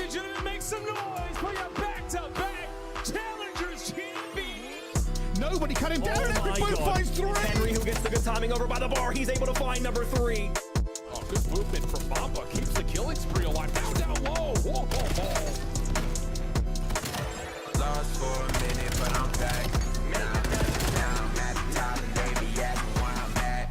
and gentlemen, make some noise for your back-to-back challengers champions. Nobody cut him down. Everybody finds three. Henry, who gets the good timing over by the bar. He's able to find number 3. Oh, good movement from Mamba. Keeps the killing spree alive. Down low. Whoa, whoa, whoa. Lost for a minute, but I'm back. Now I'm at the top, and baby, at where I'm at.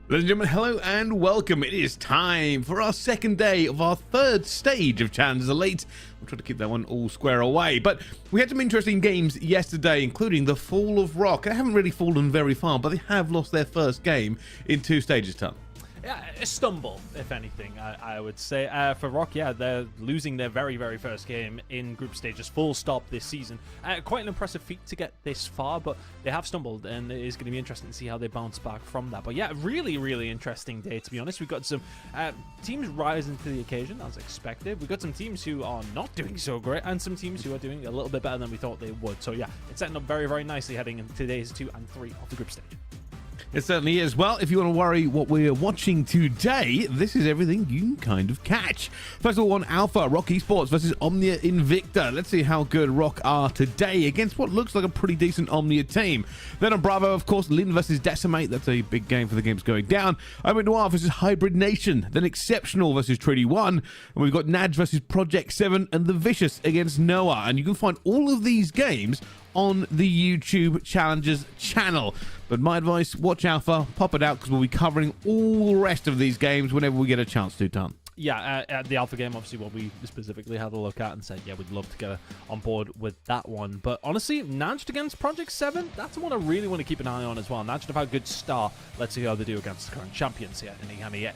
Ladies and gentlemen, hello and welcome. It is time for our second day of our third stage of Challengers Elite. We'll try to keep that one all square away. But we had some interesting games yesterday, including the fall of Rock. They haven't really fallen very far, but they have lost their first game in 2 stages, Tom. Yeah, a stumble, if anything, I would say. For Rock, yeah, they're losing their very, very first game in group stages, full stop this season. Quite an impressive feat to get this far, but they have stumbled, and it is going to be interesting to see how they bounce back from that. But yeah, really, really interesting day, to be honest. We've got some teams rising to the occasion, as expected. We've got some teams who are not doing so great, and some teams who are doing a little bit better than we thought they would. So yeah, it's setting up very, very nicely heading into today's 2 and 3 of the group stage. It certainly is. Well, if you want to worry what we're watching today, this is everything you can kind of catch. First of all, on Alpha, Rock Esports versus OMNiA INVICTA. Let's see how good Rock are today against what looks like a pretty decent OMNiA team. Then on Bravo, of course, Lin versus Decimate. That's a big game for the games going down. OMITNoir versus Hybrid Nation. Then Exceptional versus Treaty 1. And we've got NAJD versus Project 7 and The Vicious against Noah. And you can find all of these games on the YouTube Challengers channel. But my advice, watch Alpha, pop it out, because we'll be covering all the rest of these games whenever we get a chance to, Tom. Yeah, the Alpha game, obviously, what we specifically had a look at and said, yeah, we'd love to get on board with that one. But honestly, NAJD against Project 7, that's the one I really want to keep an eye on as well. NAJD have had a good start. Let's see how they do against the current champions here in the EMEA.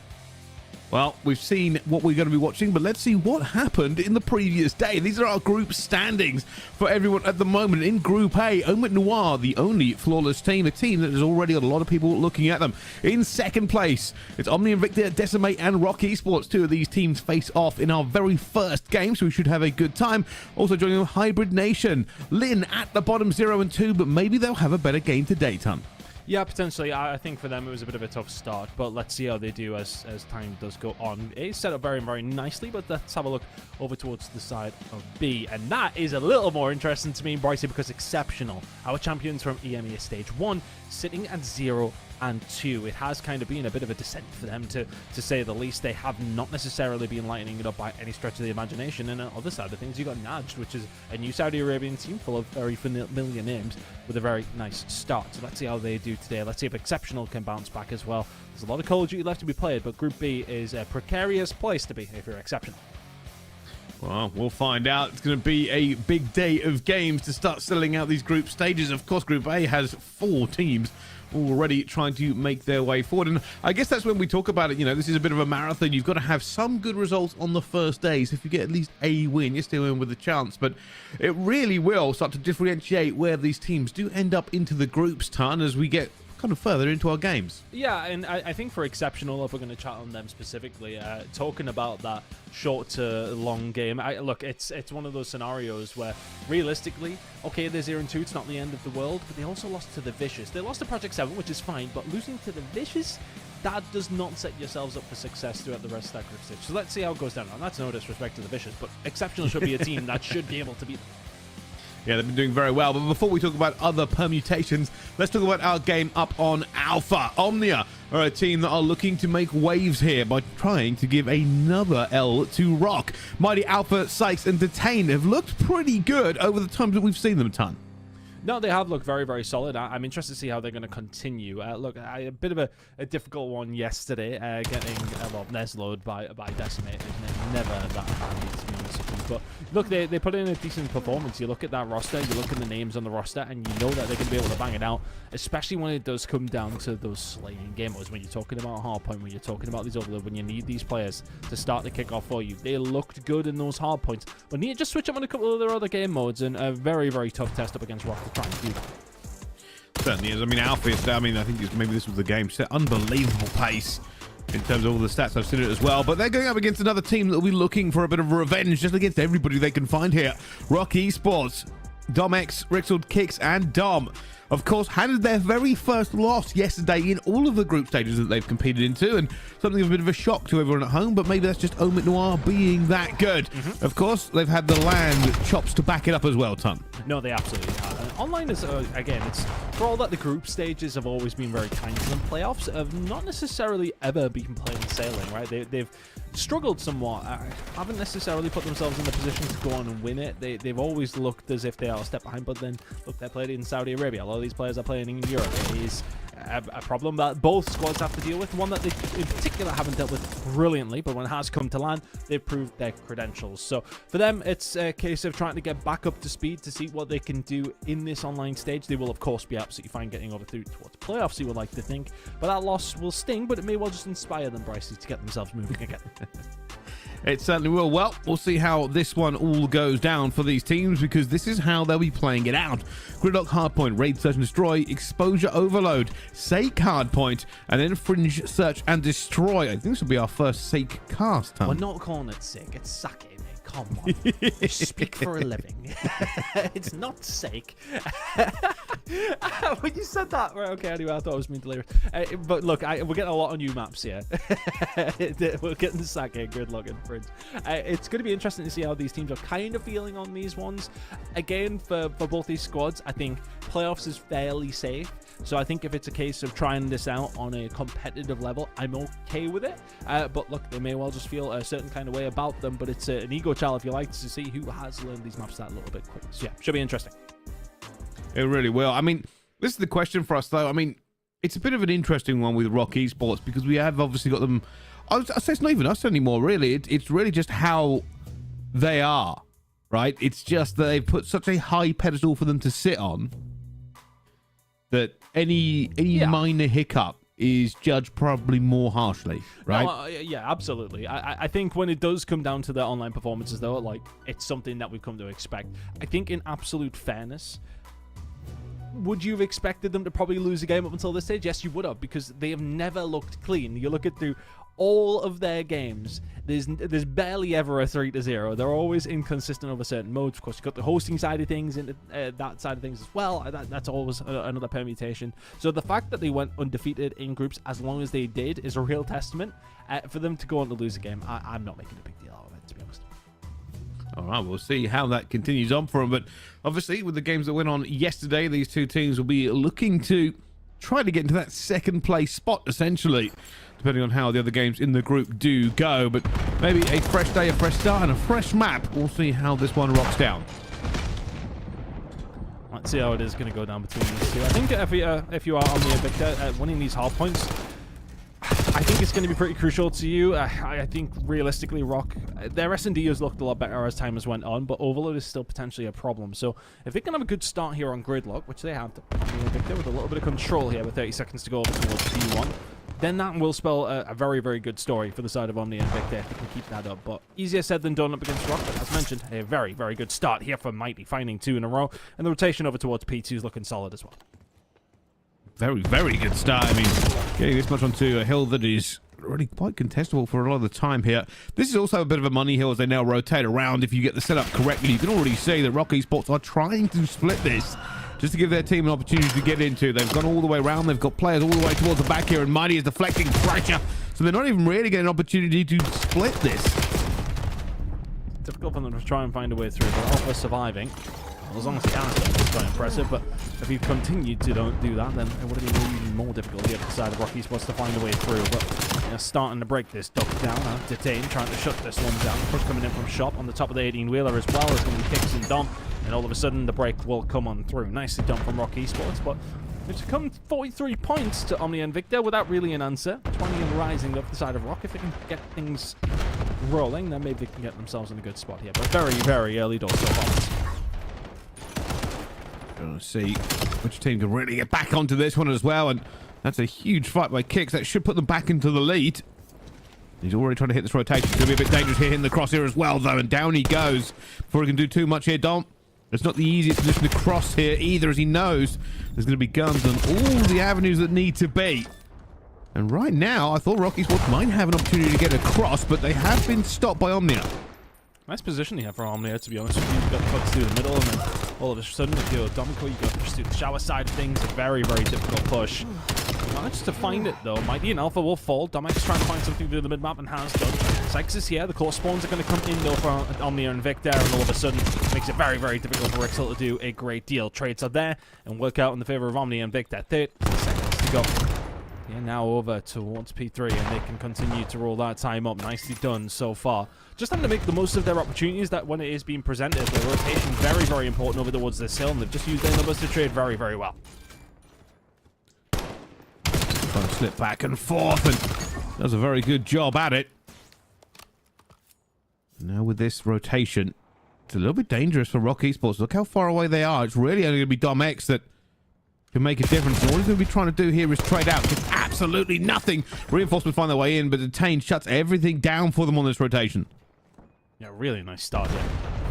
Well, we've seen what we're going to be watching, but let's see what happened in the previous day. These are our group standings for everyone at the moment. In Group A, OMITNoir, the only flawless team, a team that has already got a lot of people looking at them. In second place, it's OMNiA INVICTA, Decimate, and Rock Esports. 2 of these teams face off in our very first game, so we should have a good time. Also joining them, Hybrid Nation. Lin at the bottom, 0 and 2, but maybe they'll have a better game today, Tom. Yeah, potentially. I think for them it was a bit of a tough start, but let's see how they do as time does go on. It's set up very, very nicely, but let's have a look over towards the side of B. And that is a little more interesting to me, Brycey, because Exceptional, our champions from EMEA Stage 1, sitting at 0 and 2. It has kind of been a bit of a descent for them, to say the least. They have not necessarily been lighting it up by any stretch of the imagination. And on the other side of things, you got NAJD, which is a new Saudi Arabian team full of very familiar names with a very nice start. So let's see how they do today. Let's see if Exceptional can bounce back as well. There's a lot of Call of Duty left to be played, but Group B is a precarious place to be if you're Exceptional. Well, we'll find out. It's going to be a big day of games to start selling out these group stages. Of course, Group A has 4 teams already trying to make their way forward, and I guess that's when we talk about it. You know, this is a bit of a marathon. You've got to have some good results on the first days. If you get at least a win, you're still in with a chance, but it really will start to differentiate where these teams do end up into the groups, Ton, as we get kind of further into our games. Yeah, and I think for Exceptional, if we're going to chat on them specifically, talking about that short to long game, look, it's one of those scenarios where realistically, okay, they're 0 and 2, it's not the end of the world, but they also lost to the Vicious. They lost to Project 7, which is fine, but losing to the Vicious, that does not set yourselves up for success throughout the rest of that group stage. So let's see how it goes down. And that's no disrespect to the Vicious, but Exceptional should be a team that should be able to beat them. Yeah, they've been doing very well. But before we talk about other permutations, let's talk about our game up on Alpha. OMNiA are a team that are looking to make waves here by trying to give another L to Rock. Mighty Alpha, Sykes, and Detain have looked pretty good over the times that we've seen them, Ton. No, they have looked very, very solid. I'm interested to see how they're going to continue. Look, a bit of a difficult one yesterday, getting well, Neslo'd by Decimate. Never that handy, to be honest with you. But look, they put in a decent performance. You look at that roster, you look at the names on the roster, and you know that they're going to be able to bang it out, especially when it does come down to those slaying game modes. When you're talking about Hardpoint, when you're talking about these other, when you need these players to start the kickoff for you, they looked good in those Hardpoints. But need to just switch up on a couple of their other game modes, and a very, very tough test up against Rock to try and do that. Certainly is. I mean, Alpha is, I mean, I think maybe this was the game set. Unbelievable pace in terms of all the stats. I've seen it as well. But they're going up against another team that will be looking for a bit of revenge just against everybody they can find here. Rock Esports, Dom X, Rixled, Kicks, and Dom. of course, handed their very first loss yesterday in all of the group stages that they've competed into, and something of a bit of a shock to everyone at home, but maybe that's just OMITNoir being that good. Of course, they've had the land chops to back it up as well, Tom. No, they absolutely have. And online is, again, it's for all that the group stages have always been very kind to them. Playoffs have not necessarily ever been plain sailing, right? They've struggled somewhat. Haven't necessarily put themselves in the position to go on and win it. They've always looked as if they are a step behind, but then, look, they played in Saudi Arabia. A lot of these players are playing in Europe. It is a problem that both squads have to deal with, one that they in particular haven't dealt with brilliantly, but when it has come to land, they've proved their credentials. So for them, it's a case of trying to get back up to speed to see what they can do in this online stage. They will, of course, be absolutely fine getting over through towards playoffs, you would like to think, but that loss will sting, but it may well just inspire them, Brycey, to get themselves moving again. It certainly will. Well, we'll see how this one all goes down for these teams, because this is how they'll be playing it out. Gridlock, Hardpoint, Raid, Search and Destroy, Exposure, Overload, Sake, Hardpoint, and then Fringe, Search and Destroy. I think this will be our first Sake cast, Tom. We're not calling it Sake, it's Sake, mate. Come on. You speak for a living. It's not Sake. When you said that, right, okay, anyway, I thought it was mean delirious. But look, we're getting a lot of new maps here. We're getting Sake, Gridlock, and Fringe. It's going to be interesting to see how these teams are kind of feeling on these ones. Again, for both these squads, I think playoffs is fairly safe. So I think if it's a case of trying this out on a competitive level, I'm okay with it. But look, they may well just feel a certain kind of way about them, but it's an ego child, if you like, to see who has learned these maps that little bit quicker. So yeah, should be interesting. It really will. I mean, this is the question for us, though. I mean, it's a bit of an interesting one with Rock Esports, because we have obviously got them. I'd say it's not even us anymore, really. It's really just how they are, right? It's just that they've put such a high pedestal for them to sit on that any minor hiccup is judged probably more harshly, right? No, yeah, absolutely. I think when it does come down to their online performances, though, like, it's something that we've come to expect. I think in absolute fairness, would you have expected them to probably lose a game up until this stage? Yes, you would have, because they have never looked clean. You look at through all of their games, there's barely ever a 3-0. They're always inconsistent over certain modes. Of course, you've got the hosting side of things and that side of things as well. That's always another permutation. So the fact that they went undefeated in groups as long as they did is a real testament. For them to go on to lose a game, I'm not making a big deal out of it, to be honest. All right, we'll see how that continues on for them. But obviously, with the games that went on yesterday, these two teams will be looking to try to get into that second place spot, essentially, depending on how the other games in the group do go. But maybe a fresh day, a fresh start, and a fresh map. We'll see how this one rocks down. Let's see how it is going to go down between these two. I think if you are on the INVICTA, winning these hard points, I think it's going to be pretty crucial to you. I think realistically, Rock, their S&D has looked a lot better as time has went on, but Overload is still potentially a problem. So if they can have a good start here on Gridlock, which they have on the INVICTA with a little bit of control here with 30 seconds to go over towards P1, then that will spell a very, very good story for the side of OMNiA and INVICTA if they can keep that up. But easier said than done up against Rock, but as mentioned, a very, very good start here for Mighty, finding 2 in a row, and the rotation over towards P2 is looking solid as well. Very, very good start. I mean, getting this much onto a hill that is already quite contestable for a lot of the time here. This is also a bit of a money hill as they now rotate around. If you get the setup correctly, you can already see that Rock Esports are trying to split this just to give their team an opportunity to get into. They've gone all the way around. They've got players all the way towards the back here, and Mighty is deflecting pressure. So they're not even really getting an opportunity to split this. Difficult for them to try and find a way through, but Alpha surviving. Well, as long as he has done, it's quite impressive, but if he continued to don't do that, then it would have been even more difficult here for the side of Rock Esports to find a way through. But starting to break this duck down, Detain trying to shut this one down. Push coming in from Shop on the top of the 18-wheeler as well. There's going to be kicks and Dom, and all of a sudden the break will come on through. Nicely done from Rock Esports, but it's come 43 points to OMNiA and INVICTA without really an answer. 20 and rising up the side of Rock. If they can get things rolling, then maybe they can get themselves in a good spot here. But very, very early doors so far. Gonna see which team can really get back onto this one as well, and that's a huge fight by Kicks. That should put them back into the lead. He's already trying to hit this rotation. It's gonna be a bit dangerous here, hitting the crosshair as well, though, and down he goes before he can do too much here. Dom, it's not the easiest position to cross here either, as he knows there's gonna be guns on all the avenues that need to be. And right now, I thought Rock Esports might have an opportunity to get across, but they have been stopped by OMNiA. Nice position here for OMNiA, to be honest with you. You've got the folks through the middle, and then All of a sudden, if you're Dominico, you got to push through the shower side of things. A very, very difficult push. Managed to find it, though. Mighty and Alpha will fall. Domek's trying to find something to do the mid-map and has done. Sykes is here. The core spawns are going to come in, though, for OMNiA and INVICTA, and all of a sudden, makes it very, very difficult for Rixel to do a great deal. Trades are there and work out in the favor of OMNiA and INVICTA. 30 seconds to go. Yeah, now over towards P3, and they can continue to roll that time up. Nicely done so far. Just having to make the most of their opportunities that when it is being presented. The rotation very, very important over towards this hill, and they've just used their numbers to trade very, very well. Trying to slip back and forth, and does a very good job at it. Now with this rotation, it's a little bit dangerous for Rock Esports. Look how far away they are. It's really only going to be Dom X that can make a difference. And all he's going to be trying to do here is trade out. It's absolutely nothing. Reinforcements find their way in, but Detain shuts everything down for them on this rotation. Yeah, really nice start here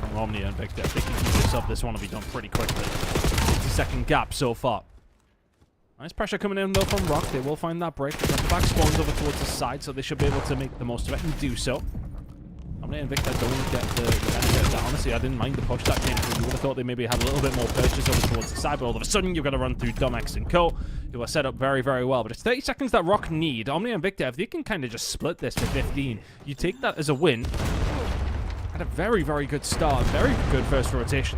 from OMNiA and INVICTA. If they can keep this up, this one will be done pretty quickly. 50-second gap so far. Nice pressure coming in, though, from Rock. They will find that break. The back spawns over towards the side, so they should be able to make the most of it and do so. OMNiA and INVICTA don't get the benefit of that. Honestly, I didn't mind the push that came through. You would have thought they maybe had a little bit more purchase over towards the side, but all of a sudden, you've got to run through Domex and Co., who are set up very, very well. But it's 30 seconds that Rock need. OMNiA and INVICTA, if they can kind of just split this for 15, you take that as a win. Had a very, very good start. Very good first rotation.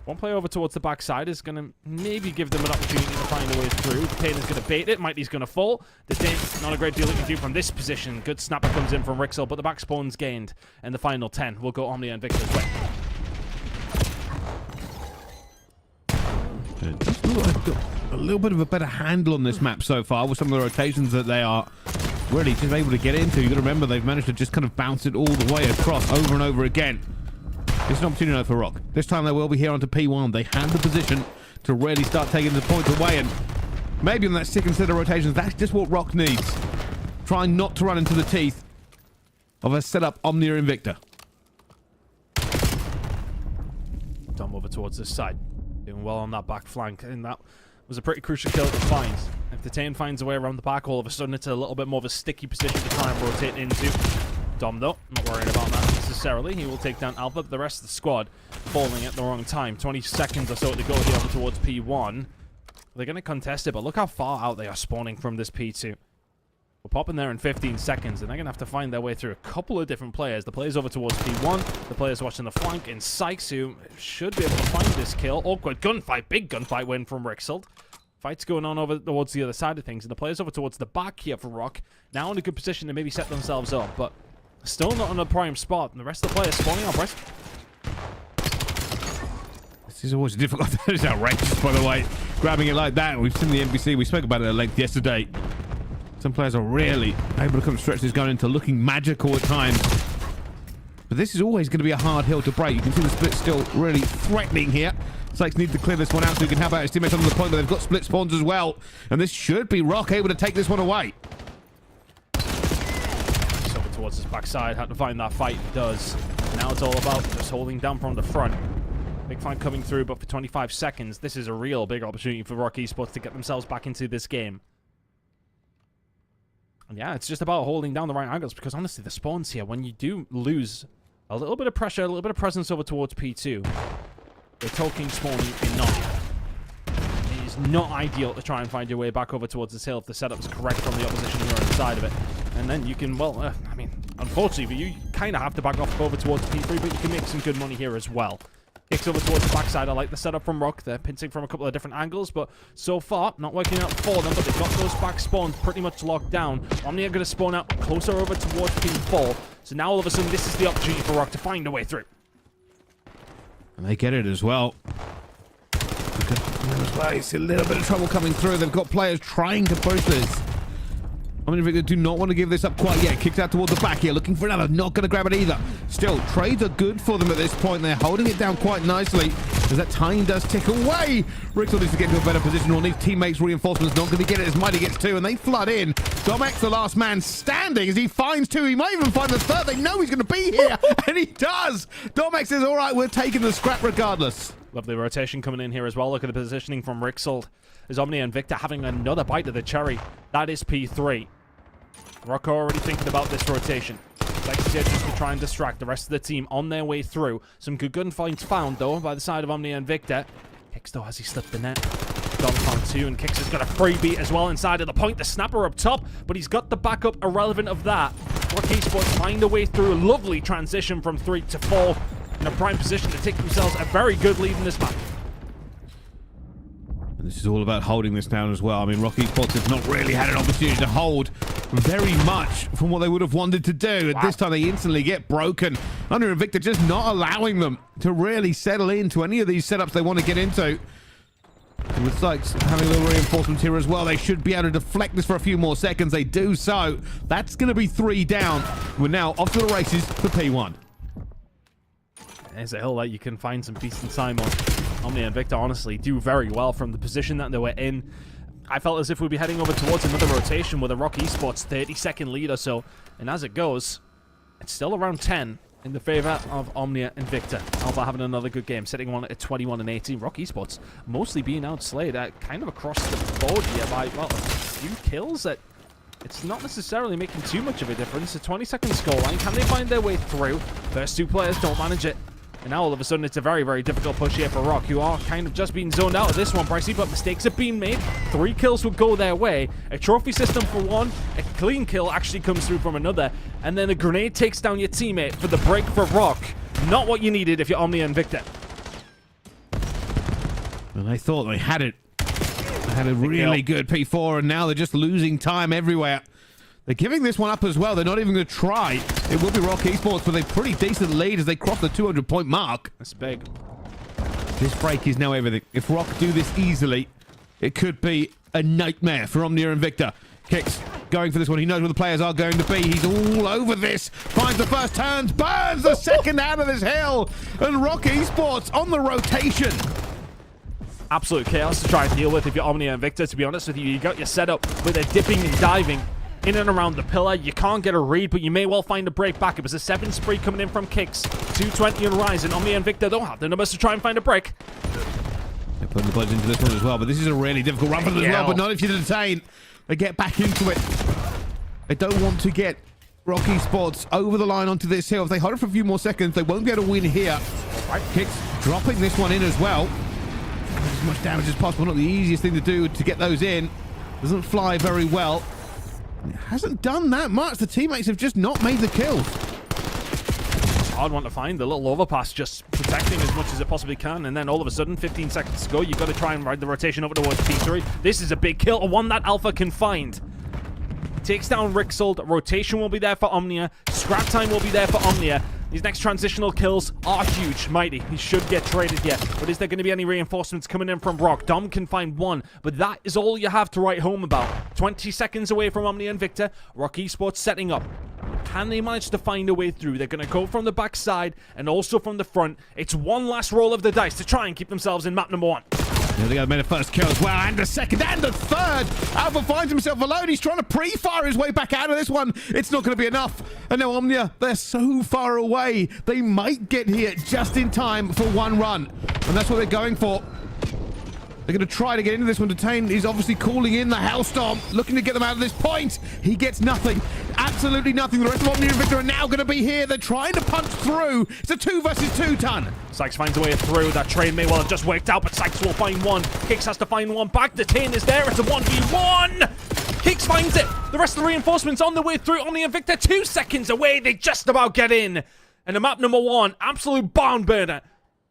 One player over towards the backside is going to maybe give them an opportunity to find a way through. Detain is going to bait it. Mighty's going to fall. Detain, not a great deal he can do from this position. Good snapper comes in from Rixel, but the back spawn's gained. And the final 10 will go OMNiA and INVICTA's way. A little bit of a better handle on this map so far with some of the rotations that they are really just able to get into. You've got to remember they've managed to just kind of bounce it all the way across over and over again. It's an opportunity now for Rock. This time they will be here onto P1. They have the position to really start taking the points away, and maybe on that second set of rotations, that's just what Rock needs. Trying not to run into the teeth of a setup OMNiA and INVICTA. Dom over towards this side. Doing well on that back flank, and that was a pretty crucial kill to find. If Detain finds a way around the back, all of a sudden it's a little bit more of a sticky position to try and rotate into. Dom, though, not worrying about that necessarily. He will take down Alpha, but the rest of the squad falling at the wrong time. 20 seconds or so to go here over towards P1. They're going to contest it, but look how far out they are spawning from this P2. We're popping there in 15 seconds, and they're going to have to find their way through a couple of different players. The players over towards P1, the players watching the flank, and Sykes, who should be able to find this kill. Awkward gunfight, big gunfight win from Rixel. Fights going on over towards the other side of things, and the players over towards the back here for Rock, now in a good position to maybe set themselves up, but still not on a prime spot, and the rest of the players spawning up, right? This is always difficult. That is outrageous, by the way. Grabbing it like that. We've seen the NBC. We spoke about it at length yesterday. Some players are really able to come stretch this gun into looking magical at times. But this is always going to be a hard hill to break. You can see the split still really threatening here. Sykes need to clear this one out so he can have out his teammates on the point, but they've got split spawns as well. And this should be Rock able to take this one away. Towards his backside, had to find that fight. He does. Now it's all about just holding down from the front. Big fight coming through, but for 25 seconds, this is a real big opportunity for Rock Esports to get themselves back into this game. And yeah, it's just about holding down the right angles, because honestly, the spawns here, when you do lose a little bit of pressure, a little bit of presence over towards P2, the Tolkien spawning in not. It is not ideal to try and find your way back over towards this hill if the setup is correct from the opposition here on the side of it. And then you can, well, I mean, unfortunately, you kind of have to back off over towards P3, but you can make some good money here as well. Kicks over towards the backside. I like the setup from Rock. They're pinching from a couple of different angles, but so far, not working out for them, but they've got those back spawns pretty much locked down. OMNiA are going to spawn out closer over towards P4. So now, all of a sudden, this is the opportunity for Rock to find a way through. And they get it as well. You see a little bit of trouble coming through. They've got players trying to push this. I mean, if they do not want to give this up quite yet. Kicked out towards the back here, looking for another. Not going to grab it either. Still, trades are good for them at this point. They're holding it down quite nicely as that time does tick away. Rixel needs to get into a better position, or needs teammates' reinforcements. Not going to get it as Mighty gets two, and they flood in. Domex, the last man standing, as he finds two. He might even find the third. They know he's going to be here, and he does. Domex says, all right, we're taking the scrap regardless. Lovely rotation coming in here as well. Look at the positioning from Rixel. Is OMNiA and INVICTA having another bite of the cherry? That is P3. Rock already thinking about this rotation. Like here just to try and distract the rest of the team on their way through. Some good gunfights found, though, by the side of OMNiA and Victor. Kicks, though, has he slipped the net? Dom found 2, and Kicks has got a freebie as well inside of the point. The snapper up top, but he's got the backup irrelevant of that. Rocky Esports find a way through. A lovely transition from 3 to 4. In a prime position to take themselves a very good lead in this map. And this is all about holding this down as well. I mean, Rocky Esports have not really had an opportunity to hold very much from what they would have wanted to do. At this time, they instantly get broken. OMNiA and Victor just not allowing them to really settle into any of these setups they want to get into. And with Sykes having a little reinforcements here as well, they should be able to deflect this for a few more seconds. They do so. That's going to be 3 down. We're now off to the races for P1. There's a hill that you can find some decent time on. OMNiA and Victor honestly do very well from the position that they were in. I felt as if we'd be heading over towards another rotation with a Rock Esports 30-second lead or so. And as it goes, it's still around 10 in the favor of OMNiA and Victor. Alpha having another good game, sitting on at 21 and 18. Rock Esports mostly being outslayed kind of across the board here by, well, a few kills that it's not necessarily making too much of a difference. A 20-second scoreline. Can they find their way through? First 2 players don't manage it. And now all of a sudden it's a very, very difficult push here for Rock, who are kind of just being zoned out of this one, Pricey, but mistakes have been made. 3 kills would go their way. A trophy system for one, a clean kill actually comes through from another, and then a grenade takes down your teammate for the break for Rock. Not what you needed if you're OMNiA and Victor. And they thought they had it. They had a really good P4, and now they're just losing time everywhere. They're giving this one up as well. They're not even going to try. It will be Rock Esports with a pretty decent lead as they cross the 200-point mark. That's big. This break is now everything. If Rock do this easily, it could be a nightmare for OMNiA and Victor. Kicks going for this one. He knows where the players are going to be. He's all over this. Finds the first turns. Burns the second out of this hill. And Rock Esports on the rotation. Absolute chaos to try and deal with if you're OMNiA and Victor, to be honest with you. You got your setup where they're dipping and diving in and around the pillar. You can't get a read, but you may well find a break back. It was a 7 spree coming in from Kicks. 220 and rising. OMNiA and Victor don't have the numbers to try and find a break. They're putting the buds into this one as well, but this is a really difficult run for them as well, but not if you detain. They get back into it. They don't want to get Rock Esports over the line onto this hill. If they hold it for a few more seconds, they won't be able to win here. Kicks dropping this one in as well. As much damage as possible. Not the easiest thing to do to get those in. Doesn't fly very well. It hasn't done that much. The teammates have just not made the kills. It's a hard one to find. The little overpass just protecting as much as it possibly can, and then all of a sudden, 15 seconds to go, you've got to try and ride the rotation over towards P3. This is a big kill, a one that Alpha can find. Takes down Rixold. Rotation will be there for OMNiA. Scrap time will be there for OMNiA. These next transitional kills are huge. Mighty, he should get traded yet. But is there going to be any reinforcements coming in from Rock? Dom can find 1, but that is all you have to write home about. 20 seconds away from OMNiA and Victor. Rock Esports setting up. Can they manage to find a way through? They're going to go from the backside and also from the front. It's one last roll of the dice to try and keep themselves in map number 1. There they go, made a first kill as well, and a second, and a third. Alpha finds himself alone. He's trying to pre-fire his way back out of this one. It's not going to be enough. And now OMNiA, they're so far away. They might get here just in time for one run. And that's what they're going for. They're going to try to get into this one. Detain is obviously calling in the Hellstorm, looking to get them out of this point. He gets nothing. Absolutely nothing. The rest of OMNiA and Victor are now going to be here. They're trying to punch through. It's a 2 versus 2 ton. Sykes finds a way through. That train may well have just worked out, but Sykes will find 1. Kicks has to find 1 back. Detain is there. It's a 1v1. Kicks finds it. The rest of the reinforcements on the way through. OMNiA and Victor 2 seconds away. They just about get in. And the map number 1, absolute barn burner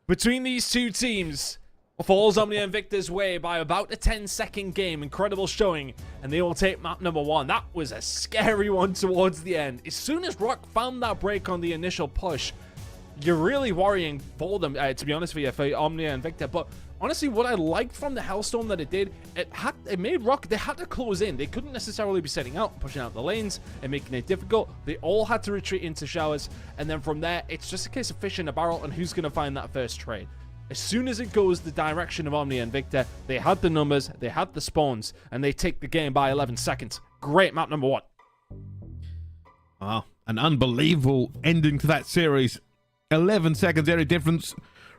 between these two teams. Falls OMNiA and Victor's way by about a 10-second game. Incredible showing. And they will take map number 1. That was a scary one towards the end. As soon as Rock found that break on the initial push, you're really worrying for them, to be honest with you, for OMNiA and Victor. But honestly, what I liked from the Hellstorm that it did, it made Rock, they had to close in. They couldn't necessarily be setting out, pushing out the lanes, and making it difficult. They all had to retreat into showers. And then from there, it's just a case of fish in a barrel and who's going to find that first trade. As soon as it goes the direction of OMNiA and Victor, they had the numbers, they had the spawns, and they take the game by 11 seconds. Great map number 1. Wow, an unbelievable ending to that series. 11 seconds, area difference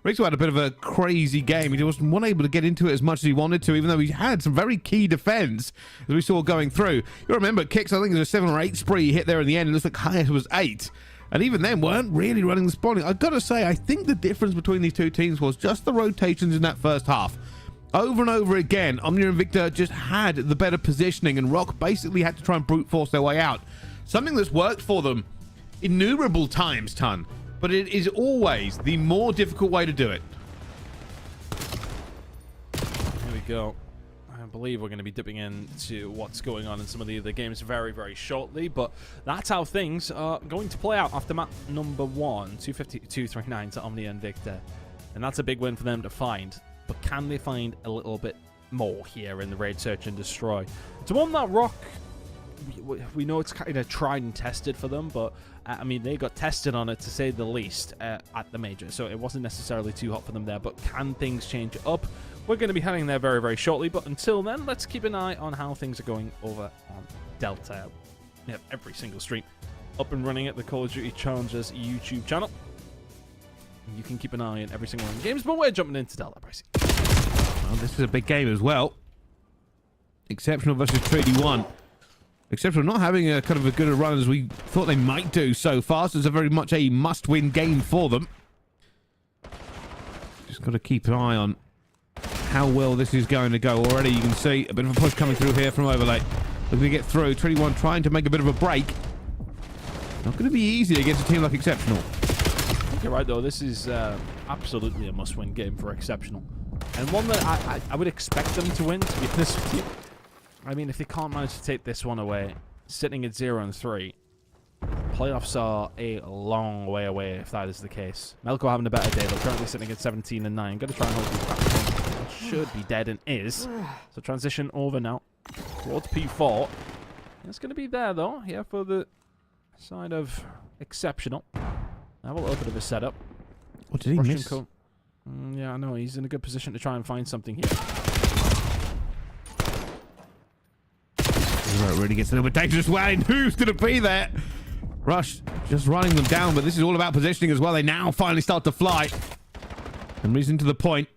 Rixo had a bit of a crazy game. He wasn't able to get into it as much as he wanted to, even though he had some very key defense, as we saw going through. You remember, Kicks, I think there was a 7 or 8 spree he hit there in the end. It looks like highest was 8. And even then, weren't really running the spawning. I've got to say, I think the difference between these two teams was just the rotations in that first half. Over and over again, OMNiA and INVICTA just had the better positioning, and Rock basically had to try and brute force their way out. Something that's worked for them innumerable times, Ton, but it is always the more difficult way to do it. Here we go. I believe we're going to be dipping into what's going on in some of the other games very, very shortly, but that's how things are going to play out after map number 1, 250-239 to OMNiA and INVICTA. And that's a big win for them to find, but can they find a little bit more here in the Raid Search and Destroy? It's one that Rock, we know it's kind of tried and tested for them, but I mean, they got tested on it, to say the least, at the major, so it wasn't necessarily too hot for them there. But can things change up? We're going to be heading there very, very shortly, but until then, let's keep an eye on how things are going over on Delta. We have every single stream up and running at the Call of Duty Challengers YouTube channel. You can keep an eye on every single one of the games, but we're jumping into Delta, Bryce. Well, this is a big game as well. Exceptional versus Treaty 1. Exceptional not having a kind of a good a run as we thought they might do so far, so it's a very much a must-win game for them. Just got to keep an eye on how well this is going to go. Already you can see a bit of a push coming through here from Overlay. Looking to get through. 21 trying to make a bit of a break. Not going to be easy against a team like Exceptional. I think you're right, though. This is absolutely a must-win game for Exceptional. And one that I would expect them to win, to be honest with you. I mean, if they can't manage to take this one away, sitting at 0-3, playoffs are a long way away if that is the case. Melko having a better day, though, currently sitting at 17-9. Going to try and hold these back. Should be dead and is. So transition over now towards P4. It's going to be there, though, here for the side of Exceptional. Have a little bit of a setup. What did he miss? Yeah, I know. He's in a good position to try and find something here. It really gets a little bit dangerous. And who's going to be there? Rush just running them down, but this is all about positioning as well. They now finally start to fly. And reason to the point.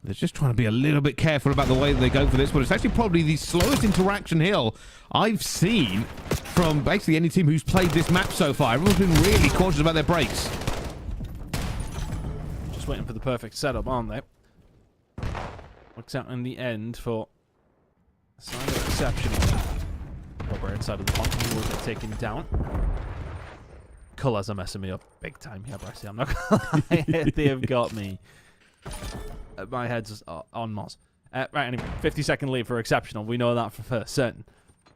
They're just trying to be a little bit careful about the way that they go for this one. It's actually probably the slowest interaction hill I've seen from basically any team who's played this map so far. Everyone's been really cautious about their brakes. Just waiting for the perfect setup, aren't they? Works out in the end for side of Exceptional. Over inside of the pump, he will get taken down. Colors are messing me up big time here, Bryce. I'm not gonna lie. They have got me. My head's on Moss. Right, anyway, 50-second lead for Exceptional. We know that for certain.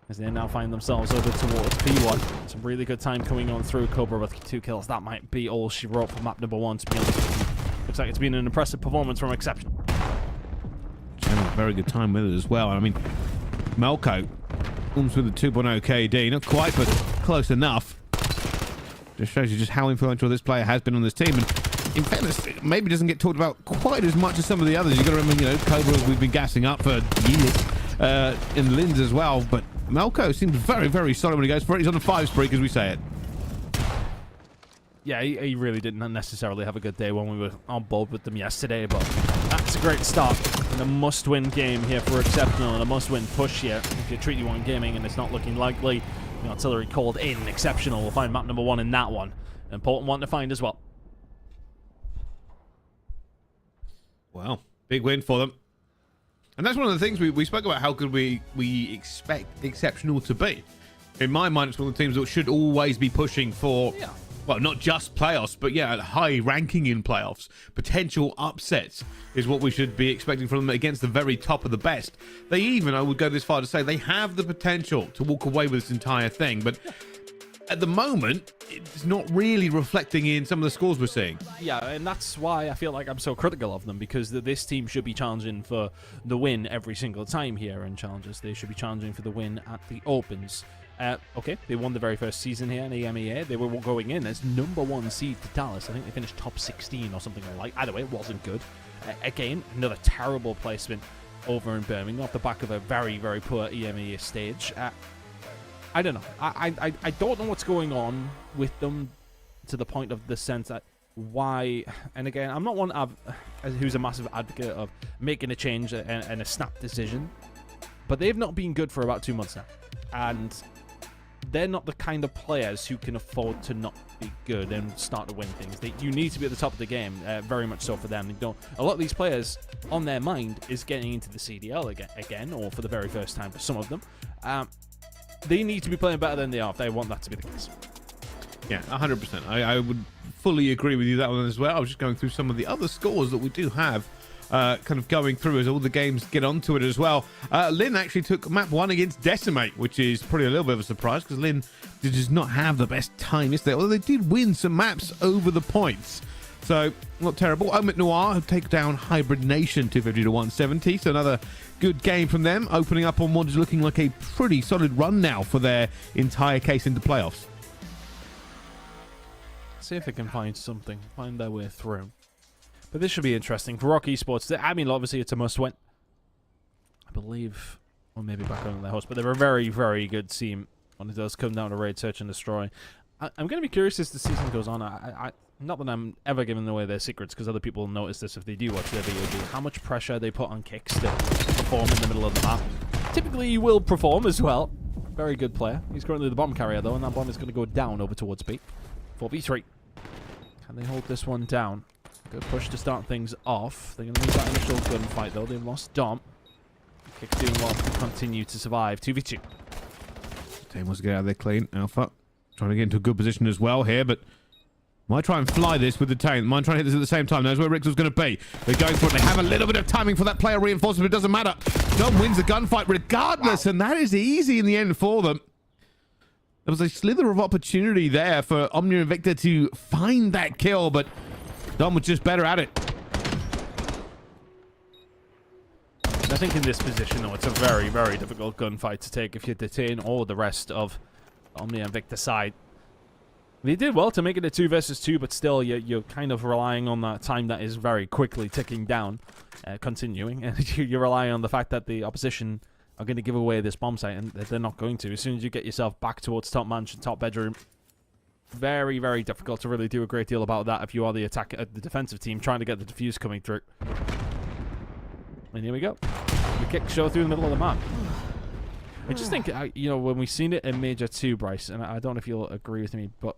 As they now find themselves over towards P1. Some really good time coming on through. Cobra with 2 kills. That might be all she wrote for map number 1, to be honest with you. Looks like it's been an impressive performance from Exceptional. Having a very good time with it as well. I mean, Melko almost with a 2.0 KD. Not quite, but close enough. Just shows you just how influential this player has been on this team. And in fairness, it maybe doesn't get talked about quite as much as some of the others. You've got to remember, you know, Cobra we've been gassing up for years. And Linz as well. But Melko seems very, very solid when he goes for it. He's on a 5 spree, as we say it. Yeah, he really didn't necessarily have a good day when we were on board with them yesterday, but that's a great start and a must-win game here for Exceptional and a must-win push here. If you're Treaty 1 Gaming and it's not looking likely, you know, artillery called in. Exceptional will find map number 1 in that one. An important one to find as well. Wow, big win for them. And that's one of the things we spoke about, how good we expect Exceptional to be. In my mind, it's one of the teams that should always be pushing for, well, not just playoffs, but yeah, high ranking in playoffs. Potential upsets is what we should be expecting from them against the very top of the best. They even, I would go this far to say, they have the potential to walk away with this entire thing, but at the moment, it's not really reflecting in some of the scores we're seeing. Yeah, and that's why I feel like I'm so critical of them, because this team should be challenging for the win every single time here in Challenges. They should be challenging for the win at the Opens. Okay, they won the very first season here in the EMEA. They were going in as number 1 seed to Dallas. I think they finished top 16 or something like that. Either way, it wasn't good. Again, another terrible placement over in Birmingham off the back of a very, very poor EMEA stage. I don't know. I don't know what's going on with them, to the point of the sense that why, and again, I'm not one who's a massive advocate of making a change and a snap decision, but they've not been good for about 2 months now, and they're not the kind of players who can afford to not be good and start to win things. You need to be at the top of the game, very much so for them. A lot of these players, on their mind, is getting into the CDL again, or for the very first time for some of them. They need to be playing better than they are if they want that to be the case. Yeah, 100%. I would fully agree with you that one as well. I was just going through some of the other scores that we do have kind of going through as all the games get onto it as well. Lynn actually took map 1 against Decimate, which is probably a little bit of a surprise because Lynn does not have the best time yesterday, although they did win some maps over the points. So, not terrible. OMITNoir take down Hybrid Nation 250 to 170. So another good game from them, opening up on what is looking like a pretty solid run now for their entire case into playoffs. See if they can find something, find their way through. But this should be interesting for Rock Esports. I mean, obviously it's a must-win. I believe, or maybe back on their host, but they're a very, very good team when it does come down to raid, search, and destroy. I'm going to be curious as the season goes on. Not that I'm ever giving away their secrets, because other people notice this if they do watch their video. How much pressure they put on Kicks to perform in the middle of the map. Typically, he will perform as well. Very good player. He's currently the bomb carrier, though, and that bomb is going to go down over towards B. 4v3. Can they hold this one down? Good push to start things off. They're going to lose that initial gunfight, though. They've lost Dom. Kicks doing well to continue to survive. 2v2. Team wants to get out of there clean. Alpha trying to get into a good position as well here, but might try and fly this with the tank. Might try and hit this at the same time. Knows where Rixel's going to be. They're going for it. They have a little bit of timing for that player reinforcement, but it doesn't matter. Dom wins the gunfight regardless, and that is easy in the end for them. There was a slither of opportunity there for OMNiA and INVICTA to find that kill, but Dom was just better at it. I think in this position, though, it's a very, very difficult gunfight to take if you detain all the rest of OMNiA and INVICTA side. They did well to make it a 2 versus 2, but still, you're kind of relying on that time that is very quickly ticking down, continuing, and you're relying on the fact that the opposition are going to give away this bomb site, and they're not going to. As soon as you get yourself back towards top mansion, top bedroom, very, very difficult to really do a great deal about that if you are the the defensive team trying to get the defuse coming through. And here we go. The kick show through the middle of the map. I just think, you know, when we've seen it in Major 2, Bryce, and I don't know if you'll agree with me, but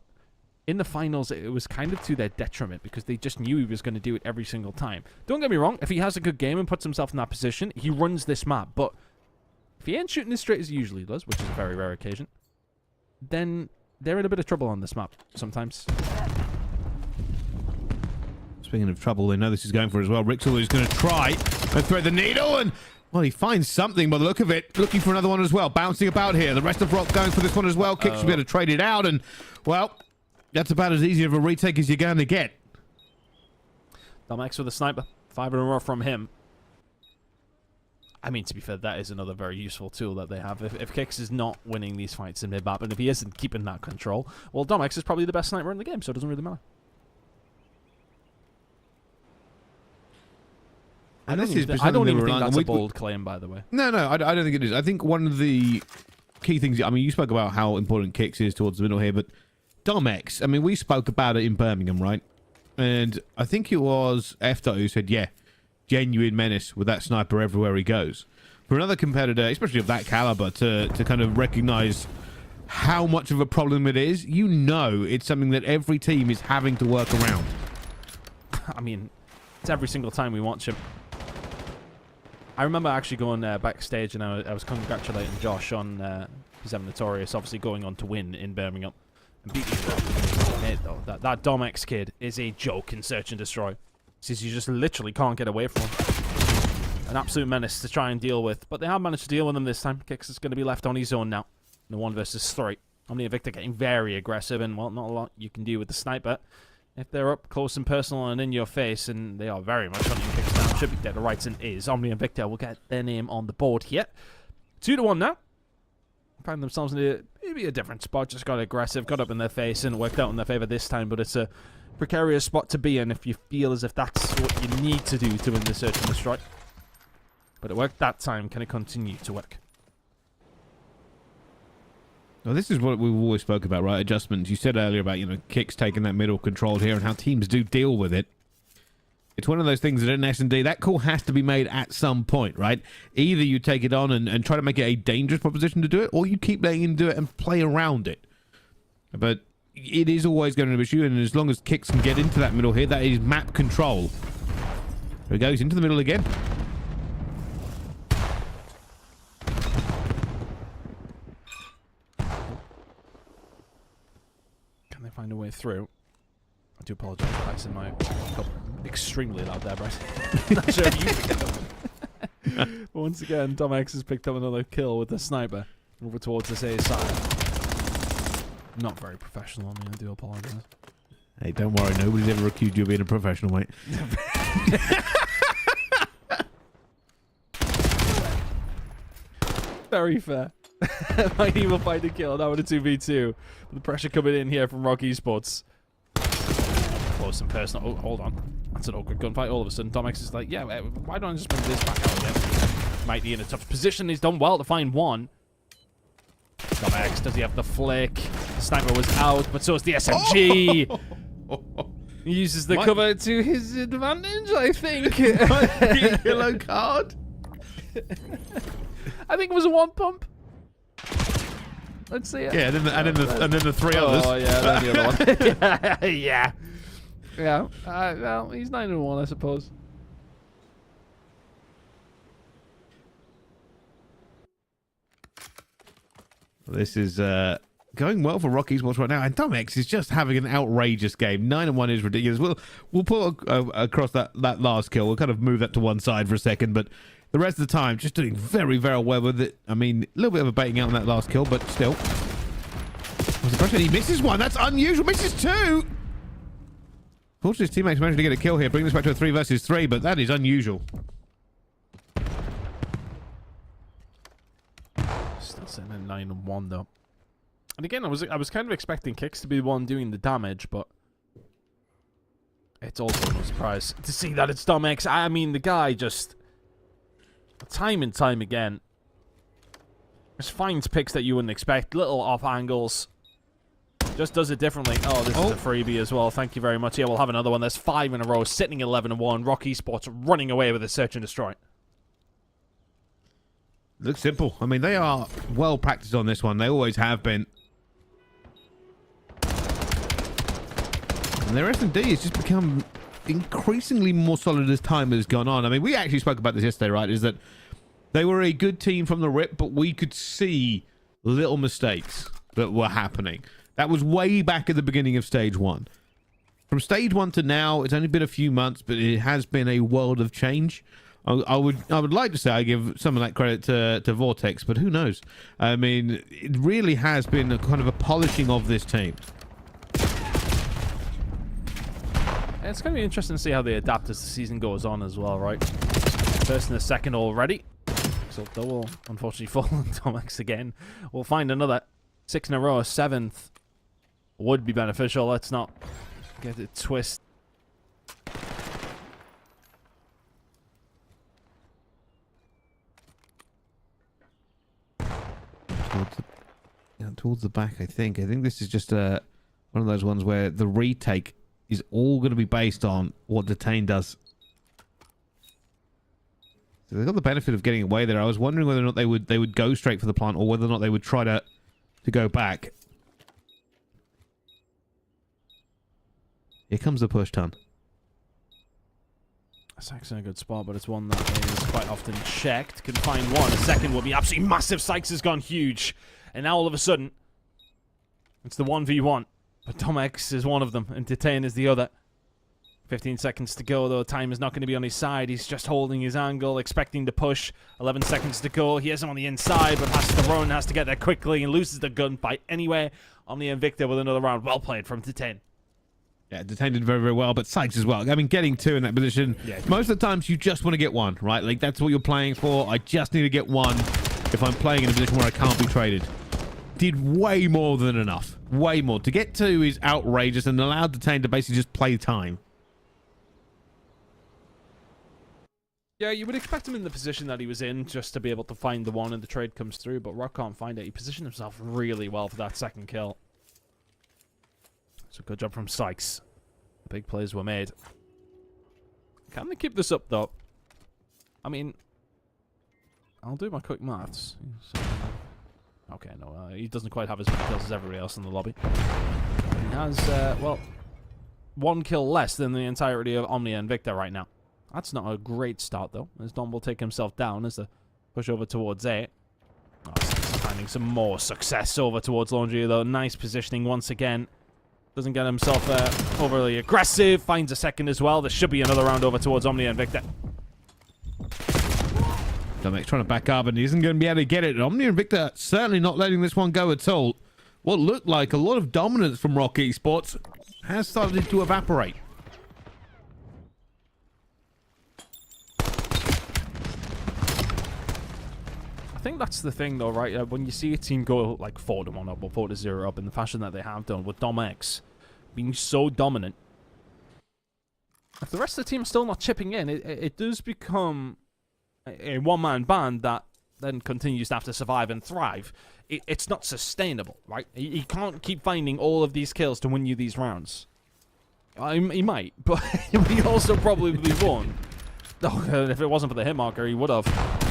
in the finals, it was kind of to their detriment because they just knew he was going to do it every single time. Don't get me wrong, if he has a good game and puts himself in that position, he runs this map, but if he ain't shooting as straight as he usually does, which is a very rare occasion, then they're in a bit of trouble on this map sometimes. Speaking of trouble, they know this is going for it as well. Rixel is going to try and thread the needle, and well, he finds something by the look of it. Looking for another one as well. Bouncing about here. The rest of Rock going for this one as well. Kick should be able to trade it out, and well, that's about as easy of a retake as you're going to get. Domex with a sniper. 5 in a row from him. I mean, to be fair, that is another very useful tool that they have. If Kix is not winning these fights in mid-map, and if he isn't keeping that control, well, Domex is probably the best sniper in the game, so it doesn't really matter. I don't even think that's a bold claim, by the way. No, I don't think it is. I think one of the key things, I mean, you spoke about how important Kix is towards the middle here, but Domex, I mean, we spoke about it in Birmingham, right? And I think it was FDOT who said, yeah, genuine menace with that sniper everywhere he goes. For another competitor, especially of that caliber, to kind of recognize how much of a problem it is, you know it's something that every team is having to work around. I mean, it's every single time we watch him. I remember actually going backstage and I was congratulating Josh on his Notorious obviously going on to win in Birmingham and beating him. That Domex kid is a joke in Search and Destroy. Since you just literally can't get away from him. An absolute menace to try and deal with. But they have managed to deal with him this time. Kix is going to be left on his own now. In the 1 versus 3. OMNiA and INVICTA getting very aggressive, and well, not a lot you can do with the sniper. If they're up close and personal and in your face, and they are very much hunting Kix down, should be dead to rights and is. OMNiA and INVICTA will get their name on the board here. 2-1 now. Find themselves in maybe a different spot. Just got aggressive, got up in their face, and worked out in their favor this time. But it's a precarious spot to be in if you feel as if that's what you need to do to win the Search and Destroy. But it worked that time. Can it continue to work? Well, this is what we've always spoke about, right? Adjustments. You said earlier about, Kicks taking that middle control here and how teams do deal with it. It's one of those things that in S&D, that call has to be made at some point, right? Either you take it on and try to make it a dangerous proposition to do it, or you keep letting him do it and play around it. But it is always going to be an issue, and as long as Kicks can get into that middle here, that is map control. There he goes, into the middle again. Can they find a way through? I do apologize for passing my cup extremely loud there, Bryce. Not sure if you picked it up. But once again, Dom X has picked up another kill with the sniper over towards this A side. Not very professional on me, I do apologize. Hey, don't worry, nobody's ever accused you of being a professional, mate. Very fair. Might even find a kill. Now with a 2v2. The pressure coming in here from Rock Esports. Close and personal. Oh, hold on. That's an awkward gunfight. All of a sudden, Dom X is like, yeah, why don't I just bring this back out again? Might be in a tough position. He's done well to find one. Dom X, does he have the flick? The sniper was out, but so is the SMG. He uses the cover to his advantage, I think. Yellow card. I think it was a one pump. Let's see it. Yeah, and then the three others. Oh yeah, then the other one. Yeah. Yeah. Well, he's 9-1, I suppose. This is going well for Rock Esports right now, and Dom X is just having an outrageous game. 9-1 is ridiculous. We'll put across that last kill. We'll kind of move that to one side for a second, but the rest of the time, just doing very, very well with it. I mean, a little bit of a baiting out on that last kill, but still. Was the pressure? He misses one. That's unusual. Misses two. Fortunately, his teammates managed to get a kill here, bringing this back to a 3 versus 3, but that is unusual. Still sitting at 9-1 though. And again, I was kind of expecting Kicks to be the one doing the damage, but it's also no surprise to see that it's Dom X. I mean, the guy just time and time again just finds picks that you wouldn't expect, little off angles, just does it differently. Oh, this is a freebie as well. Thank you very much. Yeah, we'll have another one. There's 5 in a row, sitting 11-1. Rock Esports running away with a search and destroy. Looks simple. I mean, they are well practiced on this one. They always have been. And their S&D has just become increasingly more solid as time has gone on. I mean, we actually spoke about this yesterday, right? Is that they were a good team from the rip, but we could see little mistakes that were happening. That was way back at the beginning of Stage 1. From Stage 1 to now, it's only been a few months, but it has been a world of change. I would like to say I give some of that credit to Vortex, but who knows? I mean, it really has been a kind of a polishing of this team. It's going to be interesting to see how they adapt as the season goes on as well, right? First and a second already. So they will unfortunately fall on Dom X again. We'll find another 6 in a row. A 7th would be beneficial. Let's not get it twisted. Towards the back, I think. I think this is just one of those ones where the retake is all going to be based on what Detain does. So they've got the benefit of getting away there. I was wondering whether or not they would go straight for the plant, or whether or not they would try to go back. Here comes the push ton. That's actually a good spot, but it's one that is quite often checked. Can find one. A second will be absolutely massive. Sykes has gone huge. And now all of a sudden, it's the 1v1. But Dom X is one of them, and Detain is the other. 15 seconds to go, though. Time is not going to be on his side. He's just holding his angle, expecting to push. 11 seconds to go. He has him on the inside, but has to run, has to get there quickly, and loses the gunfight anyway. OMNiA INVICTA with another round. Well played from Detain. Yeah, Detain did very, very well, but Sykes as well. I mean, getting 2 in that position, most of the times you just want to get 1, right? Like, that's what you're playing for. I just need to get 1 if I'm playing in a position where I can't be traded. Did way more than enough. Way more. To get 2 is outrageous and allowed Detain to basically just play time. Yeah, you would expect him in the position that he was in just to be able to find the one and the trade comes through, but Rock can't find it. He positioned himself really well for that second kill. So good job from Sykes. Big plays were made. Can they keep this up, though? I mean, I'll do my quick maths. Okay, no, he doesn't quite have as many kills as everybody else in the lobby. He has, well, 1 kill less than the entirety of OMNiA and Victor right now. That's not a great start, though, as Dom will take himself down as the push over towards A. Oh, finding some more success over towards Laundry, though. Nice positioning once again. Doesn't get himself overly aggressive. Finds a second as well. There should be another round over towards OMNiA and Victor. Domek's trying to back up, and he isn't going to be able to get it. OMNiA and Victor certainly not letting this one go at all. What looked like a lot of dominance from Rock Esports has started to evaporate. I think that's the thing, though, right? When you see a team go like 4-1 up or 4-0 up in the fashion that they have done, with Dom X being so dominant, if the rest of the team is still not chipping in, it does become a one-man band that then continues to have to survive and thrive. It's not sustainable, right? He can't keep finding all of these kills to win you these rounds. He might, but he also probably won. Oh, if it wasn't for the hit marker, he would have.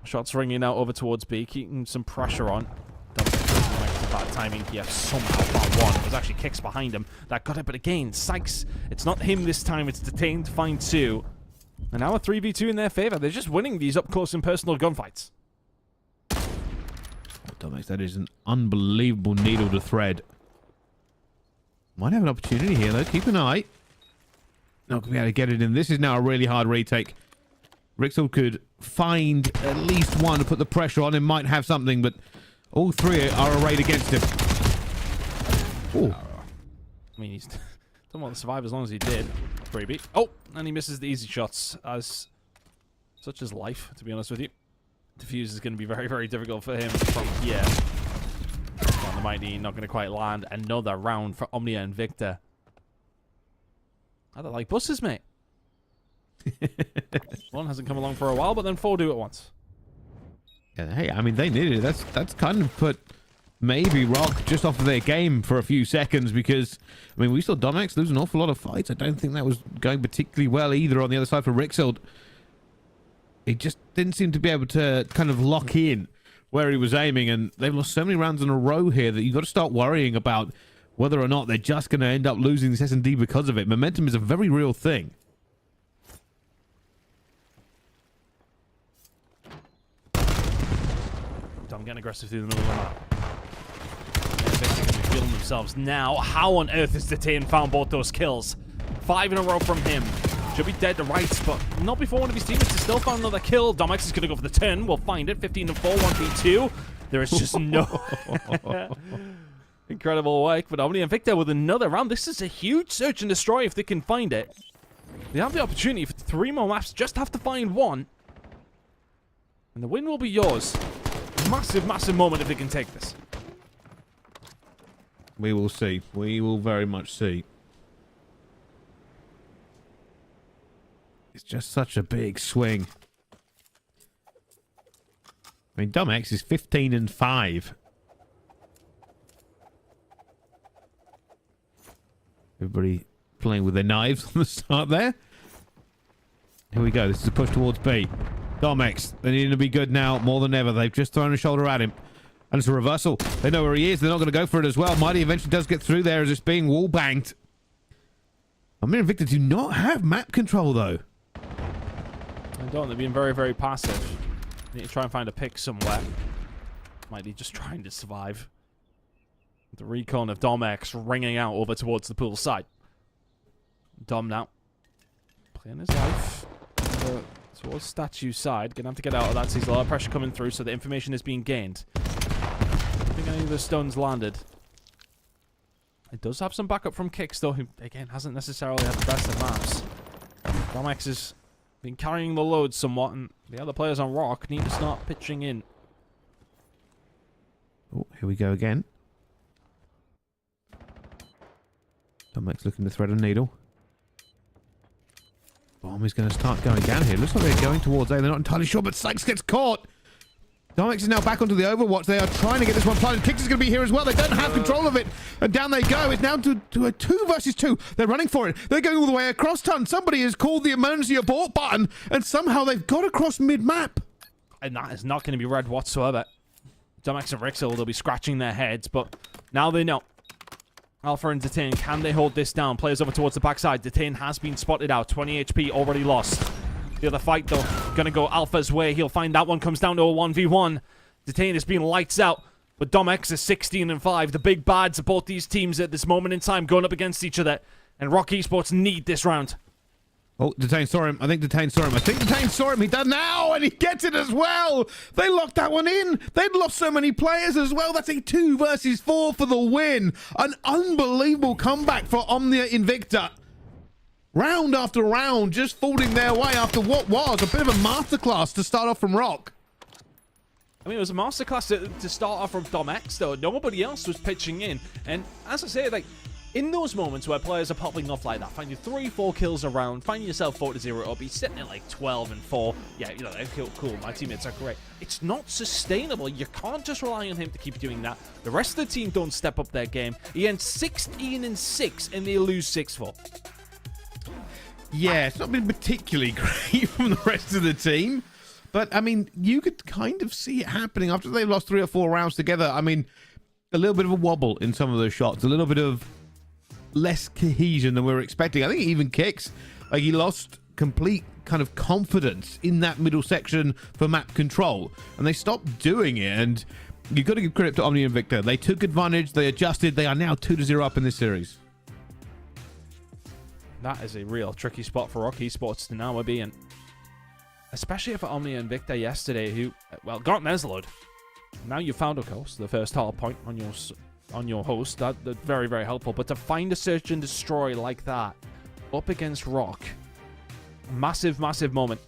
Shots ringing out over towards B, keeping some pressure on. Bad timing. Yes, somehow found one. It was actually kicks behind him that got it, but again, Sykes, it's not him this time. It's Detained to find 2. And now a 3v2 in their favor. They're just winning these up-close and personal gunfights. Oh, Domex, that is an unbelievable needle to thread. Might have an opportunity here, though. Keep an eye. Not going to be able to get it in. This is now a really hard retake. Rixel could find at least one to put the pressure on. It might have something, but all 3 are arrayed against him. Ooh. I mean, he's don't want to survive as long as he did. Freebie. Oh, and he misses the easy shots, as such as life, to be honest with you. Defuse is going to be very, very difficult for him from here. On the Mighty, not going to quite land. Another round for OMNiA and Victor. I don't like buses, mate. One hasn't come along for a while, but then 4 do at once. Yeah, hey, I mean, they needed it. That's kind of put maybe Rock just off of their game for a few seconds, because, I mean, we saw Domex lose an awful lot of fights. I don't think that was going particularly well either on the other side for Rixel. He just didn't seem to be able to kind of lock in where he was aiming, and they've lost so many rounds in a row here that you've got to start worrying about whether or not they're just going to end up losing this S&D because of it. Momentum is a very real thing. Dom getting aggressive through the middle of the map. They're going to be feeling themselves now. How on earth is Detained found both those kills? 5 in a row from him. Should be dead to rights, but not before one of his teammates has still found another kill. Domex is going to go for the 10. We'll find it. 15-4, 1v2. There is just no... Incredible work, but OMNiA and Victor with another round. This is a huge search and destroy if they can find it. They have the opportunity for 3 more maps. Just have to find one. And the win will be yours. Massive, massive moment if they can take this. We will see. We will very much see. It's just such a big swing. I mean, Domex is 15-5. Everybody playing with their knives on the start there. Here we go. This is a push towards B. Domex, they need to be good now more than ever. They've just thrown a shoulder at him. And it's a reversal. They know where he is. They're not going to go for it as well. Mighty eventually does get through there as it's being wall banged. OMNiA and Victor do not have map control, though. They don't. They're being very, very passive. They need to try and find a pick somewhere. Mighty just trying to survive. The recon of Domex ringing out over towards the pool side. Dom now. Playing his life. Towards statue side. Gonna have to get out of that. Sees a lot of pressure coming through, so the information is being gained. I don't think any of the stones landed. It does have some backup from Kicks, though, who, again, hasn't necessarily had the best of maps. Domex has been carrying the load somewhat, and the other players on Rock need to start pitching in. Oh, here we go again. Domex looking to thread a needle. Bomb is going to start going down here. Looks like they're going towards A. They're not entirely sure, but Sykes gets caught. Domex is now back onto the Overwatch. They are trying to get this one planted. Kicks is going to be here as well. They don't have control of it. And down they go. It's now to a 2 versus 2. They're running for it. They're going all the way across ton. Somebody has called the emergency abort button, and somehow they've got across mid-map. And that is not going to be red whatsoever. Domex and Rixel, they'll be scratching their heads, but now they know. Alpha and Detain, can they hold this down? Players over towards the backside. Detain has been spotted out. 20 HP already lost. The other fight, though, gonna go Alpha's way. He'll find that one comes down to a 1v1. Detain is being lights out, but Domex is 16-5. The big bads of both these teams at this moment in time going up against each other, and Rock Esports need this round. Oh, Detain saw him. I think Detain saw him. I think Detain saw him. He does now, and he gets it as well. They locked that one in. They'd lost so many players as well. That's a 2 versus 4 for the win. An unbelievable comeback for OMNiA INVICTA. Round after round, just falling their way after what was a bit of a masterclass to start off from Rock. I mean, it was a masterclass to start off from Domex, though. Nobody else was pitching in. And as I say, like, in those moments where players are popping off like that, find you 3-4 kills around, find yourself 4-0 up, you're sitting at like 12-4. Yeah, you know, cool, my teammates are great. It's not sustainable. You can't just rely on him to keep doing that. The rest of the team don't step up their game. He ends 16-6 and they lose 6-4. Yeah, it's not been particularly great from the rest of the team. But, I mean, you could kind of see it happening after they lost 3 or 4 rounds together. I mean, a little bit of a wobble in some of those shots, a little bit of less cohesion than we were expecting. I think even Kicks, like, he lost complete kind of confidence in that middle section for map control, and they stopped doing it. And you've got to give credit to OMNiA INVICTA. They took advantage, they adjusted, they are now 2-0 up in this series. That is a real tricky spot for Rock Esports to now be in. Especially for OMNiA INVICTA yesterday, who, well, got Nesloed. Now you found, of course, the first hardpoint on your host. That's very, very helpful. But to find a search and destroy like that up against Rock, massive, massive moment.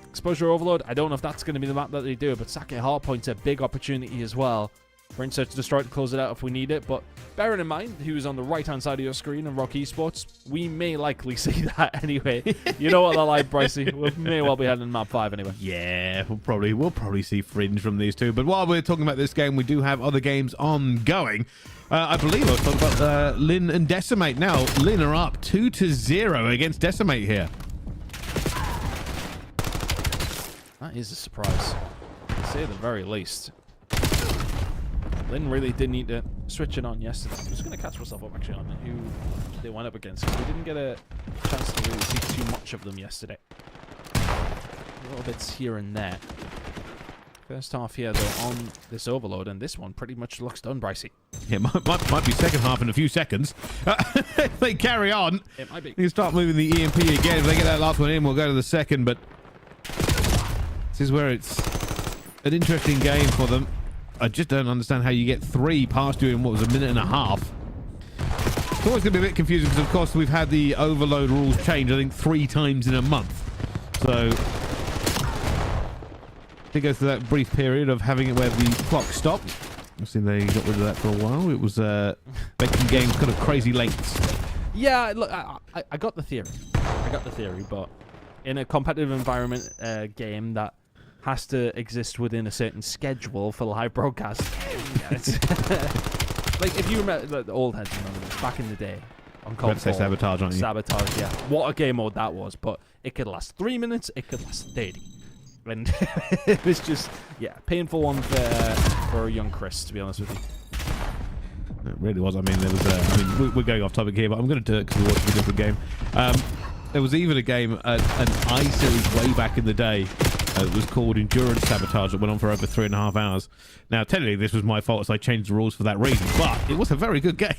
Exposure overload, I don't know if that's going to be the map that they do, but Sake Hardpoint's a big opportunity as well. We're in search and destroy to close it out if we need it, but bearing in mind who's on the right-hand side of your screen in Rock Esports, we may likely see that anyway. You know what they're like, Brycey. We may well be heading in map 5 anyway. Yeah, we'll probably see fringe from these two. But while we're talking about this game, we do have other games ongoing. I believe I was talking about Lin and Decimate. Now, Lin are up 2-0 against Decimate here. That is a surprise, to say the very least. Lin really did need to switch it on yesterday. I'm just going to catch myself up actually on who they went up against. We didn't get a chance to really see too much of them yesterday. A little bits here and there. First half here though on this overload, and this one pretty much looks done, Brycey. Yeah, might be second half in a few seconds. If they carry on, it might be. You start moving the EMP again. If they get that last one in, we'll go to the second. But this is where it's an interesting game for them. I just don't understand how you get 3 past you in what was a minute and a half. It's always going to be a bit confusing because, of course, we've had the overload rules change, I think, 3 times in a month. So it goes through that brief period of having it where the clock stopped. I see they got rid of that for a while. It was making games kind of crazy lengths. Yeah, look, I got the theory. But in a competitive environment game that has to exist within a certain schedule for live broadcast. Like, if you remember, like, the old heads remember this, back in the day on console. Let's say Sabotage, aren't you? Sabotage, yeah. What a game mode that was. But it could last 3 minutes, it could last 30. And it was just, yeah, painful one for young Chris, to be honest with you. It really was. I mean, there was we're going off topic here, but I'm going to do it because we watched a different game. There was even a game, an I-Series way back in the day. It was called Endurance Sabotage that went on for over 3.5 hours. Now, technically, this was my fault as I changed the rules for that reason, but it was a very good game.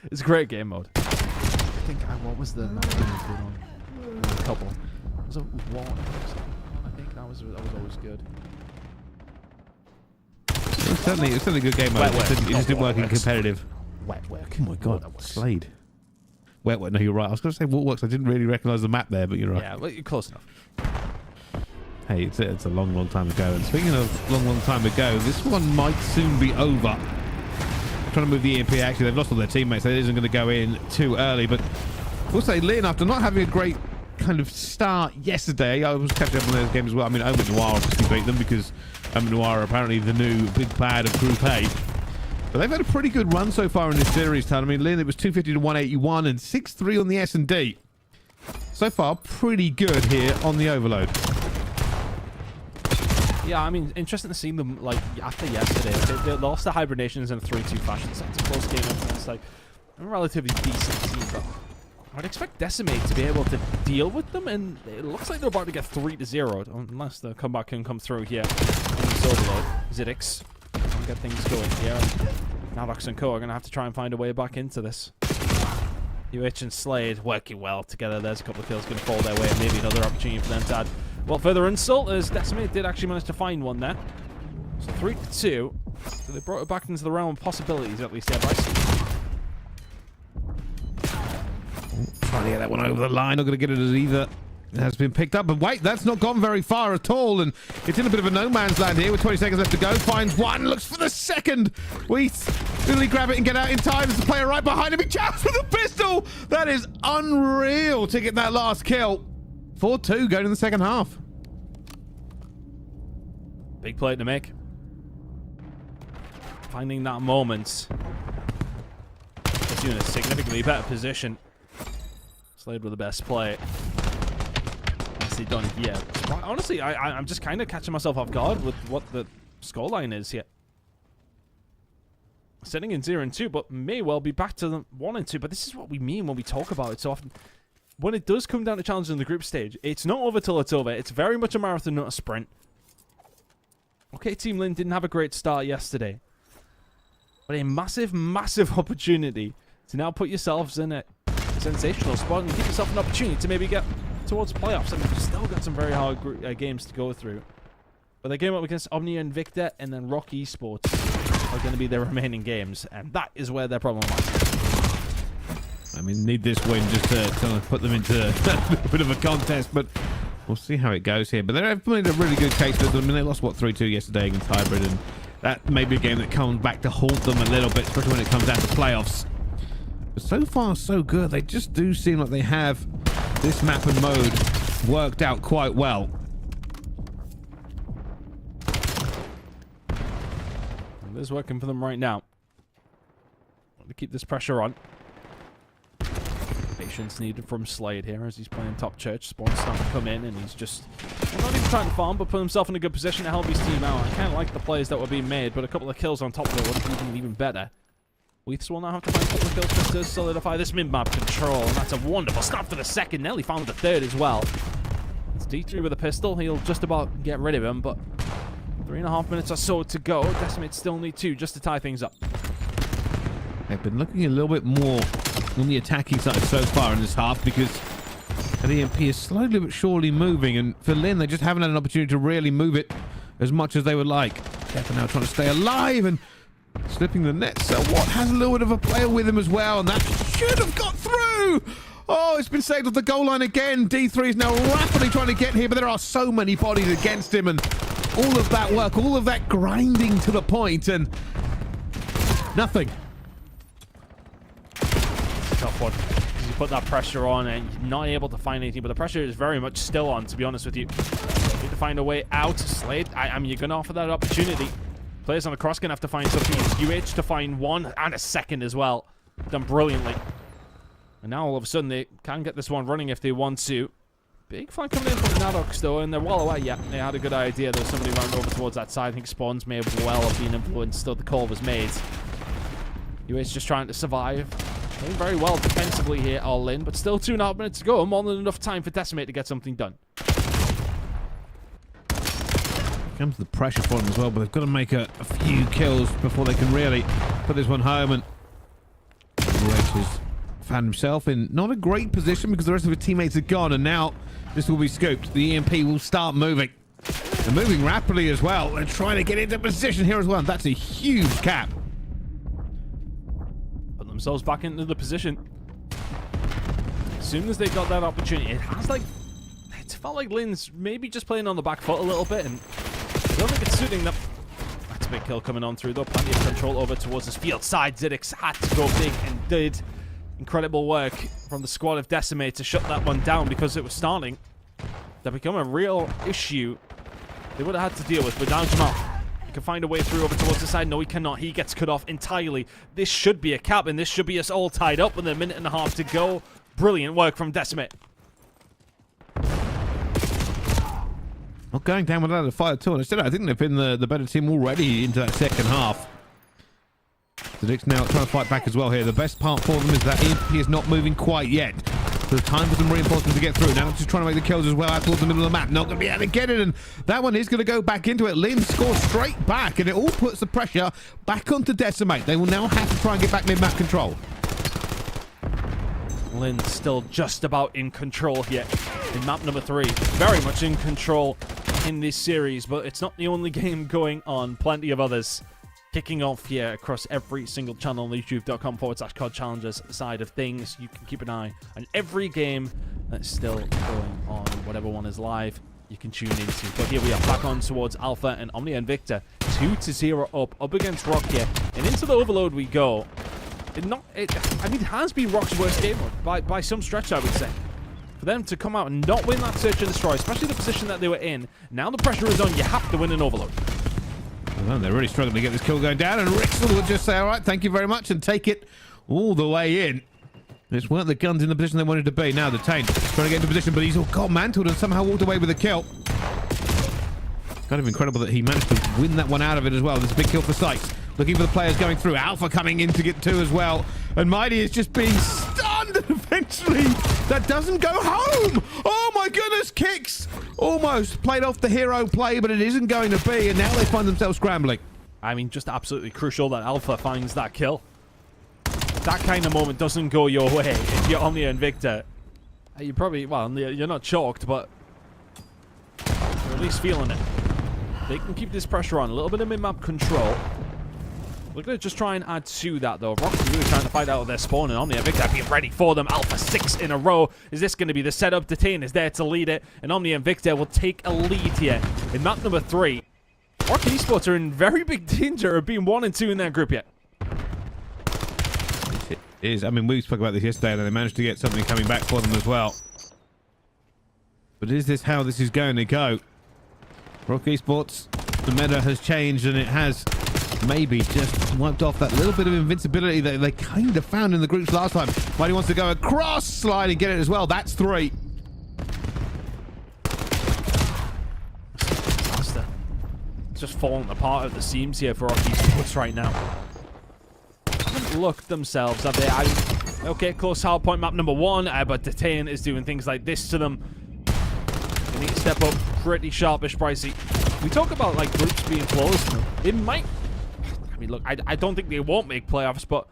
It's a great game mode. I think, what was the map we put on? A couple. Was it one? I think that was always good. It was certainly a good game mode. It just didn't work in competitive. Wet work. Oh my god, Slade. Wet work. No, you're right. I was going to say Waterworks. I didn't really recognise the map there, but you're right. Yeah, well, you're close enough. Hey, it's a long, long time ago. And speaking of long, long time ago, this one might soon be over. Trying to move the EMP. Actually, they've lost all their teammates. So it isn't going to go in too early, but We'll say Lynn, after not having a great kind of start yesterday, I was catching up on those games as well. I mean, OMITNoir obviously beat them because OMNiTNoir are apparently the new big bad of Group A. But they've had a pretty good run so far in this series, Tal. I mean, Lynn, it was 250 to 181 and 6-3 on the S&D. So far, pretty good here on the Overload. Yeah, I mean, interesting to see them, like, after yesterday. They lost the Hibernations in a 3-2 fashion. So it's a close game. It's like a relatively decent team, but I'd expect Decimate to be able to deal with them, and it looks like they're about to get 3-0, unless the comeback can come through here. Overload. Zidix can get things going here. Nadox and Co are going to have to try and find a way back into this. UH and Slade working well together. There's a couple of kills going to fall their way. Maybe another opportunity for them to add. Well, further insult as Decimate did actually manage to find one there. So 3-2. So they brought it back into the realm of possibilities, at least there, Bryce. Trying to get that one over the line. Not going to get it as either. It has been picked up, but wait, that's not gone very far at all, and it's in a bit of a no man's land here with 20 seconds left to go. Finds one, looks for the second. Wheat, will he grab it and get out in time? There's a player right behind him. He jumps with a pistol. That is unreal to get that last kill. 4-2 going in the second half. Big play to make. Finding that moment. Puts you in a significantly better position. Slade with the best play. Nicely done here. Honestly, I'm just kind of catching myself off guard with what the scoreline is here. Sitting in 0-2, but may well be back to the 1-2. But this is what we mean when we talk about it so often. When it does come down to challenges in the group stage, it's not over till it's over. It's very much a marathon, not a sprint. Okay, Team Lynn didn't have a great start yesterday. But a massive, massive opportunity to now put yourselves in a sensational spot and give yourself an opportunity to maybe get towards playoffs. I mean, we've still got some very hard games to go through. But the game up against OMNiA and INVICTA and then Rock Esports are going to be their remaining games. And that is where their problem lies. I mean, need this win just to kind of put them into a bit of a contest, but we'll see how it goes here. But they've made a really good case for them. I mean, they lost, what, 3-2 yesterday against Hybrid, and that may be a game that comes back to haunt them a little bit, especially when it comes down to playoffs. But so far, so good. They just do seem like they have this map and mode worked out quite well. It is working for them right now. Want to keep this pressure on. Patience needed from Slade here as he's playing top church. Spawn's starting to come in and he's just not even trying to farm, but put himself in a good position to help his team out. I kind of like the plays that were being made, but a couple of kills on top of it would have been even better. Weaths will now have to find a couple of kills just to solidify this mid-map control, and that's a wonderful start for the second. Nearly found the third as well. It's D3 with a pistol. He'll just about get rid of him, but 3.5 minutes or so to go. Decimate still need 2 just to tie things up. They've been looking a little bit more on the attacking side so far in this half because the EMP is slowly but surely moving, and for Lynn, they just haven't had an opportunity to really move it as much as they would like. Kepper now trying to stay alive and slipping the net. So what has a little bit of a player with him as well, and that should have got through. Oh, it's been saved off the goal line again. D3 is now rapidly trying to get here, but there are so many bodies against him, and all of that work, all of that grinding to the point, and nothing. Tough one. You put that pressure on and you're not able to find anything, but the pressure is very much still on, to be honest with you. You need to find a way out. Slade, I mean, you're going to offer that opportunity. Players on the cross going to have to find something. It's UH to find one and a second as well. Done brilliantly. And now all of a sudden they can get this one running if they want to. Big flank coming in from Nadox though, and they're well away. Yeah, they had a good idea. There was somebody running over towards that side. I think Spawns may have well have been influenced. Still, the call was made. UH just trying to survive. Doing very well defensively here, all in, but still 2.5 minutes to go. More than enough time for Decimate to get something done. Here comes the pressure for them as well, but they've got to make a few kills before they can really put this one home. And Rich has found himself in not a great position because the rest of his teammates are gone, and now this will be scooped. The EMP will start moving. They're moving rapidly as well. They're trying to get into position here as well. That's a huge cap. Themselves back into the position. As soon as they got that opportunity, it's felt like Lynn's maybe just playing on the back foot a little bit, and I don't think it's suiting them. That's a big kill coming on through though. Plenty of control over towards his field side. Zidix had to go big and did. Incredible work from the squad of Decimate to shut that one down because it was starting to become a real issue they would have had to deal with. But now Jamal can find a way through over towards the side. No, he cannot. He gets cut off entirely. This should be a cap, and this should be us all tied up with a minute and a half to go. Brilliant work from Decimate. Not going down without a fight at all. Instead, I think they've been the better team already into that second half. The Knicks now trying to fight back as well here. The best part for them is that EMP is not moving quite yet. So time for some reinforcements to get through. Now just trying to make the kills as well out towards the middle of the map. Not going to be able to get it, and that one is going to go back into it. Lynn scores straight back, and it all puts the pressure back onto Decimate. They will now have to try and get back mid-map control. Lynn still just about in control here in map number 3. Very much in control in this series, but it's not the only game going on. Plenty of others kicking off here across every single channel on youtube.com/COD Challengers side of things. You can keep an eye on every game that's still going on. Whatever one is live, you can tune into. But here we are back on towards Alpha and OMNiA INVICTA. 2-0 up against Rock here. And into the overload we go. I mean, it has been Rock's worst game by some stretch, I would say. For them to come out and not win that search and destroy, especially the position that they were in, now the pressure is on. You have to win an overload. Well, they're really struggling to get this kill going down, and Rixel will just say, all right, thank you very much, and take it all the way in. This weren't the guns in the position they wanted to be. Now the Taint trying to get into position, but he's all got mantled and somehow walked away with a kill. Kind of incredible that he managed to win that one out of it as well. There's a big kill for Sykes. Looking for the players going through. Alpha coming in to get 2 as well. And Mighty is just being stunned, and eventually that doesn't go home. Oh my goodness, Kicks almost played off the hero play, but it isn't going to be, and now they find themselves scrambling. I mean, just absolutely crucial that Alpha finds that kill. That kind of moment doesn't go your way if you're OMNiA INVICTA. You probably, well, you're not chalked, but you're at least feeling it. They can keep this pressure on. A little bit of mid-map control. We're going to just try and add to that, though. Rock's really trying to fight out of their spawn, and OMNiA INVICTA being ready for them. Alpha 6 in a row. Is this going to be the setup? Detain is there to lead it, and OMNiA INVICTA will take a lead here in map number 3. Rock Esports are in very big danger of being 1 and 2 in their group yet. It is. I mean, we spoke about this yesterday, and they managed to get something coming back for them as well. But is this how this is going to go? Rock Esports, the meta has changed, and it has maybe just wiped off that little bit of invincibility that they kind of found in the groups last time. Mighty wants to go across, slide and get it as well. That's 3. Disaster. It's just falling apart at the seams here for Rock Esports right now. Haven't looked themselves, have they? Okay, close Hardpoint map number 1, but Detain is doing things like this to them. They need to step up pretty sharpish, Pricey. We talk about like groups being closed. It might. I mean, look, I don't think they won't make playoffs, but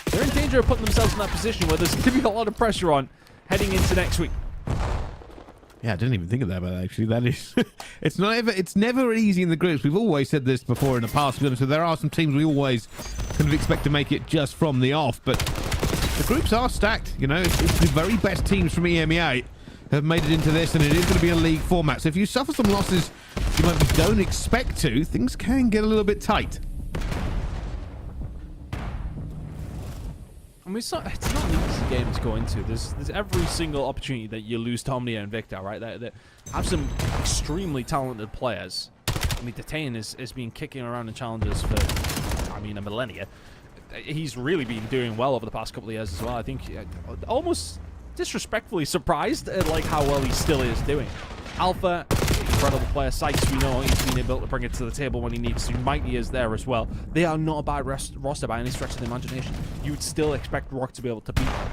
they're in danger of putting themselves in that position where there's going to be a lot of pressure on heading into next week. Yeah, I didn't even think of that, but actually, that is... it's never easy in the groups. We've always said this before in the past, so there are some teams we always kind of expect to make it just from the off, but the groups are stacked, you know. It's the very best teams from EMEA have made it into this, and it is going to be a league format. So if you suffer some losses you might don't expect to, things can get a little bit tight. I mean, it's not an easy game to go into. There's every single opportunity that you lose to OMNiA INVICTA, right? They have some extremely talented players. I mean, Detain has been kicking around in challenges for, I mean, a millennia. He's really been doing well over the past couple of years as well. I think almost disrespectfully surprised at like how well he still is doing. Alpha, incredible player. Sykes, we know he's been able to bring it to the table when he needs to. Mighty is there as well. They are not a bad roster by any stretch of the imagination. You would still expect Rock to be able to beat them.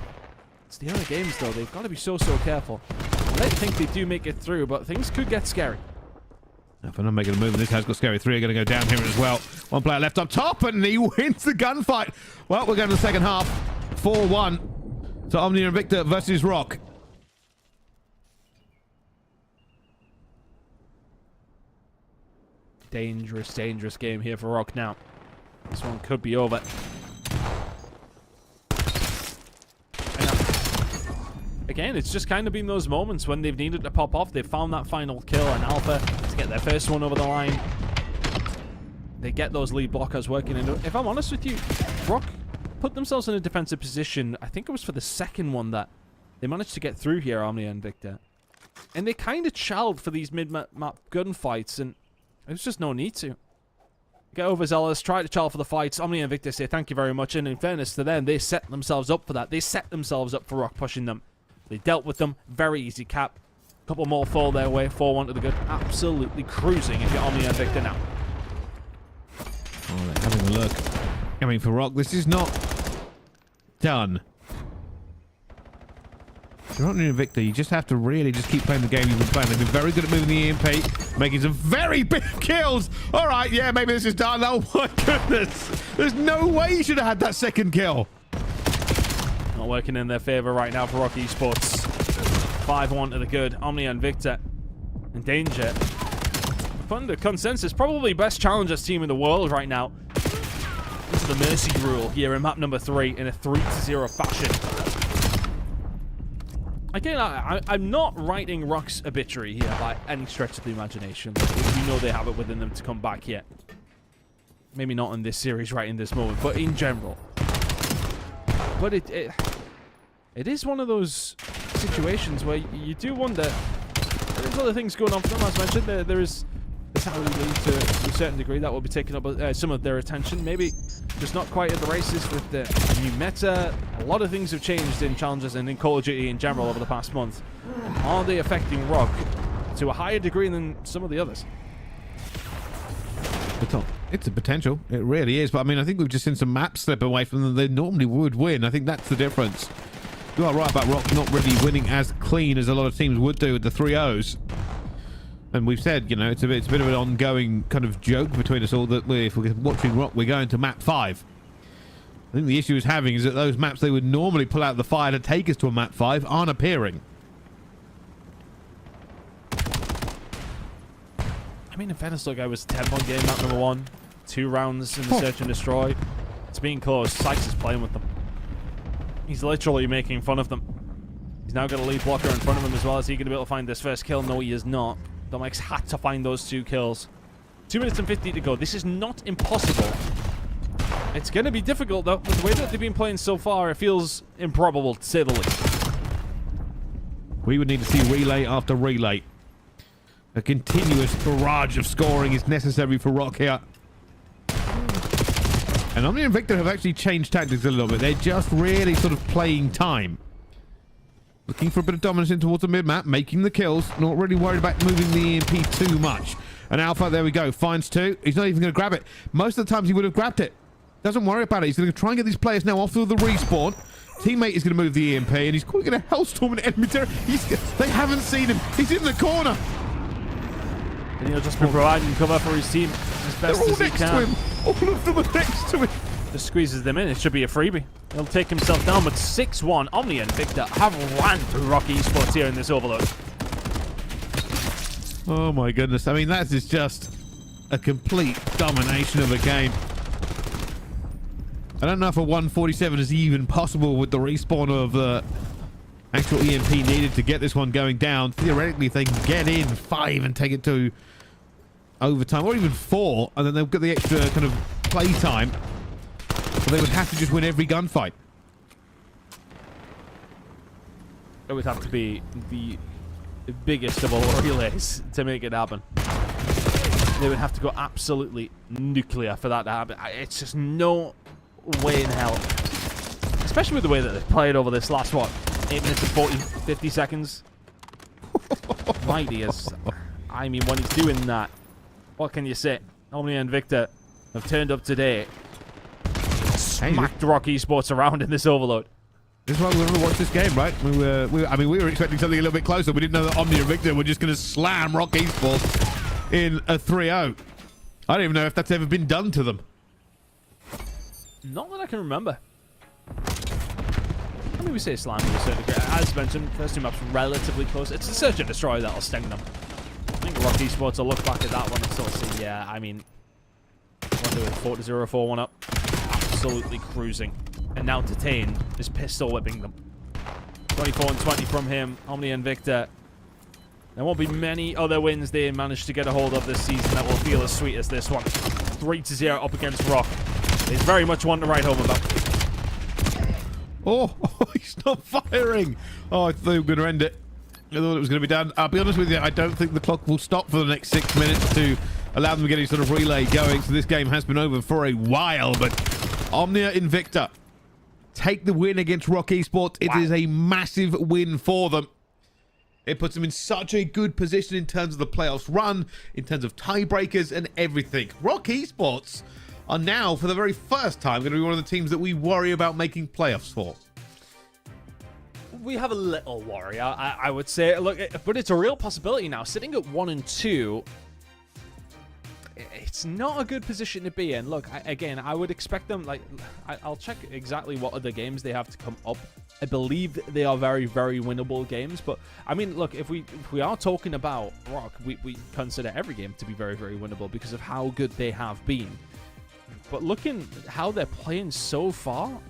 It's the other games, though. They've got to be so careful. I don't think they do make it through, but things could get scary. Now, if I'm not making a move, this has got scary. 3 are going to go down here as well. One player left up top, and he wins the gunfight. Well, we're going to the second half. 4-1 to OMNiA INVICTA versus Rock. Dangerous game here for Rock now. This one could be over. Again, it's just kind of been those moments when they've needed to pop off. They've found that final kill, and Alpha to get their first one over the line. They get those lead blockers working. And if I'm honest with you, Rock put themselves in a defensive position. I think it was for the second one that they managed to get through here, OMNiA and INVICTA. And they kind of challenged for these mid-map gunfights, and there's just no need to. Get overzealous, try to challenge for the fights. OMNiA and INVICTA say thank you very much, and in fairness to them, they set themselves up for that. They set themselves up for Rock pushing them. They dealt with them. Very easy cap. Couple more fall their way. 4-1 to the good. Absolutely cruising if you're OMNiA and INVICTA now. Oh, they're having a look. I mean, for Rock, this is not done. If you're not in INVICTA, you just have to really just keep playing the game you've been playing. They've been very good at moving the EMP, making some very big kills. All right, yeah, maybe this is done. Oh, my goodness. There's no way you should have had that second kill. Not working in their favor right now for Rock Esports. 5-1 to the good. OMNiA and INVICTA in danger. Under consensus, probably best challengers team in the world right now. This is the Mercy rule here in map number 3 in a 3-0 fashion. Again, I'm not writing Rock's obituary here by any stretch of the imagination. We know they have it within them to come back here. Maybe not in this series right in this moment, but in general. But it is one of those situations where you do wonder. There's other things going on for them, as mentioned. There is the Telluride league to a certain degree that will be taking up some of their attention. Maybe just not quite at the races with the new meta. A lot of things have changed in challenges and in Call of Duty in general over the past month. Are they affecting Rock to a higher degree than some of the others? It's a potential. It really is. But I mean, I think we've just seen some maps slip away from them they normally would win. I think that's the difference. You are right about Rock not really winning as clean as a lot of teams would do with the 3-0s. And we've said, you know, it's a bit of an ongoing kind of joke between us all that if we're watching Rock, we're going to map 5. I think the issue is having is that those maps they would normally pull out of the fire to take us to a map 5 aren't appearing. I mean, in fairness, look, I was 10-1 game, map number 1. 2 rounds in the search and destroy. It's being close. Sykes is playing with them. He's literally making fun of them. He's now got a lead blocker in front of him as well. Is he going to be able to find this first kill? No, he is not. Domek's had to find those 2 kills. 2 minutes and 50 to go. This is not impossible. It's going to be difficult, though. With the way that they've been playing so far, it feels improbable, to say the least. We would need to see relay after relay. A continuous barrage of scoring is necessary for Rock here. And OMNiA and INVICTA have actually changed tactics a little bit. They're just really sort of playing time. Looking for a bit of dominance in towards the mid-map, making the kills. Not really worried about moving the EMP too much. And Alpha, there we go, finds 2. He's not even going to grab it. Most of the times he would have grabbed it. Doesn't worry about it. He's going to try and get these players now off through the respawn. Teammate is going to move the EMP, and he's going to hellstorm an enemy territory. They haven't seen him. He's in the corner. And he'll just be providing cover for his team as best as he can. They're all next to him. All of them are next to him. Just squeezes them in. It should be a freebie. He'll take himself down, but 6-1. OMNiA and INVICTA have ran through Rock Esports here in this overload. Oh my goodness. I mean, that is just a complete domination of a game. I don't know if a 147 is even possible with the respawn of the actual EMP needed to get this one going down. Theoretically, if they can get in 5 and take it to overtime, or even 4, and then they'll get the extra kind of play time, but they would have to just win every gunfight. It would have to be the biggest of all relays to make it happen. They would have to go absolutely nuclear for that to happen. It's just no way in hell. Especially with the way that they've played over this last, what, 8 minutes and 50 seconds? Mighty as... I mean, when he's doing that, what can you say? OMNiA and INVICTA have turned up today. Smacked Rock Esports around in this overload. This is why we want to watch this game, right? I mean, we were expecting something a little bit closer. We didn't know that OMNiA and INVICTA were just going to slam Rock Esports in a 3-0. I don't even know if that's ever been done to them. Not that I can remember. I mean, we say slam to a certain degree. As mentioned, first 2 maps relatively close. It's the search and destroy that'll sting them. I think Rock Esports will look back at that one and sort of say, yeah, I mean, what do it? 4-0, 4-1 up. Absolutely cruising. And now Detain is pistol whipping them. 24 and 20 from him. OMNiA and INVICTA. There won't be many other wins they managed to get a hold of this season that will feel as sweet as this one. 3-0 up against Rock. They very much want to write home about. Oh, he's not firing. Oh, I thought we were going to end it. I thought it was going to be done. I'll be honest with you, I don't think the clock will stop for the next 6 minutes to allow them to get any sort of relay going. So this game has been over for a while, but OMNiA INVICTA take the win against Rock Esports. It is a massive win for them. It puts them in such a good position in terms of the playoffs run, in terms of tiebreakers and everything. Rock Esports are now, for the very first time, going to be one of the teams that we worry about making playoffs for. We have a little worry, I would say. Look, but it's a real possibility now. Sitting at 1 and 2, it's not a good position to be in. Look, again, I would expect them, like, I'll check exactly what other games they have to come up. I believe they are very, very winnable games. But, I mean, look, if we are talking about Rock, we consider every game to be very, very winnable because of how good they have been. But looking how they're playing so far,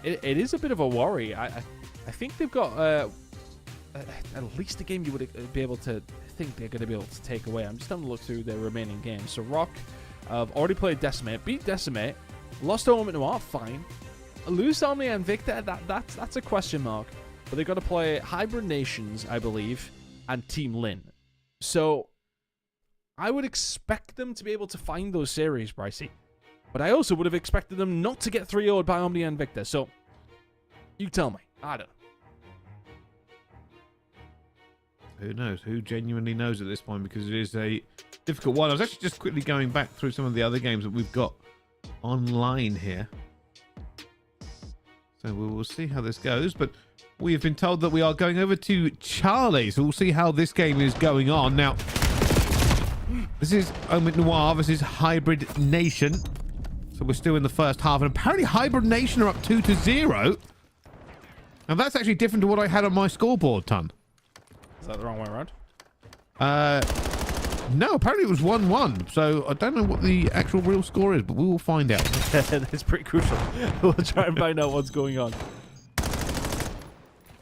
it is a bit of a worry. I think they've got at least a game you would be able to think they're going to be able to take away. I'm just having to look through their remaining games. So Rock have already played Decimate, beat Decimate, lost to OMITNoir, fine. Lose to OMNiA INVICTA, that's a question mark. But they've got to play Hybrid Nations, I believe, and Team Lin. So I would expect them to be able to find those series, Brycey. But I also would have expected them not to get 3-0'd by OMNiA INVICTA. So you tell me. I don't know. Who knows? Who genuinely knows at this point, because it is a difficult one. I was actually just quickly going back through some of the other games that we've got online here. So we will see how this goes. But we have been told that we are going over to Charlie. So we'll see how this game is going on. Now, this is OMITNoir versus Hybrid Nation. So we're still in the first half. And apparently Hybrid Nation are up 2-0. Now, that's actually different to what I had on my scoreboard, Ton. Is that the wrong way around? No, apparently it was 1-1. So I don't know what the actual real score is, but we will find out. That's pretty crucial. We'll try and find out what's going on.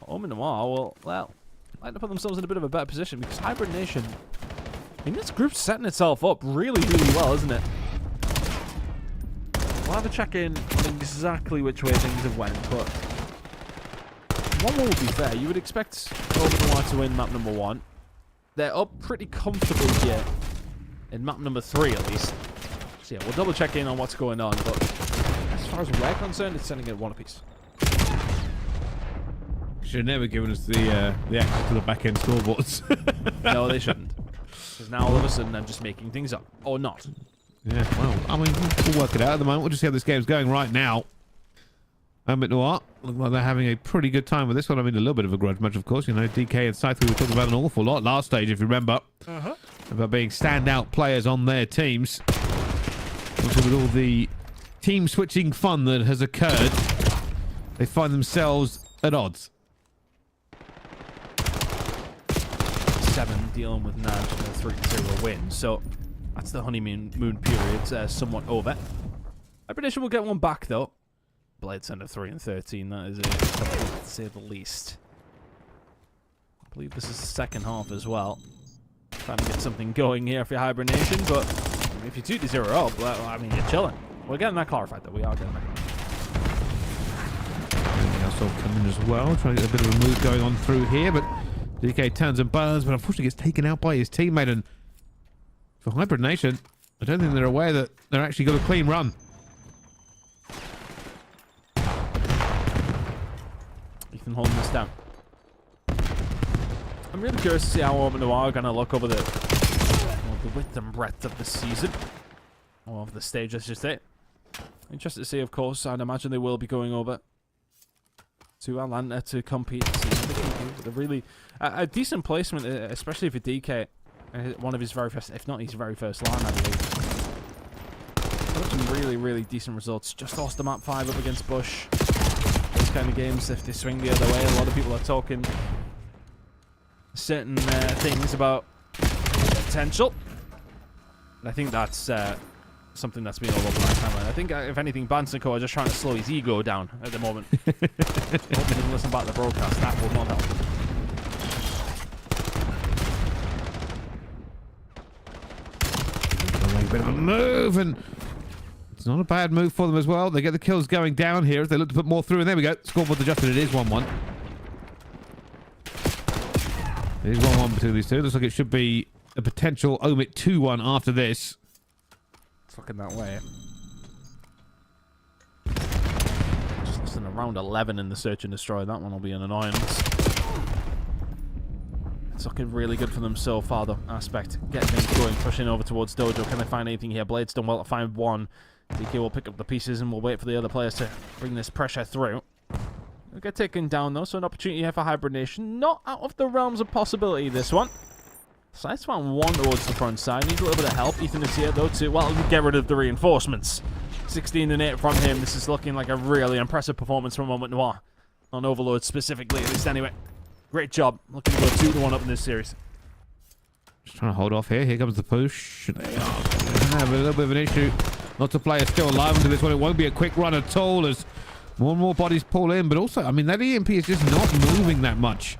OMNiA, well, like to put themselves in a bit of a better position because Hybrid Nation, I think this group's setting itself up really, really well, isn't it? We'll have a check in on exactly which way things have went, but one will be fair. You would expect OMNiA to win map number 1. They're up pretty comfortably here in map number 3, at least. So yeah, we'll double check in on what's going on, but as far as we're concerned, it's sending it 1 apiece. Should have never given us the access to the back-end scoreboards. No, they shouldn't. Because now all of a sudden I'm just making things up. Or not. Yeah, well, I mean, we'll work it out at the moment. We'll just see how this game's going right now. OMITNoir look like they're having a pretty good time with this one. I mean, a little bit of a grudge match, of course. You know, DK and Scythe, we were talking about an awful lot last stage, if you remember. About being standout players on their teams. Also, with all the team switching fun that has occurred, they find themselves at odds. 7 dealing with NAJD and a 3-0 win. So that's the honeymoon period somewhat over. Hybrid Nation will get one back, though. Blade Center 3 and 13. That is a to say the least. I believe this is the second half as well. Trying to get something going here for Hybrid Nation, but I mean, if you're 2-0 up, well, I mean, you're chilling. We're getting that clarified, though. We are getting that clarified. Also coming as well, trying to get a bit of a move going on through here, but DK turns and burns, but unfortunately gets taken out by his teammate. And for Hybrid Nation, I don't think they're aware that they're actually got a clean run. Ethan holding this down. I'm really curious to see how OMNiA are going to look over the width and breadth of the season. Or of the stage, let's just say. Interested to see, of course. I'd imagine they will be going over to Atlanta to compete. With a really a decent placement, especially for DK. One of his very first, if not his very first line, I believe. Some really, really decent results. Just lost the map 5 up against Bush. Those kind of games, if they swing the other way, a lot of people are talking certain things about potential. And I think that's something that's been all over my timeline. I think, if anything, Bansico are just trying to slow his ego down at the moment. I hope he didn't listen back to the broadcast. That will not help. A bit of a move, and It's not a bad move for them as well. They get the kills going down here as they look to put more through. And there we go. Scoreboard adjusted. It is 1-1. It is 1-1 between these two. Looks like it should be a potential OMIT 2-1 after this. It's looking that way. Just less than around 11 in the search and destroy. That one will be an annoyance. It's looking really good for them so far, though. Aspect getting things going, pushing over towards Dojo. Can they find anything here? Blade's done well to find one. DK will pick up the pieces and we'll wait for the other players to bring this pressure through. They'll get taken down, though, so an opportunity here for hibernation. Not out of the realms of possibility, this one. Sides found one towards the front side. Needs a little bit of help. Ethan is here, though, to, well, get rid of the reinforcements. 16 and 8 from him. This is looking like a really impressive performance from OMITNoir. On Overload specifically, at least anyway. Great job. Looking to go 2-1 up in this series. Just trying to hold off here. Here comes the push. They are have a little bit of an issue. Not to play is still alive into this one. It won't be a quick run at all as more and more bodies pull in. But also, I mean, that EMP is just not moving that much.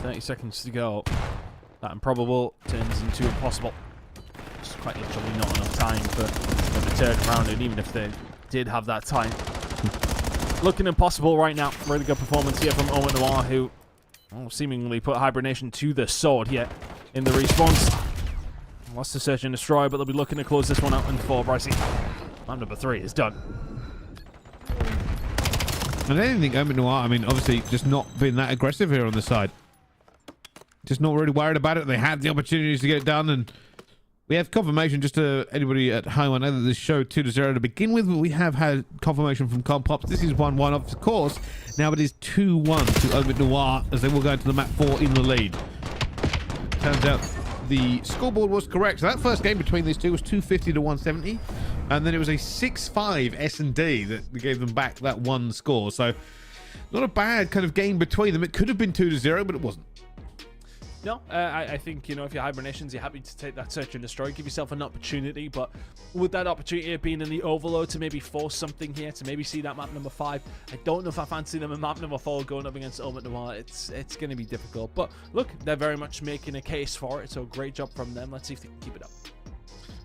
30 seconds to go. That improbable turns into impossible. It's quite literally not enough time for them to turn around, and even if they did have that time. Looking impossible right now. Really good performance here from OMNiA, who seemingly put hibernation to the sword here in the response. Lost the search and destroy, but they'll be looking to close this one out in 4. Brycey. Map number 3 is done. And anything OMNiA, I mean, obviously just not being that aggressive here on the side. Just not really worried about it. They had the opportunities to get it done, and we have confirmation, just to anybody at home. I know that this showed 2-0 to begin with, but we have had confirmation from Compops. This is 1-1, of course. Now it is 2-1 to OMITNoir as they will go into the map 4 in the lead. Turns out the scoreboard was correct. So that first game between these two was 250 to 170, and then it was a 6-5 S&D that gave them back that one score. So not a bad kind of game between them. It could have been 2-0, but it wasn't. No, I think, you know, if you're hibernations, you're happy to take that search and destroy, give yourself an opportunity, but with that opportunity being in the overload to maybe force something here, to maybe see that map number 5, I don't know if I fancy them in map number 4 going up against OMITNoir. It's going to be difficult, but look, they're very much making a case for it, so great job from them. Let's see if they can keep it up.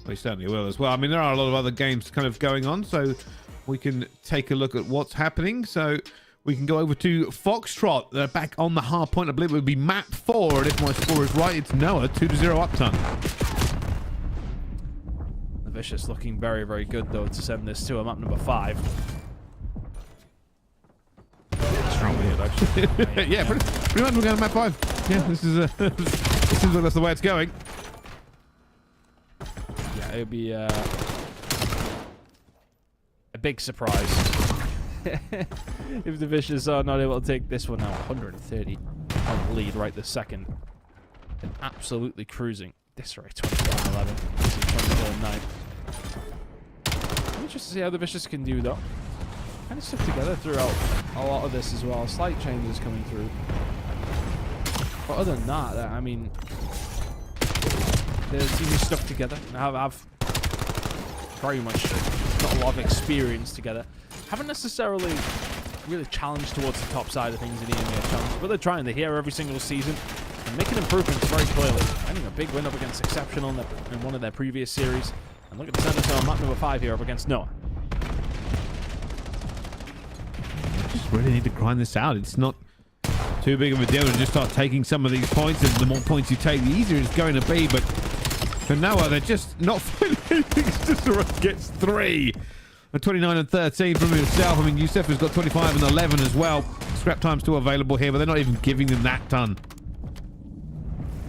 They certainly will as well. I mean, there are a lot of other games kind of going on, so we can take a look at what's happening. So we can go over to FOXTROT. They're back on the Hardpoint. I believe it would be map 4, and if my score is right, it's Noah, 2-0 upton. The Vicious looking very, very good, though, to send this to a map number 5. Strong hit, actually. Yeah, pretty much we're going to map 5. Yeah, this is it seems like that's the way it's going. Yeah, it would be a big surprise if the Vicious are not able to take this one now. 130 on lead right this second. And absolutely cruising. This rate, 24-11. 24-9. Interesting to see how the Vicious can do, though. Kind of stuck together throughout a lot of this as well. Slight changes coming through. But other than that, I mean, the team is stuck together. I've very much got a lot of experience together. Haven't necessarily really challenged towards the top side of things in the EMEA challenge, but they're trying. They're here every single season and making improvements very clearly. I think a big win up against Exceptional in one of their previous series. And look at the center on map number 5 here up against Noah. Just really need to grind this out. It's not too big of a deal to just start taking some of these points, and the more points you take, the easier it's going to be. But for Noah, they're just not finding anything. Just gets 3. A 29 and 13 from himself. I mean, Youssef has got 25 and 11 as well. Scrap time still available here, but they're not even giving them that ton.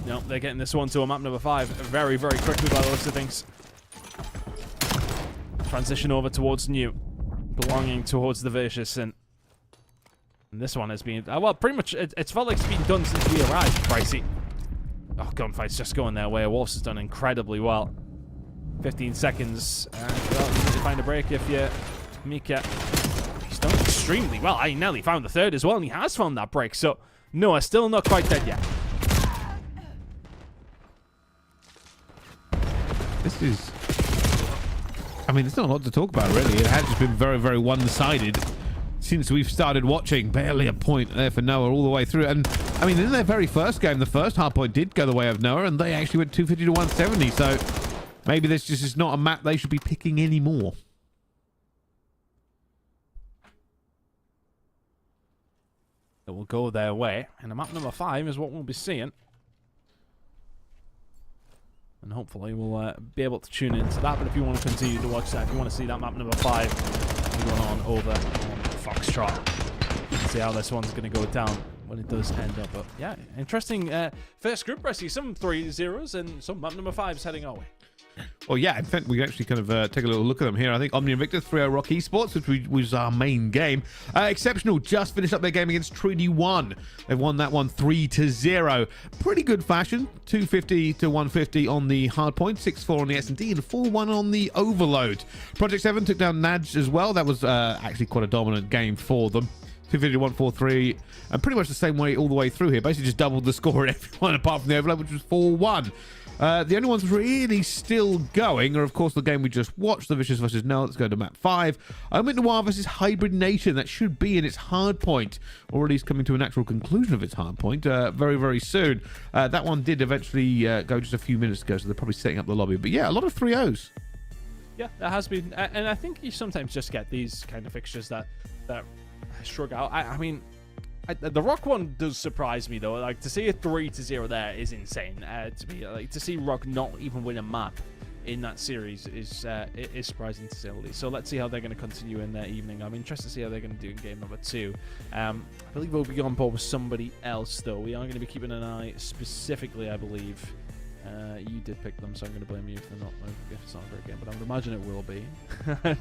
No, they're getting this one to a map number 5 very, very quickly by the looks of things. Transition over towards New, belonging towards the Vicious, and this one has been, well, pretty much, it's felt like it's been done since we arrived, Pricey. Oh, gunfight's just going their way. Wolves has done incredibly well. 15 seconds, and well, you need to find a break if you're Mika. He's done extremely well. I nearly found the 3rd as well, and he has found that break, so Noah still not quite dead yet. This is, I mean, there's not a lot to talk about, really. It has just been very, very one-sided since we've started watching. Barely a point there for Noah all the way through. And I mean, in their very first game, the first Hardpoint did go the way of Noah, and they actually went 250 to 170. So maybe this just is not a map they should be picking anymore. It will go their way, and the map number 5 is what we'll be seeing. And hopefully we'll be able to tune into that. But if you want to continue to watch that, if you want to see that map number 5, we're going on over on FOXTROT. See how this one's going to go down when it does end up. But yeah, interesting first group. I see some 3-0s and some map number 5s heading our way. Well, yeah, in fact, we can actually kind of take a little look at them here. I think OMNiA and INVICTA 3-0 Rock Esports, which was our main game. Exceptional just finished up their game against Treaty 1. They've won that one 3-0. Pretty good fashion. 250 to 150 on the Hardpoint, 6-4 on the S&D, and 4-1 on the Overload. Project 7 took down NAJD as well. That was actually quite a dominant game for them. 250 to 143, and pretty much the same way all the way through here. Basically just doubled the score in everyone apart from the Overload, which was 4-1. The only ones really still going are, of course, the game we just watched, the Vicious versus Null. Let's go to map 5. OMITNoir versus Hybrid Nation. That should be in its Hardpoint, or at least coming to a natural conclusion of its Hardpoint very, very soon. That one did eventually go just a few minutes ago, so they're probably setting up the lobby. But yeah, a lot of 3-0s. Yeah, that has been, and I think you sometimes just get these kind of fixtures that shrug out. I mean, the Rock one does surprise me though. Like, to see a 3-0 there is insane. To me, like, to see Rock not even win a map in that series is surprising to say the least. So let's see how they're going to continue in their evening. I'm interested to see how they're going to do in game number 2. I believe we'll be on board with somebody else though. We are going to be keeping an eye specifically, I believe. You did pick them, so I'm going to blame you if it's not a great game, but I would imagine it will be.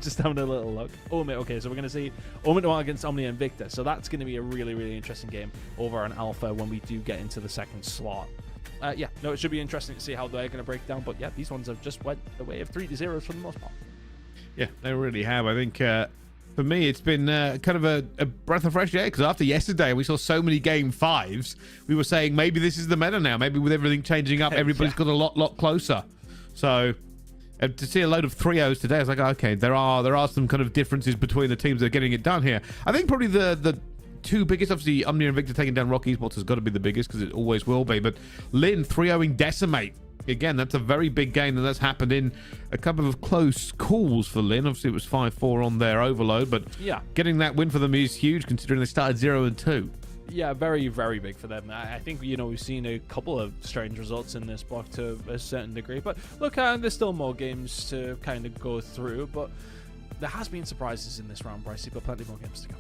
Just having a little look. OMIT, okay, so we're going to see OMITNoir against OMNiA and INVICTA, so that's going to be a really, really interesting game over on Alpha when we do get into the second slot. Yeah, no, it should be interesting to see how they're going to break down, but yeah, these ones have just went the way of 3-0s for the most part. Yeah, they really have. I think for me, it's been kind of a breath of fresh air, because after yesterday, we saw so many game 5s. We were saying maybe this is the meta now. Maybe with everything changing up, everybody's got a lot closer. So to see a load of 3-0s today, I was like, okay, there are some kind of differences between the teams that are getting it done here. I think probably the two biggest, obviously, OMNiA and INVICTA taking down Rock Esports has got to be the biggest, because it always will be. But Lin 3-0ing Decimate. Again, that's a very big game, and that's happened in a couple of close calls for Lin. Obviously, it was 5-4 on their Overload, but yeah, getting that win for them is huge, considering they started 0-2. Yeah, very, very big for them. I think, you know, we've seen a couple of strange results in this block to a certain degree, but look, there's still more games to kind of go through, but there has been surprises in this round, Brycey, but plenty more games to go.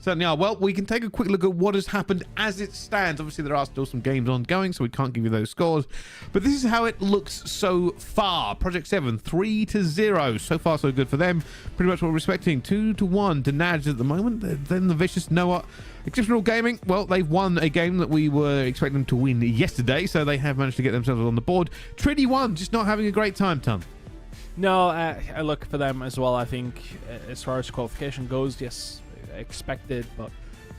Certainly are. Well, we can take a quick look at what has happened as it stands. Obviously, there are still some games ongoing, so we can't give you those scores. But this is how it looks so far. Project 7, 3-0. So far, so good for them. Pretty much what we're expecting. 2-1 to NAJD at the moment. Then the Vicious Noah. Exceptional Gaming, well, they've won a game that we were expecting them to win yesterday, so they have managed to get themselves on the board. Treaty 1, just not having a great time, Tom. No, I look for them as well. I think as far as qualification goes, yes, expected, but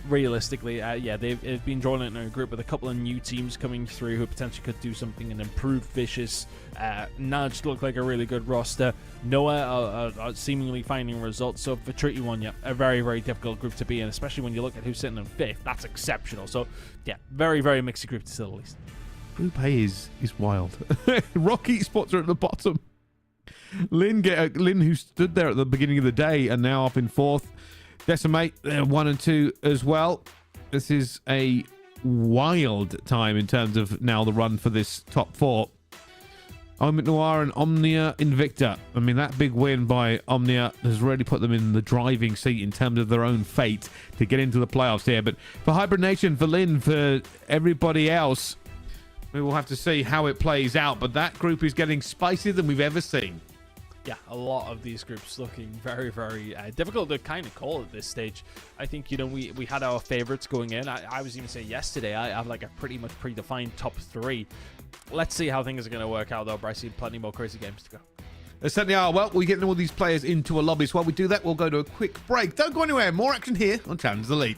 realistically, yeah, they've been drawn into a group with a couple of new teams coming through who potentially could do something and improve Vicious. NAJD look like a really good roster. Noah are seemingly finding results. So for Treaty 1, yeah, a very, very difficult group to be in, especially when you look at who's sitting in 5th. That's exceptional. So yeah, very, very mixed group to say the least. Group A is wild. Rock Esports are at the bottom. Lin, who stood there at the beginning of the day, and now up in 4th. Decimate, 1 and 2 as well. This is a wild time in terms of now the run for this top 4. OMITNoir and OMNiA INVICTA. I mean, that big win by OMNiA has really put them in the driving seat in terms of their own fate to get into the playoffs here. But for Hybrid Nation, for Lin, for everybody else, we will have to see how it plays out. But that group is getting spicier than we've ever seen. Yeah, a lot of these groups looking very, very difficult to kind of call at this stage. I think, you know, we had our favorites going in. I was even saying yesterday, I have like a pretty much predefined top 3. Let's see how things are going to work out, though, Bryce. Plenty more crazy games to go. There certainly are. Well, we're getting all these players into a lobby. So while we do that, we'll go to a quick break. Don't go anywhere. More action here on Challenge the Elite.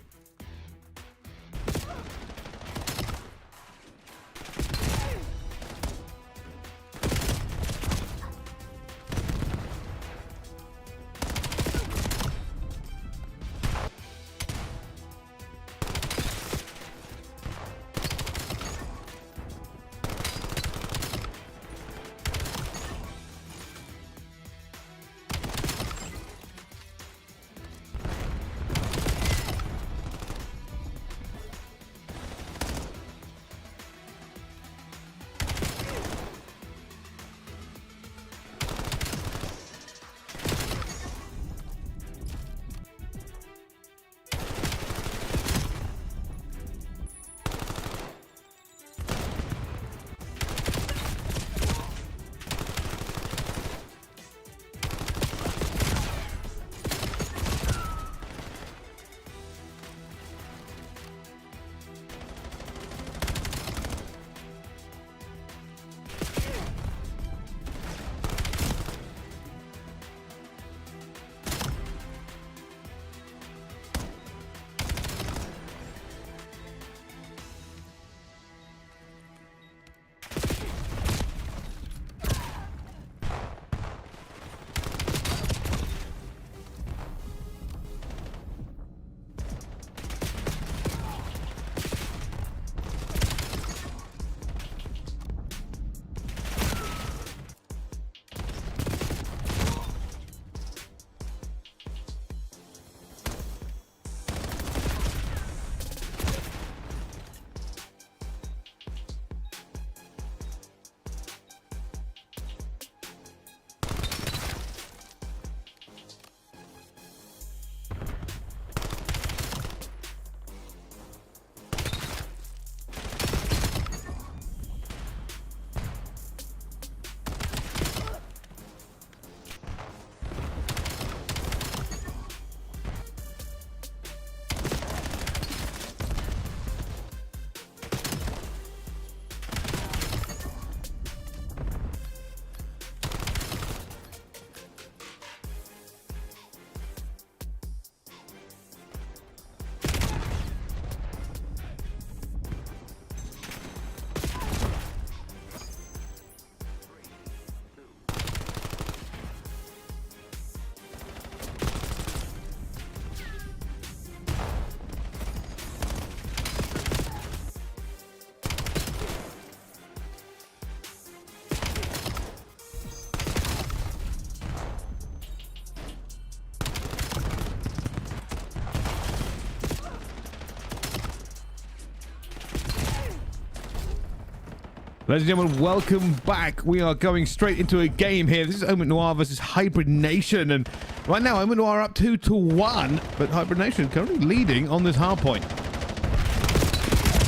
Ladies and gentlemen, welcome back. We are going straight into a game here. This is OMITNoir versus Hybrid Nation, and right now OMITNoir up 2-1, but Hybrid Nation currently leading on this hardpoint.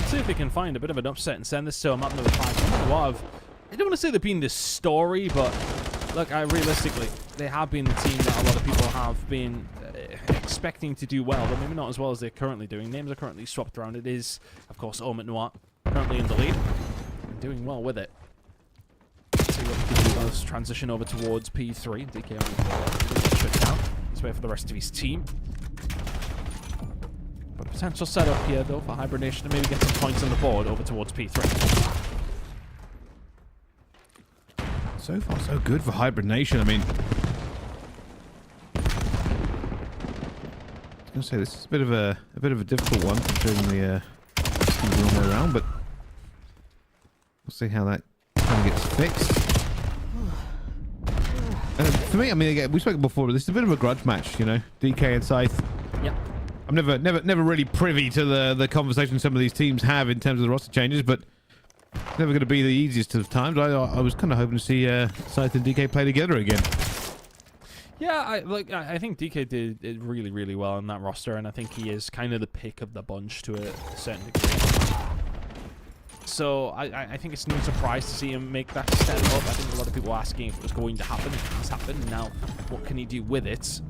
See if we can find a bit of an upset and send this to a map number 5. OMITNoir, I don't want to say they've been this story, but look, realistically, they have been the team that a lot of people have been expecting to do well, but maybe not as well as they're currently doing. Names are currently swapped around. It is, of course, OMITNoir currently in the lead. Doing well with it. Let's see what we can do. Let's transition over towards P3. DK on shut down. Let's wait for the rest of his team. But a potential setup here, though, for Hybrid Nation to maybe get some points on the board over towards P3. So far, so good for Hybrid Nation. I mean, I was going to say this is a bit of a difficult one considering the wrong way around, but we'll see how that kind of gets fixed. For me, I mean, again, we spoke before, but this is a bit of a grudge match, you know, DK and Scythe. Yep. I'm never really privy to the conversation some of these teams have in terms of the roster changes, but it's never going to be the easiest of times. I was kind of hoping to see Scythe and DK play together again. Yeah, I think DK did really, really well on that roster, and I think he is kind of the pick of the bunch to a certain degree. So I think it's no surprise to see him make that step up. I think a lot of people are asking if it was going to happen. It has happened. Now, what can he do with it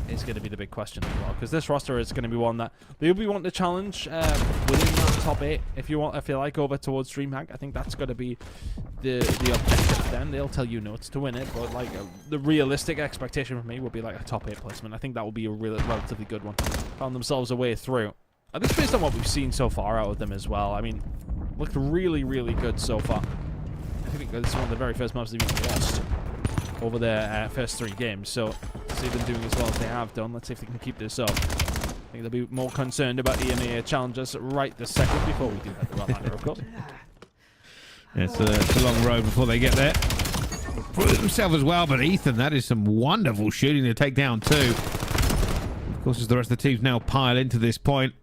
is going to be the big question as well. Because this roster is going to be one that they'll be wanting to challenge within that top 8. If you like, over towards DreamHack, I think that's going to be the objective for them. They'll tell you no, it's to win it. But like the realistic expectation for me would be like a top 8 placement. I think that will be a relatively good one. Found themselves a way through. I think based on what we've seen so far out of them as well. I mean, looked really, really good so far. I think this is one of the very first maps they've even lost over their first 3 games. So, to see them doing as well as they have done, let's see if they can keep this up. I think they'll be more concerned about EMEA challenges right this second before we do that the well of course. It's a long road before they get there. Prove himself as well, but Ethan, that is some wonderful shooting to take down too. Of course, as the rest of the teams now pile into this point,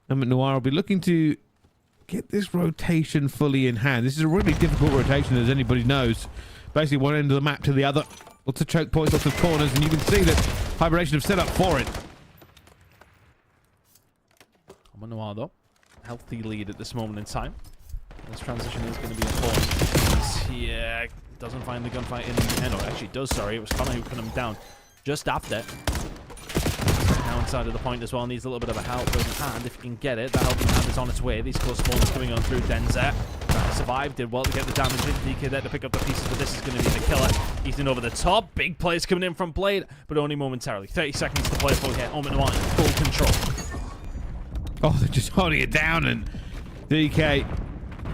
OMITNoir will be looking to get this rotation fully in hand. This is a really difficult rotation, as anybody knows. Basically, one end of the map to the other. Lots of choke points, lots of corners, and you can see that Hybrid Nation have set up for it. OMNiA, though, healthy lead at this moment in time. This transition is going to be important. He doesn't find the gunfight in the end. Or actually does, sorry. It was Connor who put him down just after. Now inside of the point as well, needs a little bit of a helping hand if he can get it. That helping hand is on its way. These close spawns coming on through Denzer. Survived, did well to get the damage in. DK there to pick up the pieces, but this is going to be the killer. Ethan over the top. Big plays coming in from Blade, but only momentarily. 30 seconds to play for here. OMITNoir in full control. Oh, they're just holding it down, and DK,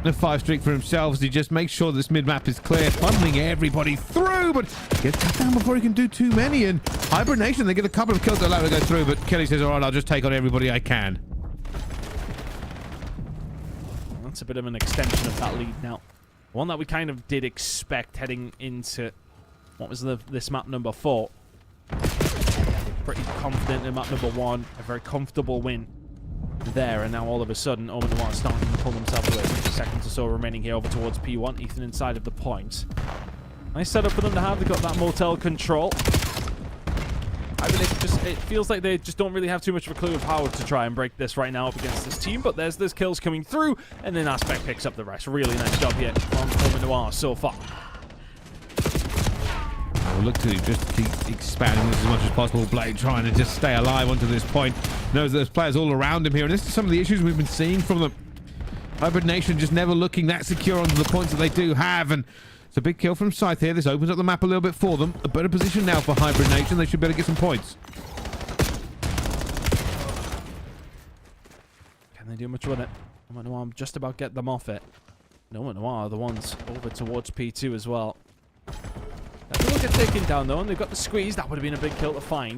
a 5 streak for himself as he just makes sure this mid-map is clear, funneling everybody through, but gets cut down before he can do too many, and Hybrid Nation, they get a couple of kills that allow to go through, but Kelly says, all right, I'll just take on everybody I can. That's a bit of an extension of that lead now. One that we kind of did expect heading into, what was this map number 4? Pretty confident in map number 1, a very comfortable win there, and now all of a sudden OMNiA starting to pull themselves away. 50 seconds or so remaining here over towards P1. Ethan inside of the point. Nice setup for them to have. They've got that motel control. I mean, it feels like they just don't really have too much of a clue of how to try and break this right now up against this team, but there's this kills coming through, and then Aspect picks up the rest. Really nice job here from OMNiA so far. We'll look to just keep expanding this as much as possible. Blade trying to just stay alive onto this point. Knows there's players all around him here, and this is some of the issues we've been seeing from them. Hybrid Nation just never looking that secure onto the points that they do have, and it's a big kill from Scythe here. This opens up the map a little bit for them. A better position now for Hybrid Nation. They should be able to get some points. Can they do much with it? OMNiA just about get them off it. No, OMNiA are the ones over towards P2 as well. They will get taken down though, and they've got the squeeze. That would have been a big kill to find.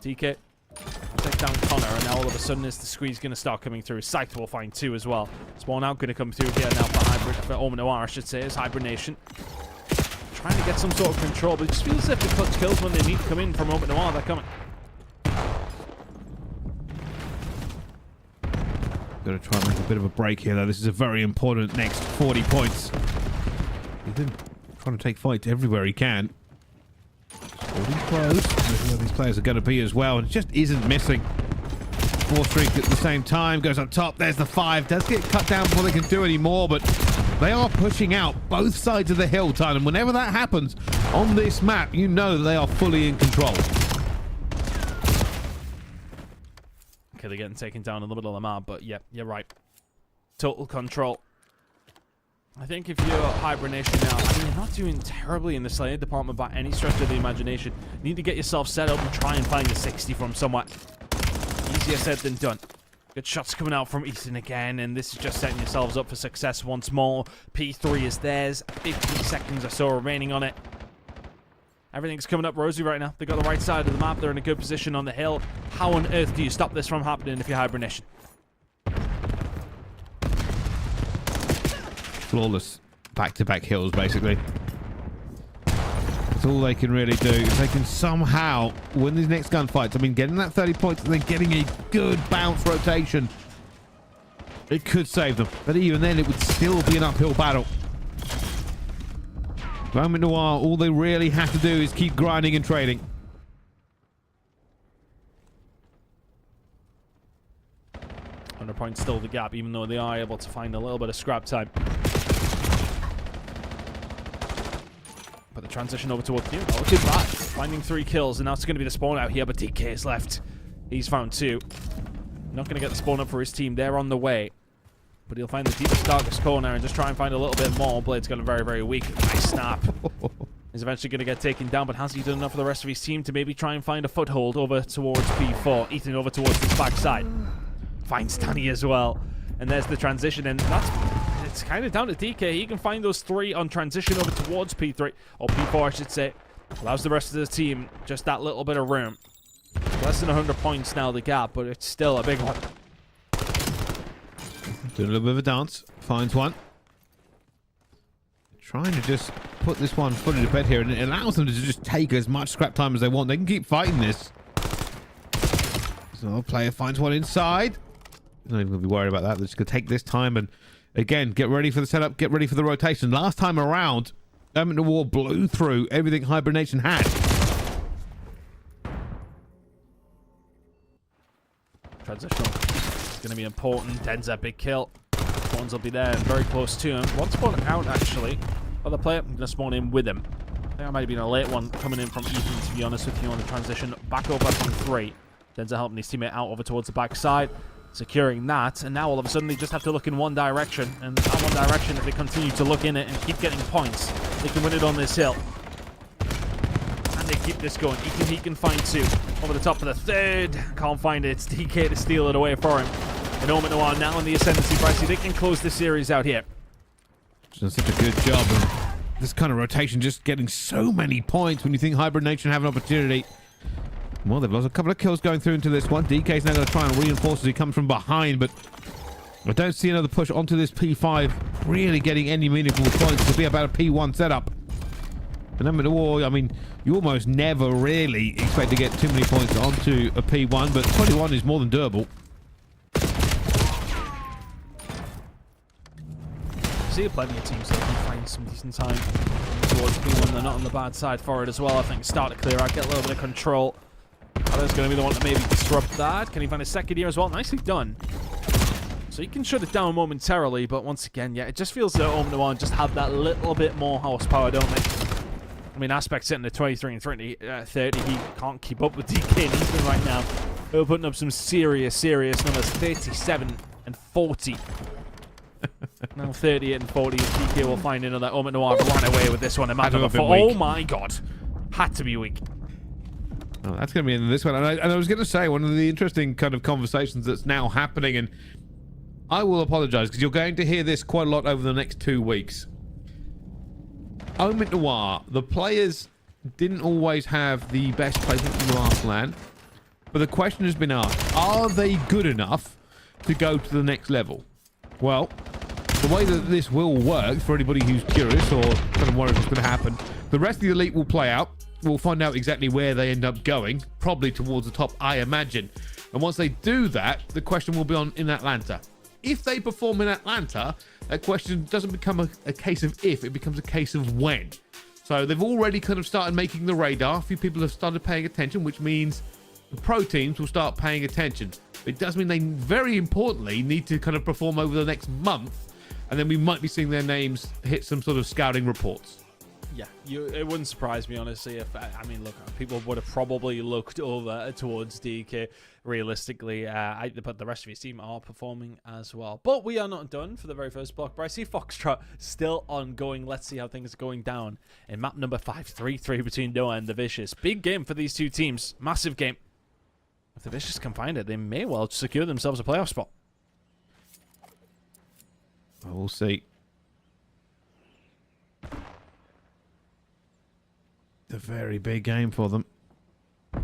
DK take down Connor, and now all of a sudden is the squeeze going to start coming through. Scythe will find 2 as well. Spawn out going to come through here now for OMNiA, I should say, as Hybrid Nation. Trying to get some sort of control, but it just feels as if the clutch kills when they need to come in from OMNiA, they're coming. Got to try and make a bit of a break here, though. This is a very important next 40 points. He's been trying to take fights everywhere he can. Holding close. Where these players are going to be as well. And it just isn't missing. 4 streak at the same time. Goes up top. There's the 5. Does get cut down before they can do any more. But they are pushing out both sides of the hill, Tyler. And whenever that happens on this map, you know that they are fully in control. Okay, they're getting taken down in the middle of the map. But yeah, you're right. Total control. I think if you're Hibernation now, I mean, you're not doing terribly in the slaying department by any stretch of the imagination. You need to get yourself set up and try and find a 60 from somewhere. Easier said than done. Good shots coming out from Ethan again, and this is just setting yourselves up for success once more. P3 is theirs. 15 seconds or so remaining on it. Everything's coming up rosy right now. They've got the right side of the map. They're in a good position on the hill. How on earth do you stop this from happening if you're Hibernation? Flawless back-to-back hills, basically. That's all they can really do. If they can somehow win these next gunfights, I mean, getting that 30 points and then getting a good bounce rotation, it could save them. But even then, it would still be an uphill battle. OMNiA, all they really have to do is keep grinding and trading. Points still the gap, even though they are able to find a little bit of scrap time. But the transition over towards you, not too bad. Finding 3 kills, and now it's going to be the spawn out here, but DK is left. He's found 2. Not going to get the spawn up for his team. They're on the way. But he'll find the deepest, darkest corner and just try and find a little bit more. Blade's got him very, very weak. Nice snap. He's eventually going to get taken down, but has he done enough for the rest of his team to maybe try and find a foothold over towards P4? Ethan over towards his backside. Finds Danny as well, and there's the transition, and it's kind of down to DK. He can find those 3 on transition over towards P3 or P4, I should say. Allows the rest of the team just that little bit of room. Less than 100 points now, the gap, but it's still a big one. Doing a little bit of a dance, finds one. Trying to just put this one fully to bed here, and it allows them to just take as much scrap time as they want. They can keep fighting this. So player finds one inside. Not even going to be worried about that. They're just going to take this time and, again, get ready for the setup, get ready for the rotation. Last time around, OMNiA blew through everything Hibernation had. Transitional. It's going to be important. Denza, big kill. Spawns will be there and very close to him. One spawn out, actually. Other player, I'm going to spawn in with him. I think that might have been a late one coming in from Ethan, to be honest with you, on the transition. Back over from 3. Denza helping his teammate out over towards the backside. Securing that, and now all of a sudden they just have to look in one direction, and that one direction, if they continue to look in it and keep getting points, they can win it on this hill. And they keep this going. He can find 2 over the top of the 3rd. Can't find it. It's DK to steal it away for him. And OMNiA now in the ascendancy. Pricey, they can close this series out here. Done such a good job of this kind of rotation, just getting so many points when you think Hibernation have an opportunity. Well, they've lost a couple of kills going through into this one. DK's now going to try and reinforce as he comes from behind, but I don't see another push onto this P5 really getting any meaningful points to be about a P1 setup. And OMNiA, I mean, you almost never really expect to get too many points onto a P1, but 21 is more than doable. I see plenty of teams that can find some decent time towards P1. They're not on the bad side for it as well. I think start to clear out, get a little bit of control. There's going to be the one to maybe disrupt that. Can he find a second here as well? Nicely done. So he can shut it down momentarily, but once again, yeah, it just feels that OMNiA just have that little bit more horsepower, don't they? I mean, Aspect sitting at 23 and 30. He can't keep up with DK and Ethan right now. They're putting up some serious numbers. 37 and 40. Now 38 and 40. DK will find another. OMNiA run away with this one. Oh my god. Had to be weak. Oh, that's going to be in this one. And I was going to say, one of the interesting kind of conversations that's now happening, and I will apologize because you're going to hear this quite a lot over the next 2 weeks. OMITNoir, the players didn't always have the best placement in the last LAN, but the question has been asked, are they good enough to go to the next level? Well, the way that this will work, for anybody who's curious or kind of worried what's going to happen, the rest of the elite will play out. We'll find out exactly where they end up going, probably towards the top, I imagine. And once they do that, the question will be on in Atlanta. if they perform in Atlanta, that question doesn't become a case of if, it becomes a case of when. So they've already kind of started making the radar. A few people have started paying attention, which means the pro teams will start paying attention. It does mean they, very importantly, need to kind of perform over the next month, and then we might be seeing their names hit some sort of scouting reports. Yeah, it wouldn't surprise me, honestly, if, I mean, look, people would have probably looked over towards DK, realistically, but the rest of his team are performing as well. But we are not done for the very first block, but I see FOXTROT still ongoing. Let's see how things are going down in map number 5, 3-3 between Noah and the Vicious. Big game for these two teams, massive game. If the Vicious can find it, they may well secure themselves a playoff spot. We'll see. It's a very big game for them. At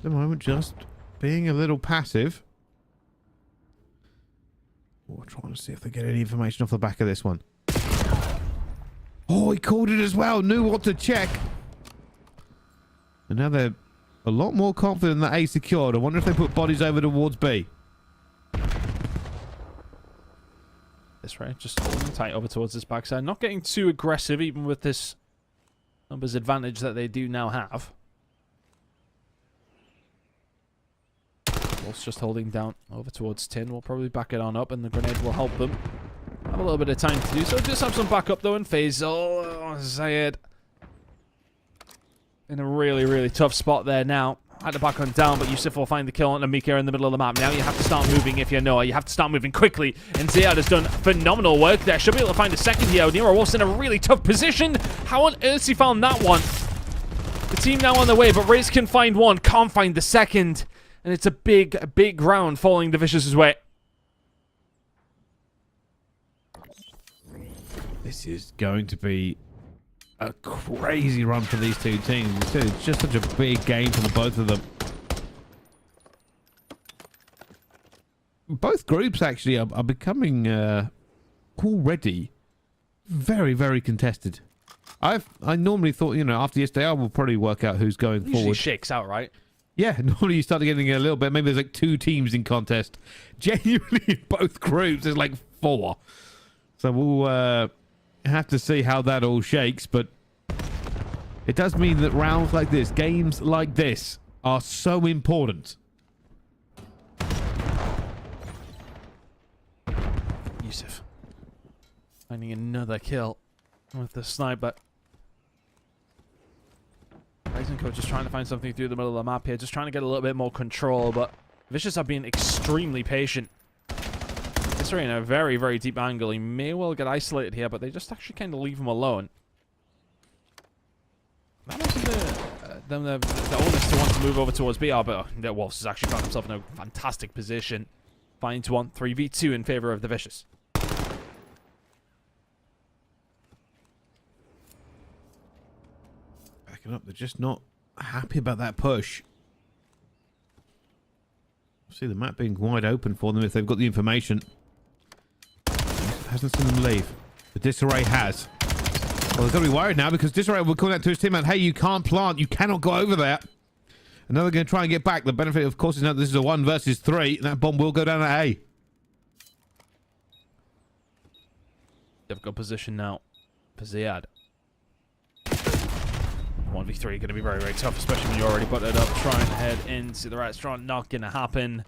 the moment, just being a little passive. Oh, trying to see if they get any information off the back of this one. Oh, he called it as well. Knew what to check. And now they're a lot more confident that A secured. I wonder if they put bodies over towards B. This right, just holding tight over towards this backside. Not getting too aggressive, even with this numbers advantage that they do now have. Wolf's just holding down over towards Tin. We'll probably back it on up, and the grenade will help them have a little bit of time to do so. Just have some backup, though, and Faisal, Zayed in a really, really tough spot there now. Had to back on down, but Yusuf will find the kill on OMITNoir in the middle of the map. Now you have to start moving if you're Noah. You have to start moving quickly. And Zayed has done phenomenal work there. Should be able to find a second here. OMNiA Wolf's in a really tough position. How on earth he found that one? The team now on the way, but Riz can find one. Can't find the second. And it's a big round falling the Vicious's way. This is going to be a crazy run for these two teams. It's just such a big game for the both of them. Both groups actually are becoming already very contested. I normally thought, you know, after yesterday I will probably work out who's going Usually forward. shakes out, right? Yeah, normally you start getting a little bit. Maybe there's like 2 teams in contest. Genuinely, in both groups, there's like 4. So we'll have to see how that all shakes. But it does mean that rounds like this, games like this, are so important. Yusuf finding another kill with the sniper. Reisenko just trying to find something through the middle of the map here, just trying to get a little bit more control, but Vicious are being extremely patient. This are in a very deep angle. He may well get isolated here, but they just actually kind of leave him alone. That wasn't the onus to want to move over towards BR, but Wolves has actually found himself in a fantastic position. Finds one, 3v2 in favor of the Vicious. Backing up, they're just not happy about that push. See the map being wide open for them if they've got the information. Hasn't seen them leave. But Disarray has. Well, they've got to be worried now because Disarray will call out to his team and, hey, you can't plant. You cannot go over there. And now they're going to try and get back. The benefit, of course, is now this is a 1 versus 3. And that bomb will go down at A. Difficult position now for Zayed. 1v3 going to be very tough, especially when you already put it up. Try and head into the restaurant. Not going to happen.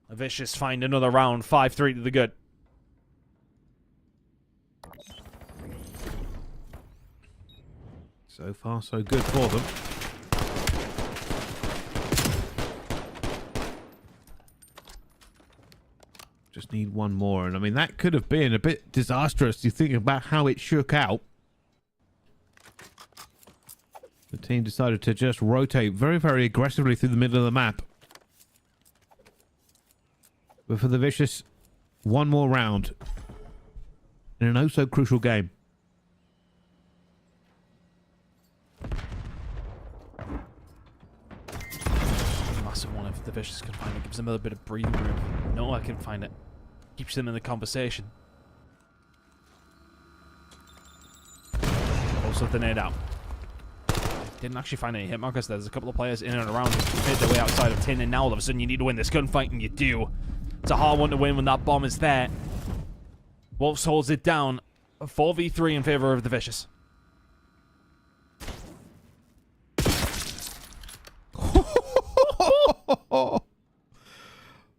A Vicious find another round. 5-3 to the good. So far, so good for them. Just need one more. And I mean, that could have been a bit disastrous. You think about how it shook out. The team decided to just rotate very aggressively through the middle of the map. But for the Vicious, one more round in an oh-so-crucial game. Massive one if the Vicious can find it. Gives them a little bit of breathing room. No, I can find it. Keeps them in the conversation. Also the nade out. Didn't actually find any hit markers. There's a couple of players in and around who made their way outside of Tin, and now all of a sudden you need to win this gunfight, and you do. It's a hard one to win when that bomb is there. Wolves holds it down. 4v3 in favor of the Vicious.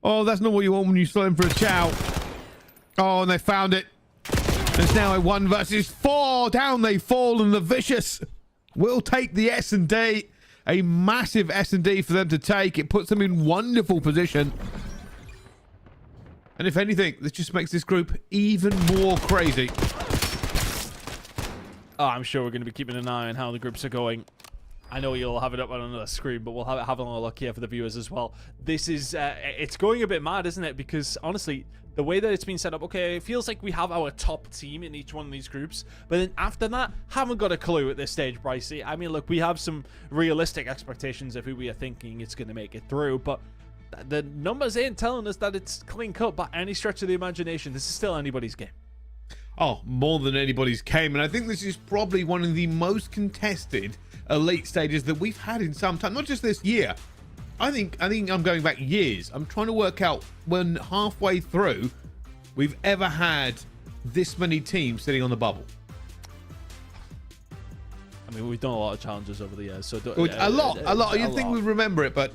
Oh, that's not what you want when you slot in for a chow. Oh, and they found it. There's now a 1 versus 4. Down they fall, and the Vicious will take the S&D. A massive S&D for them to take. It puts them in wonderful position. And if anything, this just makes this group even more crazy. Oh, I'm sure we're going to be keeping an eye on how the groups are going. I know you'll have it up on another screen, but we'll have a look here for the viewers as well. This is, it's going a bit mad, isn't it? Because honestly, the way that it's been set up, okay, it feels like we have our top team in each one of these groups, but then after that, haven't got a clue at this stage, Brycey. I mean, look, we have some realistic expectations of who we are thinking it's going to make it through, but the numbers ain't telling us that it's clean cut by any stretch of the imagination. This is still anybody's game. Oh, more than anybody's game, and I think this is probably one of the most contested elite stages that we've had in some time, not just this year. I think I'm going back years. I'm trying to work out when halfway through we've ever had this many teams sitting on the bubble. I mean, we've done a lot of challenges over the years, so A lot. You'd think we'd remember it, but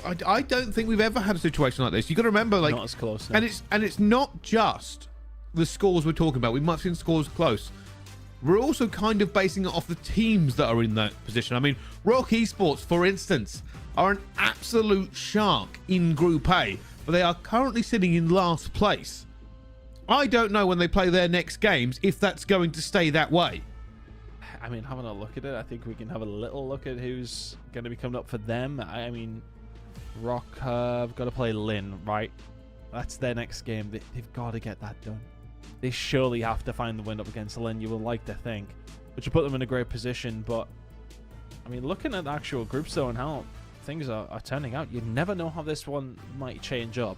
I don't think we've ever had a situation like this. You got to remember, like, not as close. No. And it's not just the scores we're talking about. We might have seen scores close. We're also kind of basing it off the teams that are in that position. I mean, Rock Esports, for instance, are an absolute shark in Group A, but they are currently sitting in last place. I don't know when they play their next games if that's going to stay that way. I mean, having a look at it, I think we can have a little look at who's going to be coming up for them. I mean, Rock have got to play Lynn, right? That's their next game. They've got to get that done. They surely have to find the win up against Lynn, you would like to think, which will put them in a great position. But, I mean, looking at the actual groups, though, and how things are turning out, you never know how this one might change up.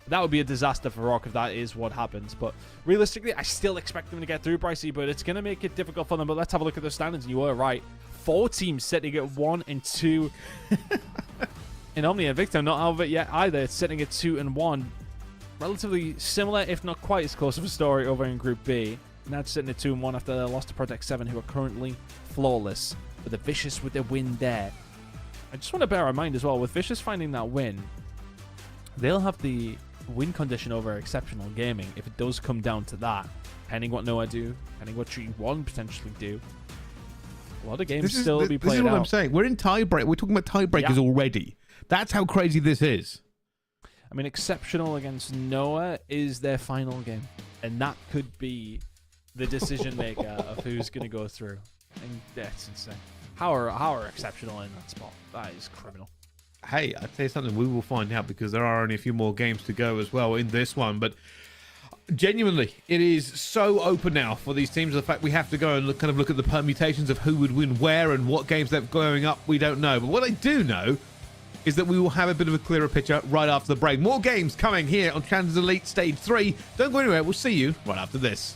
That would be a disaster for Rock if that is what happens. But realistically, I still expect them to get through, Brycey, but it's going to make it difficult for them. But let's have a look at the standings. You were right. 4 teams sitting at 1 and 2. In OMNiA, INVICTA not out of it yet either. It's sitting at 2 and 1. Relatively similar, if not quite as close of a story over in Group B. Now it's sitting at 2 and 1 after they lost to Project 7, who are currently flawless. But the Vicious with their win there. I just want to bear in mind as well, with Vicious finding that win, they'll have the win condition over Exceptional Gaming if it does come down to that. Pending what NAJD do, pending what G1 potentially do. A lot of games still be played out. This is what I'm saying. We're in tiebreak. We're talking about tiebreakers already. That's how crazy this is. I mean, Exceptional against NOAH is their final game. And that could be the decision maker of who's going to go through. And that's insane. How are Exceptional in that spot? That is criminal. Hey, I'd say something we will find out because there are only a few more games to go as well in this one. But genuinely, it is so open now for these teams. The fact we have to go and look at the permutations of who would win where and what games they're going up, we don't know. But what I do know is that we will have a bit of a clearer picture right after the break. More games coming here on Challengers Elite Stage 3. Don't go anywhere. We'll see you right after this.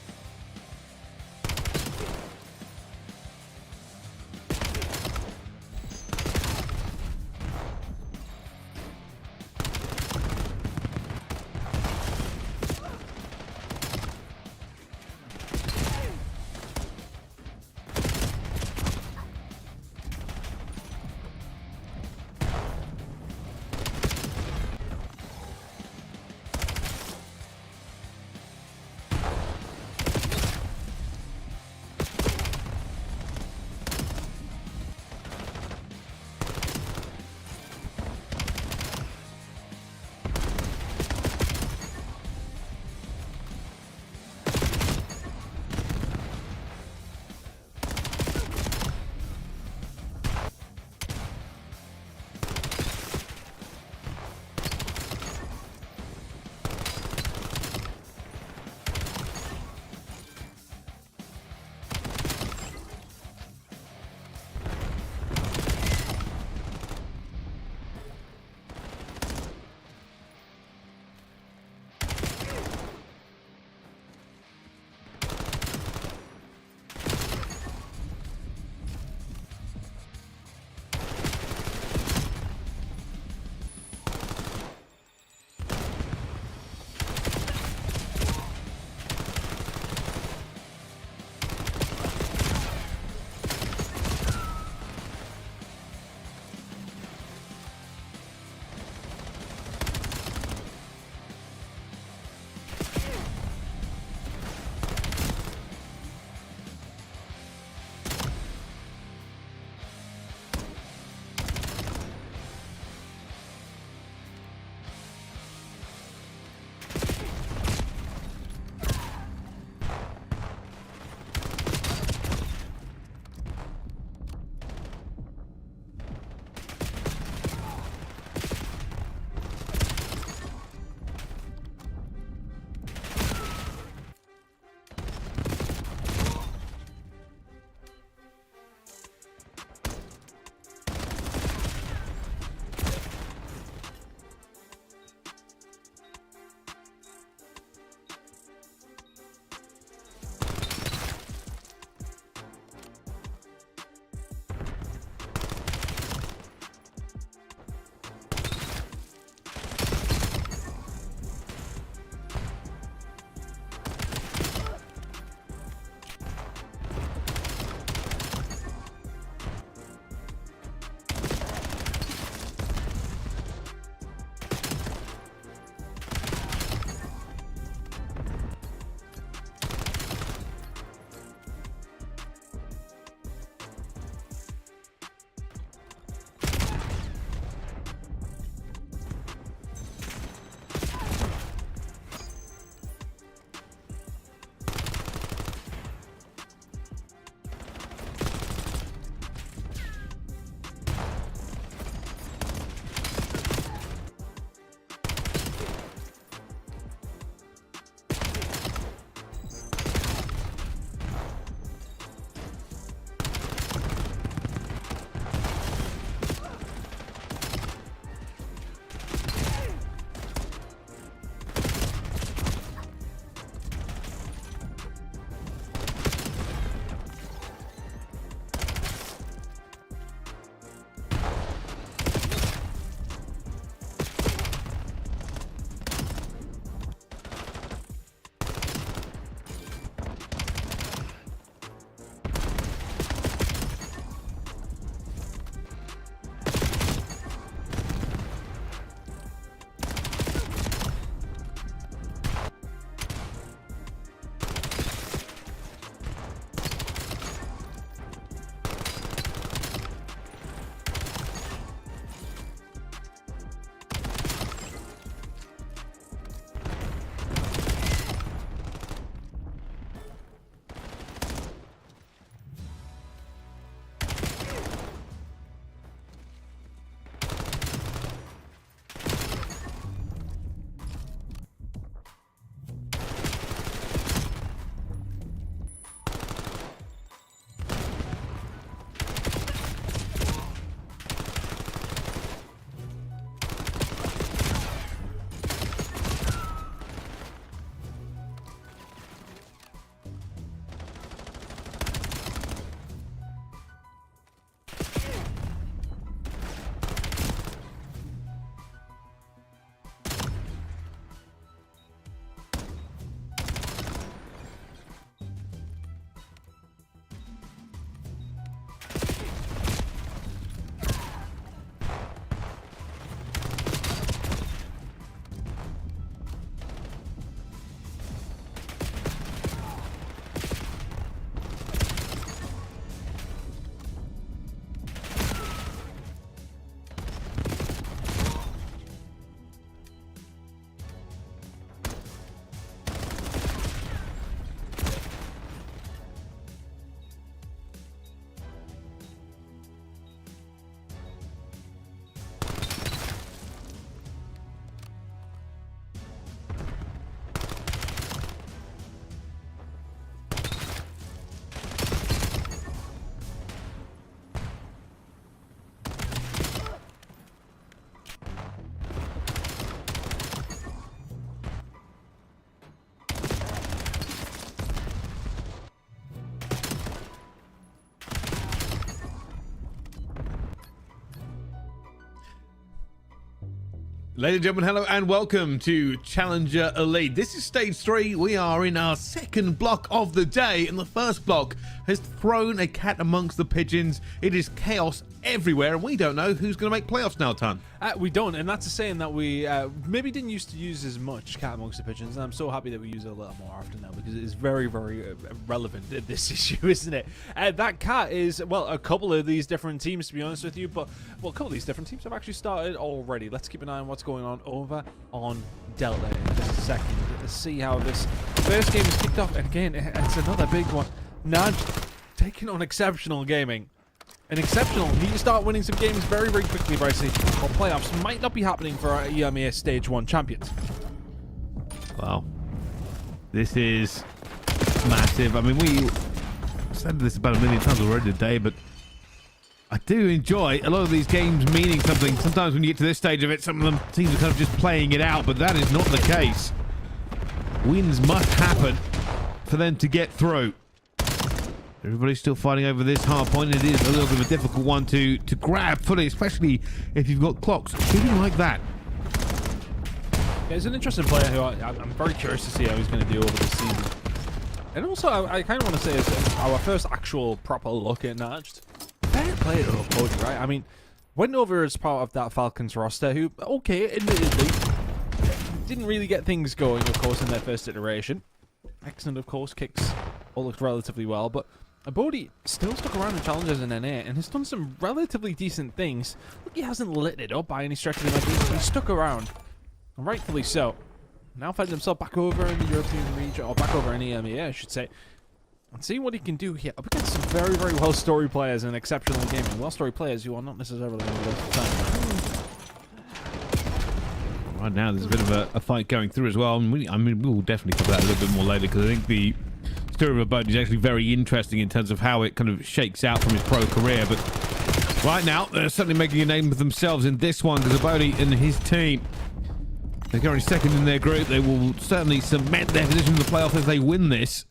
Ladies and gentlemen, hello and welcome to Challenger Elite. This is stage 3. We are in our second block of the day, and the first block has thrown a cat amongst the pigeons. It is chaos everywhere, and we don't know who's going to make playoffs now, Ton. We don't, and that's a saying that we maybe didn't used to use as much, cat amongst the pigeons, and I'm so happy that we use it a little more often now, because it is very, very relevant in this issue, isn't it? That cat is, well, a couple of these different teams, to be honest with you, but, well, a couple of these different teams have actually started already. Let's keep an eye on what's going on over on Delta in just a second. Let's see how this first game is kicked off, and again, it's another big one. NAJD taking on Exceptional Gaming. And Exceptional need to start winning some games very, very quickly, Brycey, or playoffs might not be happening for our EMEA Stage 1 champions. Wow. This is massive. I mean, we said this about a million times already today, but I do enjoy a lot of these games meaning something. Sometimes when you get to this stage of it, some of them teams are kind of just playing it out, but that is not the case. Wins must happen for them to get through. Everybody's still fighting over this Hardpoint. It is a little bit of a difficult one to grab fully, especially if you've got clocks shooting like that. Yeah, he's an interesting player who I'm very curious to see how he's going to do over this season. And also, I kind of want to say it's our first actual proper look at NAJD. Fair play to Cody, right? I mean, went over as part of that Falcons roster who, okay, admittedly, didn't really get things going, of course, in their first iteration. Excellent, of course, kicks all looked relatively well, but Bodhi still stuck around in challenges in NA and has done some relatively decent things. Look, he hasn't lit it up by any stretch of the imagination. He's stuck around, and rightfully so. Now finds himself back over in the European region, or back over in EMEA, I should say. And see what he can do here. Up against some very, very well-storied players and Exceptional Gaming. Well-storied players who are not necessarily going to waste time. Right now, there's a bit of a fight going through as well. I mean, we'll definitely cover that a little bit more later, because I think the story of a boat is actually very interesting in terms of how it kind of shakes out from his pro career. But right now, they're certainly making a name for themselves in this one, because Bodhi and his team, they're currently second in their group. They will certainly cement their position in the playoff if they win this.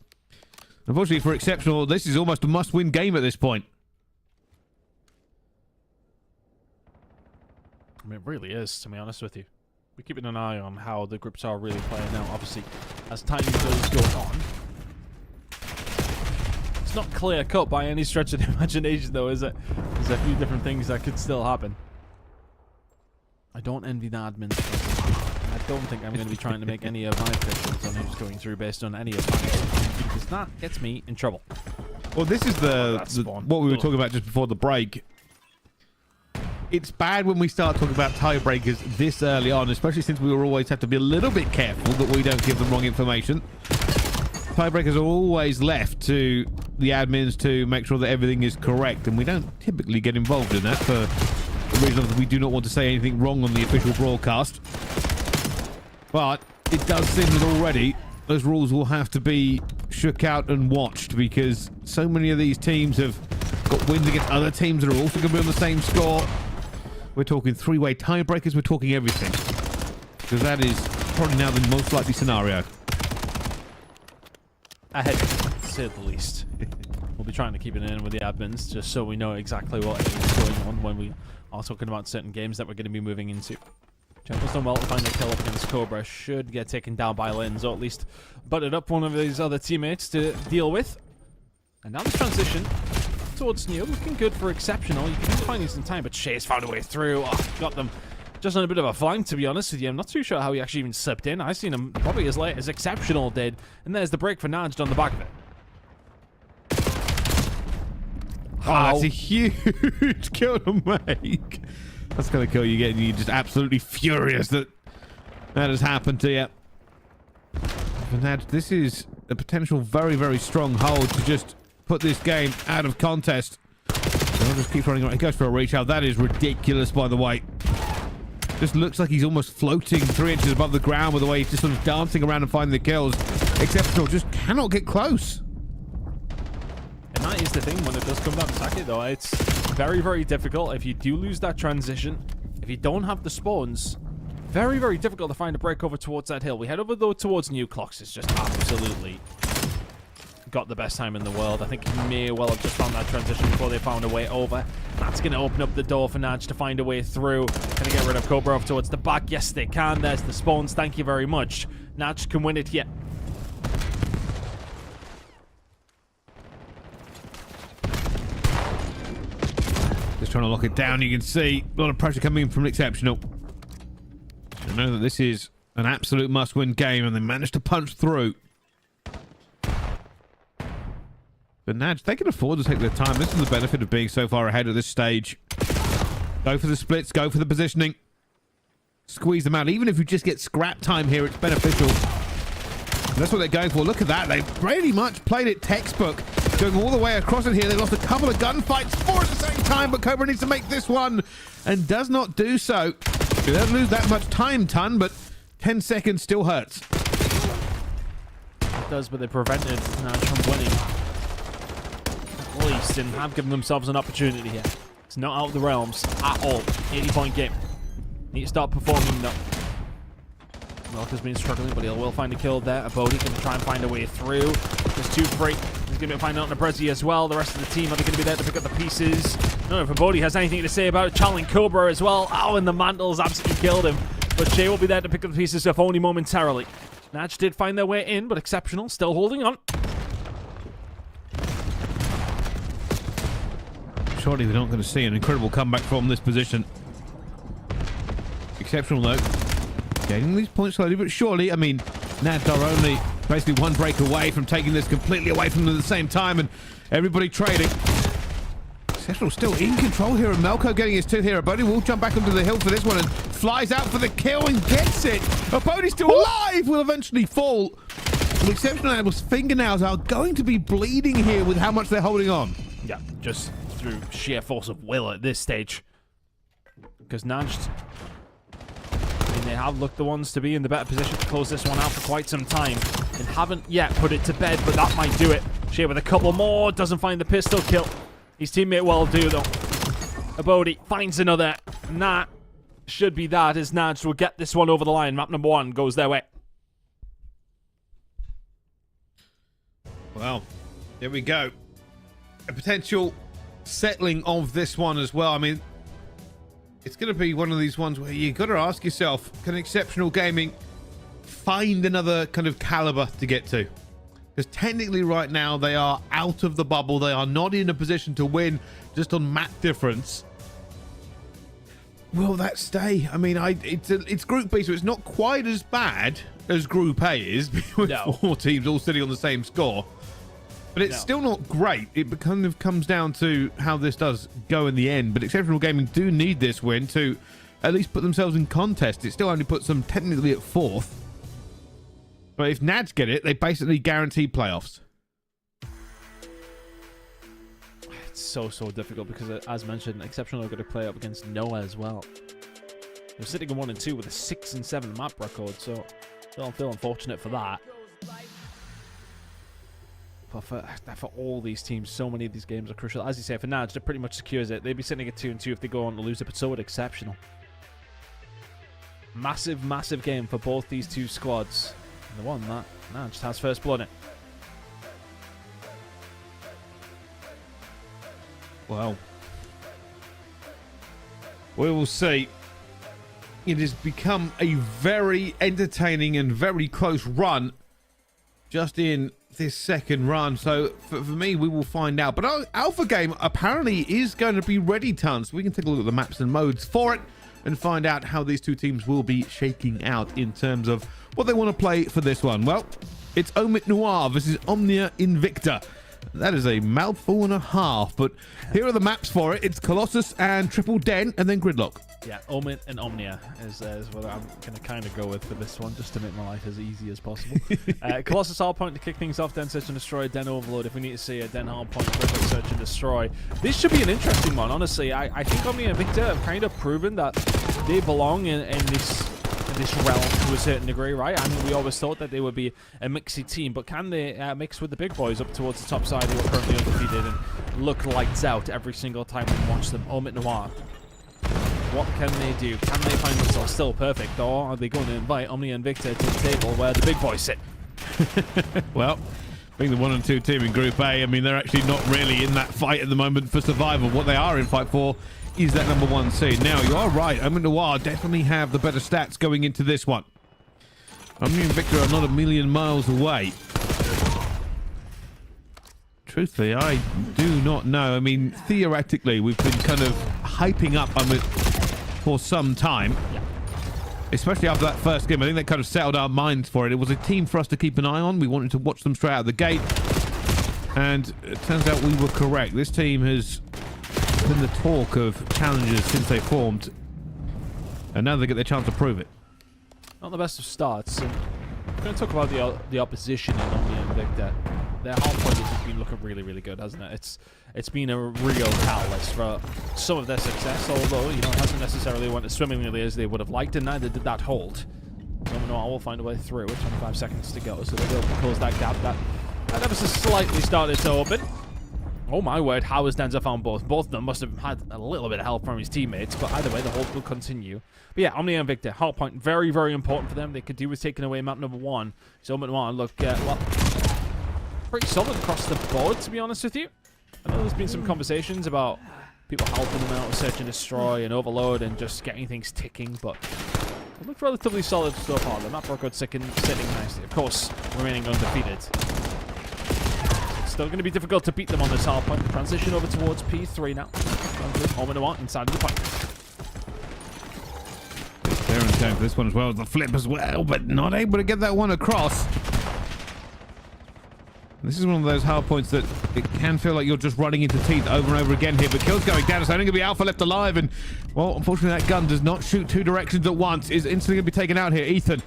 Unfortunately for Exceptional, this is almost a must-win game at this point. I mean, it really is, to be honest with you. We're keeping an eye on how the groups are really playing out, obviously, as time goes going on. It's not clear-cut by any stretch of the imagination, though, is it? There's a few different things that could still happen. I don't envy the admins. I don't think I'm going to be trying to make any of my predictions on who's going through based on any of mine, because that gets me in trouble. Well, this is what we were talking about just before the break. It's bad when we start talking about tiebreakers this early on, especially since we always have to be a little bit careful that we don't give them wrong information. Tiebreakers are always left to the admins to make sure that everything is correct, and we don't typically get involved in that for the reason that we do not want to say anything wrong on the official broadcast. But it does seem that already those rules will have to be shook out and watched, because so many of these teams have got wins against other teams that are also going to be on the same score. We're talking three-way tiebreakers. We're talking everything, because that is probably now the most likely scenario. Ahead, to say the least. We'll be trying to keep it in with the admins, just so we know exactly what is going on when we are talking about certain games that we're going to be moving into. Champion's done well to find a kill up against Cobra. Should get taken down by Lens, or at least butted up one of his other teammates to deal with. And now this transition towards Neo, looking good for Exceptional. You can find some time, but Shay's found a way through. Oh, got them just on a bit of a flank, to be honest with you. I'm not too sure how he actually even slipped in. I've seen him probably as late as Exceptional did. And there's the break for NAJD on the back of it. Oh, that's a huge kill to make. That's going to kill you again. You're just absolutely furious that that has happened to you. For NAJD, this is a potential very, very strong hold to just put this game out of contest. I'll just keep running around. He goes for a reach out. That is ridiculous, by the way. Just looks like he's almost floating 3 inches above the ground with the way he's just sort of dancing around and finding the kills. Exceptional just cannot get close. And that is the thing when it does come down to Saki, though. It's very, very difficult. If you do lose that transition, if you don't have the spawns, very, very difficult to find a break over towards that hill. We head over, though, towards New Clocks. It's just absolutely got the best time in the world. I think he may well have just found that transition before they found a way over. That's going to open up the door for Naj to find a way through. Going to get rid of Cobra off towards the back. Yes, they can. There's the spawns. Thank you very much. Naj can win it here. Just trying to lock it down. You can see a lot of pressure coming in from Exceptional. I know that this is an absolute must-win game, and they managed to punch through. But Naj, they can afford to take their time. This is the benefit of being so far ahead at this stage. Go for the splits, go for the positioning. Squeeze them out. Even if you just get scrap time here, it's beneficial. And that's what they're going for. Look at that. They pretty much played it textbook. Going all the way across it here. They lost a couple of gunfights, 4 at the same time, but Cobra needs to make this one and does not do so. They don't lose that much time, Ton, but 10 seconds still hurts. It does, but they prevented Naj from winning. At least, and have given themselves an opportunity here. It's not out of the realms at all. 80-point game. Need to start performing though. Milk has been struggling, but he will find a kill there. Bodhi going to try and find a way through. Just 2 free. He's going to find out Nabrezi as well. The rest of the team are they going to be there to pick up the pieces. I don't know if Bodhi has anything to say about it. Channeling Cobra as well. Oh, and the mantles absolutely killed him. But Shay will be there to pick up the pieces, if only momentarily. Naj did find their way in, but Exceptional still holding on. Surely they're not going to see an incredible comeback from this position. Exceptional though. Gaining these points slowly but surely. I mean, Naj are only basically 1 break away from taking this completely away from them at the same time, and everybody trading. Exceptional still in control here, and Melko getting his 2 here. Bodhi will jump back onto the hill for this one and flies out for the kill and gets it. Bodhi still alive, will eventually fall. And Exceptional Animal's fingernails are going to be bleeding here with how much they're holding on. Yeah, just through sheer force of will at this stage. Because Naj, I mean, they have looked the ones to be in the better position to close this one out for quite some time. And haven't yet put it to bed, but that might do it. Shea with a couple more, doesn't find the pistol kill. His teammate will do though. Abodi finds another. And that should be that, as Naj will get this one over the line. Map number 1 goes their way. Well, there we go. A potential settling of this one as well. I mean, it's going to be one of these ones where you got to ask yourself, can Exceptional Gaming find another kind of caliber to get to? Because technically right now they are out of the bubble. They are not in a position to win just on map difference. Will that stay? I mean, it's Group B, so it's not quite as bad as Group A is, with 4 teams all sitting on the same score. But it's still not great. It kind of comes down to how this does go in the end. But Exceptional Gaming do need this win to at least put themselves in contest. It still only puts them technically at 4th. But if Nads get it, they basically guarantee playoffs. It's so difficult because, as mentioned, Exceptional are going to play up against Noah as well. They're sitting in 1 and 2 with a 6 and 7 map record, so don't feel unfortunate for that. But for all these teams, so many of these games are crucial. As you say, for Naj, that pretty much secures it. They'd be sitting at 2 and 2 if they go on to lose it, but so would Exceptional. Massive game for both these 2 squads. And the one that Naj has first blood in. Well, we will see. It has become a very entertaining and very close run just in this second run. So for me, we will find out. But our alpha game apparently is going to be ready, Tons. We can take a look at the maps and modes for it and find out how these 2 teams will be shaking out in terms of what they want to play for this one. Well, it's OMITNoir versus OMNiA INVICTA. That is a mouthful and a half, but here are the maps for it. It's Colossus and Triple Den, and then Gridlock. Yeah, OMIT and OMNiA is what I'm going to kind of go with for this one, just to make my life as easy as possible. Colossus Hardpoint to kick things off, then Search and Destroy, Den Overload if we need to see it, then Hardpoint, Gridlock, Search and Destroy. This should be an interesting one, honestly. I think OMNiA and INVICTA have kind of proven that they belong in this realm to a certain degree, right? I mean, we always thought that they would be a mixy team, but can they mix with the big boys up towards the top side who are currently undefeated and look lights out every single time we watch them? OMITNoir. What can they do? Can they find themselves still perfect, or are they going to invite OMNiA and INVICTA to the table where the big boys sit? Well, Being the 1 and 2 team in Group A, I mean, they're actually not really in that fight at the moment for survival. What they are in fight for is that number 1 seed. Now, you are right. OMNiTNoir definitely have the better stats going into this one. OMNiA and Victor are not a million miles away. Truthfully, I do not know. I mean, theoretically, we've been kind of hyping up OMIT for some time. Yeah. Especially after that first game. I think that kind of settled our minds for it. It was a team for us to keep an eye on. We wanted to watch them straight out of the gate. And it turns out we were correct. This team has been the talk of challenges since they formed. And now they get their chance to prove it. Not the best of starts. And we're going to talk about the opposition in OMNiA and Victor. Their Hardpoint has been looking really, really good, hasn't it? It's been a real catalyst for some of their success, although, you know, it hasn't necessarily went as swimmingly as they would have liked, and neither did that hold. OMNiTNoir will find a way through with 25 seconds to go, so they'll be able to close that gap that ever so slightly started to open. Oh my word, how has Denza found both? Both of them must have had a little bit of help from his teammates, but either way, the hold will continue. But yeah, OMNiA and Victor, Hardpoint, very, very important for them. They could do with taking away map number 1. So OMNiTNoir look, well, pretty solid across the board, to be honest with you. I know there's been some conversations about people helping them out with Search and Destroy and Overload and just getting things ticking, but it looked relatively solid so far. The map record sitting nicely. Of course, remaining undefeated. It's still going to be difficult to beat them on this Hardpoint. Transition over towards P3 now. OMNiTNoir inside of the point. They're in time for this one as well as the flip as well, but not able to get that one across. This is one of those hard points that it can feel like you're just running into teeth over and over again here, but kills going down. It's only going to be Alpha left alive, and, well, unfortunately that gun does not shoot 2 directions at once. Is instantly going to be taken out here. Ethan,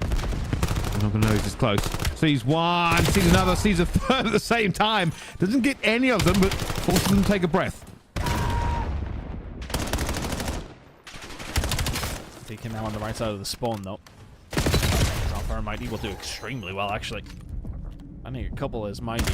I'm not going to know he's this close. Sees one, sees another, sees a third at the same time. Doesn't get any of them, but forces them to take a breath. Take him now on the right side of the spawn, though. Alpha and Mighty will do extremely well, actually. I think a couple is Mighty.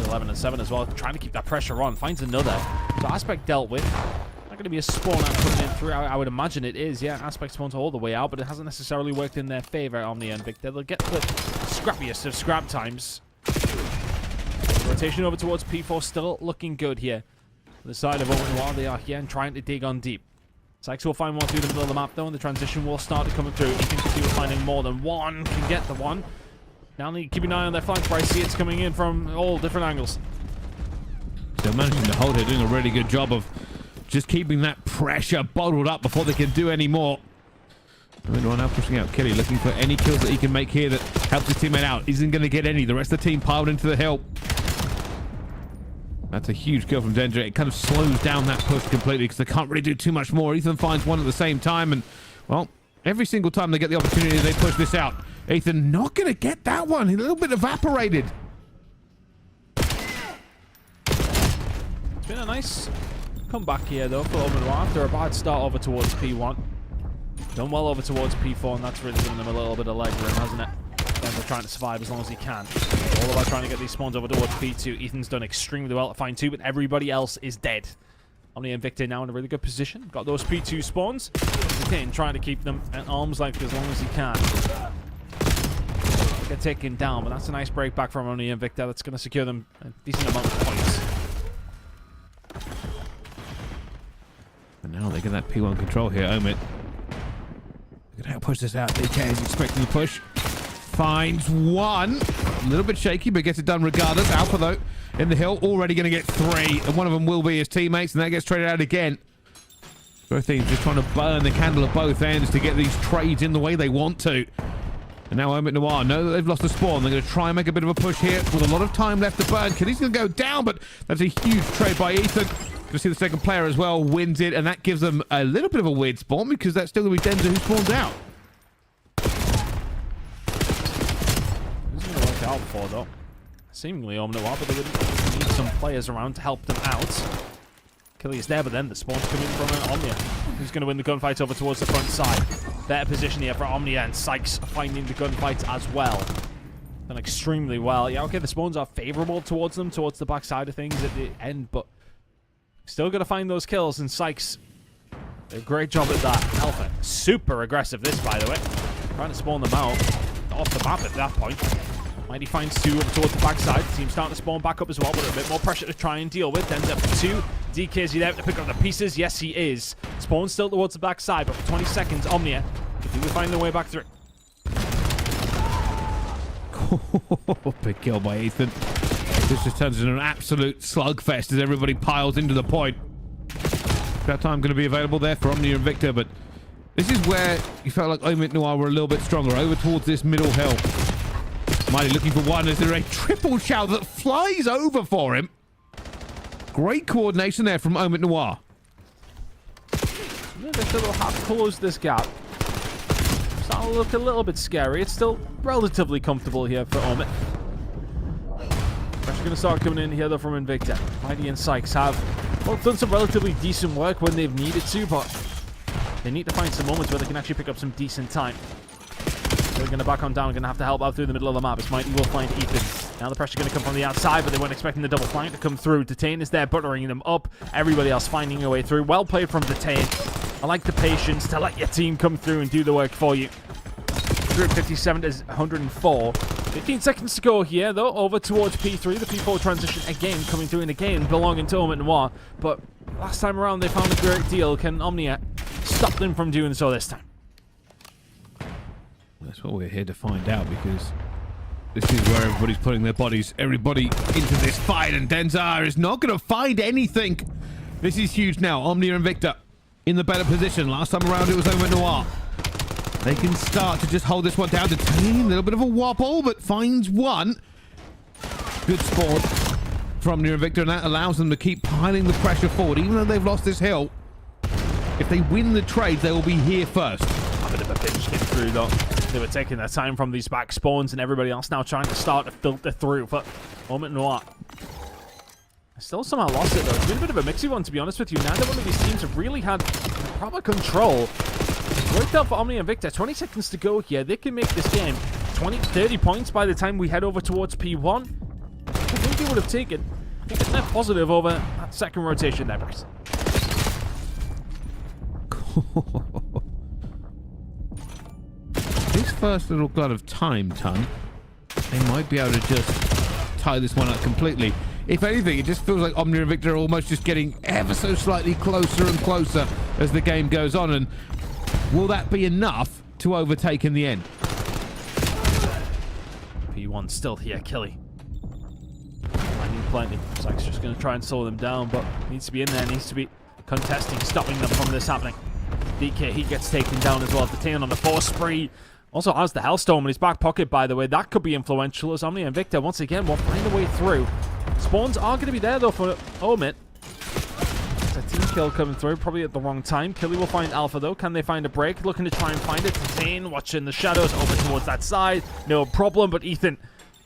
11 and 7 as well. Trying to keep that pressure on. Finds another. So Aspect dealt with. Not going to be a spawn out coming in through. I would imagine it is. Yeah, Aspect spawns all the way out, but it hasn't necessarily worked in their favor on the INVICTA. They'll get the scrappiest of scrap times. Rotation over towards P4. Still looking good here. On the side of OMNiTNoir, they are here and trying to dig on deep. Sykes will find one through the middle of the map, though, and the transition will start to come through. You can see we're finding more than one. Can get the one. Now need to keep an eye on their flank, but I see it's coming in from all different angles. They're managing to hold here, doing a really good job of just keeping that pressure bottled up before they can do any more. OMNiTNoir now pushing out Kelly, looking for any kills that he can make here that helps his teammate out. Isn't going to get any. The rest of the team piled into the hill. That's a huge kill from Dendra. It kind of slows down that push completely because they can't really do too much more. Ethan finds one at the same time, and, well, every single time they get the opportunity, they push this out. Ethan not going to get that one. He's a little bit evaporated. It's been a nice comeback here, though, for OMNiTNoir after a bad start over towards P1. Done well over towards P4, and that's really given them a little bit of leg room, hasn't it? Denver trying to survive as long as he can. All about trying to get these spawns over towards P2. Ethan's done extremely well to find 2, but everybody else is dead. OMNiA and Victor now in a really good position. Got those P2 spawns. Again, trying to keep them at arm's length as long as he can. Get taken down, but that's a nice break back from OMNiA and Victor. That's going to secure them a decent amount of points. And now they get that P1 control here. OMIT. Look at how push this out. DK is expecting the push. Finds one. A little bit shaky, but gets it done regardless. Alpha, though, in the hill, already going to get 3. And one of them will be his teammates, and that gets traded out again. Both teams just trying to burn the candle at both ends to get these trades in the way they want to. And now OMITNoir know that they've lost the spawn. They're going to try and make a bit of a push here with a lot of time left to burn. Kelly's going to go down, but that's a huge trade by Ethan. Going to see the second player as well, wins it, and that gives them a little bit of a weird spawn because that's still going to be Denza who spawns out. Who's going to work out for, though? Seemingly OMNiTNoir, but they would need some players around to help them out. Kelly is there, but then the spawn's coming from OMNiA. Who's going to win the gunfight over towards the front side? Better position here for OMNiA, and Sykes finding the gunfight as well. Done extremely well. Yeah, okay, the spawns are favorable towards them, towards the back side of things at the end, but still got to find those kills, and Sykes did a great job at that. Alpha, super aggressive this, by the way. Trying to spawn them out off the map at that point. Mighty finds 2 over towards the backside. The team's starting to spawn back up as well, but a bit more pressure to try and deal with. Ends up for 2. DK, is he there to pick up the pieces? Yes, he is. Spawn still towards the backside, but for 20 seconds, OMNiA, if he will find their way back through. Big kill by Ethan. This just turns into an absolute slugfest as everybody piles into the point. That time going to be available there for OMNiA and Victor, but this is where you felt like OMITNoir were a little bit stronger, over towards this middle hill. Mighty looking for one. Is there a triple shout that flies over for him? Great coordination there from OMITNoir. They still have closed this gap. Starting to look a little bit scary. It's still relatively comfortable here for OMIT. Pressure going to start coming in here though from INVICTA. Mighty and Sykes have both done some relatively decent work when they've needed to, but they need to find some moments where they can actually pick up some decent time. They're going to back on down, going to have to help out through the middle of the map. As Mighty will find Ethan. Now the pressure going to come from the outside, but they weren't expecting the double flank to come through. Detain is there, buttering them up. Everybody else finding a way through. Well played from Detain. I like the patience to let your team come through and do the work for you. 157 to 104. 15 seconds to go here, though, over towards P3. The P4 transition again coming through, and again belonging to OMITNoir. But last time around, they found a great deal. Can OMNiA stop them from doing so this time? That's what we're here to find out, because this is where everybody's putting their bodies, everybody into this fight, and Denzar is not going to find anything. This is huge now. OMNiA and Victor in the better position. Last time around, it was OMITNoir. They can start to just hold this one down. Detain, a little bit of a wobble, but finds one. Good spawn from OMNiA and Victor, and that allows them to keep piling the pressure forward, even though they've lost this hill. If they win the trade, they will be here first. A bit of a pinch get through, though. They were taking their time from these back spawns, and everybody else now trying to start to filter through. But OMITNoir still somehow lost it, though. It's been a bit of a mixy one, to be honest with you. Neither one of these teams have really had proper control. Worked out for OMNiA and Victor. 20 seconds to go here. They can make this game 20-30 points by the time we head over towards P1. I think they would have taken, I think, a net positive over that second rotation there, Bruce. This first little glut of time, Ton, they might be able to just tie this one up completely. If anything, it just feels like OMNiA and Victor are almost just getting ever so slightly closer and closer as the game goes on, and will that be enough to overtake in the end? P1 still here, Killy. Finding plenty. Sykes just going to try and slow them down, but needs to be in there, needs to be contesting, stopping them from this happening. DK, he gets taken down as well. Detain on the force spree. Also has the Hellstorm in his back pocket, by the way. That could be influential as OMNiA and Victor, once again, will find a way through. Spawns are going to be there, though, for OMIT. It's a team kill coming through, probably at the wrong time. Killy will find Alpha, though. Can they find a break? Looking to try and find it. Detain, watching the shadows over towards that side. No problem, but Ethan,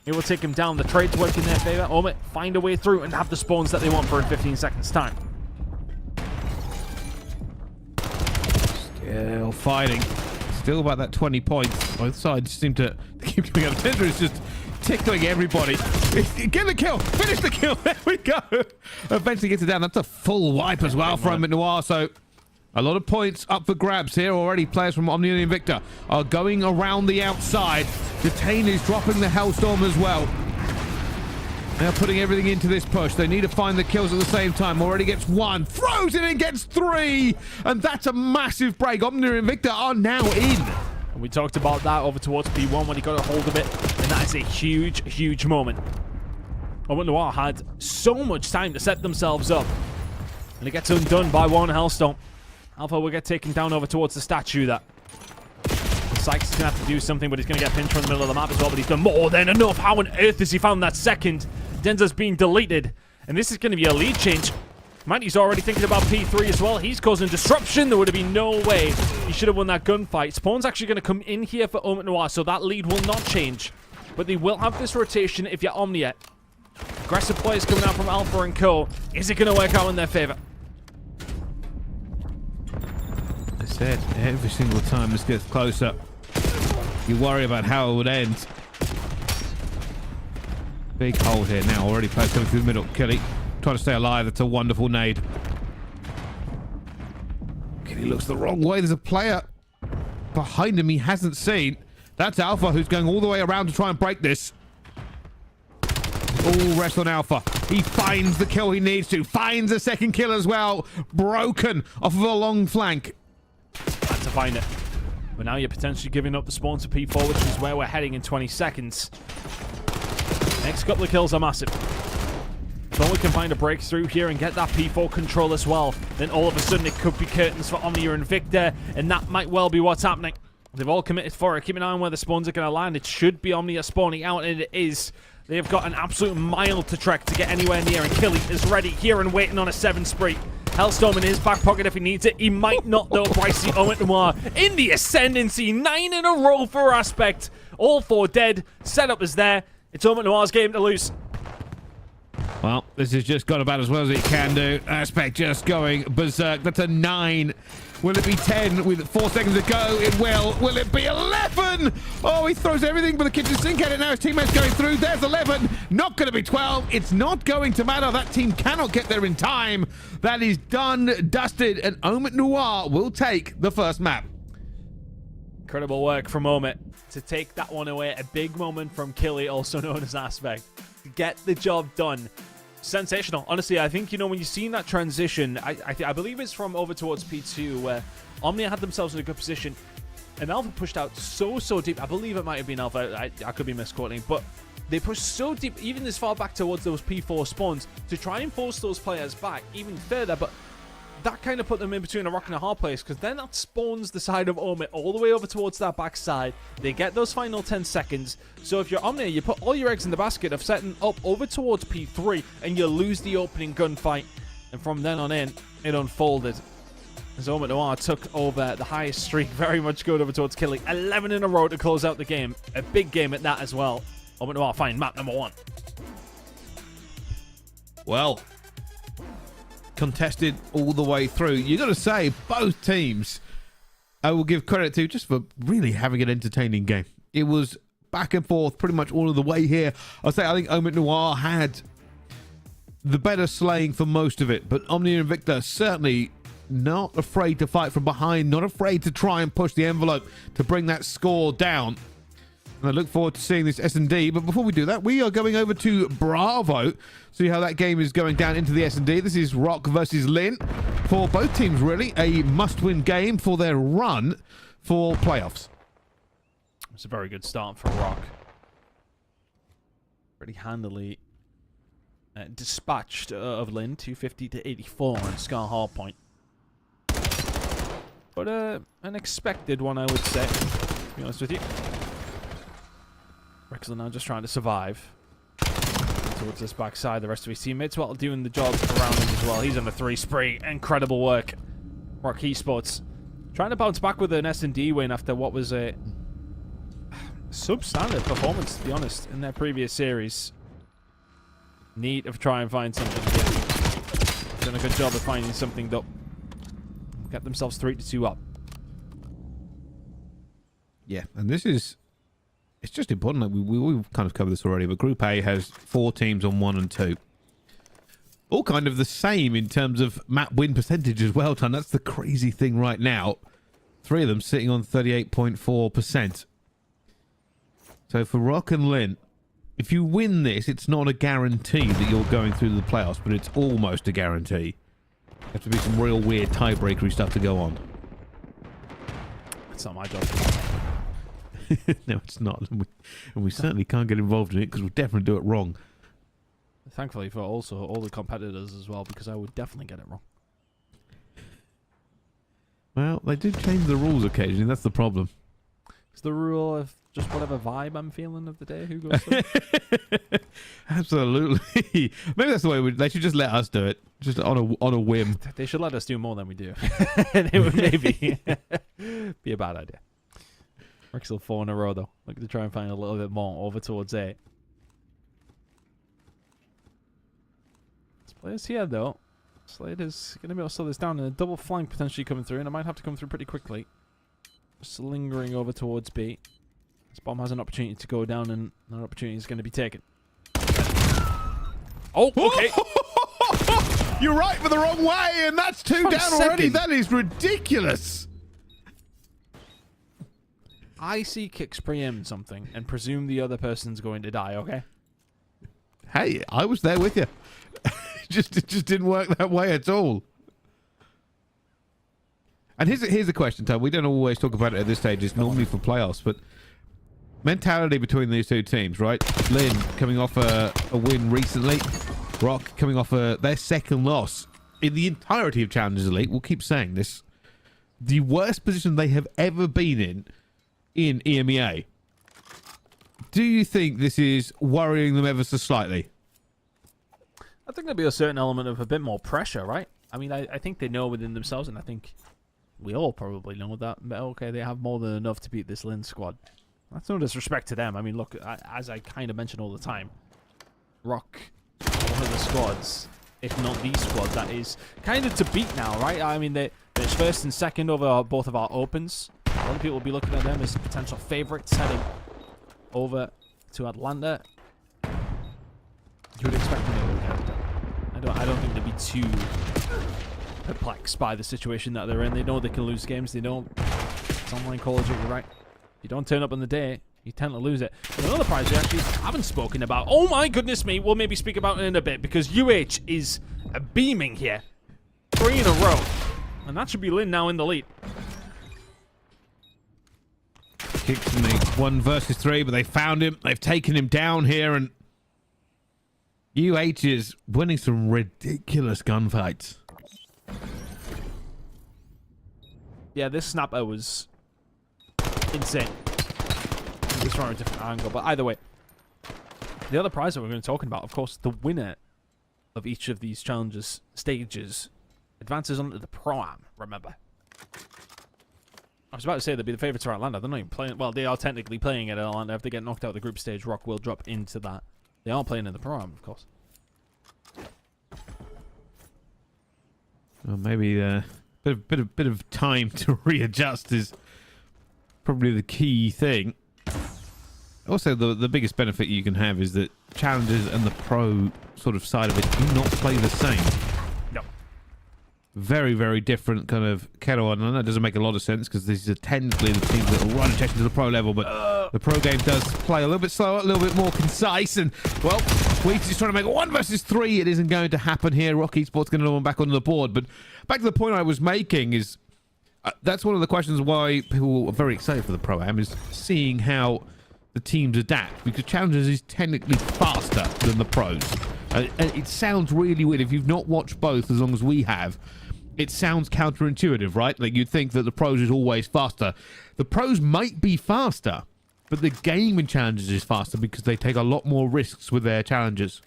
it will take him down. The trade's work in their favor. OMIT find a way through and have the spawns that they want for in 15 seconds' time. Still fighting. Still about that 20 points. Both sides seem to keep coming up. Tender is just tickling everybody. Get the kill. Finish the kill. There we go. Eventually gets it down. That's a full wipe as well from OMITNoir. So a lot of points up for grabs here already. Players from OMNiA and Victor are going around the outside. Detain is dropping the Hellstorm as well. They're putting everything into this push. They need to find the kills at the same time. Already gets one. Throws it and gets 3. And that's a massive break. OMNiA and Victor are now in. And we talked about that over towards P1 when he got a hold of it. And that is a huge, huge moment. OMITNoir had so much time to set themselves up. And it gets undone by one Hellstorm. Alpha will get taken down over towards the statue there. Sykes is going to have to do something, but he's going to get pinched from the middle of the map as well. But he's done more than enough. How on earth has he found that second? Denzar's being deleted. And this is going to be a lead change. Mighty's already thinking about P3 as well. He's causing disruption. There would have been no way he should have won that gunfight. Spawn's actually going to come in here for OMITNoir, so that lead will not change. But they will have this rotation if you're OMNiA. Aggressive players coming out from Alpha and Co. Is it going to work out in their favor? I said, every single time this gets closer, you worry about how it would end. Big hold here now. Already players coming through the middle. Killy trying to stay alive. That's a wonderful nade. Killy looks the wrong way. There's a player behind him he hasn't seen. That's Alpha who's going all the way around to try and break this. All rest on Alpha. He finds the kill he needs to. Finds a second kill as well. Broken off of a long flank. Had to find it. But now you're potentially giving up the spawn to P4, which is where we're heading in 20 seconds. Next couple of kills are massive. If we can find a breakthrough here and get that P4 control as well, then all of a sudden it could be curtains for OMNiA and INVICTA, and that might well be what's happening. They've all committed for it. Keep an eye on where the spawns are going to land. It should be OMNiA spawning out, and it is. They've got an absolute mile to trek to get anywhere near, and Killy is ready here and waiting on a 7 spree. Hellstorm in his back pocket if he needs it. He might not, though. Brycey OMITNoir in the ascendancy. 9 in a row for Aspect. All 4 dead. Setup is there. It's OMITNoir's game to lose. Well, this has just got about as well as it can do. Aspect just going berserk. That's a 9. Will it be 10 with 4 seconds to go? It will. Will it be 11? Oh, he throws everything but the kitchen sink at it now. His teammates going through. There's 11. Not going to be 12. It's not going to matter. That team cannot get there in time. That is done, dusted, and OMITNoir will take the first map. Incredible work from OMIT to take that one away. A big moment from Killy, also known as Aspect, to get the job done. Sensational. Honestly, I think, when you've seen that transition, I believe it's from over towards P2, where OMNiA had themselves in a good position, and Alpha pushed out so deep. I believe it might have been Alpha. I could be misquoting, but they pushed so deep, even as far back towards those P4 spawns, to try and force those players back even further, but that kind of put them in between a rock and a hard place, because then that spawns the side of OMIT all the way over towards that backside. They get those final 10 seconds. So if you're OMNiA, you put all your eggs in the basket of setting up over towards P3, and you lose the opening gunfight. And from then on in, it unfolded as OMITNoir took over the highest streak, very much going over towards killing 11 in a row to close out the game. A big game at that as well. OMITNoir find map number 1. Well, contested all the way through. You got to say, both teams I will give credit to just for really having an entertaining game. It was back and forth pretty much all of the way here. I think OMITNoir had the better slaying for most of it, but OMNiA and INVICTA certainly not afraid to fight from behind, not afraid to try and push the envelope to bring that score down. And I look forward to seeing this S&D. But before we do that, we are going over to Bravo. See how that game is going down into the S&D. This is Rock versus Lin. For both teams, really, a must-win game for their run for playoffs. It's a very good start for Rock. Pretty handily dispatched of Lin, 250 to 84 on Scar Hardpoint. But an expected one, I would say, to be honest with you. Rexler now just trying to survive towards this backside. The rest of his teammates, well, doing the job around him as well. He's on the 3 spree. Incredible work. Rock Esports trying to bounce back with an S&D win after what was a substandard performance, to be honest, in their previous series. Need to try and find something here. Done a good job of finding something, though. Get themselves 3-2 up. Yeah, and this is... It's just important. Like we've kind of covered this already, but Group A has 4 teams on 1 and 2. All kind of the same in terms of map win percentage as well, Ton. That's the crazy thing right now. 3 of them sitting on 38.4%. So for Rock and Lin, if you win this, it's not a guarantee that you're going through the playoffs, but it's almost a guarantee. There have to be some real weird tiebreakery stuff to go on. That's not my job. No, it's not. And we certainly can't get involved in it because we'll definitely do it wrong. Thankfully for also all the competitors as well, because I would definitely get it wrong. Well, they do change the rules occasionally. That's the problem. It's the rule of just whatever vibe I'm feeling of the day. Who goes through? Absolutely. Maybe that's the way they should just let us do it, just on a whim. They should let us do more than we do, and it would maybe be a bad idea. Rexel 4 in a row, though. Looking to try and find a little bit more over towards 8. This player's here, though. Slade is going to be able to slow this down, and a double flank potentially coming through, and it might have to come through pretty quickly. Just lingering over towards B. This bomb has an opportunity to go down, and that opportunity is going to be taken. Oh, okay. You're right, but the wrong way, and that's 2 down already. That is ridiculous. I see kicks preempt something and presume the other person's going to die, okay? Hey, I was there with you. It just didn't work that way at all. And here's a question, Tom. We don't always talk about it at this stage. It's normally for playoffs, but mentality between these two teams, right? Lynn coming off a win recently. Rock coming off their second loss in the entirety of Challengers Elite. We'll keep saying this. The worst position they have ever been in EMEA. Do you think this is worrying them ever so slightly? I think there'll be a certain element of a bit more pressure, right? I mean, I think they know within themselves, and I think we all probably know that, okay, they have more than enough to beat this Lynn squad. That's no disrespect to them. I mean, look, as I kind of mention all the time, Rock, one of the squads, if not the squad, that is kind of to beat now, right? I mean, they're first and second over both of our opens. A lot of people will be looking at them as potential favorites heading over to Atlanta. You would expect them to win. I don't think they'd be too perplexed by the situation that they're in. They know they can lose games. They know it's online Call of Duty, right? If you don't turn up on the day, you tend to lose it. And another prize we actually haven't spoken about. Oh my goodness me, we'll maybe speak about it in a bit, because UH is beaming here. 3 in a row. And that should be Lynn now in the lead. Kicks in the 1 versus 3, but they found him. They've taken him down here, and UH is winning some ridiculous gunfights. Yeah, this snapper was insane. Just from a different angle, but either way, the other prize that we're going to be talking about, of course, the winner of each of these challenges stages advances on to the Pro-Am. Remember, I was about to say they'll be the favorites for Atlanta. They're not even playing. Well, they are technically playing at Atlanta. If they get knocked out of the group stage, Rock will drop into that. They are playing in the Pro-Am, of course. Well, maybe a bit of time to readjust is probably the key thing. Also, the biggest benefit you can have is that Challengers and the Pro sort of side of it do not play the same. No. Very, very different kind of kettle. And I know it doesn't make a lot of sense because these are technically the teams that will run attention to the pro level, but the pro game does play a little bit slower, a little bit more concise. And, well, Sweet is trying to make a 1 versus 3. It isn't going to happen here. Rock Esports going to one back onto the board. But back to the point I was making is that's one of the questions why people are very excited for the Pro-Am, is seeing how the teams adapt, because Challengers is technically faster than the pros. And it sounds really weird if you've not watched both as long as we have. It sounds counterintuitive, right? Like you'd think that the pros is always faster. The pros might be faster, but the game in Challengers is faster because they take a lot more risks with their challenges.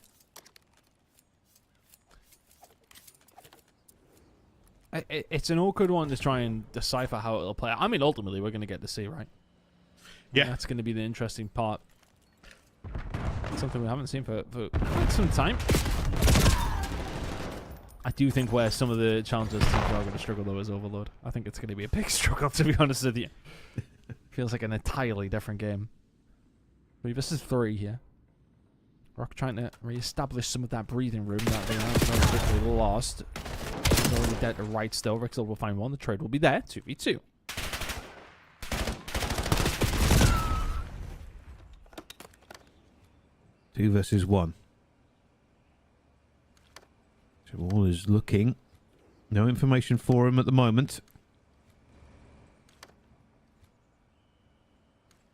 It's an awkward one to try and decipher how it'll play. I mean, ultimately, we're going to get to see, right? Yeah. That's going to be the interesting part. It's something we haven't seen for quite some time. I do think where some of the challenges teams are going to struggle, though, is Overload. I think it's going to be a big struggle, to be honest with you. Feels like an entirely different game. 3 versus 3 here. Rock trying to re-establish some of that breathing room that they have very quickly lost. Only dead to right still. Rixel will find one. The trade will be there. 2v2. Two versus 1. Jamal is looking. No information for him at the moment.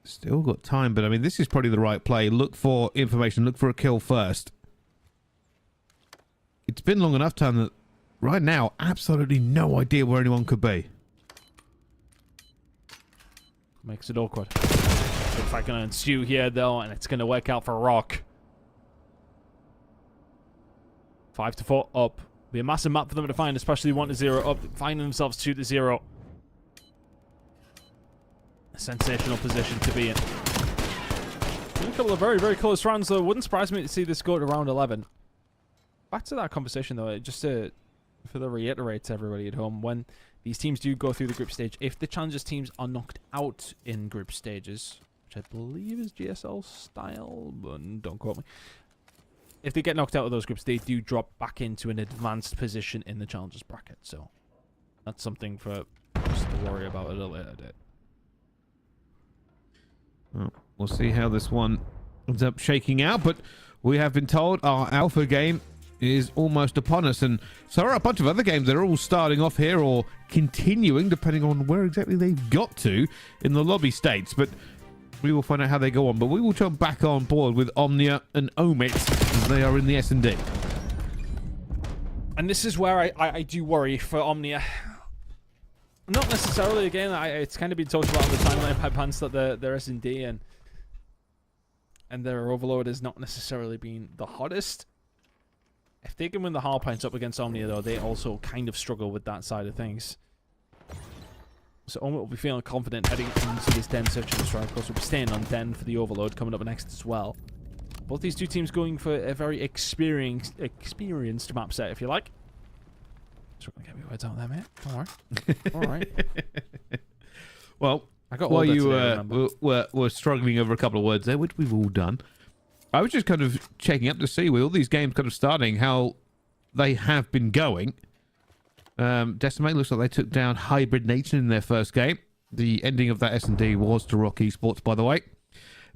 Still got time, but I mean, this is probably the right play. Look for information. Look for a kill first. It's been long enough time that right now, absolutely no idea where anyone could be. Makes it awkward. Good fight going to ensue here, though, and it's going to work out for Rock. 5 to 4 up. Be a massive map for them to find, especially 1 to 0 up, finding themselves 2 to 0. A sensational position to be in. A couple of very, very close rounds, though. Wouldn't surprise me to see this go to round 11. Back to that conversation, though, just to further reiterate to everybody at home, when these teams do go through the group stage, if the Challengers teams are knocked out in group stages, which I believe is GSL style, but don't quote me. If they get knocked out of those groups, they do drop back into an advanced position in the Challengers bracket. So that's something for us to worry about at a later date. Well, we'll see how this one ends up shaking out, but we have been told our alpha game is almost upon us, and so are a bunch of other games that are all starting off here or continuing, depending on where exactly they've got to in the lobby states. But we will find out how they go on. But we will jump back on board with OMNiA and OMIT as they are in the S&D. And this is where I do worry for OMNiA. Not necessarily, again, it's kind of been talked about on the timeline by Pants that their S&D and their Overload has not necessarily been the hottest. If they can win the Hardpoint up against OMNiA, though, they also kind of struggle with that side of things. So OMIT will be feeling confident heading into this Den search and destroy. Of course, we'll be staying on Den for the Overload coming up next as well. Both these two teams going for a very experienced map set, if you like. Struggling to get me words out there, mate. Don't worry. All right. Well, I got while all that you today, were struggling over a couple of words there, which we've all done, I was just kind of checking up to see, with all these games kind of starting, how they have been going. Decimate looks like they took down Hybrid Nation in their first game. The ending of that S&D was to Rock Esports, by the way.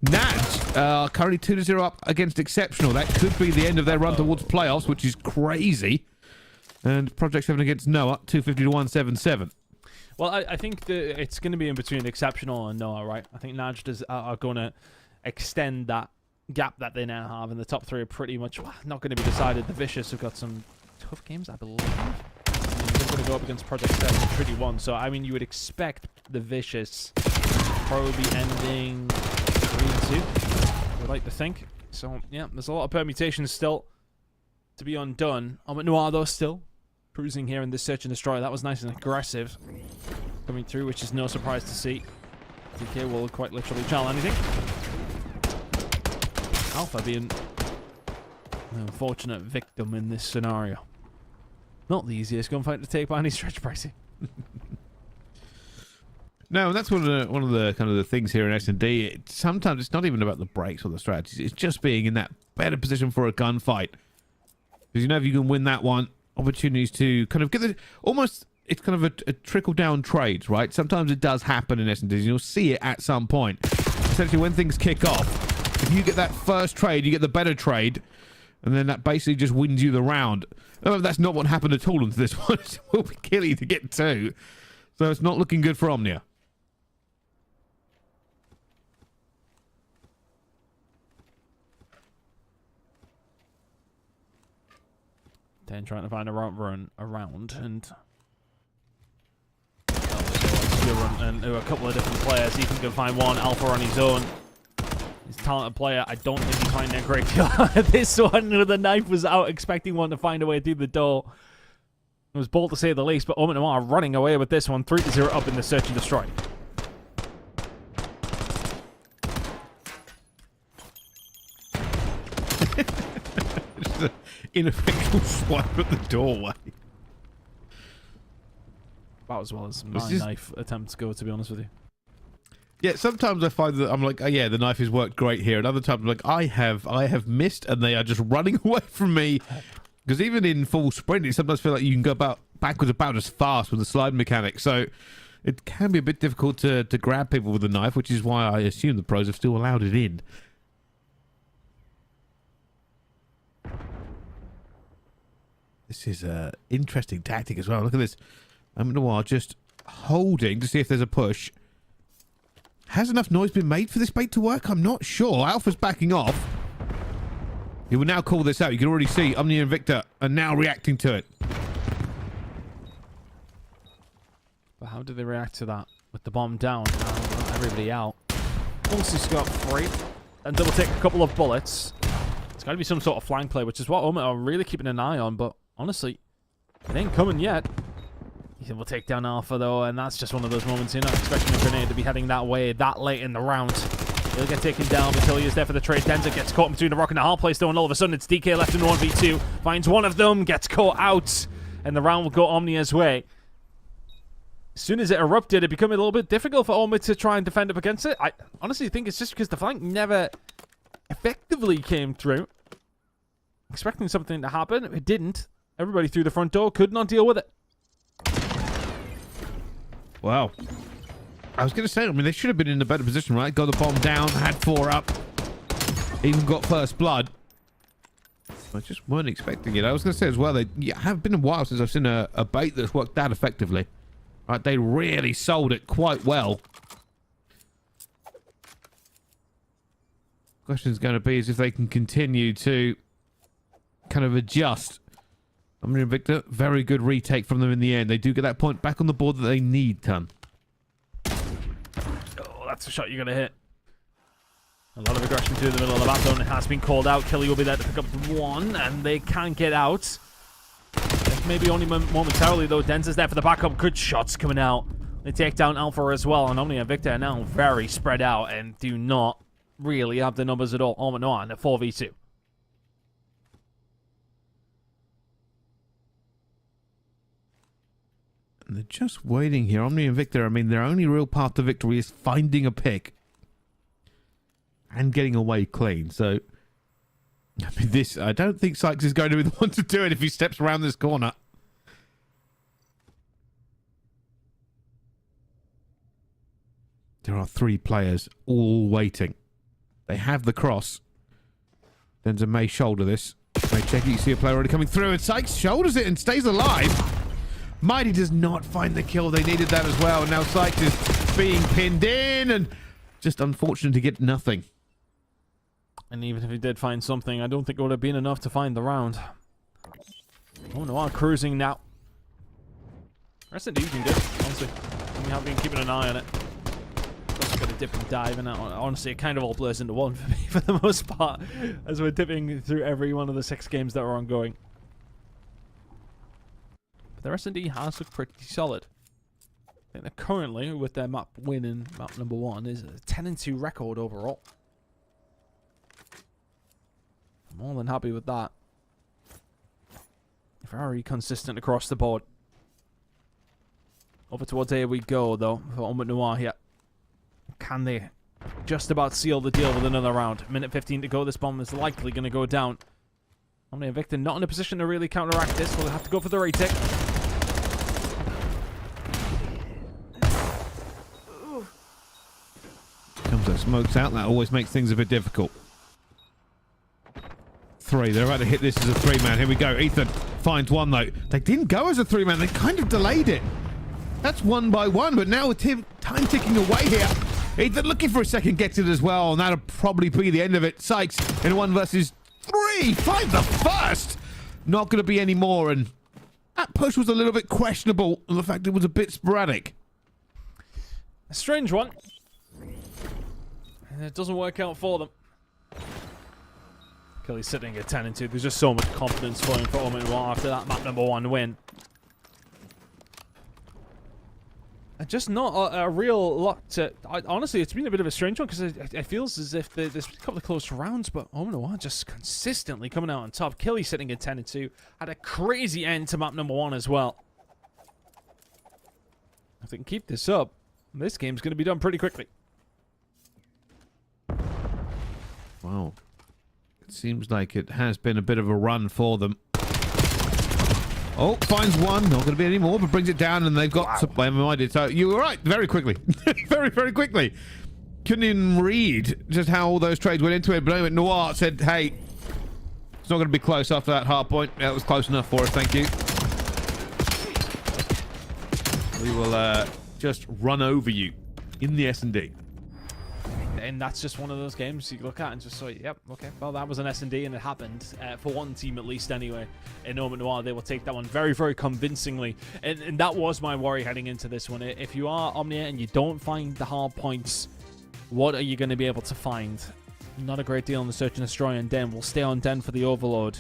NAJD currently 2-0 up against Exceptional. That could be the end of their run towards playoffs, which is crazy. And Project 7 against Noah, 250-177. Well, I think it's going to be in between Exceptional and Noah, right? I think NAJD are going to extend that gap that they now have, and the top three are pretty much not going to be decided. The Vicious have got some tough games, I believe. They're going to go up against Project 7 and Trinity 1. So, I mean, you would expect the Vicious probably ending 3-2, I'd like to think. So, yeah, there's a lot of permutations still to be undone. OMITNoir, though, still cruising here in this search and destroy. That was nice and aggressive coming through, which is no surprise to see. DK will quite literally challenge anything. Alpha being an unfortunate victim in this scenario. Not the easiest gunfight to take by any stretch, Pricey. No, and that's one of the kind of the things here in S&D. Sometimes it's not even about the breaks or the strategies. It's just being in that better position for a gunfight. Because you know if you can win that one, opportunities to kind of get the almost. It's kind of a trickle down trades, right? Sometimes it does happen in S&D. You'll see it at some point. Essentially, when things kick off, if you get that first trade, you get the better trade, and then that basically just wins you the round. Oh, that's not what happened at all into this one. It will be killing to get two. So it's not looking good for OMNiA. Then trying to find a run around and a couple of different players. Ethan can find one. Alpha on his own. He's a talented player. I don't think he's finding a great deal. This one with the knife was out, expecting one to find a way through the door. It was bold to say the least, but OMITNoir running away with this one. 3-0 up in the search and destroy. Just an ineffectual swipe at the doorway. About as well as my knife attempts go, to be honest with you. Yeah, sometimes I find that I'm like, oh yeah, the knife has worked great here, and other times I'm like, I have missed, and they are just running away from me. Because even in full sprint, you sometimes feel like you can go backwards about as fast with the slide mechanic. So it can be a bit difficult to grab people with a knife, which is why I assume the pros have still allowed it in. This is an interesting tactic as well. Look at this. OMNiA just holding to see if there's a push. Has enough noise been made for this bait to work? I'm not sure. Alpha's backing off. He will now call this out. You can already see OMNiA and Victor are now reacting to it. But how do they react to that? With the bomb down, everybody out. Also got free and double take a couple of bullets. It's got to be some sort of flank play, which is what OMIT are really keeping an eye on. But honestly, it ain't coming yet. Ethan will take down Alpha, though, and that's just one of those moments you're not expecting a grenade to be heading that way that late in the round. He'll get taken down, but he is there for the trade. Denza gets caught between the rock and the hard place, though, and all of a sudden it's DK left in 1v2. Finds one of them, gets caught out, and the round will go OMNiA's way. As soon as it erupted, it became a little bit difficult for OMIT to try and defend up against it. I honestly think it's just because the flank never effectively came through. Expecting something to happen, it didn't. Everybody through the front door could not deal with it. Wow. I was going to say, I mean, they should have been in a better position, right? Got the bomb down, had 4 up, even got first blood. I just weren't expecting it. I was going to say as well, they have been a while since I've seen a bait that's worked that effectively. Right, they really sold it quite well. Question's going to be is if they can continue to kind of adjust. OMNiA INVICTA, very good retake from them in the end. They do get that point back on the board that they need, Ton. Oh, that's a shot you're going to hit. A lot of aggression through the middle of the map zone. It has been called out. Killy will be there to pick up one, and they can't get out. Maybe only momentarily, though. Denza's there for the backup. Good shots coming out. They take down Alpha as well, and OMNiA INVICTA are now very spread out and do not really have the numbers at all. OMNiTNoir in a 4v2. And they're just waiting here. OMNiA INVICTA, I mean, their only real path to victory is finding a pick and getting away clean. So, I mean, this, I don't think Sykes is going to be the one to do it if he steps around this corner. There are 3 players all waiting. They have the cross. Denza may shoulder this. May check it. You see a player already coming through, and Sykes shoulders it and stays alive. Mighty does not find the kill. They needed that as well. And now Sykes is being pinned in, and just unfortunate to get nothing. And even if he did find something, I don't think it would have been enough to find the round. OMNiTNoir cruising now. Rest in you can do, honestly. We have been keeping an eye on it. Just got a dip and dive, and honestly, it kind of all blurs into one for me for the most part, as we're dipping through every one of the 6 games that are ongoing. But the S&D has looked pretty solid. I think they're currently, with their map win in map number 1, is a 10-2 record overall. More than happy with that. Very consistent across the board. Over towards A we go, though, for OMITNoir here. Can they just about seal the deal with another round? Minute 15 to go. This bomb is likely going to go down. OMNiA INVICTA not in a position to really counteract this. We'll have to go for the retake. Comes that smokes out. That always makes things a bit difficult. 3. They're about to hit this as a 3-man. Here we go. Ethan finds one, though. They didn't go as a 3-man. They kind of delayed it. That's 1 by 1, but now with time ticking away here. Ethan looking for a second, gets it as well, and that'll probably be the end of it. Sykes in 1 versus 3. Finds the first. Not going to be any more, and that push was a little bit questionable, and the fact it was a bit sporadic. A strange one. And it doesn't work out for them. Kelly's sitting at 10-2. There's just so much confidence flowing for OMNiTNoir after that map number 1 win. And just not a real lot to... honestly, it's been a bit of a strange one because it feels as if there's a couple of close rounds, but OMNiTNoir just consistently coming out on top. Kelly sitting at 10-2. Had a crazy end to map number 1 as well. If they can keep this up, this game's going to be done pretty quickly. Wow. It seems like it has been a bit of a run for them. Oh, finds one. Not going to be any more, but brings it down, and they've got to play minded. So you were right, very quickly. very, very quickly. Couldn't even read just how all those trades went into it, but Noir said, hey, it's not going to be close after that hardpoint. Yeah, it was close enough for us, thank you. We will just run over you in the S&D. And that's just one of those games you look at and just say, yep, okay, well, that was an S&D, and it happened for one team at least anyway. In OMNiTNoir, they will take that one very, very convincingly. And that was my worry heading into this one. If you are OMNiA and you don't find the hard points, what are you going to be able to find? Not a great deal on the Search and Destroy, and Den will stay on Den for the Overload.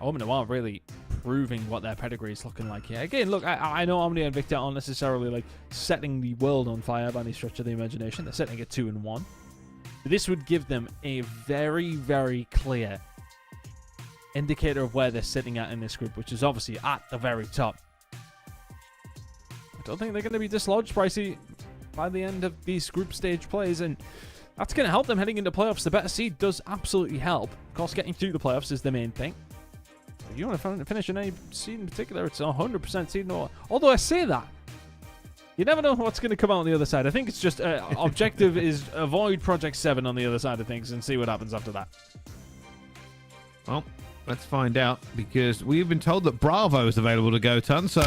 OMNiTNoir really proving what their pedigree is looking like here. Again, look, I know OMNiA INVICTA aren't necessarily like setting the world on fire by any stretch of the imagination. They're setting it 2-1. But this would give them a very, very clear indicator of where they're sitting at in this group, which is obviously at the very top. I don't think they're going to be dislodged, Pricey, by the end of these group stage plays, and that's going to help them heading into playoffs. The better seed does absolutely help. Of course, getting through the playoffs is the main thing. If you want to finish in any seed in particular, it's 100% seed. Although I say that, you never know what's going to come out on the other side. I think it's just objective is avoid Project 7 on the other side of things and see what happens after that. Well, let's find out, because we've been told that Bravo is available to go ton, so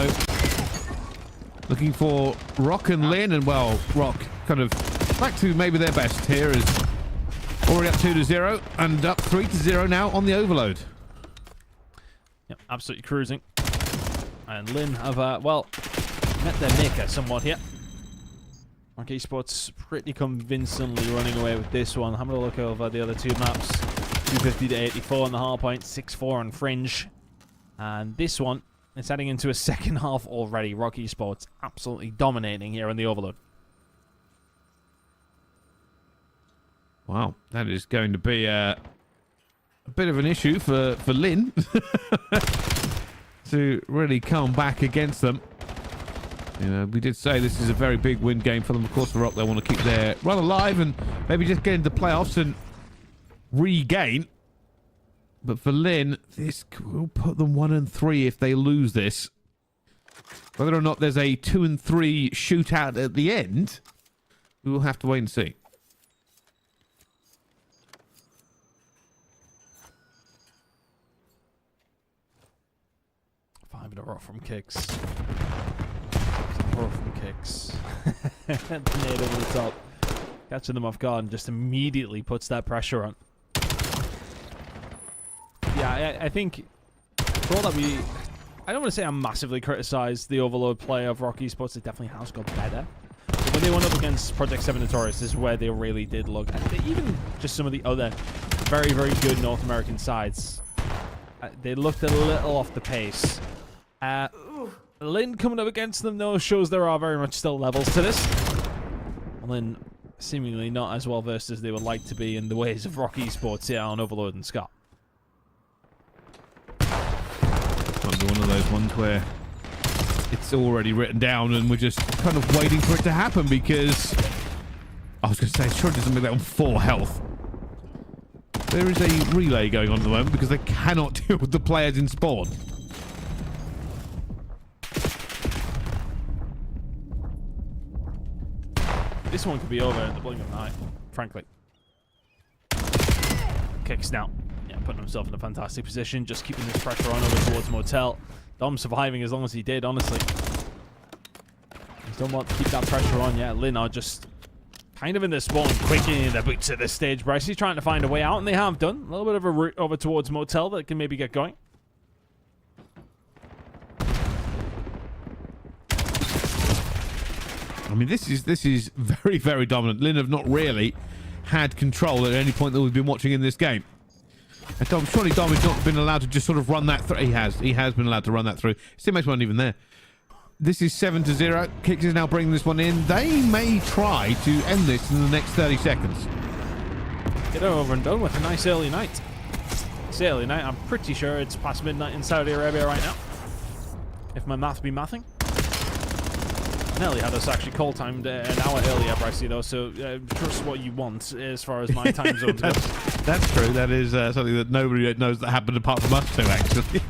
looking for Rock and Lin, and well, Rock kind of back to maybe their best here, is already up 2-0 and up 3-0 now on the overload. Yep, absolutely cruising. And Lin have, well, met their maker somewhat here. Esports pretty convincingly running away with this one. Having a look over the other two maps. 250 to 84 on the Hardpoint, 6-4 on Fringe. And this one is heading into a second half already. Esports absolutely dominating here on the overload. Wow, that is going to be a bit of an issue for Lin to really come back against them. You know, we did say this is a very big win game for them. Of course, for Rock, they want to keep their run alive and maybe just get into playoffs and regain. But for Lin, this will put them 1-3 if they lose this. Whether or not there's a 2-3 shootout at the end, we will have to wait and see. Five in a row from Kicks. From Kicks. Nade over the top. Catching them off guard and just immediately puts that pressure on. Yeah, I think for all that I don't want to say I massively criticised the overload play of Esports. It definitely has got better. But when they went up against Project 7 Notorious, this is where they really did look. Even just some of the other very, very good North American sides, they looked a little off the pace. Lin coming up against them, though, shows there are very much still levels to this. Lin seemingly not as well versed as they would like to be in the ways of Esports here on Overload and Scott. Might be one of those ones where it's already written down and we're just kind of waiting for it to happen, because I was going to say, sure, it doesn't make that on 4 health. There is a relay going on at the moment because they cannot deal with the players in spawn. This one could be over in the blink of an eye, frankly. Kicks now. Yeah, putting himself in a fantastic position, just keeping this pressure on over towards Motel. Dom surviving as long as he did, honestly. He's done well to keep that pressure on. Yeah, Lin are just kind of in the spawn, quickly in their boots at this stage. Bryce, he's trying to find a way out, and they have done. A little bit of a route over towards Motel that can maybe get going. I mean, this is very, very dominant. Lin have not really had control at any point that we've been watching in this game. And Dom, surely Dom has not been allowed to just sort of run that through. He has been allowed to run that through. His teammates weren't even there. This is 7-0. Kicks is now bringing this one in. They may try to end this in the next 30 seconds. Get over and done with a nice early night. It's early night. I'm pretty sure it's past midnight in Saudi Arabia right now, if my math be mathing. Nelly had us actually call timed an hour earlier, Brycey, though, so trust what you want as far as my time zones go. That's true. That is something that nobody knows that happened apart from us two, actually.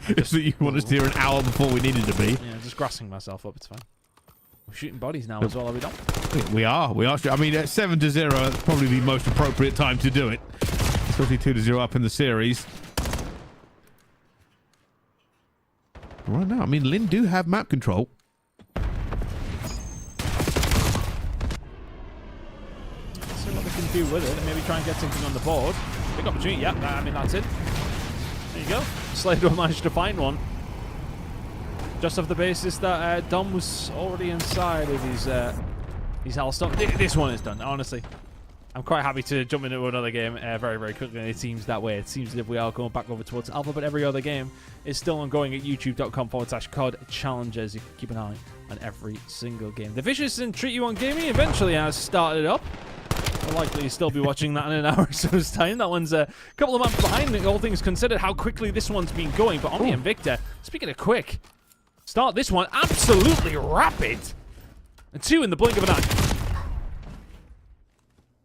It's that you want us to hear an hour before we needed to be. Yeah, just grassing myself up. It's fine. We're shooting bodies now as well, are we done? We are. I mean, at 7-0, that's probably the most appropriate time to do it. Especially 2-0 up in the series. Right now, I mean, Lin do have map control. Can do with it and maybe try and get something on the board. Big opportunity, yeah, I mean, that's it. There you go. Slater managed to find one. Just off the basis that Dom was already inside of his Hellstone. This one is done, honestly. I'm quite happy to jump into another game very, very quickly. It seems that way. It seems as if we are going back over towards Alpha, but every other game is still ongoing at youtube.com/COD challenges. You can keep an eye on every single game. The Vicious and Treat You on Gaming eventually has started up. We'll likely still be watching that in an hour or so's time. That one's a couple of months behind, all things considered, how quickly this one's been going. But OMNiA and INVICTA, speaking of quick, start this one absolutely rapid. And 2 in the blink of an eye.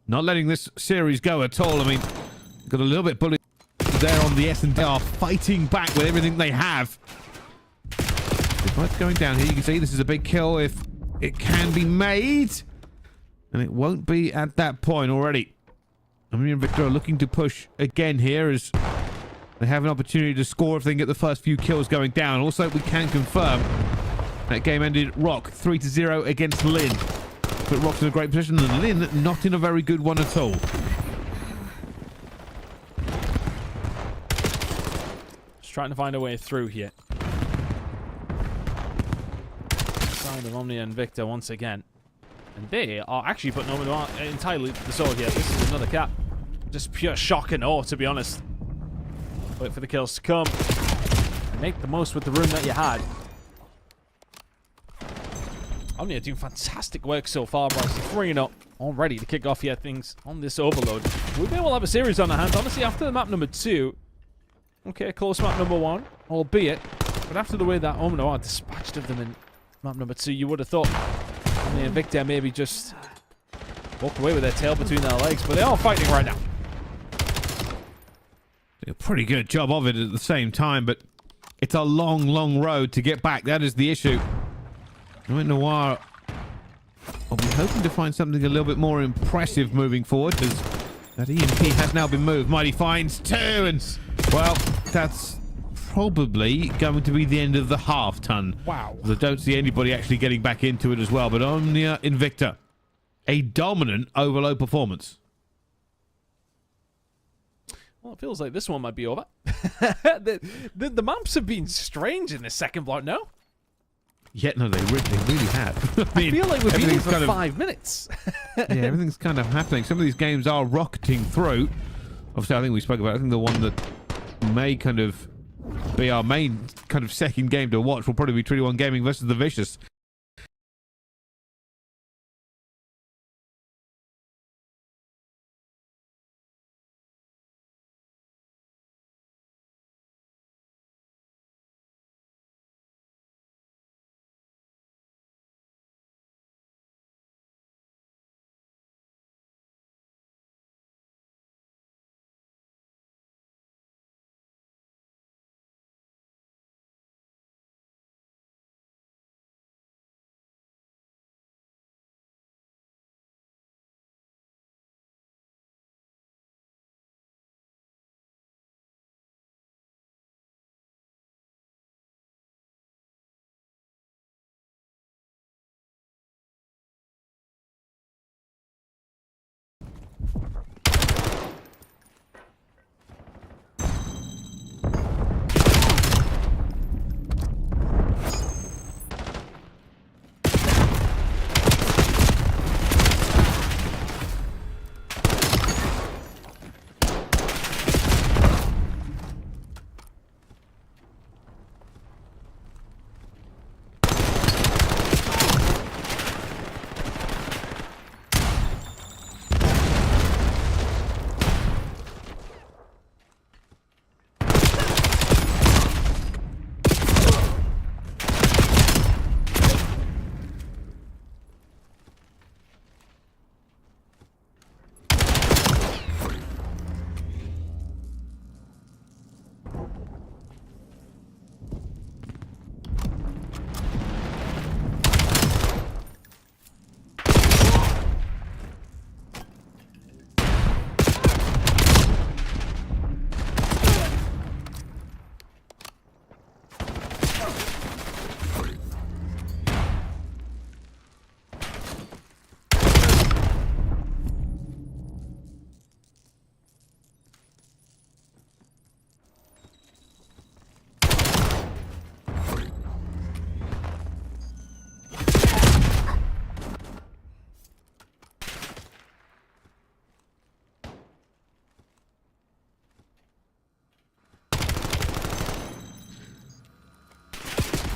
Not letting this series go at all. I mean, got a little bit bullied there on the S&D. They are fighting back with everything they have. Despite going down here, you can see this is a big kill if it can be made. And it won't be at that point already. OMNiA and INVICTA are looking to push again here as They have an opportunity to score if they can get the first few kills going down. Also, we can confirm that game ended Rock 3-0 against Lin. But Rock's in a great position, and Lin not in a very good one at all. Just trying to find a way through here. Side of OMNiA and INVICTA once again. And they are actually putting OMNiA entirely to the sword here. This is another cap. Just pure shock and awe, to be honest. Wait for the kills to come. Make the most with the room that you had. OMNiA doing fantastic work so far, boys. 3-0 already to kick off here things on this overload. We may well have a series on our hands. Honestly, after the map number 2, okay, close map number 1, albeit, but after the way that OMNiA dispatched of them in map number 2, you would have thought OMNiA and INVICTA maybe just walk away with their tail between their legs, but they are fighting right now. A pretty good job of it at the same time, but it's a long, long road to get back. That is the issue. OMNior will be hoping to find something a little bit more impressive moving forward, because that EMP has now been moved. Mighty finds 2, and, well, that's probably going to be the end of the half ton. Wow. I don't see anybody actually getting back into it as well, but OMNiA INVICTA, a dominant overload performance. Well, it feels like this one might be over. the maps have been strange in this second block, no? Yeah, no, they really have. I feel like we've been here for kind of, 5 minutes. yeah, everything's kind of happening. Some of these games are rocketing through. Obviously, I think we spoke about, I think the one that may kind of be our main kind of second game to watch will probably be 21 Gaming versus the Vicious.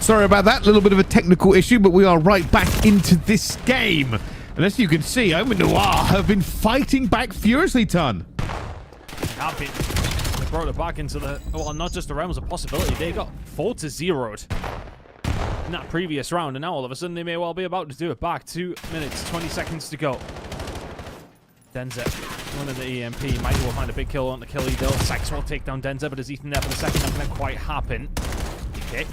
Sorry about that, a little bit of a technical issue, but we are right back into this game. And as you can see, OMNior have been fighting back furiously, Ton. Happy. They brought it back into the, well, not just the realms of possibility. They got 4-0'd in that previous round, and now all of a sudden they may well be about to do it back. 2 minutes, 20 seconds to go. Denza running the EMP. Might will find a big kill on the kill though. Sax will take down Denza, but is eaten there for the second. Not going to quite happen. Okay.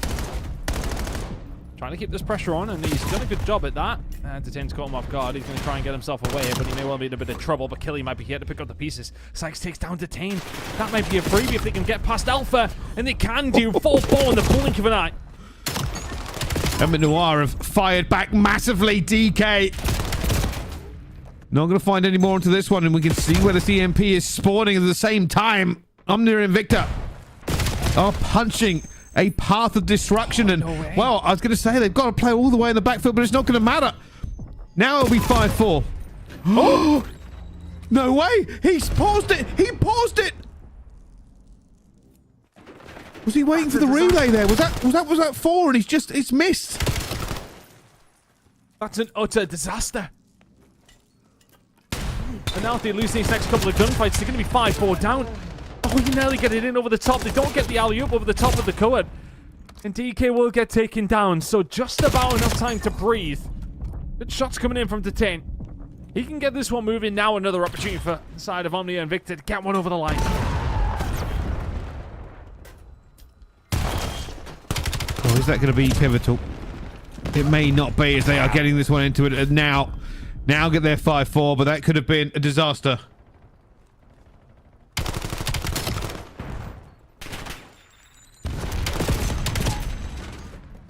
Trying to keep this pressure on, and he's done a good job at that. Detain's caught him off guard. He's going to try and get himself away, but he may well be in a bit of trouble. But Killy might be here to pick up the pieces. Sykes takes down Detain. That might be a freebie if they can get past Alpha. And they can do. 4-4 in the blink of an eye. OMNiTNoir have fired back massively. DK. Not going to find any more into this one. And we can see where the CMP is spawning at the same time. OMNiA and INVICTA are punching a path of destruction. And, well, I was going to say they've got to play all the way in the backfield, but it's not going to matter. Now it'll be 5-4. Oh! No way! He's paused it! He paused it! Was he waiting for the relay there? Was that 4 and it's missed? That's an utter disaster. And now if they lose these next couple of gunfights, they're going to be 5-4 down. Oh, you nearly get it in over the top. They don't get the alley-oop over the top of the court. And DK will get taken down. So just about enough time to breathe. Good shots coming in from Detain. He can get this one moving now. Another opportunity for the side of OMNiA and INVICTA to get one over the line. Oh, is that going to be pivotal? It may not be, as they are getting this one into it now. Now get their 5-4, but that could have been a disaster.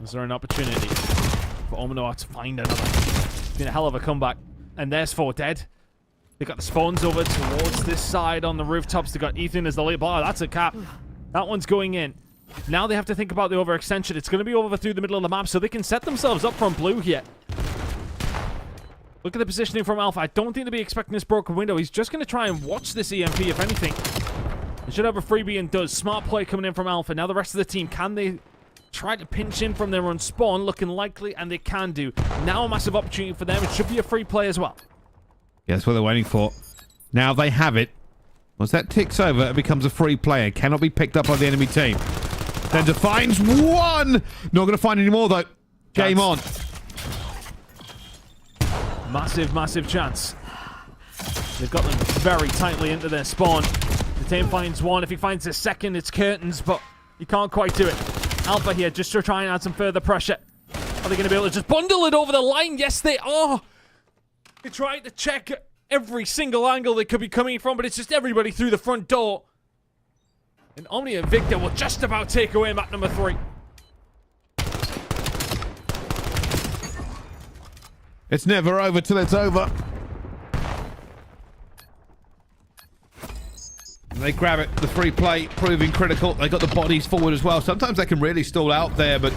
Is there an opportunity for OMNiTNoir to find another? It's been a hell of a comeback. And there's 4 dead. They got the spawns over towards this side on the rooftops. They got Ethan as the lead. Oh, that's a cap. That one's going in. Now they have to think about the overextension. It's going to be over through the middle of the map, so they can set themselves up from blue here. Look at the positioning from Alpha. I don't think they'll be expecting this broken window. He's just going to try and watch this EMP, if anything. He should have a freebie and does. Smart play coming in from Alpha. Now the rest of the team, can they try to pinch in from their own spawn? Looking likely, and they can do. Now a massive opportunity for them. It should be a free play as well. Yeah, that's what they're waiting for. Now they have it. Once that ticks over, it becomes a free play. It cannot be picked up by the enemy team. Then defines one. Not going to find any more, though. Game on. Massive, massive chance. They've got them very tightly into their spawn. The team finds one. If he finds a second, it's curtains, but he can't quite do it. Alpha here just to try and add some further pressure. Are they going to be able to just bundle it over the line? Yes, they are. They tried to check every single angle they could be coming from, but it's just everybody through the front door. And OMNiA and INVICTA will just about take away map number 3. It's never over till it's over. And they grab it. The free play proving critical. They got the bodies forward as well. Sometimes they can really stall out there, but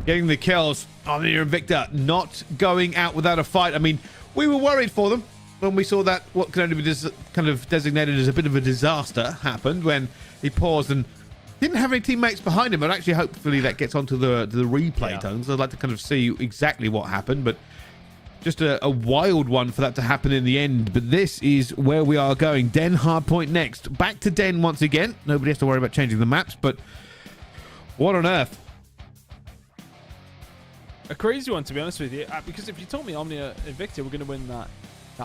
getting the kills. OMNiA and INVICTA not going out without a fight. I mean, we were worried for them when we saw that what can only be kind of designated as a bit of a disaster happened when he paused and didn't have any teammates behind him. But actually, hopefully that gets onto the replay tones. I'd like to kind of see exactly what happened, but just a wild one for that to happen in the end. But this is where we are going. Den Hardpoint next. Back to Den once again. Nobody has to worry about changing the maps, but what on earth? A crazy one, to be honest with you, because if you told me OMNiA and INVICTA were going to win that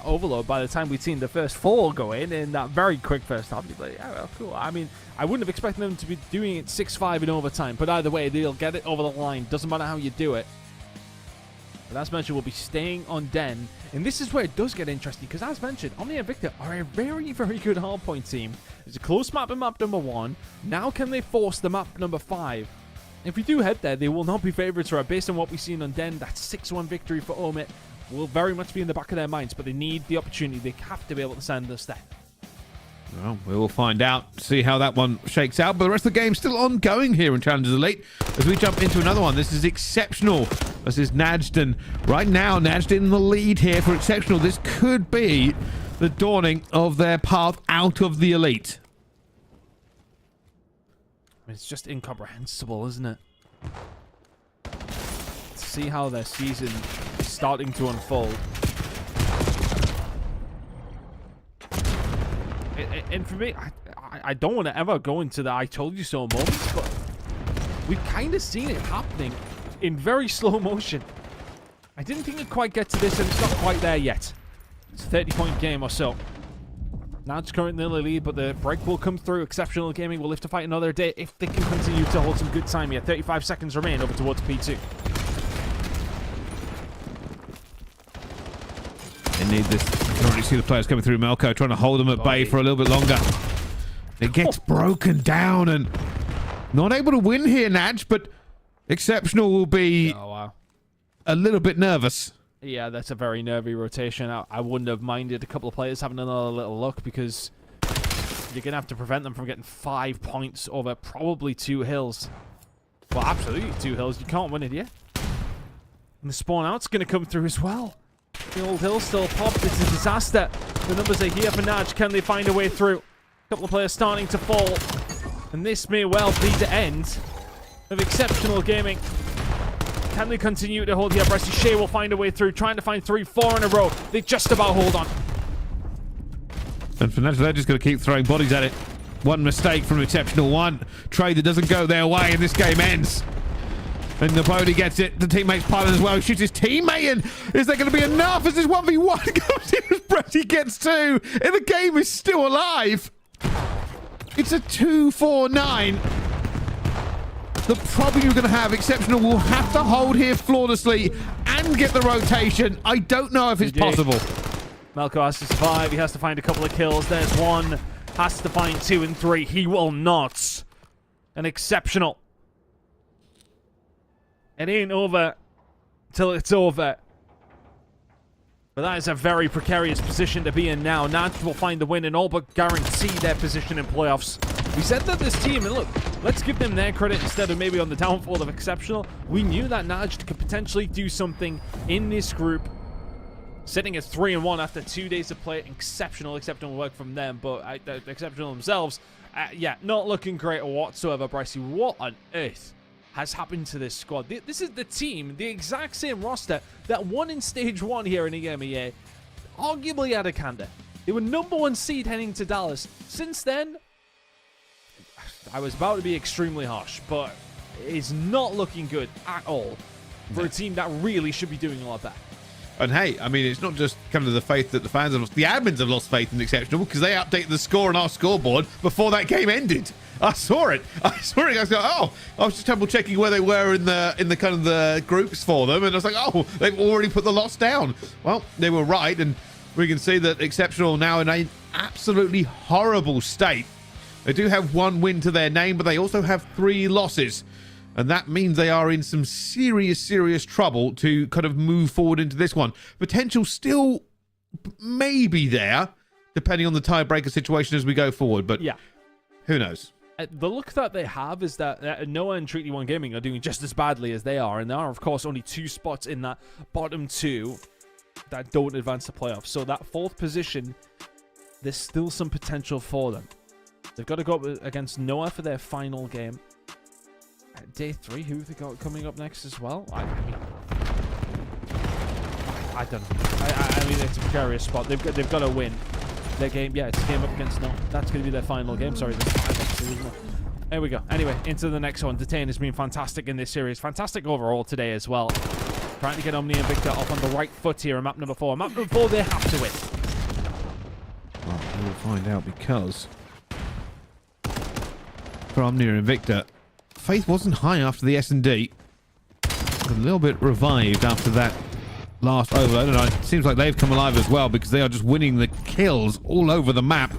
overload by the time we'd seen the first 4 go in that very quick first half, you'd be like, yeah, well, cool. I mean, I wouldn't have expected them to be doing it 6-5 in overtime, but either way, they'll get it over the line. Doesn't matter how you do it. But as mentioned, we'll be staying on Den. And this is where it does get interesting, because as mentioned, OMNiA and INVICTA are a very, very good hardpoint team. It's a close map in map number 1. Now can they force the map number 5? If we do head there, they will not be favourites, right? Based on what we've seen on Den, that 6-1 victory for OMIT will very much be in the back of their minds, but they need the opportunity. They have to be able to send us there. Well, we will find out, see how that one shakes out. But the rest of the game still ongoing here in Challengers Elite as we jump into another one. This is Exceptional versus NAJD. And right now, NAJD in the lead here for Exceptional. This could be the dawning of their path out of the Elite. I mean, it's just incomprehensible, isn't it? See how their season is starting to unfold. And for me, I don't want to ever go into the I told you so moments, but we've kind of seen it happening in very slow motion. I didn't think it'd quite get to this, and it's not quite there yet. It's a 30-point game or so. Now it's currently in the lead, but the break will come through. Exceptional Gaming will live to fight another day if they can continue to hold some good time here. 35 seconds remain over towards P2. need this. I can already see the players coming through. Melko trying to hold them at bay for a little bit longer. It gets broken down and not able to win here, Naj, but Exceptional will be a little bit nervous. Yeah, that's a very nervy rotation. I wouldn't have minded a couple of players having another little look because you're going to have to prevent them from getting 5 points over probably 2 hills. Well, absolutely 2 hills. You can't win it yet. And the spawn out's going to come through as well. The old hill still popped. It's a disaster. The numbers are here for Naj. Can they find a way through? A couple of players starting to fall. And this may well be the end of Exceptional Gaming. Can they continue to hold here? Bressie Shea will find a way through, trying to find 3-4 in a row. They just about hold on. And for Naj, they're just going to keep throwing bodies at it. One mistake from Exceptional, one trade that doesn't go their way, and this game ends. And Napoli gets it. The teammate's piling as well. Shoots his teammate, and is there going to be enough as this 1v1 goes in as Bressie gets 2, and the game is still alive. It's a 2-4-9. The problem you're going to have, Exceptional will have to hold here flawlessly and get the rotation. I don't know if it's possible. Melko has to survive. He has to find a couple of kills. There's 1. Has to find 2 and 3. He will not. An Exceptional. It ain't over till it's over. But that is a very precarious position to be in now. Naj will find the win and all but guarantee their position in playoffs. We said that this team, and look, let's give them their credit instead of maybe on the downfall of Exceptional. We knew that Naj could potentially do something in this group. Sitting at 3-1 after 2 days of play, exceptional work from them, but Exceptional themselves, yeah, not looking great whatsoever. Bressie, what on earth has happened to this squad? This is the team, the exact same roster that won in Stage 1 here in EMEA, arguably had a candidate. They were #1 seed heading to Dallas. Since then, I was about to be extremely harsh, but it's not looking good at all for a team that really should be doing a lot better. And hey, I mean, it's not just kind of the faith that the fans have lost. The admins have lost faith in Exceptional because they updated the score on our scoreboard before that game ended. I saw it. I was like, oh, I was just double checking where they were in the kind of the groups for them, and I was like, oh, they've already put the loss down. Well, they were right, and we can see that Exceptional now in an absolutely horrible state. They do have 1 win to their name, but they also have 3 losses. And that means they are in some serious trouble to kind of move forward into this one. Potential still maybe there, depending on the tiebreaker situation as we go forward. But yeah, who knows? The look that they have is that NOAH and Treaty 1 Gaming are doing just as badly as they are. And there are, of course, only 2 spots in that bottom 2 that don't advance to playoffs. So that 4th position, there's still some potential for them. They've got to go up against NOAH for their final game. Day 3, who have they got coming up next as well? I mean, I don't know. I mean, it's a precarious spot. They've got to win their game. Yeah, it's a game up against NOAH. That's going to be their final game. Sorry, there we go. Anyway, into the next one. Detain has been fantastic in this series. Fantastic overall today as well. Trying to get OMNiA and INVICTA off on the right foot here in map number 4. Map number 4, they have to win. Well, we'll find out because for OMNiA and INVICTA, faith wasn't high after the S&D. A little bit revived after that last over. I don't know. It seems like they've come alive as well because they are just winning the kills all over the map.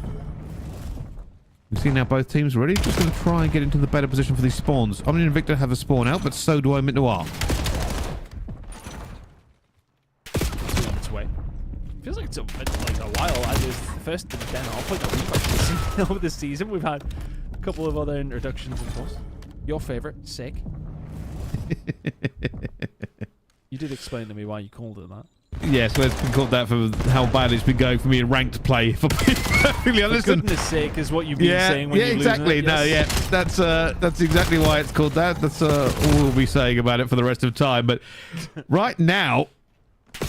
You see now both teams ready. Just going to try and get into the better position for these spawns. OMNiA and INVICTA have a spawn out, but so do OMITNoir. It's on its way. Feels like it's a while. It was the first den off like that we've actually seen over the season. We've had a couple of other introductions, of course. Your favorite, sick. You did explain to me why you called it that. Yes, well, it's been called that for how bad it's been going for me in ranked play. For perfectly honest, for goodness sake, is what you've been saying when you're exactly. losing it. Yes. No, yeah, that's exactly why it's called that. That's all we'll be saying about it for the rest of time. But right now,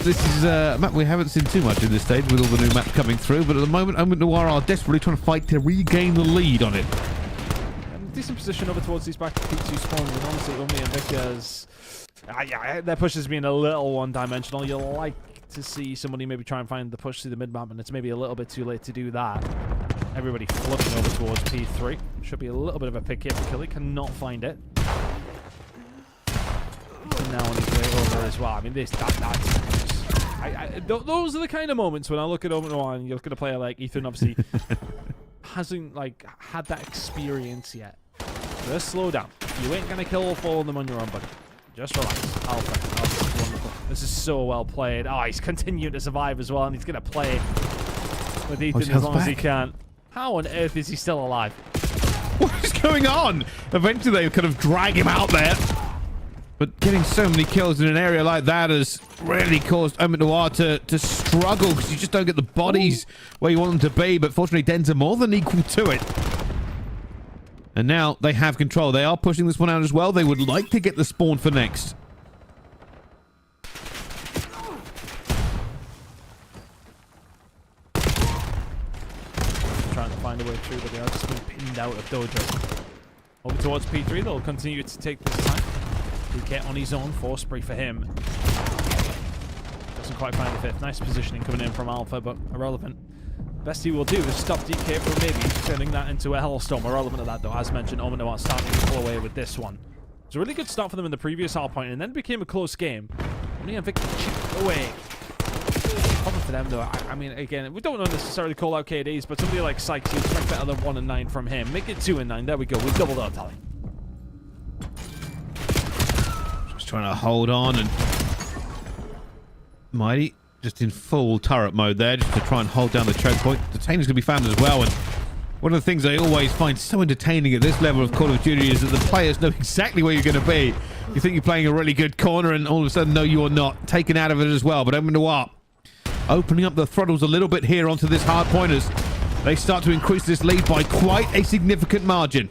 this is a map we haven't seen too much in this stage with all the new maps coming through. But at the moment, OMNiTNoir are desperately trying to fight to regain the lead on it. Decent position over towards these back P2 spawns, and honestly, OMNiA and INVICTA's yeah, their push has been a little one-dimensional. You'll like to see somebody maybe try and find the push through the mid-map, and it's maybe a little bit too late to do that. Everybody flipping over towards P3. Should be a little bit of a pick here for Killy. Cannot find it. And now on his way over as well. I mean, that's those are the kind of moments when I look at OMNiA and you look at a player like Ethan, obviously hasn't like had that experience yet. Just slow down. You ain't gonna kill all of them on your own, buddy. Just relax. Alpha's wonderful. This is so well played. Oh, he's continuing to survive as well, and he's gonna play with Ethan as long as he can. How on earth is he still alive? What is going on? Eventually they kind of drag him out there. But getting so many kills in an area like that has really caused OMITNoir to struggle because you just don't get the bodies where you want them to be. But fortunately, Dens are more than equal to it. And now they have control. They are pushing this one out as well. They would like to get the spawn for next. Trying to find a way through, but they are just being pinned out of Dojo. Over towards P3, they'll continue to take this time. DK on his own, force spree for him. Doesn't quite find the fifth. Nice positioning coming in from Alpha, but irrelevant. Best he will do is stop DK from maybe turning that into a hellstorm. Irrelevant of that, though. As mentioned, OMNiA starting to pull away with this one. It was a really good start for them in the previous Hardpoint, and then became a close game. OMNiA and Victor chipped away. Problem for them, though. I mean, again, we don't necessarily call out KDs, but somebody like Sykes, you expect better than 1 and 9 from him. Make it 2 and 9. There we go. We've doubled our tally. Trying to hold on, and Mighty just in full turret mode there just to try and hold down the choke point. Detainer's going to be found as well, and one of the things I always find so entertaining at this level of Call of Duty is that the players know exactly where you're going to be. You think you're playing a really good corner, and all of a sudden, no, you are not. Taken out of it as well, but OMNiA opening up the throttles a little bit here onto this Hardpoint as they start to increase this lead by quite a significant margin.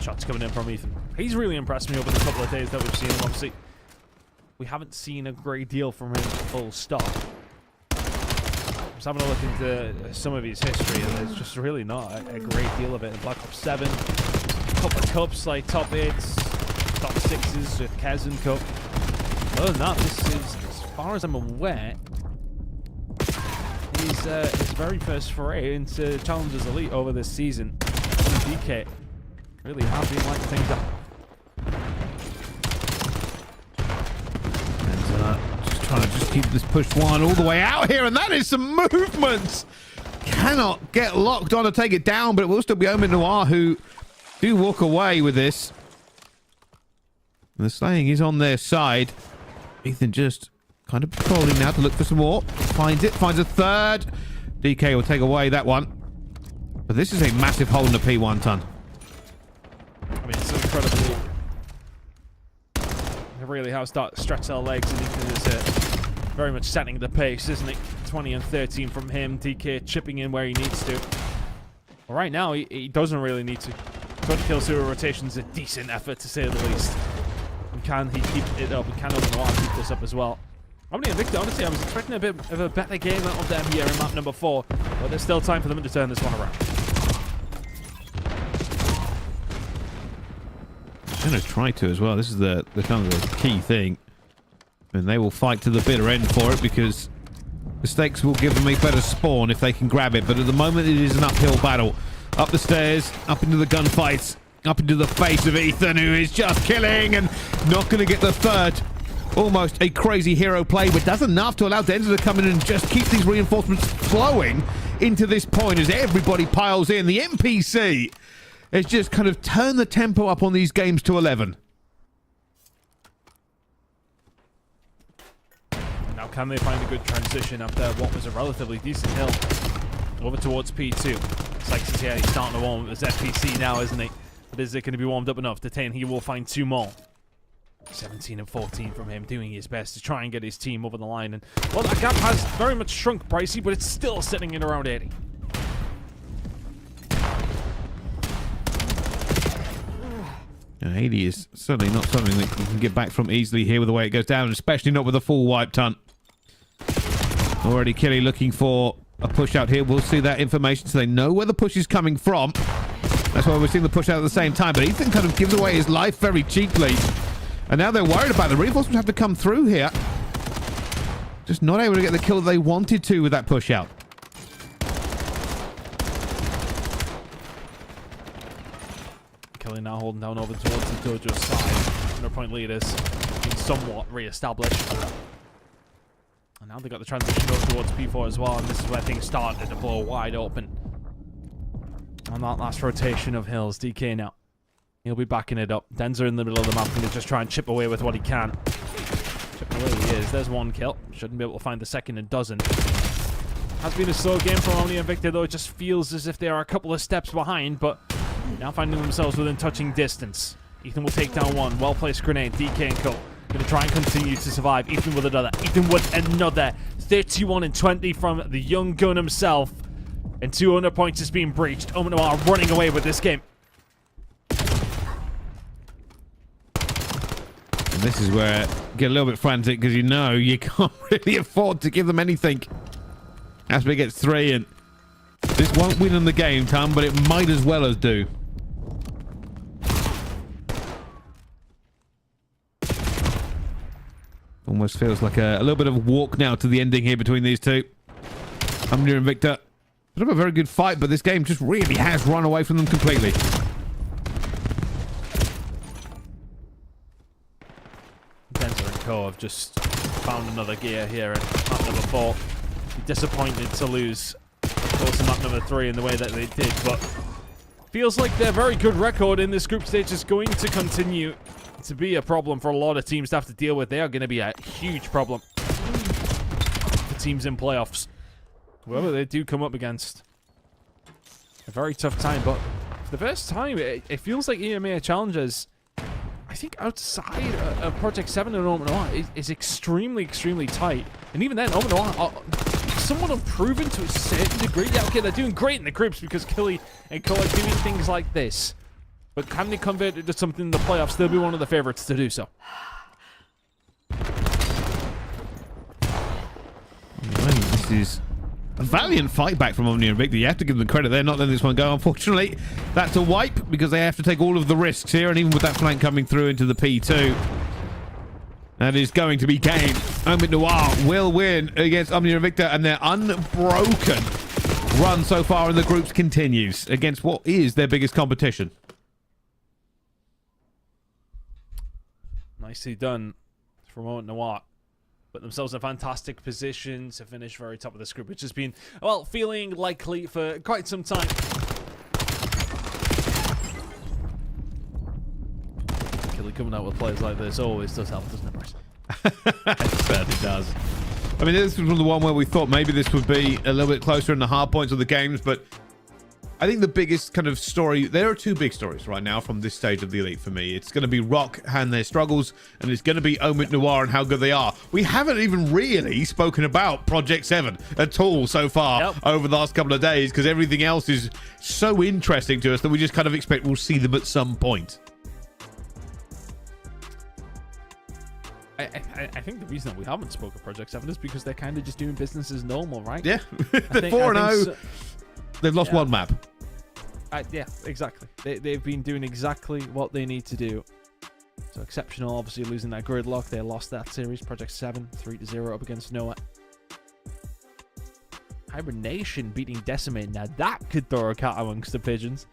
Shots coming in from Ethan. He's really impressed me over the couple of days that we've seen him. Obviously, we haven't seen a great deal from him full stop. Just having a look into some of his history, and there's just really not a great deal of it. In Black Ops 7, a couple of cups like top 8s, top 6s with Kez and Cup. Other than that, this is, as far as I'm aware, his very first foray into Challengers Elite over this season. DK really have been lighting things up. And just trying to keep this push one all the way out here, and that is some movement. Cannot get locked on to take it down, but it will still be OMNiA who do walk away with this. And the slaying is on their side. Ethan just kind of patrolling now to look for some more. Finds it, finds a third. DK will take away that one. But this is a massive hole in the P1 ton. I mean, it's incredibly. They really have stretched their legs, and Ethan is very much setting the pace, isn't it? 20 and 13 from him. DK chipping in where he needs to. Well, right now, he doesn't really need to. 20 kills through a rotation is a decent effort, to say the least. And can he keep it up? And can OMNiA keep this up as well? OMNiA and Victor, honestly, I was expecting a bit of a better game out of them here in map number 4. But there's still time for them to turn this one around. Going to try to as well. This is the kind of the key thing, and they will fight to the bitter end for it because mistakes will give them a better spawn if they can grab it. But at the moment, it is an uphill battle. Up the stairs, up into the gunfights, up into the face of Ethan, who is just killing and not going to get the third. Almost a crazy hero play, but does enough to allow Denzer to come in and just keep these reinforcements flowing into this point as everybody piles in. The NPC has just kind of turned the tempo up on these games to 11. Now, can they find a good transition after what was a relatively decent hill over towards P2? Sykes is here, he's starting to warm up his FPC now, isn't he? But is it going to be warmed up enough to 10? He will find 2 more. 17 and 14 from him, doing his best to try and get his team over the line. And well, that gap has very much shrunk, Pricey, but it's still sitting in around 80. Now, 80 is certainly not something that you can get back from easily here with the way it goes down, especially not with a full wipe ton. Already Kelly looking for a push out here. We'll see that information so they know where the push is coming from. That's why we're seeing the push out at the same time. But Ethan kind of gives away his life very cheaply. And now they're worried about the reinforcements have to come through here. Just not able to get the kill they wanted to with that push out. Kelly now holding down over towards the Dojo side. 100-point leaders. somewhat re-established. And now they got the transition over towards P4 as well, and this is where things started to blow wide open. On that last rotation of Hills, DK now. He'll be backing it up. Denzer in the middle of the map, going to just try and chip away with what he can. Chipping away he is. There's one kill. Shouldn't be able to find the second and doesn't. Has been a slow game for OMNiA and INVICTA, though. It just feels as if they are a couple of steps behind, but now finding themselves within touching distance. Ethan will take down one. Well-placed grenade. DK and Co. Going to try and continue to survive. Ethan with another. Ethan with another. 31 and 20 from the young gun himself. And 200 points is being breached. OMNiTNoir running away with this game. And this is where you get a little bit frantic because you know you can't really afford to give them anything. Asper gets 3, and this won't win in the game, Tom, but it might as well as do. Almost feels like a little bit of a walk now to the ending here between these two. OMNiA and INVICTA. Bit of a very good fight, but this game just really has run away from them completely. Denzer and Co have just found another gear here in map number 4. Be disappointed to lose, of course, in map number 3 in the way that they did, but feels like their very good record in this group stage is going to continue to be a problem for a lot of teams to have to deal with. They are going to be a huge problem for teams in playoffs. Whoever they do come up against, a very tough time, but for the first time, it feels like EMEA challenges, I think outside of Project 7 and OMNiTNoir is extremely, extremely tight. And even then, OMNiTNoir are somewhat unproven to a certain degree. Yeah, okay, they're doing great in the groups because Killy and Co are doing things like this. But can they convert it to something in the playoffs? They'll be one of the favorites to do so. This is a valiant fight back from OMNiA and INVICTA. You have to give them credit. They're not letting this one go. Unfortunately, that's a wipe because they have to take all of the risks here. And even with that flank coming through into the P2, that is going to be game. OMITNoir will win against OMNiA and INVICTA, and their unbroken run so far in the groups continues against what is their biggest competition. Nicely done from OMNiTNoir. Put themselves in a fantastic position to finish very top of this group, which has been, well, feeling likely for quite some time. Killy coming out with players like this always does help, doesn't it, Bryce? It certainly does. I mean, this was the one where we thought maybe this would be a little bit closer in the hard points of the games, but I think the biggest kind of story, there are two big stories right now from this stage of the Elite for me. It's going to be Rock and their struggles, and it's going to be OMITNoir and how good they are. We haven't even really spoken about Project 7 at all so far over the last couple of days because everything else is so interesting to us that we just kind of expect we'll see them at some point. I think the reason that we haven't spoken Project 7 is because they're kind of just doing business as normal, right? Yeah, they're 4-0. So. They've lost one map. Yeah, exactly. They've been doing exactly what they need to do. So exceptional, obviously losing that gridlock. They lost that series. Project 7, 3-0 up against Noah. Hibernation beating Decimate. Now that could throw a cat amongst the pigeons.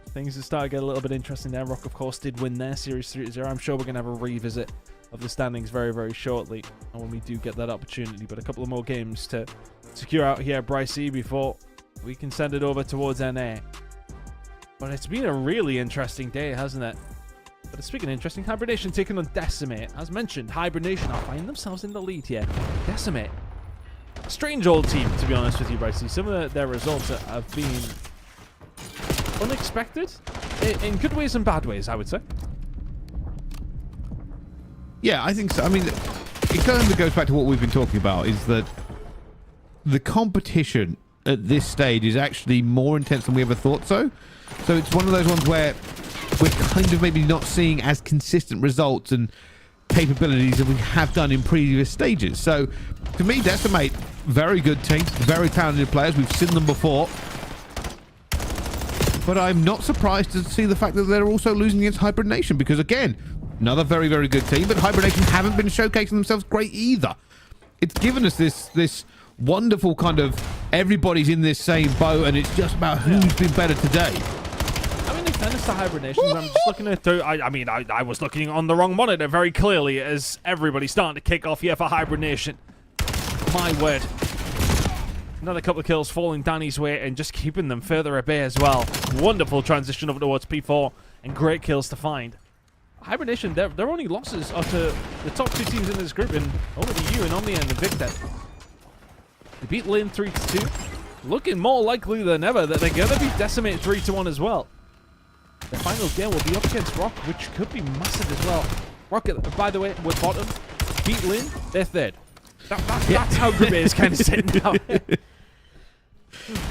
Things are starting to get a little bit interesting there. Rock, of course, did win their series 3-0. I'm sure we're going to have a revisit of the standings very, very shortly. And when we do get that opportunity. But a couple of more games to secure out here, Brycey, before we can send it over towards NA. But it's been a really interesting day, hasn't it? But speaking of interesting, Hibernation taking on Decimate. As mentioned, Hibernation are finding themselves in the lead here. Decimate, a strange old team, to be honest with you, Brycey. Some of their results have been unexpected, in good ways and bad ways, I would say. Yeah, I think so. I mean, it kind of goes back to what we've been talking about, is that the competition at this stage is actually more intense than we ever thought so. So it's one of those ones where we're kind of maybe not seeing as consistent results and capabilities that we have done in previous stages. So to me, Decimate, very good team, very talented players. We've seen them before. But I'm not surprised to see the fact that they're also losing against Hibernation because, again, another very, very good team, but Hibernation haven't been showcasing themselves great either. It's given us this wonderful kind of everybody's in this same boat and it's just about who's been better today. I mean, fairness to Hibernations, I'm just looking at through. I mean, I was looking on the wrong monitor very clearly as everybody's starting to kick off here for Hibernation. My word. Another couple of kills falling Danny's way and just keeping them further at bay as well. Wonderful transition over towards P4 and great kills to find. Hibernation, their only losses are to the top 2 teams in this group in OMITNoir and OMNiA and INVICTA. They beat Lin 3-2. Looking more likely than ever that they're going to beat Decimate 3-1 as well. Their final game will be up against Rock, which could be massive as well. Rock, by the way, we're bottom. Beat Lin, they're third. That's how Group A is kind of sitting down.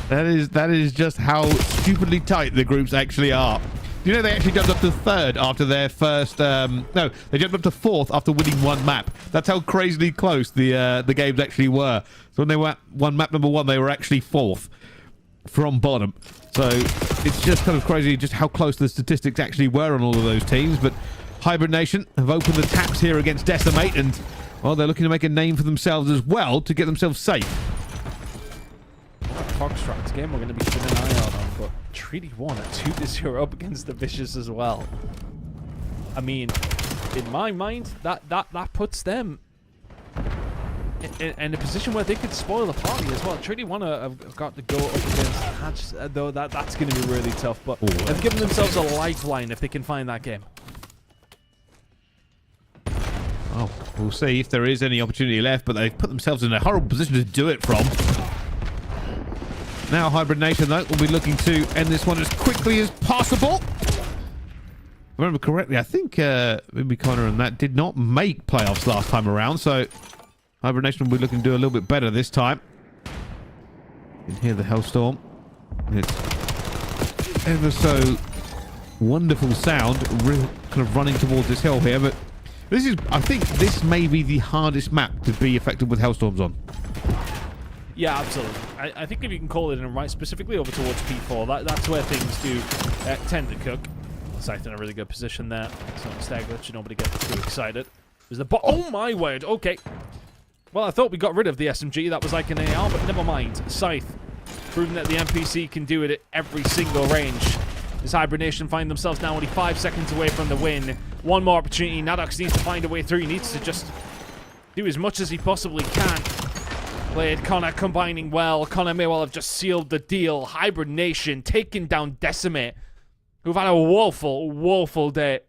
That is just how stupidly tight the groups actually are. Do you know they actually jumped up to third after their first... no, they jumped up to fourth after winning one map. That's how crazily close the games actually were. So when they won map number 1, they were actually fourth from bottom. So it's just kind of crazy just how close the statistics actually were on all of those teams. But Hibernation have opened the taps here against Decimate, and well, they're looking to make a name for themselves as well to get themselves safe. FOXTROT's game we're going to be keeping an eye out on, but Treaty won at 2-0 up against the Vicious as well. I mean, in my mind, that puts them in a position where they could spoil the party as well. Treaty 1 have got to go up against Hatch, though that's going to be really tough, but they've given themselves a lifeline if they can find that game. Oh, we'll see if there is any opportunity left, but they've put themselves in a horrible position to do it from. Now Hibernation, though, will be looking to end this one as quickly as possible. If I remember correctly, I think INVICTA and that did not make playoffs last time around, so Hibernation will be looking to do a little bit better this time. You can hear the Hellstorm. It's ever so wonderful sound, kind of running towards this hill here, but this is, I think this may be the hardest map to be effective with Hellstorms on. Yeah, absolutely. I think if you can call it in right, specifically over towards P4, that's where things do tend to cook. Scythe in a really good position there. It's not a stag glitch, nobody gets too excited. There's the oh my word, okay. Well, I thought we got rid of the SMG, that was like an AR, but never mind. Scythe, proving that the NPC can do it at every single range. This Hibernation find themselves now only 5 seconds away from the win. One more opportunity, Nadox needs to find a way through, he needs to just do as much as he possibly can. Played Connor combining well. Connor may well have just sealed the deal. Hibernation taking down Decimate, who've had a woeful day.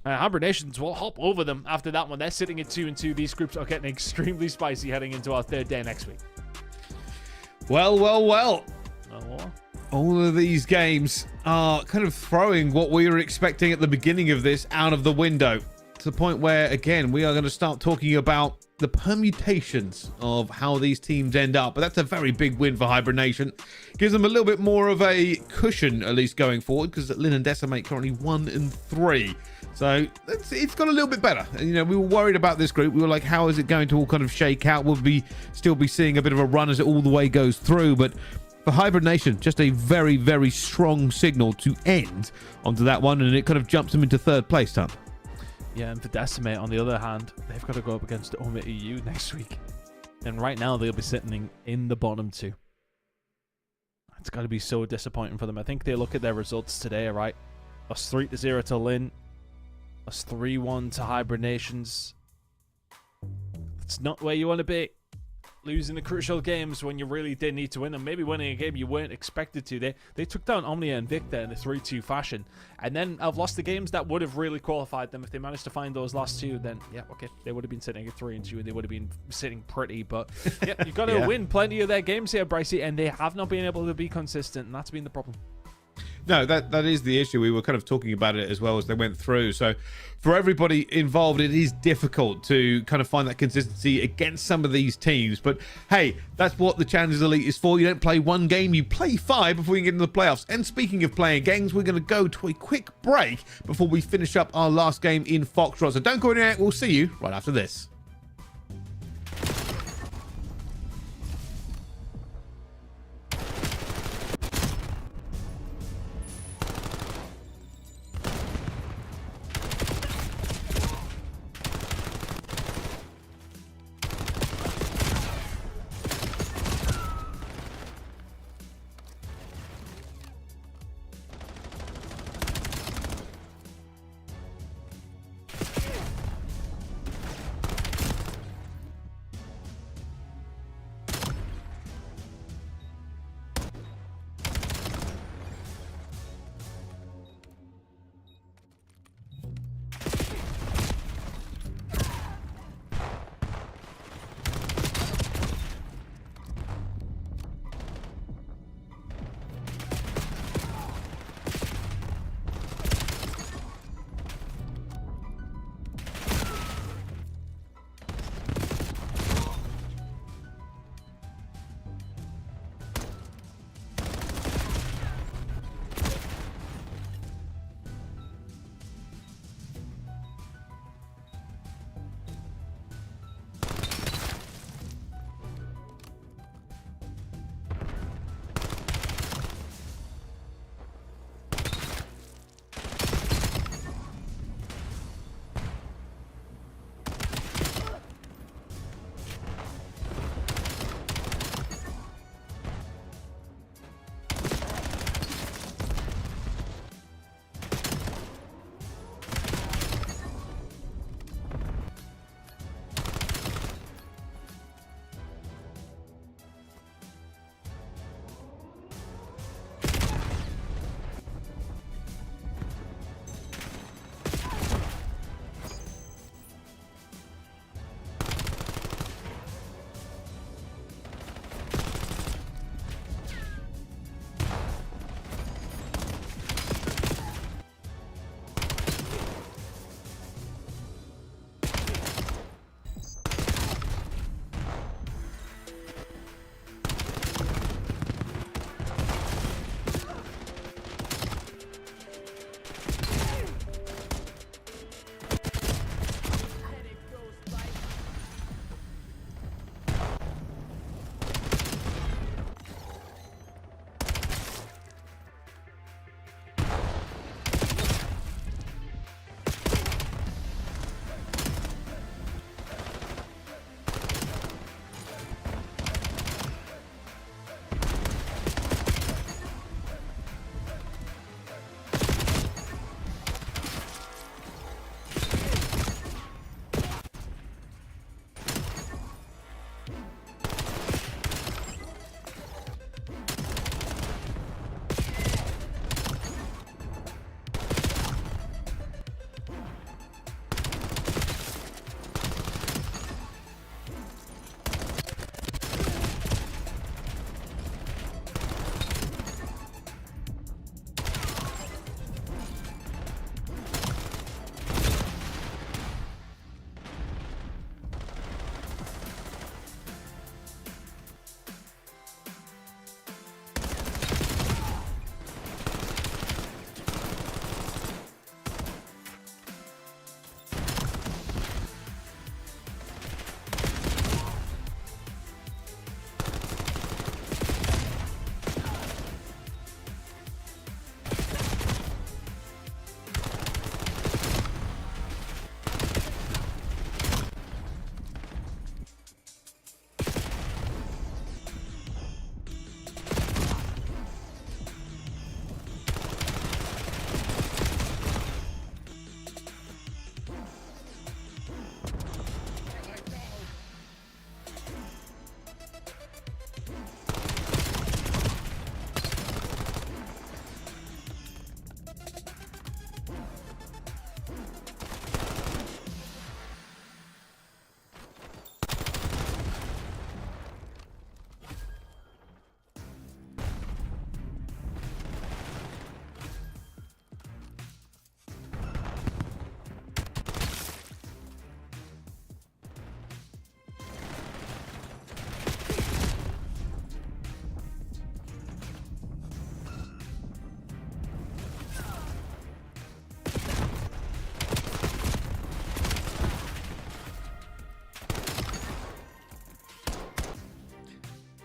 Hibernations will hop over them after that one. They're sitting at 2-2. These groups are getting extremely spicy heading into our third day next week. Well. All of these games are kind of throwing what we were expecting at the beginning of this out of the window. To the point where, again, we are going to start talking about the permutations of how these teams end up. But that's a very big win for Hibernation. Gives them a little bit more of a cushion, at least going forward, because Lin and Decimate currently 1-3. So it's got a little bit better. And, you know, we were worried about this group. We were like, how is it going to all kind of shake out? We'll still be seeing a bit of a run as it all the way goes through. But for Hibernation, just a very, very strong signal to end onto that one. And it kind of jumps them into third place, Tom. Yeah, and for Decimate, on the other hand, they've got to go up against OMITNoir next week. And right now, they'll be sitting in the bottom 2. It's got to be so disappointing for them. I think they look at their results today, right? Us 3-0 to Lin. Us 3-1 to Hibernations. That's not where you want to be. Losing the crucial games when you really did need to win, and maybe winning a game you weren't expected to. They took down OMNiA and INVICTA in a 3-2 fashion, and then have lost the games that would have really qualified them. If they managed to find those last 2, then yeah, okay, they would have been sitting at 3-2, and they would have been sitting pretty. But yeah, you've got to win plenty of their games here, Brycey, and they have not been able to be consistent, and that's been the problem. No, that is the issue. We were kind of talking about it as well as they went through. So for everybody involved, it is difficult to kind of find that consistency against some of these teams. But hey, that's what the Challengers Elite is for. You don't play one game, you play 5 before you get into the playoffs. And speaking of playing games, we're going to go to a quick break before we finish up our last game in FOXTROT. So don't go anywhere. We'll see you right after this.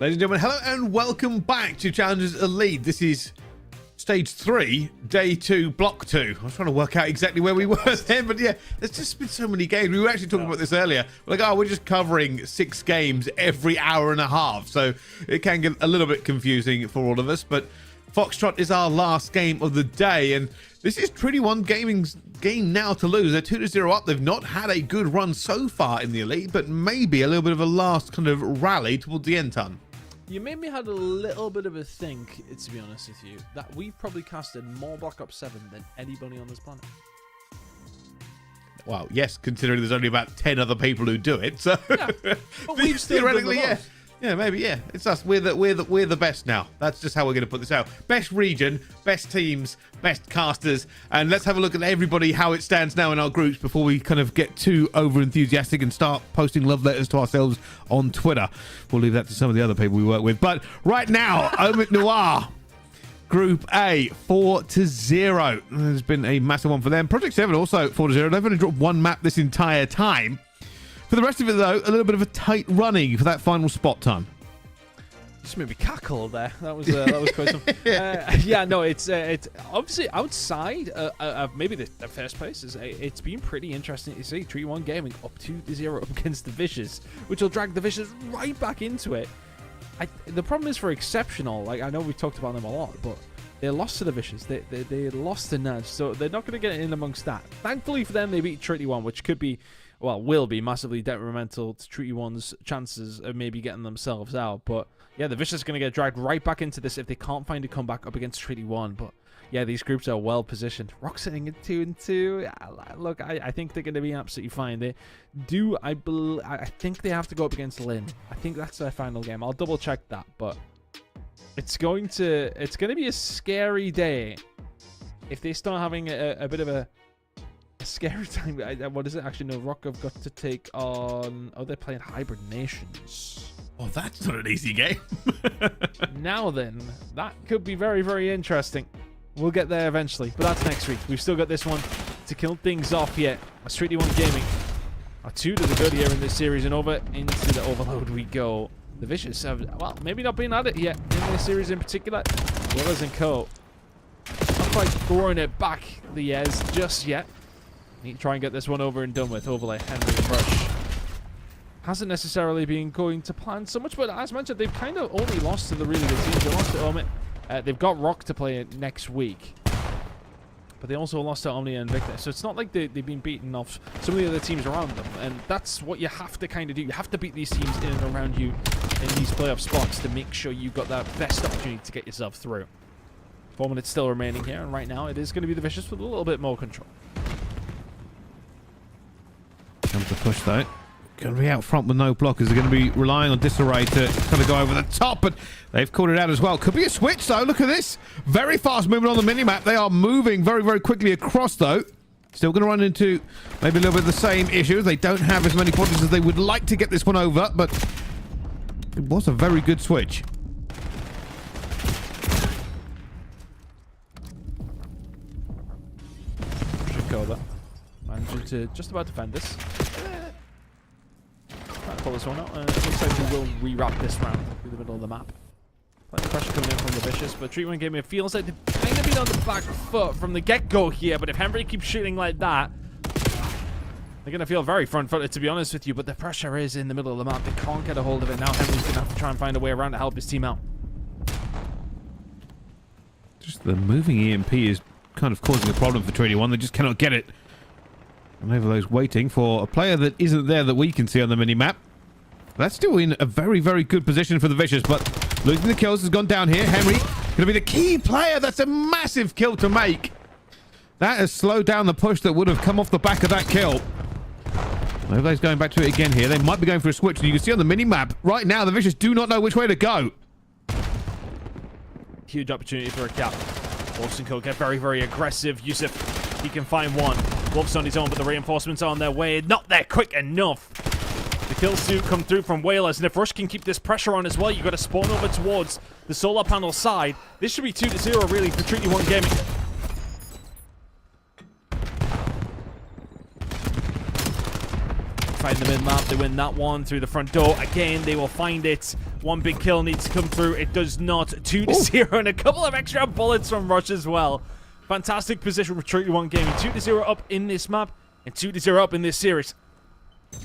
Ladies and gentlemen, hello and welcome back to Challengers Elite. This is Stage 3, Day 2, Block 2. I was trying to work out exactly where we were then, but yeah, there's just been so many games. We were actually talking about this earlier. We're like, oh, we're just covering 6 games every hour and a half, so it can get a little bit confusing for all of us, but FOXTROT is our last game of the day, and this is Trinity One Gaming's game now to lose. They're 2-0 up. They've not had a good run so far in the Elite, but maybe a little bit of a last kind of rally towards the end, ton. You made me had a little bit of a think, to be honest with you, that we've probably casted more Black Ops 7 than anybody on this planet. Well, yes, considering there's only about 10 other people who do it, so Yeah, but we've still theoretically, done the yeah. most. Yeah, maybe, yeah. It's us. We're the best now. That's just how we're going to put this out. Best region, best teams, best casters, and let's have a look at everybody, how it stands now in our groups before we kind of get too over-enthusiastic and start posting love letters to ourselves on Twitter. We'll leave that to some of the other people we work with. But right now, OMITNoir, Group A, 4-0. There's been a massive one for them. Project 7 also 4-0. They've only dropped one map this entire time. For the rest of it, though, a little bit of a tight running for that final spot time. Just made me cackle there. That was quite some. Yeah, no, it's obviously outside of maybe the first place. It's been pretty interesting to see Trinity One Gaming up 2-0 up against the Vicious, which will drag the Vicious right back into it. The problem is for Exceptional. Like, I know we've talked about them a lot, but they lost to the Vicious. They lost to NAJD, so they're not going to get in amongst that. Thankfully for them, they beat Trinity One, which could be, well, will be massively detrimental to Trinity One's chances of maybe getting themselves out. But yeah, the Vicious is going to get dragged right back into this if they can't find a comeback up against Trinity One. But yeah, these groups are well positioned. Rock sitting at 2-2. Look, I think they're going to be absolutely fine. They do. I think they have to go up against Lynn. I think that's their final game. I'll double check that, but it's going to be a scary day if they start having a bit of a scary time. What is it? Actually, no, Rock have got to take on... Oh, they're playing Hybrid Nations. Oh, that's not an easy game. Now then, that could be very, very interesting. We'll get there eventually, but that's next week. We've still got this one to kill things off yet. As Trinity One Gaming are 2 to the good here in this series, and over into the Overload we go. The Vicious have, well, maybe not been at it yet in this series in particular. Willers and Co. Not quite throwing it back the years just yet. Need to try and get this one over and done with. Overlay, Henry and Brush. Hasn't necessarily been going to plan so much, but as mentioned, they've kind of only lost to the really good teams. They lost to OMIT. They've got Rock to play next week. But they also lost to OMNiA and INVICTA. So it's not like they've been beaten off some of the other teams around them. And that's what you have to kind of do. You have to beat these teams in and around you in these playoff spots to make sure you've got that best opportunity to get yourself through. 4 minutes still remaining here, and right now it is going to be the Vicious with a little bit more control. Comes the push, though. Going to be out front with no blockers. They're going to be relying on Disarray to kind of go over the top, but they've called it out as well. Could be a switch, though. Look at this. Very fast movement on the minimap. They are moving very, very quickly across, though. Still going to run into maybe a little bit of the same issues. They don't have as many bodies as they would like to get this one over, but it was a very good switch. Over. Managing to just about defend this. Try to pull this one out. It looks like we will rewrap this round through the middle of the map. Plenty of pressure coming in from the Vicious, but Trinity One Gaming feels like they've kind of been on the back foot from the get-go here, but if Henry keeps shooting like that, they're going to feel very front-footed, to be honest with you, but the pressure is in the middle of the map. They can't get a hold of it. Now Henry's going to have to try and find a way around to help his team out. Just the moving EMP is kind of causing a problem for Trinity One. They just cannot get it. And Overload's waiting for a player that isn't there that we can see on the mini-map. That's still in a very, very good position for the Vicious, but losing the kills has gone down here. Henry going to be the key player. That's a massive kill to make. That has slowed down the push that would have come off the back of that kill. Overload's going back to it again here. They might be going for a switch, and you can see on the mini-map right now the Vicious do not know which way to go. Huge opportunity for a cap. Wolfson Co get very, very aggressive. Yusuf, he can find one. Wolf's on his own, but the reinforcements are on their way. Not there quick enough. The kills do come through from Whalers, and if Rush can keep this pressure on as well, you've got to spawn over towards the solar panel side. This should be 2-0 really for Trinity One Gaming. Find the mid-map, they win that one through the front door. Again, they will find it One big kill needs to come through. It does not. 2-0 and a couple of extra bullets from Rush as well. Fantastic position for Treaty 1 Gaming. 2-0 up in this map and 2-0 up in this series.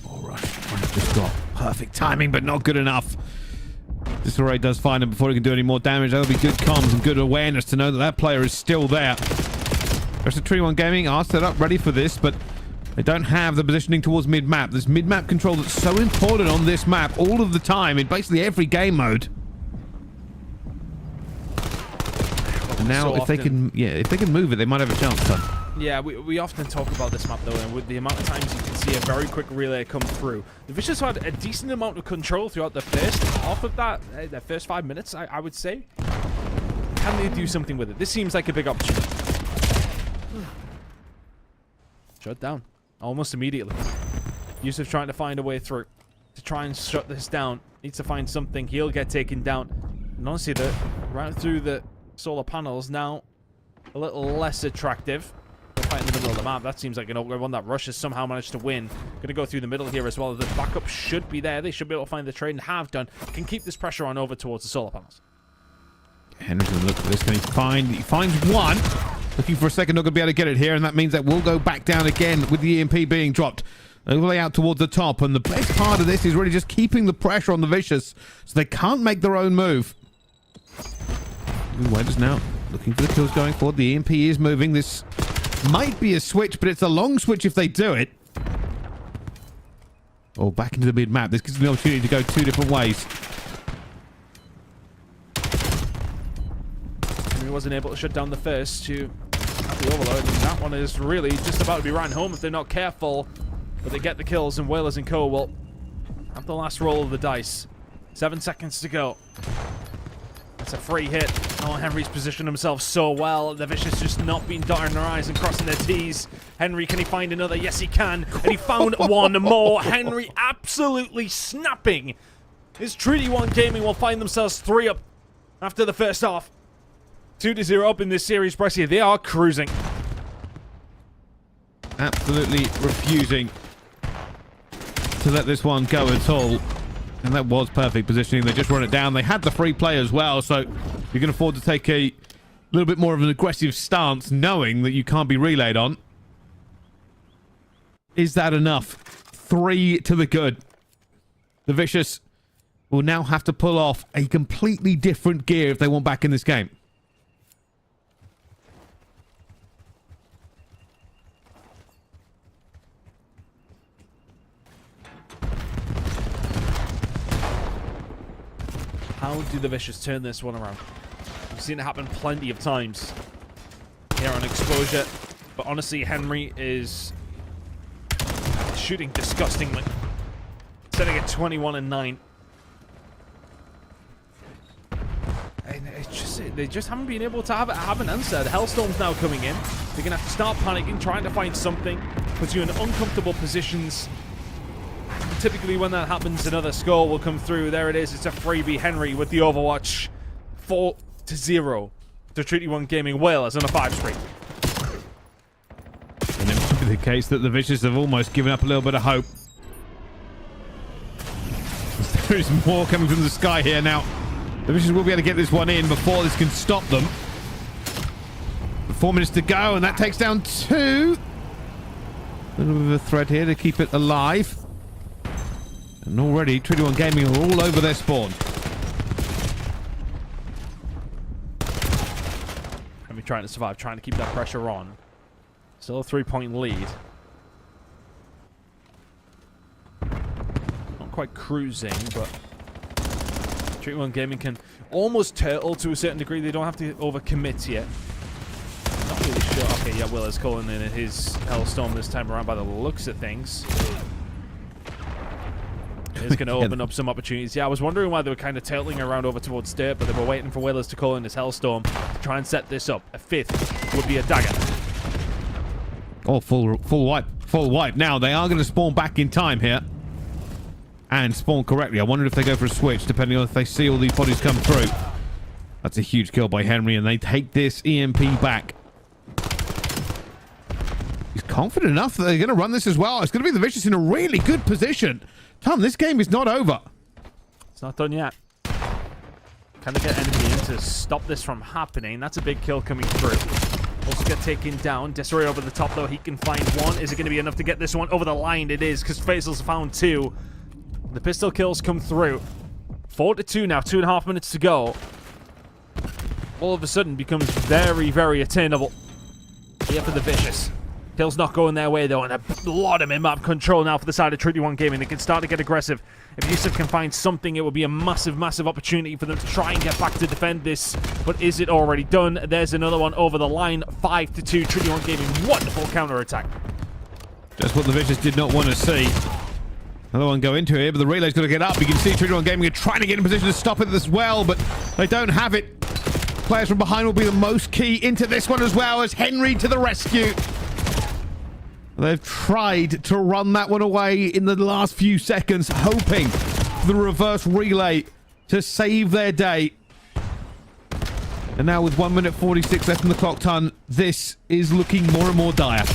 All right, just got perfect timing, but not good enough. Telluride does find him before he can do any more damage. That'll be good comms and good awareness to know that that player is still there. The rest of Treaty 1 Gaming are set up ready for this, but they don't have the positioning towards mid-map. This mid-map control that's so important on this map all of the time in basically every game mode. And now, So if they can move it, they might have a chance, son. Yeah, we often talk about this map, though, and with the amount of times you can see a very quick relay come through. The Vicious had a decent amount of control throughout the first half of that, the first 5 minutes, I would say. Can they do something with it? This seems like a big opportunity. Shut down. Almost immediately. Yusuf trying to find a way through to try and shut this down. Needs to find something. He'll get taken down. And honestly, right through the solar panels now, a little less attractive. Fight in the middle of the map. That seems like an one that Rush has somehow managed to win. Going to go through the middle here as well. The backup should be there. They should be able to find the trade and have done. Can keep this pressure on over towards the solar panels. Henry's going to look for this. Can he finds one. Looking for a second, not going to be able to get it here, and that means that we'll go back down again with the EMP being dropped. Overlay out towards the top, and the best part of this is really just keeping the pressure on the Vicious so they can't make their own move. Wedges now looking for the kills going forward. The EMP is moving. This might be a switch, but it's a long switch if they do it. Oh, back into the mid-map. This gives them the opportunity to go two different ways. He wasn't able to shut down the first to have the overload, and that one is really just about to be ran home if they're not careful. But they get the kills, and Whalers and Co will have the last roll of the dice. 7 seconds to go. It's a free hit. Oh, Henry's positioned himself so well. The Vicious just not been dotting their I's and crossing their T's. Henry, can he find another? Yes, he can. And he found one more. Henry absolutely snapping. His Treaty 1 Gaming will find themselves 3 up after the first half. 2-0 up in this series, Brescia. They are cruising. Absolutely refusing to let this one go at all. And that was perfect positioning. They just run it down. They had the free play as well, so you can afford to take a little bit more of an aggressive stance, knowing that you can't be relayed on. Is that enough? 3 to the good. The Vicious will now have to pull off a completely different gear if they want back in this game. How do the Vicious turn this one around? We've seen it happen plenty of times here on Exposure, but honestly, Henry is shooting disgustingly. Setting at 21-9. And it's just, they just haven't been able to have an answer. The Hellstorm's now coming in. They're going to have to start panicking, trying to find something. Puts you in uncomfortable positions. Typically when that happens, another score will come through. There it is. It's a freebie. Henry with the Overwatch. 4-0 to Treaty 1 Gaming Whalers on a 5-streak. And it might be the case that the Vicious have almost given up a little bit of hope. There is more coming from the sky here now. The Vicious will be able to get this one in before this can stop them. 4 minutes to go, and that takes down 2. A little bit of a threat here to keep it alive. And already, Treaty 1 Gaming are all over their spawn. And we're trying to survive, trying to keep that pressure on. Still a 3-point lead. Not quite cruising, but Treaty 1 Gaming can almost turtle to a certain degree. They don't have to overcommit yet. Not really sure. Okay, yeah, Will is calling in his Hellstorm this time around by the looks of things. It's going to open up some opportunities. Yeah, I was wondering why they were kind of turtling around over towards Dirt, but they were waiting for Whalers to call in his Hellstorm to try and set this up. A 5th would be a dagger. Oh, full wipe. Full wipe. Now, they are going to spawn back in time here. And spawn correctly. I wonder if they go for a switch, depending on if they see all these bodies come through. That's a huge kill by Henry, and they take this EMP back. He's confident enough that they're going to run this as well. It's going to be the Vicious in a really good position. Tom, this game is not over. It's not done yet. Can they get enemy in to stop this from happening? That's a big kill coming through. Also get taken down. Desiree over the top, though. He can find one. Is it going to be enough to get this one over the line? It is, because Faisal's found two. The pistol kills come through. 4-2 now. 2.5 minutes to go. All of a sudden becomes very, very attainable here for the Vicious. Kills not going their way, though, and a lot of map control now for the side of Treaty 1 Gaming. They can start to get aggressive. If Yusuf can find something, it would be a massive, massive opportunity for them to try and get back to defend this. But is it already done? There's another one over the line. 5-2, Treaty 1 Gaming. Wonderful counter-attack. Just what the Vicious did not want to see. Another one go into here, but the relay's got to get up. You can see Treaty 1 Gaming are trying to get in position to stop it as well, but they don't have it. Players from behind will be the most key into this one as well, as Henry to the rescue. They've tried to run that one away in the last few seconds, hoping for the reverse relay to save their day. And now with 1 minute 46 left in the clock ton, this is looking more and more dire.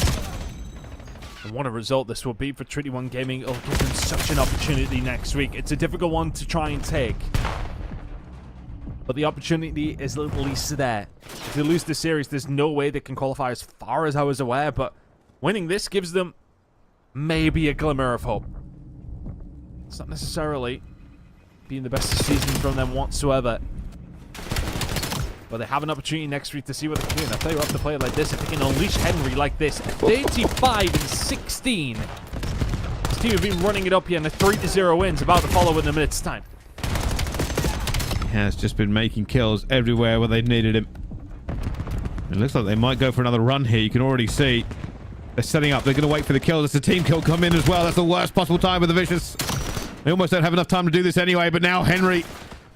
And what a result this will be for Treaty 1 Gaming. It'll give them such an opportunity next week. It's a difficult one to try and take, but the opportunity is at least there. If they lose this series, there's no way they can qualify as far as I was aware, but winning this gives them maybe a glimmer of hope. It's not necessarily being the best season from them whatsoever, but they have an opportunity next week to see what they can do. And I'll tell you what, to play like this, if they can unleash Henry like this, 35-16. This team have been running it up here, and a 3-0 win's about to follow in a minute's time. He has just been making kills everywhere where they needed him. It looks like they might go for another run here. You can already see they're setting up. They're going to wait for the kill. There's a team kill come in as well. That's the worst possible time with the Vicious. They almost don't have enough time to do this anyway, but now Henry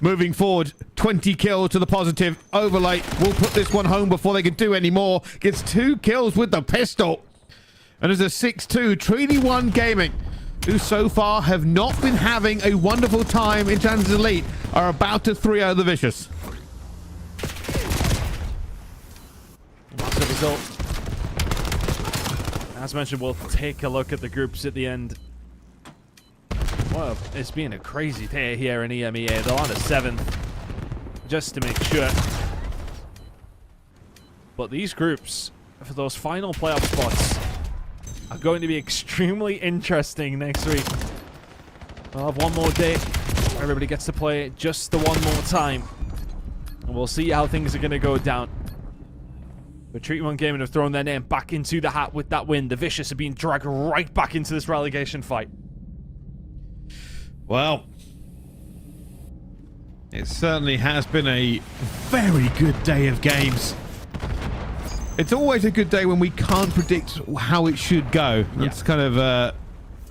moving forward. 20 kills to the positive. Overlay will put this one home before they can do any more. Gets 2 kills with the pistol. And there's a 6-2. Treaty 1 Gaming, who so far have not been having a wonderful time in Challengers Elite, are about to 3-0 the Vicious. Massive result. As mentioned, we'll take a look at the groups at the end. Well, it's been a crazy day here in EMEA. They're on a 7th, just to make sure. But these groups, for those final playoff spots, are going to be extremely interesting next week. We'll have one more day. Everybody gets to play just the one more time. And we'll see how things are going to go down. But Treaty 1 Gaming have thrown their name back into the hat with that win. The Vicious have been dragged right back into this relegation fight. Well, it certainly has been a very good day of games. It's always a good day when we can't predict how it should go. That's kind of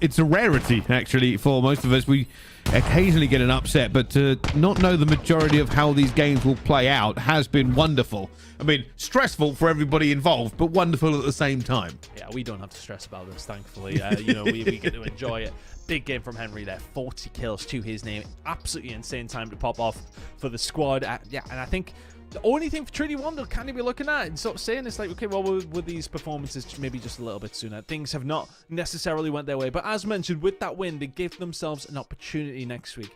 it's a rarity, actually, for most of us. We occasionally get an upset, but to not know the majority of how these games will play out has been wonderful. I mean, stressful for everybody involved, but wonderful at the same time. Yeah, we don't have to stress about this, thankfully. You know, we get to enjoy it. Big game from Henry there. 40 kills to his name. Absolutely insane time to pop off for the squad. Yeah, and I think the only thing for Treaty 1 they'll kind of be looking at and sort of saying is like, okay, well, with these performances maybe just a little bit sooner. Things have not necessarily went their way. But as mentioned, with that win, they gave themselves an opportunity next week.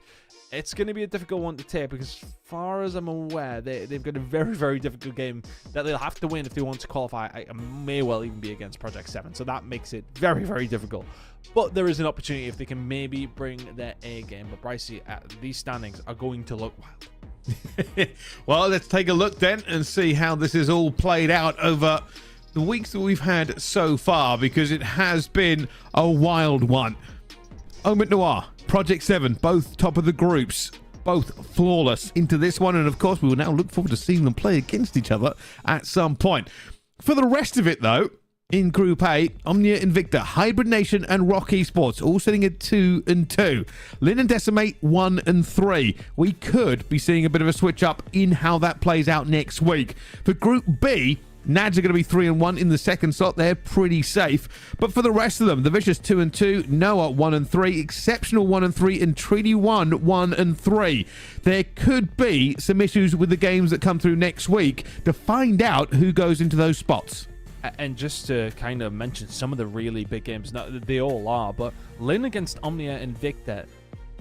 It's going to be a difficult one to take because, as far as I'm aware, they've got a very, very difficult game that they'll have to win if they want to qualify. I may well even be against Project 7, so that makes it very, very difficult. But there is an opportunity if they can maybe bring their A game. But Brycey, these standings are going to look wild. Well, let's take a look then and see how this is all played out over the weeks that we've had so far, because it has been a wild one. OMITNoir, Project 7, both top of the groups, both flawless into this one, and of course we will now look forward to seeing them play against each other at some point. For the rest of it though, in Group A, OMNiA, INVICTA, Hybrid Nation and ROK Esports all sitting at 2 and 2. Lin and Decimate 1 and 3. We could be seeing a bit of a switch up in how that plays out next week. For Group B, NAJD are going to be 3 and 1 in the second slot. They're pretty safe. But for the rest of them, the Vicious 2 and 2, Noah 1 and 3, Exceptional 1 and 3, and Treaty 1 1 and 3. There could be some issues with the games that come through next week to find out who goes into those spots. And just to kind of mention some of the really big games, now they all are, but Lin against OMNiA and INVICTA,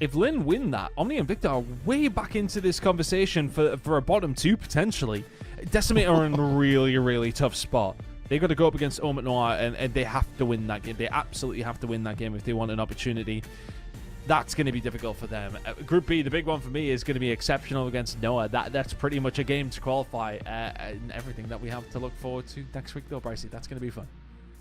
if Lin win that, OMNiA and Victor are way back into this conversation for a bottom 2 potentially. Decimate are in a really, really tough spot. They got to go up against OMITNoir, and they have to win that game. They absolutely have to win that game if they want an opportunity. That's going to be difficult for them. Group B, the big one for me, is going to be exceptional against Noah. That's pretty much a game to qualify, and everything that we have to look forward to next week, though, Brycey. That's going to be fun.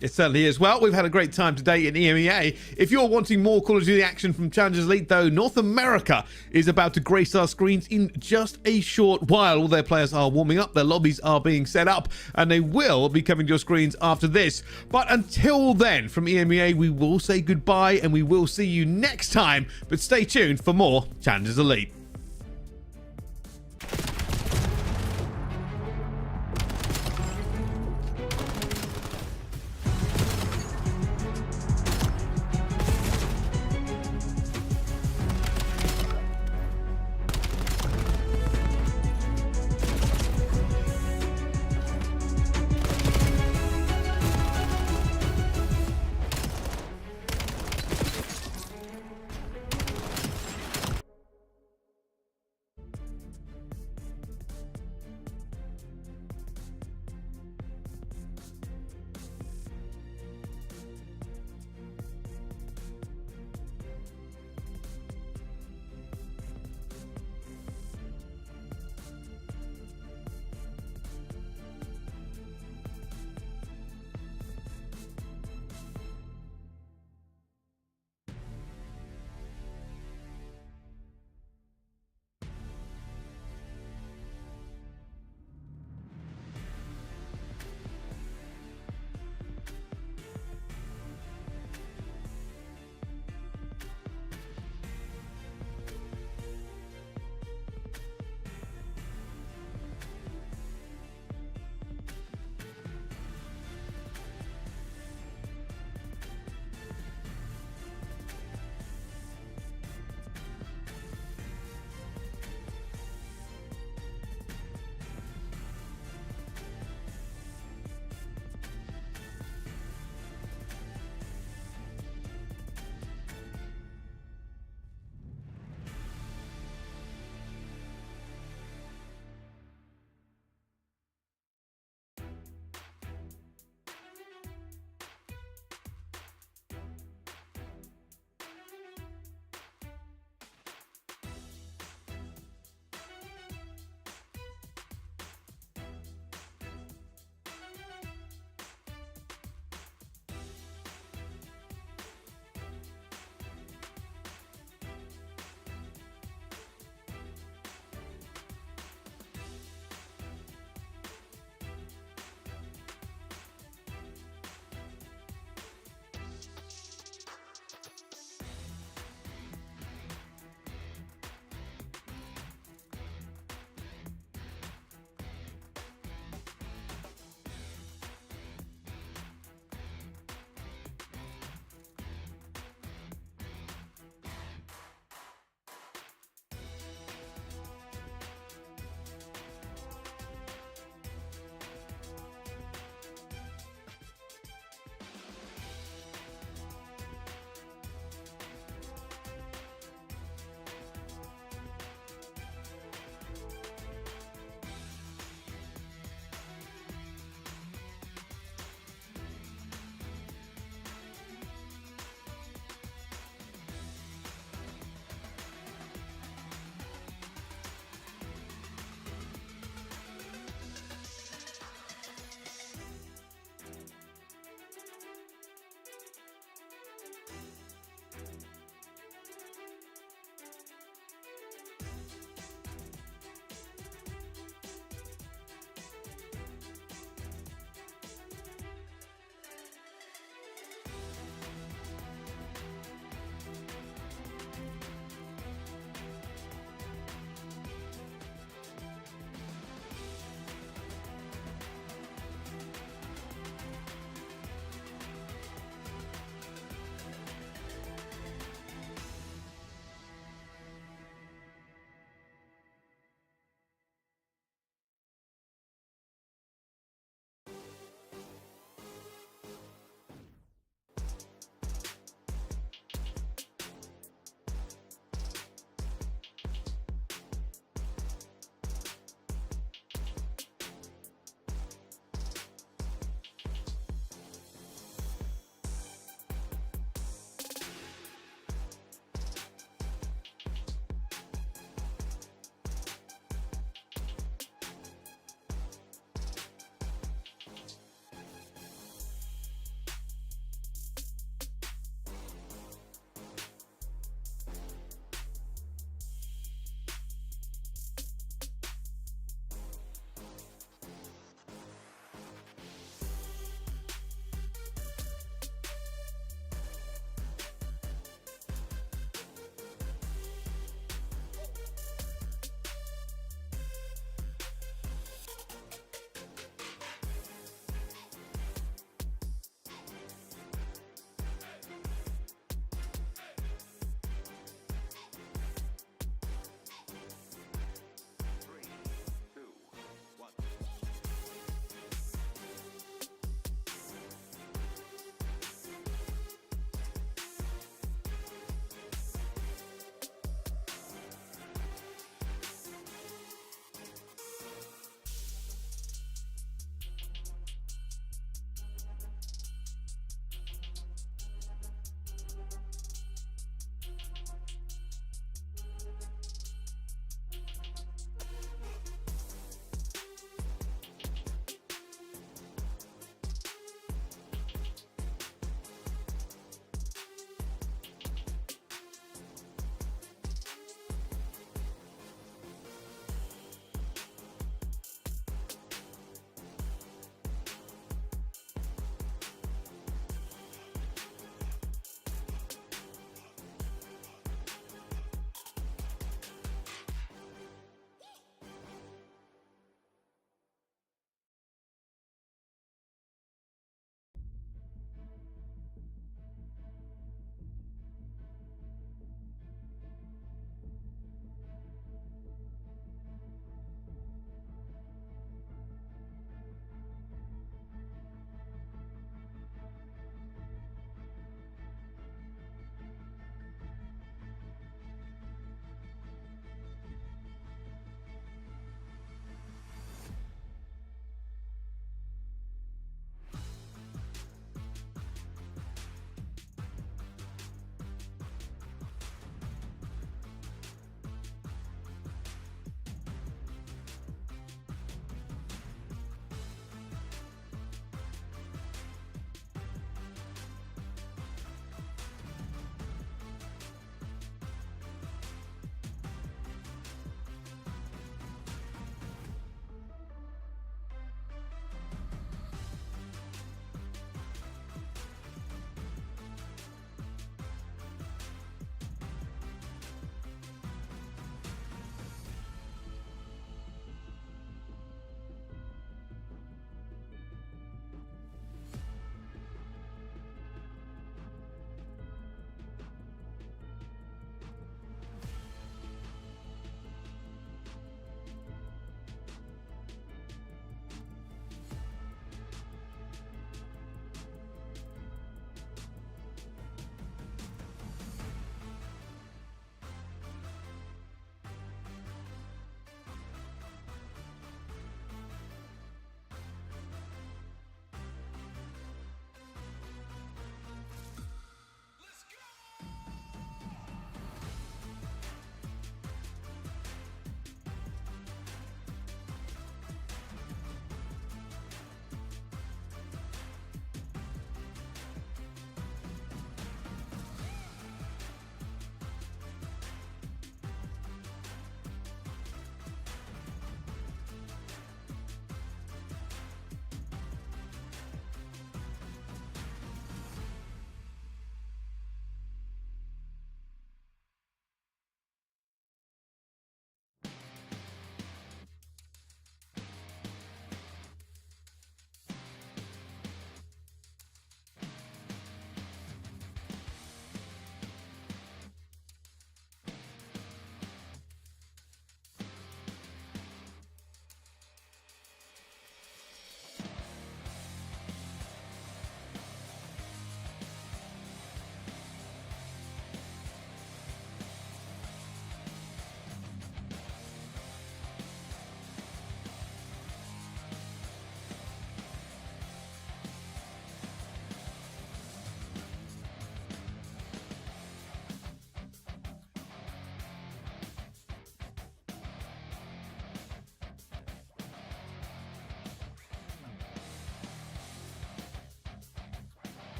It certainly is. Well, we've had a great time today in EMEA. If you're wanting more Call of Duty action from Challengers Elite, though, North America is about to grace our screens in just a short while. All their players are warming up, their lobbies are being set up, and they will be coming to your screens after this. But until then, from EMEA, we will say goodbye, and we will see you next time. But stay tuned for more Challengers Elite.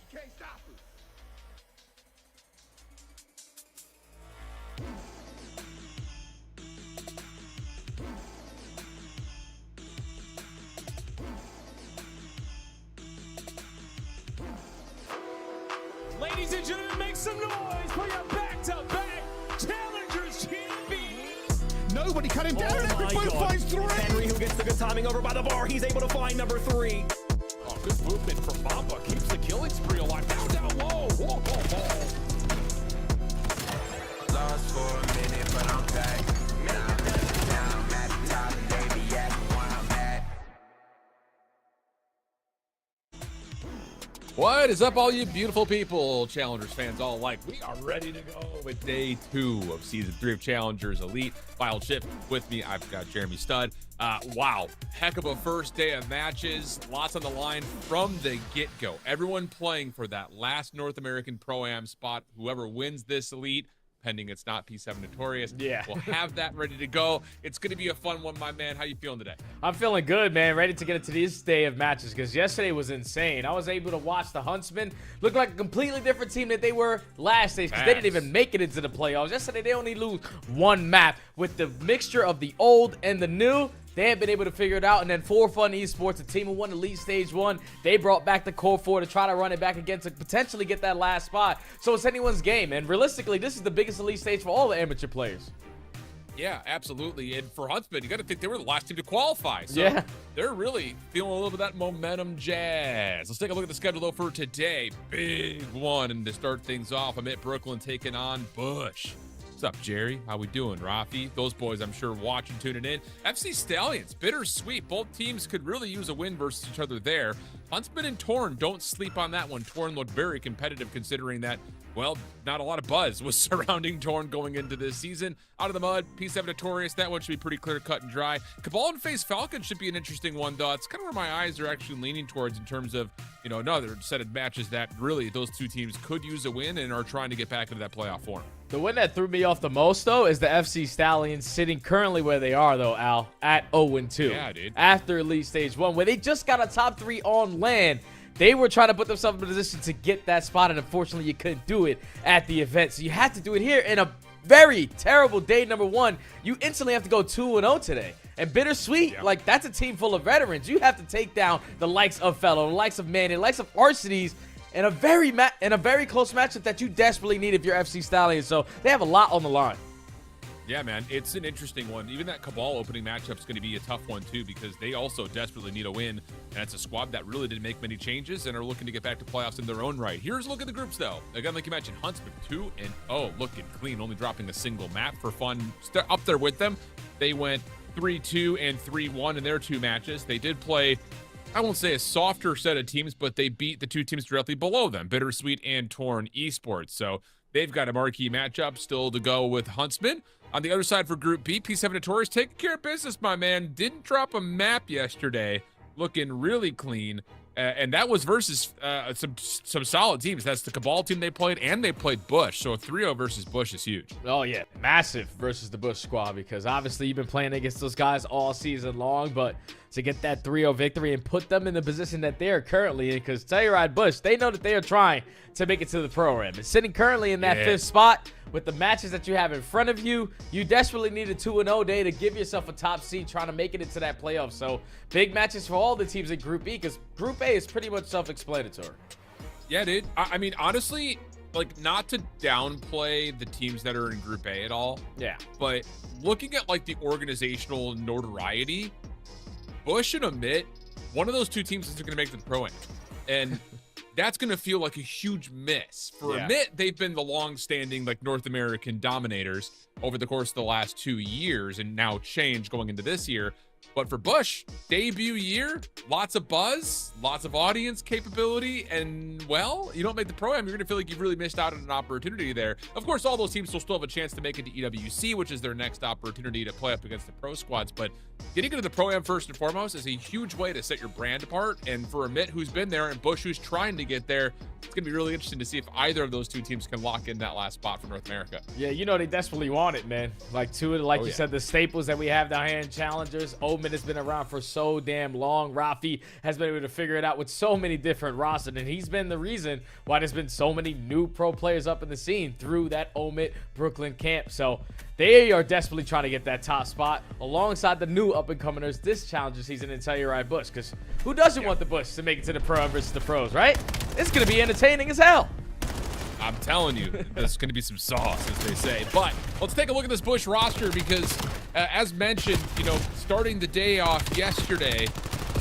Can't stop us. Ladies and gentlemen, make some noise for your back-to-back Challengers champions. Nobody cut him down. Oh my Everybody God. finds three. Henry, who gets the good timing over by the bar. He's able to find number 3. Oh, good movement from Mamba. Keeps the killing spree alive. Down low. Whoa, whoa, whoa. Lost for a minute, but I'm back. Now I'm at the top, and baby, at where I'm at. What is up, all you beautiful people, Challengers fans all alike? We are ready to go with day 2 of season 3 of Challengers Elite. Final shift with me, I've got Jeremy Stud. Wow, heck of a first day of matches. Lots on the line from the get-go. Everyone playing for that last North American Pro-Am spot. Whoever wins this Elite, pending it's not P7 Notorious, we'll have that ready to go. It's going to be a fun one, my man. How you feeling today? I'm feeling good, man. Ready to get into this day of matches because yesterday was insane. I was able to watch the Huntsman look like a completely different team that they were last day because they didn't even make it into the playoffs. Yesterday, they only lose one map. With the mixture of the old and the new, they had been able to figure it out. And then For Fun Esports, a team who won Elite Stage 1, they brought back the Core 4 to try to run it back again to potentially get that last spot. So it's anyone's game. And realistically, this is the biggest Elite Stage for all the amateur players. Yeah, absolutely. And for Huntsman, you got to think they were the last team to qualify. So Yeah. they're really feeling a little bit of that momentum jazz. Let's take a look at the schedule, though, for today. Big one. And to start things off, OMIT Brooklyn taking on Bush. What's up, Jerry? How we doing, Rafi? Those boys, I'm sure, watching, tuning in. FC Stallions, BitterSweet. Both teams could really use a win versus each other there. Huntsman and Torn, don't sleep on that one. Torn looked very competitive considering that, well, not a lot of buzz was surrounding Torn going into this season. Out of the mud, P7 Notorious, that one should be pretty clear, cut, and dry. Cabal and Face Falcon should be an interesting one, though. It's kind of where my eyes are actually leaning towards in terms of, you know, another set of matches that really those two teams could use a win and are trying to get back into that playoff form. The one that threw me off the most, though, is the FC Stallions sitting currently where they are, though, Al, at 0-2. Yeah, dude. After Elite Stage 1, where they just got a top 3 on land. They were trying to put themselves in a position to get that spot, and unfortunately, you couldn't do it at the event. So you had to do it here in a very terrible day number 1. You instantly have to go 2-0 today. And BitterSweet, like, that's a team full of veterans. You have to take down the likes of Fellow, the likes of Man, the likes of Arcades, in a very close matchup that you desperately need if you're FC Stallions. So they have a lot on the line. Yeah, man, it's an interesting one. Even that Cabal opening matchup is going to be a tough one, too, because they also desperately need a win. And it's a squad that really didn't make many changes and are looking to get back to playoffs in their own right. Here's a look at the groups, though. Again, like you mentioned, Huntsman 2-0, looking clean, only dropping a single map for fun. Up there with them, they went 3-2 and 3-1 in their 2 matches. They did play, I won't say a softer set of teams, but they beat the 2 teams directly below them, BitterSweet and Torn Esports. So they've got a marquee matchup still to go with Huntsman. On the other side for Group B, P7 Notorious taking care of business, my man. Didn't drop a map yesterday. Looking really clean. And that was versus some solid teams. That's the Cabal team they played, and they played Bush. So a 3-0 versus Bush is huge. Oh, yeah. Massive versus the Bush squad because obviously you've been playing against those guys all season long, but to get that 3-0 victory and put them in the position that they are currently in, because Telluride Bush, they know that they are trying to make it to the pro-am. And sitting currently in that 5th spot with the matches that you have in front of you, you desperately need a 2-0 day to give yourself a top seed trying to make it into that playoff. So big matches for all the teams in Group B because Group A is pretty much self-explanatory. Yeah, dude. I mean, honestly, like, not to downplay the teams that are in Group A at all. Yeah. But looking at like the organizational notoriety, Bush and OMIT, one of those two teams is going to make the pro-am. And that's going to feel like a huge miss. For OMIT, they've been the long-standing like North American dominators over the course of the last 2 years, and now change going into this year. But for Bush, debut year, lots of buzz, lots of audience capability, and, well, you don't make the pro-am, you're going to feel like you've really missed out on an opportunity there. Of course, all those teams will still have a chance to make it to EWC, which is their next opportunity to play up against the pro squads. But getting into the pro-am first and foremost is a huge way to set your brand apart. And for OMIT, who's been there, and Bush, who's trying to get there, it's going to be really interesting to see if either of those two teams can lock in that last spot for North America. Yeah, you know they desperately want it, man. Like two of the, you said, the staples that we have down here in challengers. OMIT has been around for so damn long. Rafi has been able to figure it out with so many different rosters, and he's been the reason why there's been so many new pro players up in the scene through that OMIT Brooklyn camp. So they are desperately trying to get that top spot alongside the new up-and-comers this challenger season in Telluride Bush, because who doesn't want the Bush to make it to the pro versus the pros, right? It's going to be entertaining as hell. I'm telling you, there's going to be some sauce, as they say. But let's take a look at this Bush roster because, as mentioned, you know, starting the day off yesterday,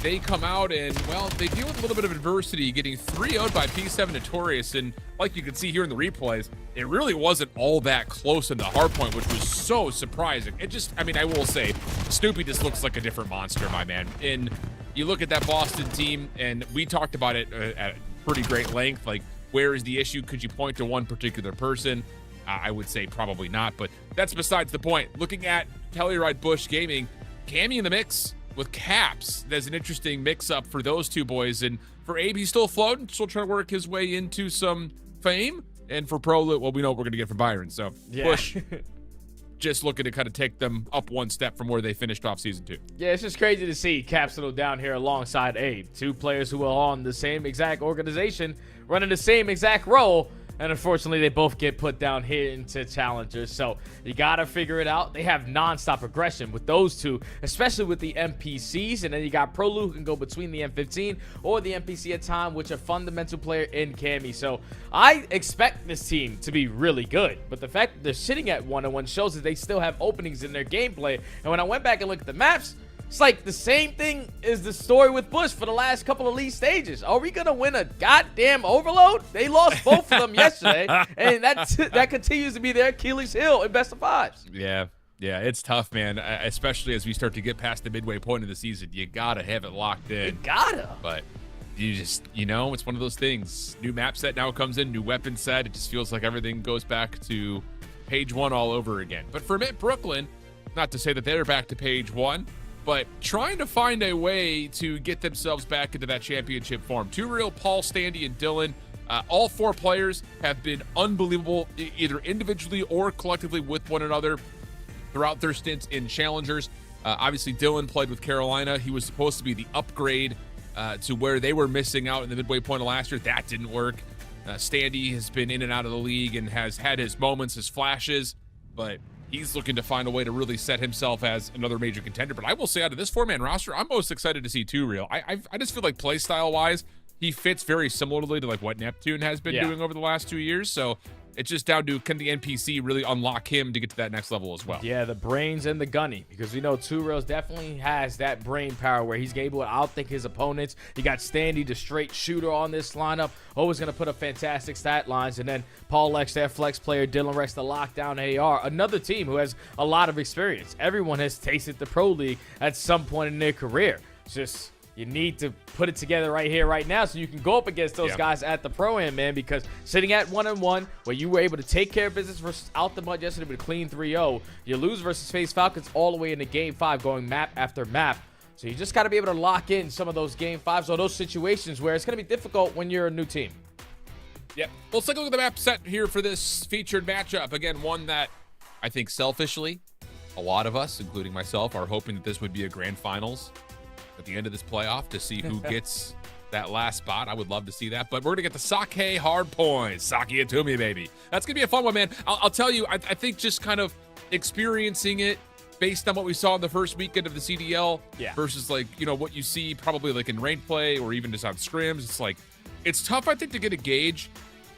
they come out and, well, they deal with a little bit of adversity, getting 3-0'd by P7 Notorious. And like you can see here in the replays, it really wasn't all that close in the hardpoint, which was so surprising. It just, I mean, I will say, Snoopy just looks like a different monster, my man. And you look at that Boston team, and we talked about it at pretty great length, like, where is the issue? Could you point to one particular person? I would say probably not, but that's besides the point. Looking at Telluride Bush Gaming, Cammy in the mix with Caps. There's an interesting mix-up for those two boys. And for Abe, he's still floating, still trying to work his way into some fame. And for Pro, well, we know what we're going to get from Byron. So Bush just looking to kind of take them up one step from where they finished off Season 2. Yeah, it's just crazy to see Capsule down here alongside Abe. Two players who are on the same exact organization, running the same exact role, and unfortunately they both get put down here into challengers. So you gotta figure it out. They have non-stop aggression with those two, especially with the NPCs, and then you got Prolu who can go between the M15 or the NPC at time, which are fundamental player in Cammy. So I expect this team to be really good, but the fact that they're sitting at 1-1 shows that they still have openings in their gameplay. And when I went back and looked at the maps, it's like the same thing is the story with Bush for the last couple of league stages. Are we going to win a goddamn overload? They lost both of them yesterday, and that continues to be their Achilles heel in best of fives. Yeah, it's tough, man, especially as we start to get past the midway point of the season. You got to have it locked in. You gotta. But you just, you know, it's one of those things. New map set now comes in, new weapon set. It just feels like everything goes back to page one all over again. But for OMIT Brooklyn, not to say that they're back to page one, but trying to find a way to get themselves back into that championship form. Two Real, Paul, Standy, and Dylan. All four players have been unbelievable, either individually or collectively with one another throughout their stints in challengers. Obviously, Dylan played with Carolina. He was supposed to be the upgrade to where they were missing out in the midway point of last year. That didn't work. Standy has been in and out of the league and has had his moments, his flashes, but he's looking to find a way to really set himself as another major contender. But I will say, out of this four-man roster, I'm most excited to see Two Real. I just feel like play style-wise, he fits very similarly to like what Neptune has been doing over the last 2 years. So it's just down to, can the NPC really unlock him to get to that next level as well? Yeah, the brains and the gunny, because we know Two Reals definitely has that brain power where he's able to outthink his opponents. You got Standy, the straight shooter on this lineup, always going to put up fantastic stat lines. And then Paul X, their flex player, Dylan Rex, the lockdown AR, another team who has a lot of experience. Everyone has tasted the Pro League at some point in their career. It's just, you need to put it together right here, right now, so you can go up against those guys at the Pro-Am, man, because sitting at 1-1, where you were able to take care of business versus out the mud yesterday with a clean 3-0, you lose versus FaZe Falcons all the way into Game 5, going map after map. So you just got to be able to lock in some of those Game 5s or those situations where it's going to be difficult when you're a new team. Yeah. Well, let's take a look at the map set here for this featured matchup. Again, one that I think selfishly, a lot of us, including myself, are hoping that this would be a grand finals at the end of this playoff to see who gets that last spot. I would love to see that. But we're going to get the Sake Hardpoint. Sake it to me, baby. That's going to be a fun one, man. I'll tell you, I think just kind of experiencing it based on what we saw in the first weekend of the CDL versus, like, you know, what you see probably like in ranked play or even just on scrims. It's like, it's tough, I think, to get a gauge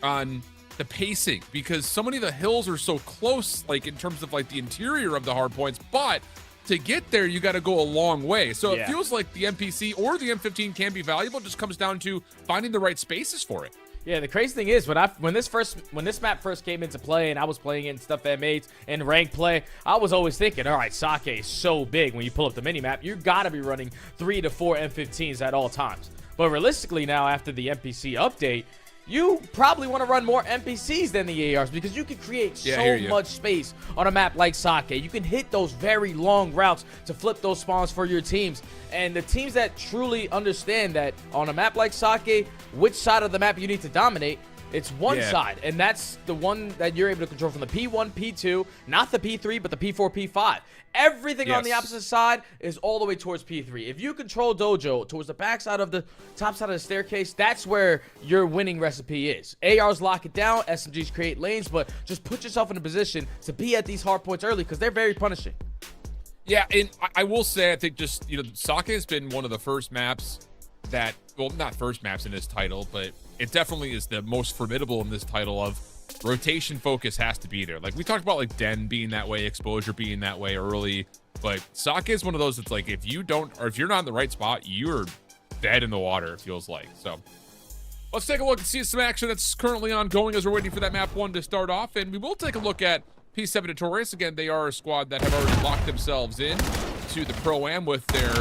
on the pacing, because so many of the hills are so close, like in terms of like the interior of the hard points, but to get there, you got to go a long way. So it feels like the MPC or the M15 can be valuable. It just comes down to finding the right spaces for it. Yeah, the crazy thing is when this map first came into play and I was playing in stuff M8 and ranked play, I was always thinking, all right, Sake is so big. When you pull up the mini map, you gotta be running 3 to 4 M15s at all times. But realistically now, after the NPC update, you probably want to run more NPCs than the ARs because you can create so much space on a map like Sake. You can hit those very long routes to flip those spawns for your teams. And the teams that truly understand that on a map like Sake, which side of the map you need to dominate, it's one side. And that's the one that you're able to control from the P1, P2, not the P3, but the P4, P5. Everything on the opposite side is all the way towards P3. If you control Dojo towards the back side of the top side of the staircase, that's where your winning recipe is. ARs lock it down, SMGs create lanes, but just put yourself in a position to be at these hard points early because they're very punishing. Yeah, and I will say, I think just, you know, Sake has been one of the first maps that, well, not first maps in this title, but it definitely is the most formidable in this title of rotation focus has to be there. Like we talked about like Den being that way, exposure being that way early, but Sake is one of those that's like if you don't, or if you're not in the right spot, you're dead in the water, it feels like. So let's take a look and see some action that's currently ongoing as we're waiting for that map 1 to start off, and we will take a look at P7 Notorious. Again, they are a squad that have already locked themselves in to the Pro-Am with their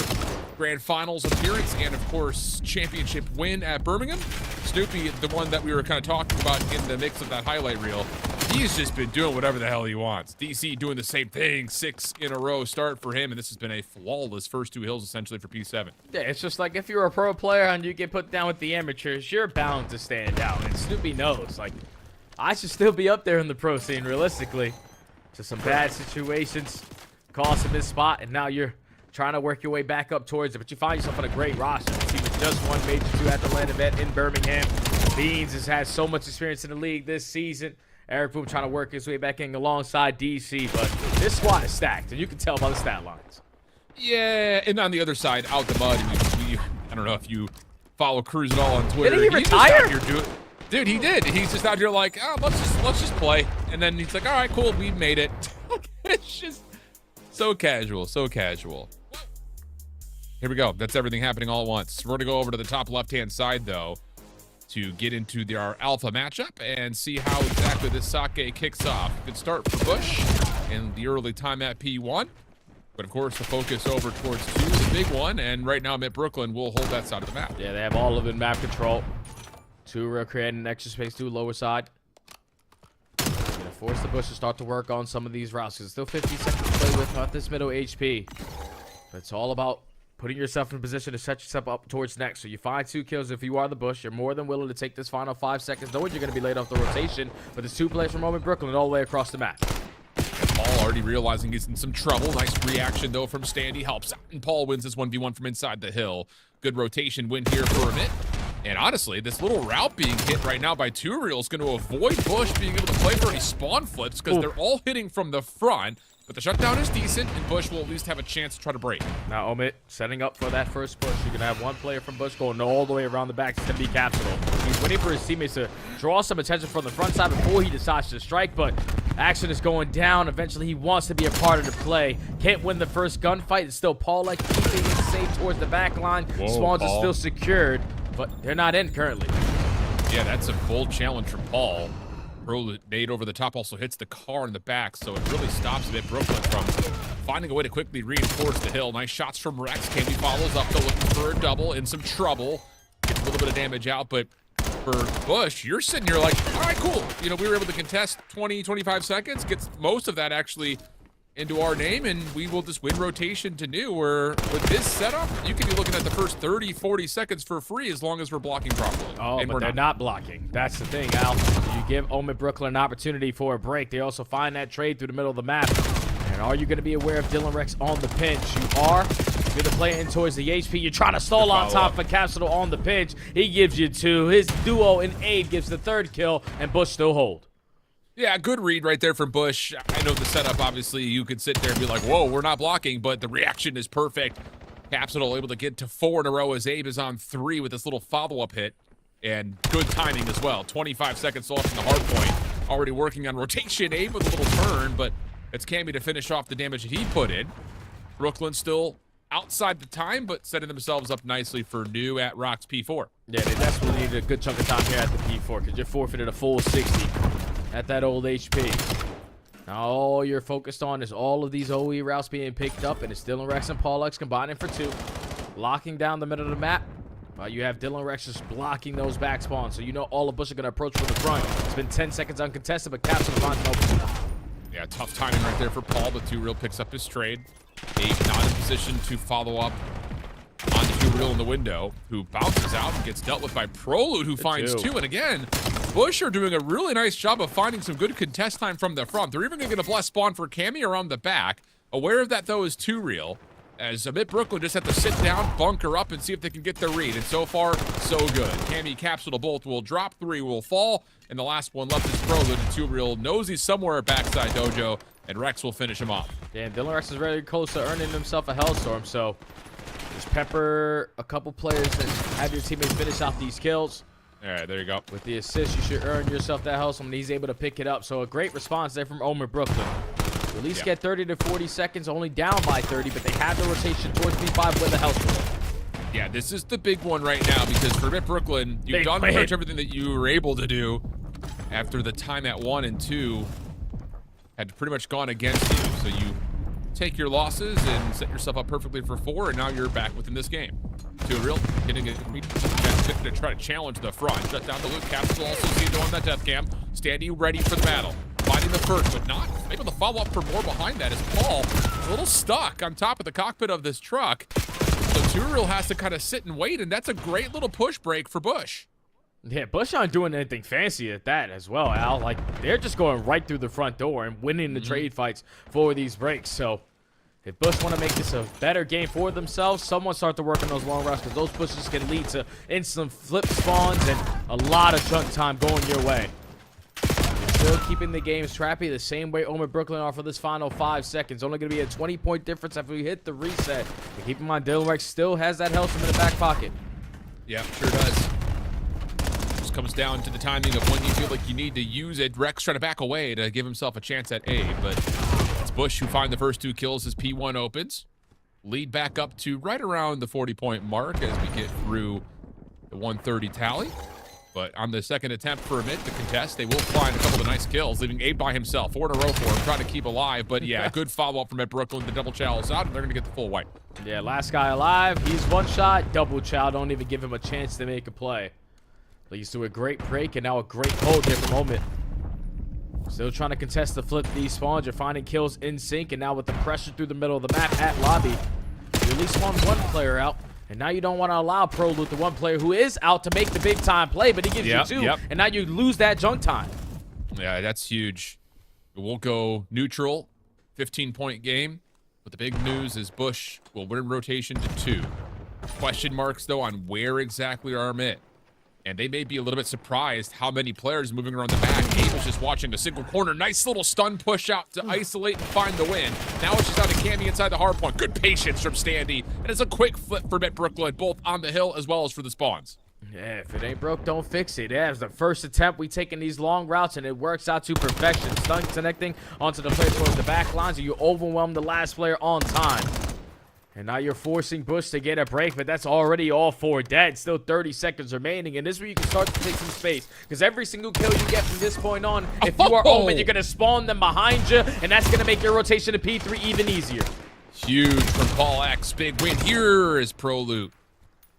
Grand Finals appearance and, of course, championship win at Birmingham. Snoopy, the one that we were kind of talking about in the mix of that highlight reel, he's just been doing whatever the hell he wants. DC doing the same thing, 6 in a row start for him, and this has been a flawless first 2 hills, essentially, for P7. Yeah, it's just like if you're a pro player and you get put down with the amateurs, you're bound to stand out. And Snoopy knows, like, I should still be up there in the pro scene, realistically. Just some bad situations, cost him his spot, and now you're trying to work your way back up towards it, but you find yourself on a great roster. The team has just won Major 2 at the land event in Birmingham. Beans has had so much experience in the league this season. Eric Boom trying to work his way back in alongside DC, but this squad is stacked, and you can tell by the stat lines. Yeah, and on the other side, out the mud, I don't know if you follow Cruz at all on Twitter. Did he retire? Dude, he did. He's just out here like, oh, let's just play. And then he's like, all right, cool, we made it. It's just so casual, so casual. Here we go. That's everything happening all at once. We're going to go over to the top left-hand side, though, to get into our alpha matchup and see how exactly this Sake kicks off. Good start for Bush in the early time at P1. But, of course, the focus over towards 2 is a big one. And right now, Mid Brooklyn will hold that side of the map. Yeah, they have all of it in map control. 2 real creating extra space, 2 lower side. Gonna force the Bush to start to work on some of these routes. It's still 50 seconds to play with, not this middle HP. But it's all about putting yourself in a position to set yourself up towards next. So you find 2 kills. If you are the Bush, you're more than willing to take this final 5 seconds, knowing you're going to be laid off the rotation. But there's 2 players from OMIT Brooklyn all the way across the map. Paul already realizing he's in some trouble. Nice reaction, though, from Standy. Helps out. And Paul wins this 1v1 from inside the hill. Good rotation win here for OMIT. And honestly, this little route being hit right now by 2 Real is going to avoid Bush being able to play for any spawn flips because they're all hitting from the front. But the shutdown is decent, and Bush will at least have a chance to try to break. Now, OMIT setting up for that first push. You're going to have 1 player from Bush going all the way around the back. It's going to be Capsule. He's waiting for his teammates to draw some attention from the front side before he decides to strike, but action is going down. Eventually, he wants to be a part of the play. Can't win the first gunfight. It's still Paul like keeping it safe towards the back line. Spawns are still secured, but they're not in currently. Yeah, that's a bold challenge from Paul. Nade over the top also hits the car in the back, so it really stops Mid Brooklyn from finding a way to quickly reinforce the hill. Nice shots from Rex. Candy follows up, though, looking for a double, in some trouble. Gets a little bit of damage out, but for Bush, you're sitting here like, all right, cool. You know, we were able to contest 20, 25 seconds, gets most of that actually into our name, and we will just win rotation to new, where with this setup, you could be looking at the first 30, 40 seconds for free as long as we're blocking properly. Oh, and but they're not blocking. That's the thing, Al. You give OMIT Brooklyn an opportunity for a break. They also find that trade through the middle of the map. And are you going to be aware of Dylan Rex on the pinch? You are. You're the player in towards the HP. You're trying to stall on top for Capsule on the pinch. He gives you 2. His duo in aid gives the 3rd kill, and Bush still hold. Yeah, good read right there from Bush. I know the setup, obviously, you could sit there and be like, whoa, we're not blocking, but the reaction is perfect. Capsule able to get to 4 in a row as Abe is on 3 with this little follow-up hit. And good timing as well. 25 seconds left in the hard point. Already working on rotation. Abe with a little turn, but it's Cammy to finish off the damage that he put in. Brooklyn still outside the time, but setting themselves up nicely for new at Rocks P4. Yeah, they desperately need a good chunk of time here at the P4 because you're forfeited a full 60 at that old HP. Now all you're focused on is all of these OE routes being picked up, and it's Dylan Rex and Paul X combining for 2. Locking down the middle of the map. You have Dylan Rex just blocking those back spawns, so you know all the Bush are going to approach from the front. It's been 10 seconds uncontested, but Capsule finds an open. Yeah, tough timing right there for Paul, but 2Real picks up his trade. Abe not in position to follow up on 2Real in the window, who bounces out and gets dealt with by Prolute, who finds 2. And again, Bush are doing a really nice job of finding some good contest time from the front. They're even going to get a blessed spawn for Cammy around the back. Aware of that, though, is 2Real. As OMIT just have to sit down, bunker up, and see if they can get the read. And so far, so good. Cammy, Capsule, both will drop, 3 will fall, and the last one left is Prolute. 2Real knows he's somewhere at backside dojo, and Rex will finish him off. Damn, Dylan Rex is very close to earning himself a Hellstorm, so just pepper a couple players and have your teammates finish off these kills. All right, there you go. With the assist, you should earn yourself that Hellstorm, and he's able to pick it up. So a great response there from Omer Brooklyn. At least get 30 to 40 seconds, only down by 30, but they have the rotation towards P5 with a Hellstorm. Yeah, this is the big one right now because for OMIT Brooklyn, you've done pretty much everything that you were able to do after the time at 1 and 2 had pretty much gone against you. So you take your losses and set yourself up perfectly for 4, and now you're back within this game. 2Real getting it to try to challenge the front. Shut down the loot. Capsule also seen on that death cam. Standing ready for the battle. Finding the first, but not able to follow up for more behind that as Paul is a little stuck on top of the cockpit of this truck. So 2Real has to kind of sit and wait, and that's a great little push break for Bush. Yeah, Bush aren't doing anything fancy at that as well, Al. Like, they're just going right through the front door and winning the trade fights for these breaks. So if Bush want to make this a better game for themselves, someone start to work on those long routes because those pushes can lead to instant flip spawns and a lot of chunk time going your way. Still keeping the games trappy the same way OMIT Brooklyn are for this final 5 seconds. Only going to be a 20-point difference after we hit the reset. But keep in mind, Dylan Rex still has that Hellstorm in the back pocket. Yeah, sure does. Just comes down to the timing of when you feel like you need to use it. Rex trying to back away to give himself a chance at A, but it's Bush who find the first 2 kills as P1 opens. Lead back up to right around the 40-point mark as we get through the 130 tally. But on the second attempt for OMIT to contest, they will find a couple of nice kills, leaving Abe by himself. 4 in a row for him, trying to keep alive. But yeah, good follow-up from OMIT Brooklyn. The double chow is out, and they're going to get the full wipe. Yeah, last guy alive. He's one shot. Double chow. Don't even give him a chance to make a play. Leads to a great break, and now a great hold here from OMIT. Still trying to contest the flip these spawns. You're finding kills in sync, and now with the pressure through the middle of the map at lobby, you at least spawn 1 player out. And now you don't want to allow Prolute, the 1 player who is out, to make the big-time play, but he gives you 2, and now you lose that junk time. Yeah, that's huge. It won't go neutral. 15-point game. But the big news is Bush will win rotation to 2. Question marks, though, on where exactly are OMIT. And they may be a little bit surprised how many players moving around the back. Abe was just watching a single corner. Nice little stun push out to isolate and find the win. Now it's just out to Cammy inside the hard point. Good patience from Standy. And it's a quick flip for OMIT Brooklyn, both on the hill as well as for the spawns. Yeah, if it ain't broke, don't fix it. Yeah, it's the first attempt. We taking these long routes, and it works out to perfection. Stun connecting onto the player towards the back lines, and you overwhelm the last player on time. And now you're forcing Bush to get a break, but that's already all 4 dead. Still 30 seconds remaining, and this is where you can start to take some space. Because every single kill you get from this point on, if you are open, you're going to spawn them behind you, and that's going to make your rotation to P3 even easier. Huge from Paul X. Big win here is Prolute.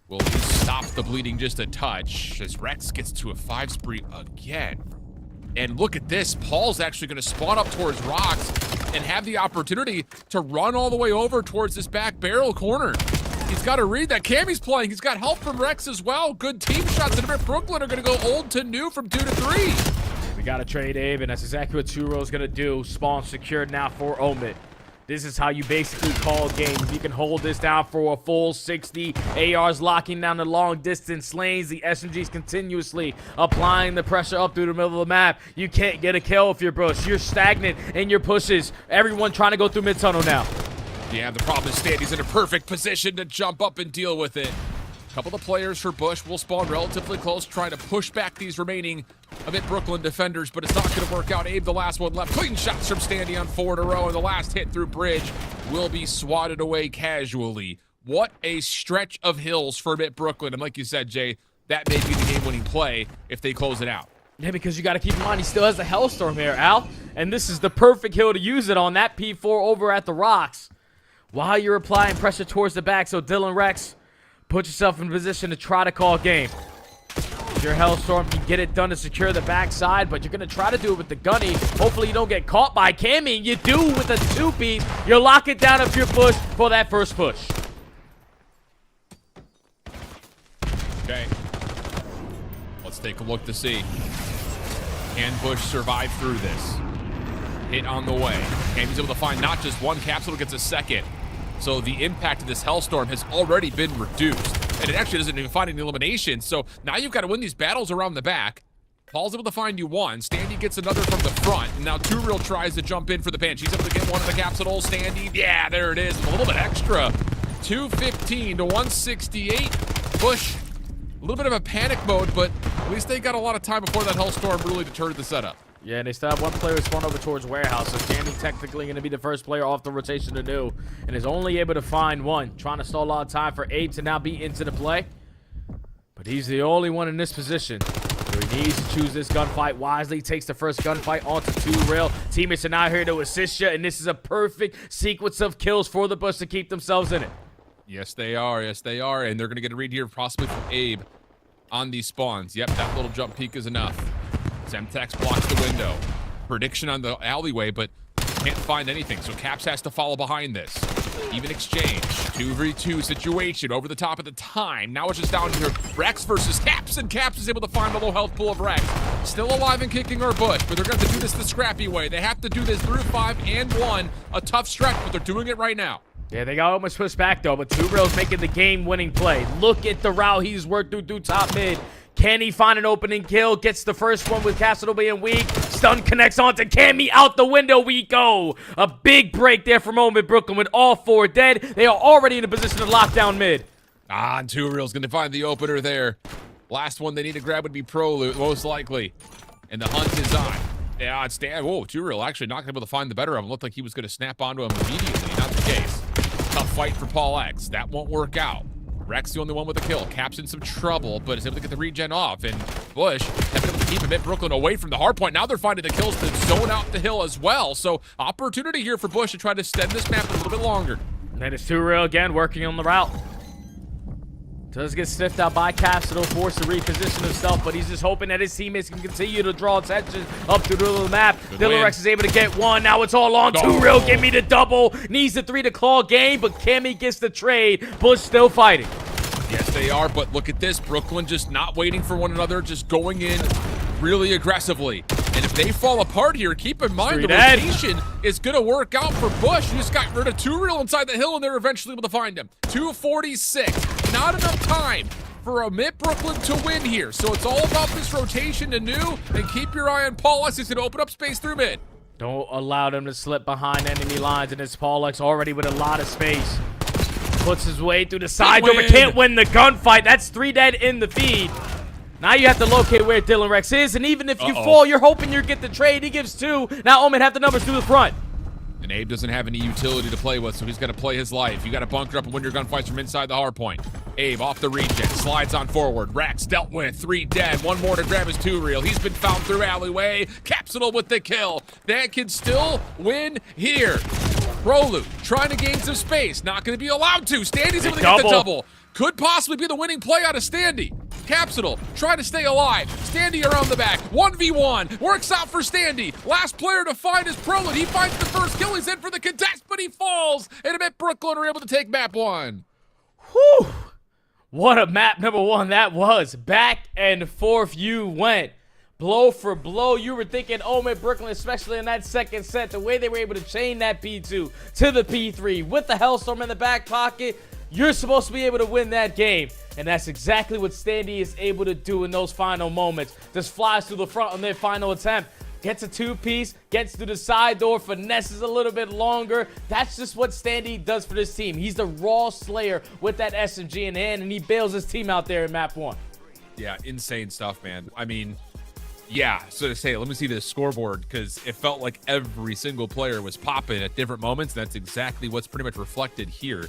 Will stop the bleeding just a touch as Rex gets to a 5 spree again. And look at this. Paul's actually going to spawn up towards Rocks and have the opportunity to run all the way over towards this back barrel corner. He's got to read that. Cammy's playing. He's got help from Rex as well. Good team shots. And OMIT Brooklyn are going to go old to new from 2 to 3. We got to trade Abe, and that's exactly what 2Real is going to do. Spawn secured now for OMIT. This is how you basically call a game. If you can hold this down for a full 60, ARs locking down the long distance lanes, the SMGs continuously applying the pressure up through the middle of the map. You can't get a kill if you're Bush. You're stagnant in your pushes. Everyone trying to go through mid-tunnel now. Yeah, the problem is Standy's in a perfect position to jump up and deal with it. couple of players for Bush will spawn relatively close, trying to push back these remaining OMIT Brooklyn defenders, but it's not going to work out. Abe, the last one left. Clean shots from Standy on 4 in a row, and the last hit through bridge will be swatted away casually. What a stretch of hills for OMIT Brooklyn. And like you said, Jay, that may be the game-winning play if they close it out. Yeah, because you got to keep in mind he still has the Hellstorm here, Al. And this is the perfect hill to use it on, that P4 over at the rocks. While you're applying pressure towards the back, so Dylan Rex, put yourself in position to try to call game. Your Hellstorm can get it done to secure the backside, but you're going to try to do it with the gunny. Hopefully you don't get caught by Cammy. You do with a 2-piece. You're locking down up your push for that first push. Okay. Let's take a look to see. Can Bush survive through this? Hit on the way. Cammy's able to find not just one capsule, gets a second. So the impact of this Hellstorm has already been reduced. And it actually doesn't even find any elimination. So now you've got to win these battles around the back. Paul's able to find you one. Standy gets another from the front. And now Two Real tries to jump in for the pinch. He's able to get one of the capsules. Standy, yeah, there it is. A little bit extra. 215 to 168. Bush, a little bit of a panic mode, but at least they got a lot of time before that Hellstorm really deterred the setup. Yeah, and they still have one player spawn over towards Warehouse, so Standy technically going to be the first player off the rotation to do, and is only able to find one. Trying to stall a lot of time for Abe to now be into the play, but he's the only one in this position. So he needs to choose this gunfight wisely. Takes the first gunfight onto Two Real. Teammates are now here to assist you, and this is a perfect sequence of kills for the Bush to keep themselves in it. Yes, they are. Yes, they are. And they're going to get a read here, possibly from Abe on these spawns. Yep, that little jump peek is enough. Semtex blocks the window. Prediction on the alleyway, but can't find anything. So Caps has to follow behind this. Even exchange. 2v2 situation over the top of the time. Now it's just down to Rex versus Caps, and Caps is able to find the low health pool of Rex. Still alive and kicking our Bush, but they're going to have to do this the scrappy way. They have to do this through 5 and 1. A tough stretch, but they're doing it right now. Yeah, they got almost pushed back, though, but Two Real's making the game-winning play. Look at the route he's worked through top mid. Can he find an opening kill? Gets the first one with Castle being weak. Stun connects onto Cammy. Out the window we go. A big break there for OMIT Brooklyn with all 4 dead. They are already in a position to lock down mid. And Two Real's going to find the opener there. Last one they need to grab would be Proloot, most likely. And the hunt is on. Yeah, it's Dan. Whoa, Two Real actually not going to be able to find the better of him. Looked like he was going to snap onto him immediately. Not the case. Tough fight for Paul X. That won't work out. Rex the only one with a kill. Cap's in some trouble, but is able to get the regen off. And Bush has been able to keep OMIT Brooklyn away from the hardpoint. Now they're finding the kills to zone out the hill as well. So opportunity here for Bush to try to extend this map a little bit longer. And then it's Two Real again working on the route. Does get sniffed out by Castle, forced to reposition himself, but he's just hoping that his teammates can continue to draw attention up through the map. Dylan Rex is able to get one. Now it's all on Two Real. Give me the double. Needs the 3 to claw game, but Cammy gets the trade. Bush still fighting. Yes, they are, but look at this. Brooklyn just not waiting for one another, just going in really aggressively. And if they fall apart here, keep in mind the rotation is going to work out for Bush. You just got rid of Two Real inside the hill, and they're eventually able to find him. 246. Not enough time for OMIT Brooklyn to win here. So it's all about this rotation to new, and keep your eye on Paul X. He's going to open up space through mid. Don't allow them to slip behind enemy lines, and it's Paul X already with a lot of space. Puts his way through the side door, but can't win the gunfight. That's 3 dead in the feed. Now you have to locate where Dylan Rex is, and even if you fall, you're hoping you get the trade. He gives 2. Now OMIT have the numbers through the front. And Abe doesn't have any utility to play with, so he's going to play his life. You got to bunker up and win your gunfights from inside the hard point. Abe off the regen, slides on forward. Rex dealt with, 3 dead. One more to grab his Two Real. He's been found through alleyway. Capsule with the kill. That can still win here. Proloot trying to gain some space. Not going to be allowed to. Standy's able to get the double. Could possibly be the winning play out of Standy. Capsule trying to stay alive. Standy around the back. 1v1. Works out for Standy. Last player to find is Proloot. He finds the first kill. He's in for the contest, but he falls. And OMIT Brooklyn are able to take map 1. Whew. What a map number 1 that was. Back and forth you went. Blow for blow. You were thinking OMIT Brooklyn, especially in that second set, the way they were able to chain that P2 to the P3 with the Hellstorm in the back pocket. You're supposed to be able to win that game. And that's exactly what Standy is able to do in those final moments. Just flies through the front on their final attempt. gets a two-piece, gets through the side door, finesses a little bit longer. That's just what Standy does for this team. He's the raw slayer with that SMG in hand, and he bails his team out there in map 1. Yeah, insane stuff, man. I mean, yeah, so to say, let me see this scoreboard, because it felt like every single player was popping at different moments. That's exactly what's pretty much reflected here.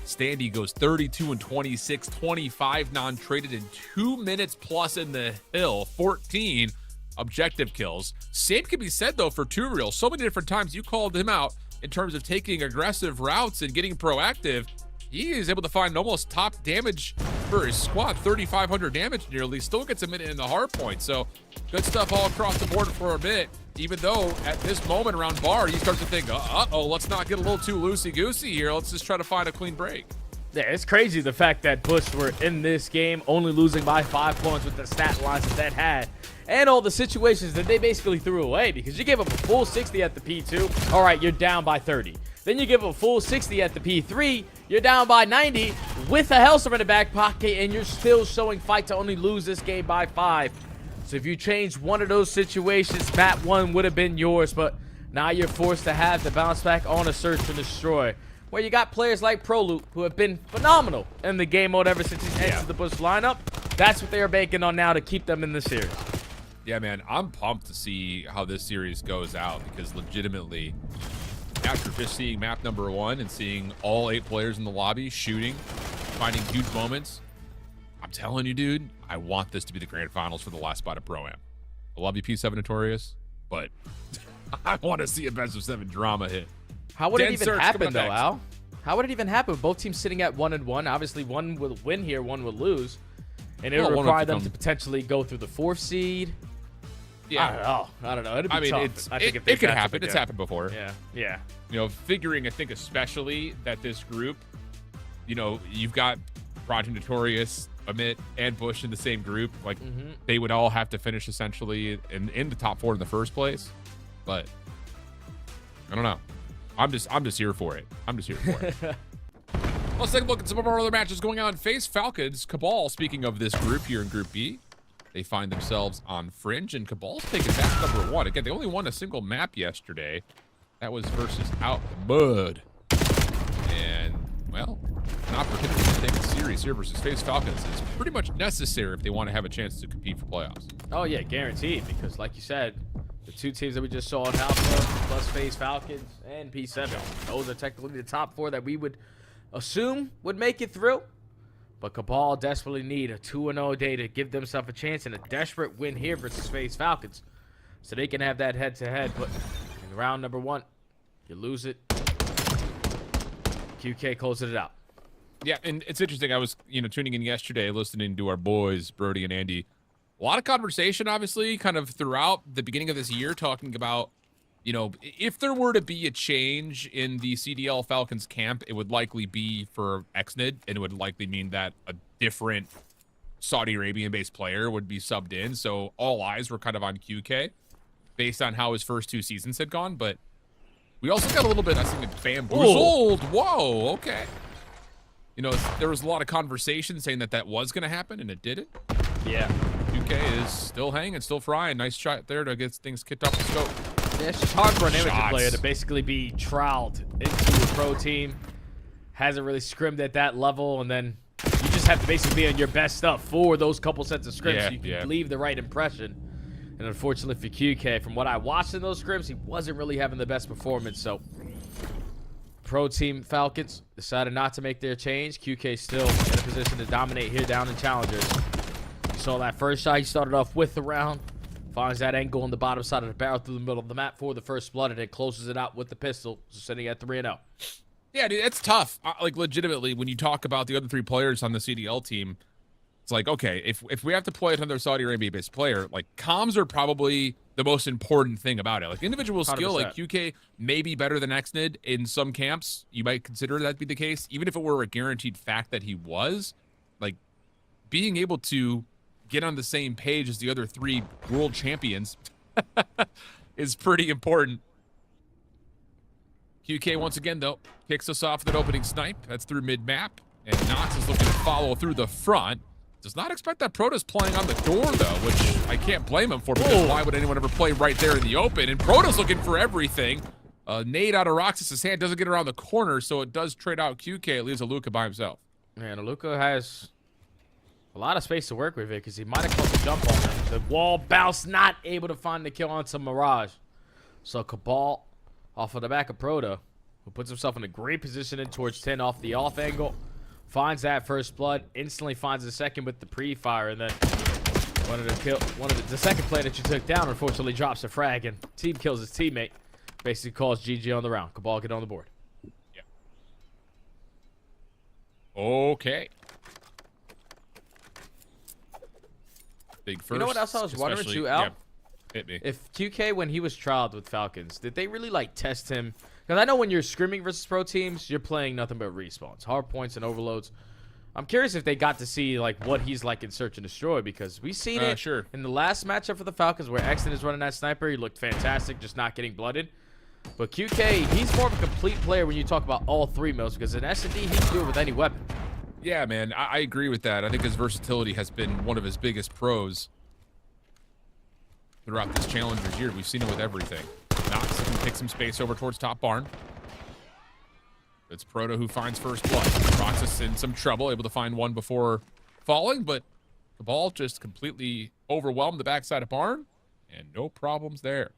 Standy goes 32 and 26, 25 non-traded in 2 minutes plus in the hill, 14 objective kills. Same can be said, though, for Two Real. So many different times you called him out in terms of taking aggressive routes and getting proactive. He is able to find almost top damage for his squad, 3,500 damage nearly, still gets a minute in the hard point. So good stuff all across the board for a bit, even though at this moment around bar, you start to think, uh-oh, let's not get a little too loosey-goosey here. Let's just try to find a clean break. Yeah, it's crazy the fact that Bush were in this game only losing by 5 points with the stat lines that had and all the situations that they basically threw away, because you gave up a full 60 at the P2. All right, you're down by 30. Then you give a full 60 at the P3. You're down by 90 with a Hellstorm in the back pocket, and you're still showing fight to only lose this game by 5. So if you changed one of those situations, map 1 would have been yours, but now you're forced to have to bounce back on a search and destroy, where you got players like ProLoop who have been phenomenal in the game mode ever since he's entered the Bush lineup. That's what they are banking on now to keep them in the series. Yeah, man, I'm pumped to see how this series goes out, because legitimately, after just seeing map number 1 and seeing all 8 players in the lobby shooting, finding huge moments, I'm telling you, dude, I want this to be the grand finals for the last spot of Pro-Am. I love you, P7 Notorious, but I want to see a best of 7 drama hit. How would it even Search happen, though, next. Al? How would it even happen? Both teams sitting at 1-1. Obviously, one will win here, one will lose. And it would require them to potentially go through the 4th seed. Yeah. I don't know. It'd be I mean, tough. it could happen. It's happened before. Yeah. You know, figuring, I think, especially that this group, you know, you've got Project Notorious, OMIT, and Bush in the same group. Like, they would all have to finish essentially in the top 4 in the first place. But I don't know. I'm just here for it. I'm just here for it. Let's take a look at some of our other matches going on. Face Falcons, Cabal, speaking of this group here in Group B, they find themselves on Fringe, and Cabal's taking back number 1. Again, they only won a single map yesterday. That was versus Out the Mud. And, well, an opportunity to take a series here versus Face Falcons is pretty much necessary if they want to have a chance to compete for playoffs. Oh, yeah, guaranteed. Because, like you said, the 2 teams that we just saw in Alpha, plus Face Falcons and P7, those are technically the top 4 that we would assume would make it through. But Cabal desperately need a 2-0 day to give themselves a chance and a desperate win here versus Face Falcons, so they can have that head-to-head. But in round number 1, you lose it. QK closes it out. Yeah, and it's interesting. I was, tuning in yesterday, listening to our boys, Brody and Andy. A lot of conversation, obviously, kind of throughout the beginning of this year, talking about, if there were to be a change in the CDL Falcons camp, it would likely be for XNID, and it would likely mean that a different Saudi Arabian-based player would be subbed in. So all eyes were kind of on QK based on how his first 2 seasons had gone. But we also got a little bit, I think, bamboozled. Whoa, okay. There was a lot of conversation saying that was going to happen, and it didn't. Yeah. QK is still hanging, still frying. Nice shot there to get things kicked off the scope. Yeah, it's just hard for an amateur player to basically be trialed into a pro team. Hasn't really scrimmed at that level, and then you just have to basically be on your best stuff for those couple sets of scrims so you can leave the right impression. And unfortunately for QK, from what I watched in those scrims, he wasn't really having the best performance. So pro team Falcons decided not to make their change. QK still in a position to dominate here down in Challengers. You saw that first shot. He started off with the round. Finds that angle on the bottom side of the barrel through the middle of the map for the first blood, and it closes it out with the pistol, sitting at 3-0. Yeah, dude, it's tough. Like, legitimately, when you talk about the other 3 players on the CDL team, it's like, okay, if we have to play another Saudi Arabia-based player, like, comms are probably the most important thing about it. Like, individual skill, 100%. like, QK may be better than XNID in some camps. You might consider that to be the case. Even if it were a guaranteed fact that he was, like, being able to get on the same page as the other 3 world champions is pretty important. QK once again, though, kicks us off with an opening snipe. That's through mid-map. And Knox is looking to follow through the front. Does not expect that Protoss playing on the door, though, which I can't blame him for, because why would anyone ever play right there in the open? And Protoss looking for everything. Nade out of Roxas' hand doesn't get around the corner, so it does trade out QK. It leaves Aluka by himself. Man, Aluka has a lot of space to work with it because he might have caught the jump on him. The wall bounce, not able to find the kill onto Mirage. So Cabal off of the back of Proto, who puts himself in a great position in towards 10 off the off angle. Finds that first blood, instantly finds the second with the pre-fire, and then the second play that you took down unfortunately drops a frag, and team kills his teammate. Basically calls GG on the round. Cabal get on the board. Yeah. Okay. Big first. You know what else I was wondering too, Al? Yeah, hit me. If QK, when he was trialed with Falcons, did they really like test him? Because I know when you're scrimming versus pro teams, you're playing nothing but respawns, hard points, and overloads. I'm curious if they got to see like what he's like in Search and Destroy, because we've seen it in the last matchup for the Falcons where Exton is running that sniper. He looked fantastic, just not getting blooded. But QK, he's more of a complete player when you talk about all three modes, because in S&D, he can do it with any weapon. Yeah, man, I agree with that. I think his versatility has been one of his biggest pros throughout this Challengers year. We've seen it with everything. Knox can pick some space over towards top barn. It's Proto who finds first blood. Roxas in some trouble, able to find one before falling, but the ball just completely overwhelmed the backside of barn, and no problems there.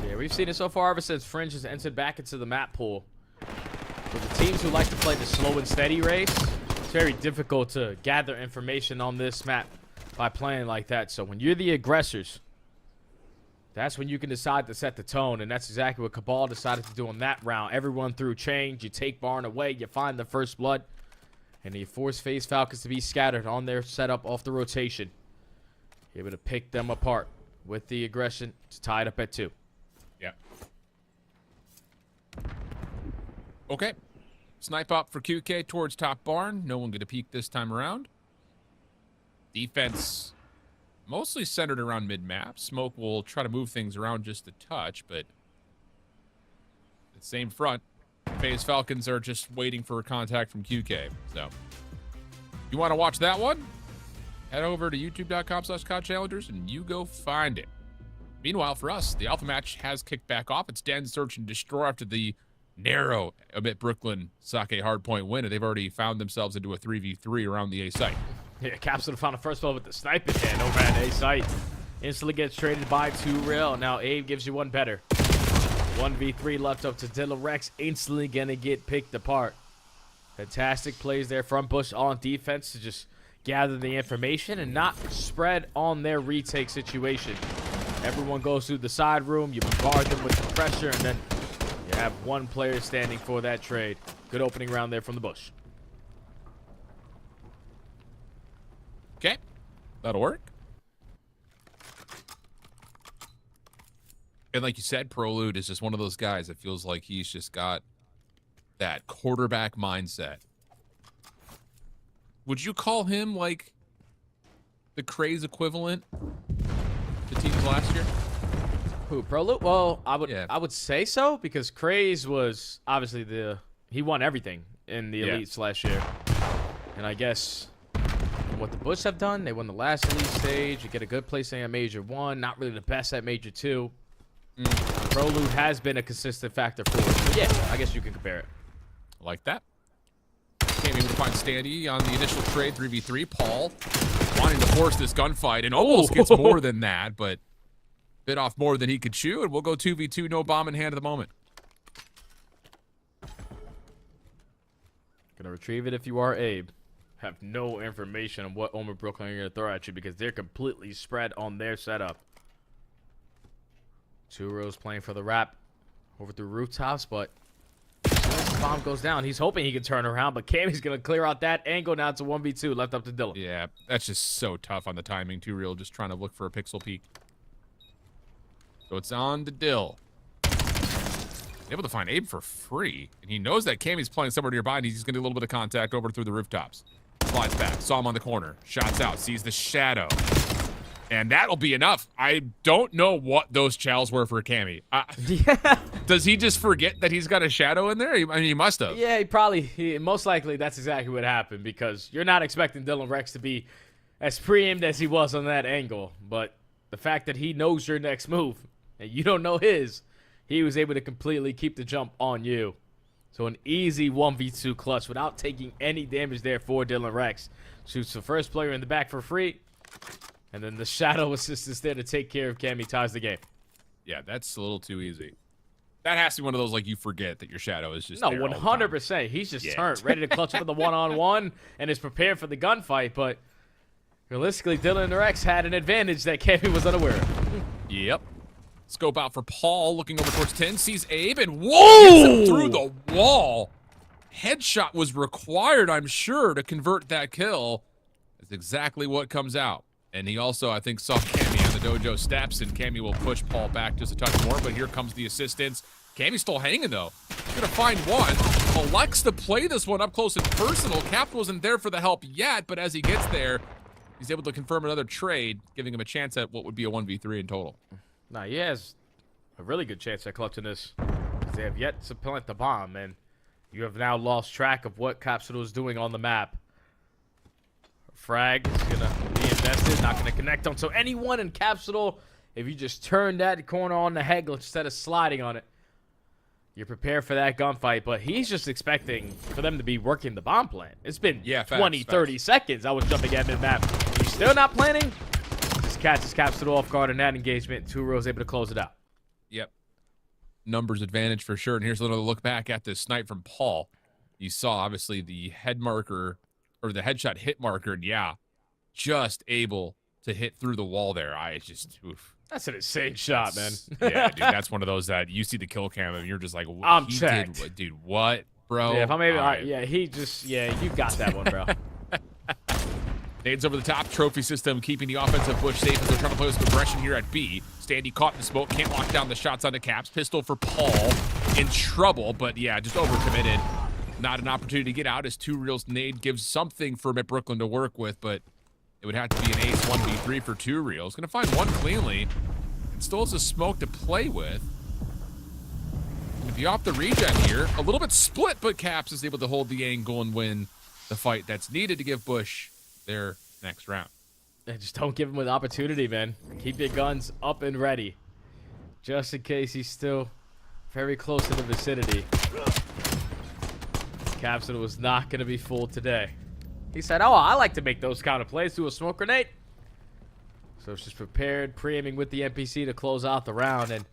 Yeah, we've seen it so far ever since Fringe has entered back into the map pool. For the teams who like to play the slow and steady race, it's very difficult to gather information on this map by playing like that. So when you're the aggressors, that's when you can decide to set the tone, and that's exactly what Cabal decided to do on that round. Everyone threw change. You take barn away, you find the first blood, and you force FaZe Falcons to be scattered on their setup off the rotation. You're able to pick them apart with the aggression to tie it up at 2. Yeah. Okay. Snipe up for QK towards top barn. No one going to peek this time around. Defense mostly centered around mid-map. Smoke will try to move things around just a touch, but the same front, FaZe Falcons are just waiting for a contact from QK. So, you want to watch that one? Head over to youtube.com/CODChallengers and you go find it. Meanwhile, for us, the alpha match has kicked back off. It's Den Search and Destroy after the narrow OMIT Brooklyn Sake Hardpoint win, and they've already found themselves into a 3v3 around the A site. Yeah, Capsule found the first blow with the snipe in hand over at A site. Instantly gets traded by 2Real. Now Abe gives you one better. 1v3 left up to Dylan Rex. Instantly gonna get picked apart. Fantastic plays there from Bush on defense to just gather the information and not spread on their retake situation. Everyone goes through the side room. You bombard them with the pressure, and then you have one player standing for that trade. Good opening round there from the Bush. Okay, that'll work. And like you said, Prolude is just one of those guys that feels like he's just got that quarterback mindset. Would you call him like the Craze equivalent to teams last year? Who, Prolude? Well, I would say so, because Craze was obviously he won everything in the Elites last year. And I guess what the Bush have done, they won the last Elite stage. You get a good placing at Major 1, not really the best at Major 2. Prolude has been a consistent factor for us. But yeah, I guess you can compare it. Like that. Came able to find Standy on the initial trade, 3v3. Paul wanting to force this gunfight and almost gets more than that, but bit off more than he could chew, and we'll go 2v2, no bomb in hand at the moment. Gonna retrieve it if you are Abe. Have no information on what OMIT Brooklyn are gonna throw at you because they're completely spread on their setup. 2Real playing for the wrap over through rooftops, but as soon as the bomb goes down, he's hoping he can turn around, but Cammy's gonna clear out that angle. Now it's a 1v2 left up to Dylan. Yeah, that's just so tough on the timing. 2Real just trying to look for a pixel peek. So it's on to Dill. Able to find Abe for free, and he knows that Cammy's playing somewhere nearby, and he's gonna do a little bit of contact over through the rooftops. Slides back, saw him on the corner, shots out, sees the shadow. And that'll be enough. I don't know what those chows were for Cammy. Yeah. Does he just forget that he's got a shadow in there? I mean, he must have. Yeah, most likely that's exactly what happened, because you're not expecting Dylan Rex to be as pre-aimed as he was on that angle. But the fact that he knows your next move and you don't know his, he was able to completely keep the jump on you. So an easy 1v2 clutch without taking any damage there for Dylan Rex. Shoots the first player in the back for free. And then the shadow assist is there to take care of Cammy, ties the game. Yeah, that's a little too easy. That has to be one of those, like, you forget that your shadow is just No, there all the time. 100%. He's just turned, ready to clutch for the one-on-one and is prepared for the gunfight. But realistically, Dylan Rex had an advantage that Cammy was unaware of. Yep. Scope out for Paul, looking over towards 10, sees Abe, and whoa! Gets him through the wall. Headshot was required, I'm sure, to convert that kill. That's exactly what comes out. And he also, I think, saw Cammy on the dojo steps, and Cammy will push Paul back just a touch more, but here comes the assistance. Cammy's still hanging, though. He's gonna find one. Elects to play this one up close and personal. Cap wasn't there for the help yet, but as he gets there, he's able to confirm another trade, giving him a chance at what would be a 1v3 in total. Now, he has a really good chance at clutching this. They have yet to plant the bomb, and you have now lost track of what Capsule is doing on the map. Frag is going to be invested, not going to connect onto anyone in Capsule. If you just turn that corner on the head instead of sliding on it, you're prepared for that gunfight. But he's just expecting for them to be working the bomb plan. It's been 20, 30 seconds. I was jumping at mid-map. You're still not planning? Just catches Capsule off guard in that engagement. Turo's able to close it out. Yep. Numbers advantage for sure. And here's another look back at this snipe from Paul. You saw, obviously, the head marker, or the headshot hit marker, and yeah, just able to hit through the wall there. Oof. That's an insane shot, man. Yeah, dude, that's one of those that you see the kill cam and you're just like, I'm checked. Dude, what, bro? Yeah, if I'm able, right. yeah, you got that one, bro. Nades over the top, trophy system, keeping the offensive push safe as they're trying to play with progression here at B. Standy caught in the smoke, can't lock down the shots onto Caps. Pistol for Paul, in trouble, but yeah, just overcommitted. Not an opportunity to get out as 2 Reels nade gives something for Mitt Brooklyn to work with, but it would have to be an ace 1v3 for 2 Reels. Gonna find one cleanly, and still has a smoke to play with. Gonna be off the regen here, a little bit split, but Caps is able to hold the angle and win the fight that's needed to give Bush their next round. And just don't give him an opportunity, man. Keep your guns up and ready, just in case he's still very close to the vicinity. Capsule was not going to be fooled today. He said, oh, I like to make those kind of plays, do a smoke grenade. So it's just prepared, pre-aiming with the NPC to close out the round. And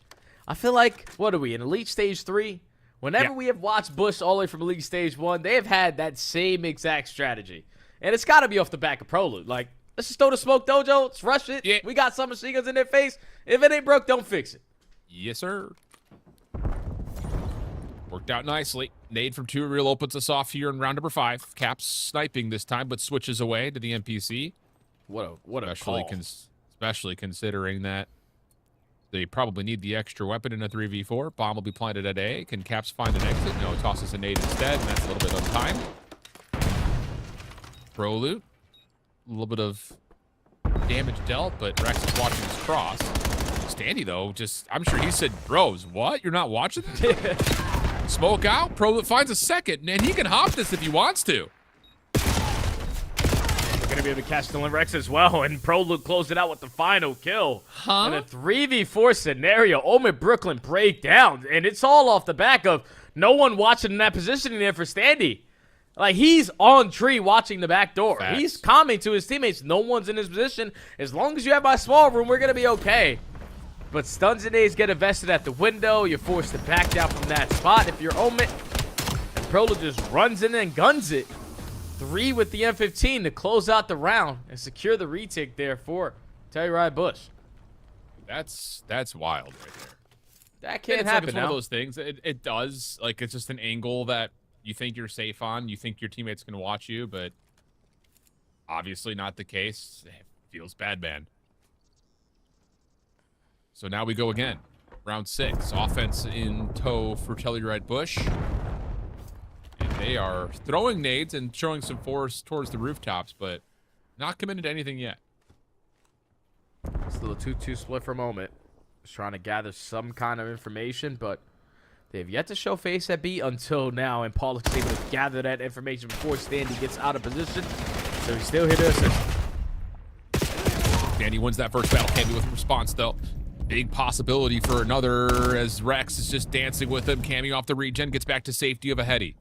I feel like, what are we, in Elite Stage 3? Whenever we have watched Bush all the way from Elite Stage 1, they have had that same exact strategy. And it's got to be off the back of Prologue. Like, let's just throw the smoke dojo, let's rush it. Yeah. We got some machine guns in their face. If it ain't broke, don't fix it. Yes, sir. Worked out nicely. Nade from 2 Reel opens us off here in round number 5. Caps sniping this time, but switches away to the NPC. What a call. Especially considering that they probably need the extra weapon in a 3v4. Bomb will be planted at A. Can Caps find an exit? No, tosses a nade instead, and that's a little bit untimed. Pro loot. A little bit of damage dealt, but Rex is watching his cross. Standy, though, I'm sure he said, bros, what? You're not watching this? Smoke out. Pro finds a second, and he can hop this if he wants to. Going to be able to catch Dylan Rex as well, and Prologue closed it out with the final kill. In a 3v4 scenario, OMIT Brooklyn break down, and it's all off the back of no one watching in that positioning there for Standy. Like, he's on tree watching the back door. Facts. He's commenting to his teammates, no one's in his position. As long as you have my small room, we're going to be okay. But stuns and nades get invested at the window. You're forced to back down from that spot if you're OMIT. And Prologue just runs in and guns it. 3 with the M15 to close out the round and secure the retake there for Telluride Bush. That's wild right there. That can't it's happen like, it's one now. of those things. It does. Like, it's just an angle that you think you're safe on. You think your teammate's going to watch you, but obviously not the case. It feels bad, man. So now we go again. Round 6. Offense in tow for Telluride Bush. And they are throwing nades and showing some force towards the rooftops, but not committed to anything yet. Still a 2-2 split for a moment. Just trying to gather some kind of information, but They have yet to show face at B until now, and Paul is able to gather that information before Standy gets out of position. So he's still here to assist. Standy wins that first battle. Cammy with a response, though. Big possibility for another as Rex is just dancing with him. Cammy off the regen, gets back to safety of a heady.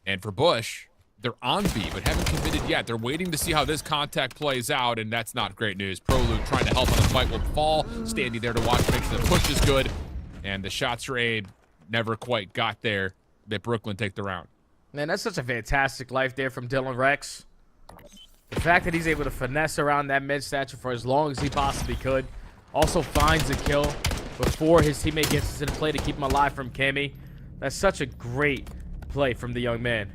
And for Bush, they're on B, but haven't committed yet. They're waiting to see how this contact plays out, and that's not great news. Prolude trying to help on the fight will fall. Standy there to watch, make sure the push is good. And the shots for Abe never quite got there. That Brooklyn take the round. Man, that's such a fantastic life there from Dylan Rex. The fact that he's able to finesse around that mid stature for as long as he possibly could. Also finds a kill before his teammate gets into play to keep him alive from Cammy. That's such a great play from the young man.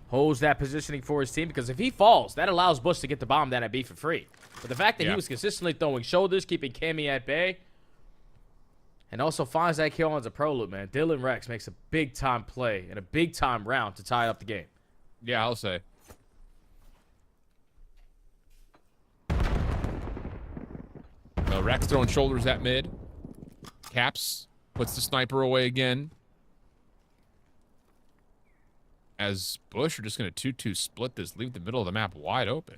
Holds that positioning for his team, because if he falls, that allows Bush to get the bomb down at B for free. But the fact that he was consistently throwing shoulders, keeping Cammy at bay, and also finds that kill on the Prolude, man. Dylan Rex makes a big-time play and a big-time round to tie up the game. Yeah, I'll say. Rex throwing shoulders at mid. Caps puts the sniper away again. As Bush are just going to 2-2 split this, leave the middle of the map wide open.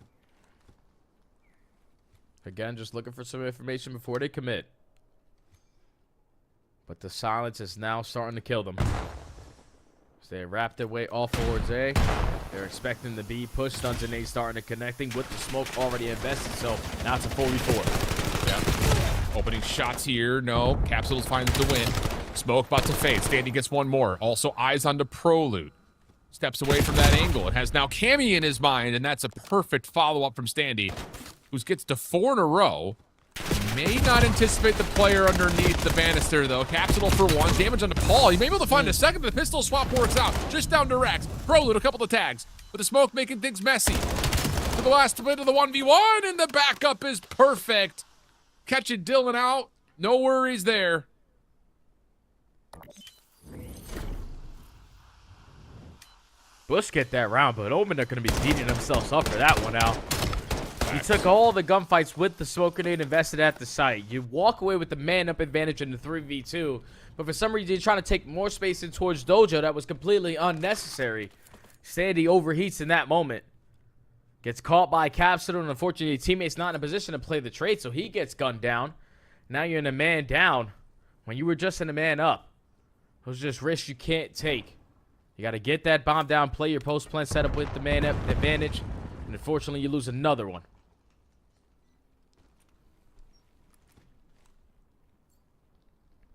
Again, just looking for some information before they commit. But the silence is now starting to kill them. So they wrap their way all towards A. They're expecting the B push. Stuns and A starting to connecting with the smoke already invested. So now it's a 4v4. Yeah. Opening shots here. No. Capsules finds the win. Smoke about to fade. Standy gets one more. Also eyes onto Prolude. Steps away from that angle and has now Cammy in his mind, and that's a perfect follow-up from Standy, who gets to 4 in a row. May not anticipate the player underneath the banister, though. Capsule for 1. Damage onto Paul. He may be able to find a second, but the pistol swap works out. Just down to Rex. Prolude, a couple of tags. With the smoke making things messy. To the last bit of the 1v1, and the backup is perfect. Catching Dylan out. No worries there. Bush get that round, but OMNiA are going to be beating themselves up for that one now. He took all the gunfights with the smoke grenade invested at the site. You walk away with the man-up advantage in the 3v2, but for some reason you're trying to take more space in towards Dojo. That was completely unnecessary. Standy overheats in that moment. Gets caught by Capsule, and unfortunately teammate's not in a position to play the trade, so he gets gunned down. Now you're in a man down when you were just in a man up. Those are just risks you can't take. You got to get that bomb down, play your post-plan setup with the man-up advantage, and unfortunately you lose another one.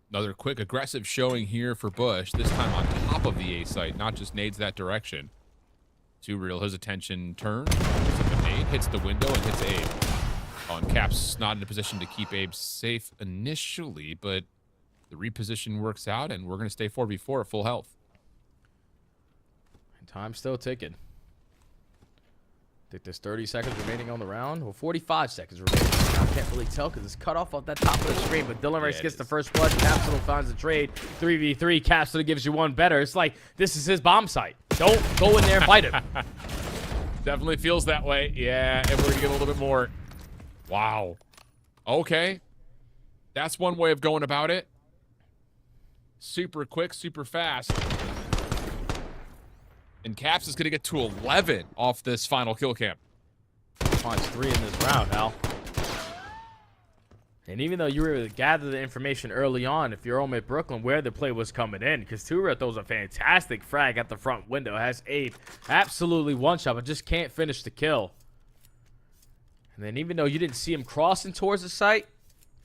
Another quick aggressive showing here for Bush, this time on top of the A site, not just nades that direction. Too real, his attention turns, the nade, hits the window, and hits Abe. On Caps, not in a position to keep Abe safe initially, but the reposition works out, and we're going to stay 4v4 at full health. And time's still ticking. I think there's 30 seconds remaining on the round. Well, 45 seconds remaining. I can't really tell because it's cut off that top of the screen. But Dylan Rex gets the first blood. Capsule finds the trade. 3v3. Capsule gives you one better. It's like this is his bomb site. Don't go in there and fight him. Definitely feels that way. Yeah, and we're going to get a little bit more. Wow. Okay. That's one way of going about it. Super quick, super fast. And Caps is going to get to 11 off this final kill cam. Finds 3 in this round, Al. And even though you were able to gather the information early on, if you're OMIT Brooklyn, where the play was coming in, because Tura throws a fantastic frag at the front window, has Abe absolutely one-shot, but just can't finish the kill. And then even though you didn't see him crossing towards the site,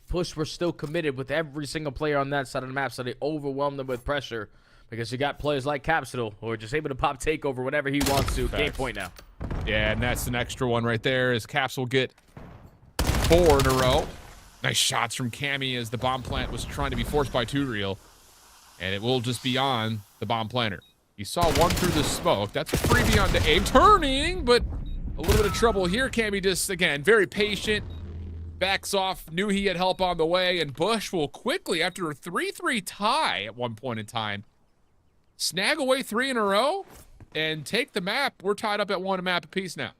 Push were still committed with every single player on that side of the map, so they overwhelmed them with pressure. Because you got players like Capsule who are just able to pop takeover whenever he wants to. Game point now. Yeah, and that's an extra one right there as Capsule get 4 in a row. Nice shots from Cammy as the bomb plant was trying to be forced by Too Real. And it will just be on the bomb planter. You saw one through the smoke. That's a freebie onto Abe. Turning, but a little bit of trouble here. Cammy just, again, very patient. Backs off, knew he had help on the way. And Bush will quickly, after a 3-3 tie at one point in time, snag away 3 in a row and take the map. We're tied up at 1 map apiece now.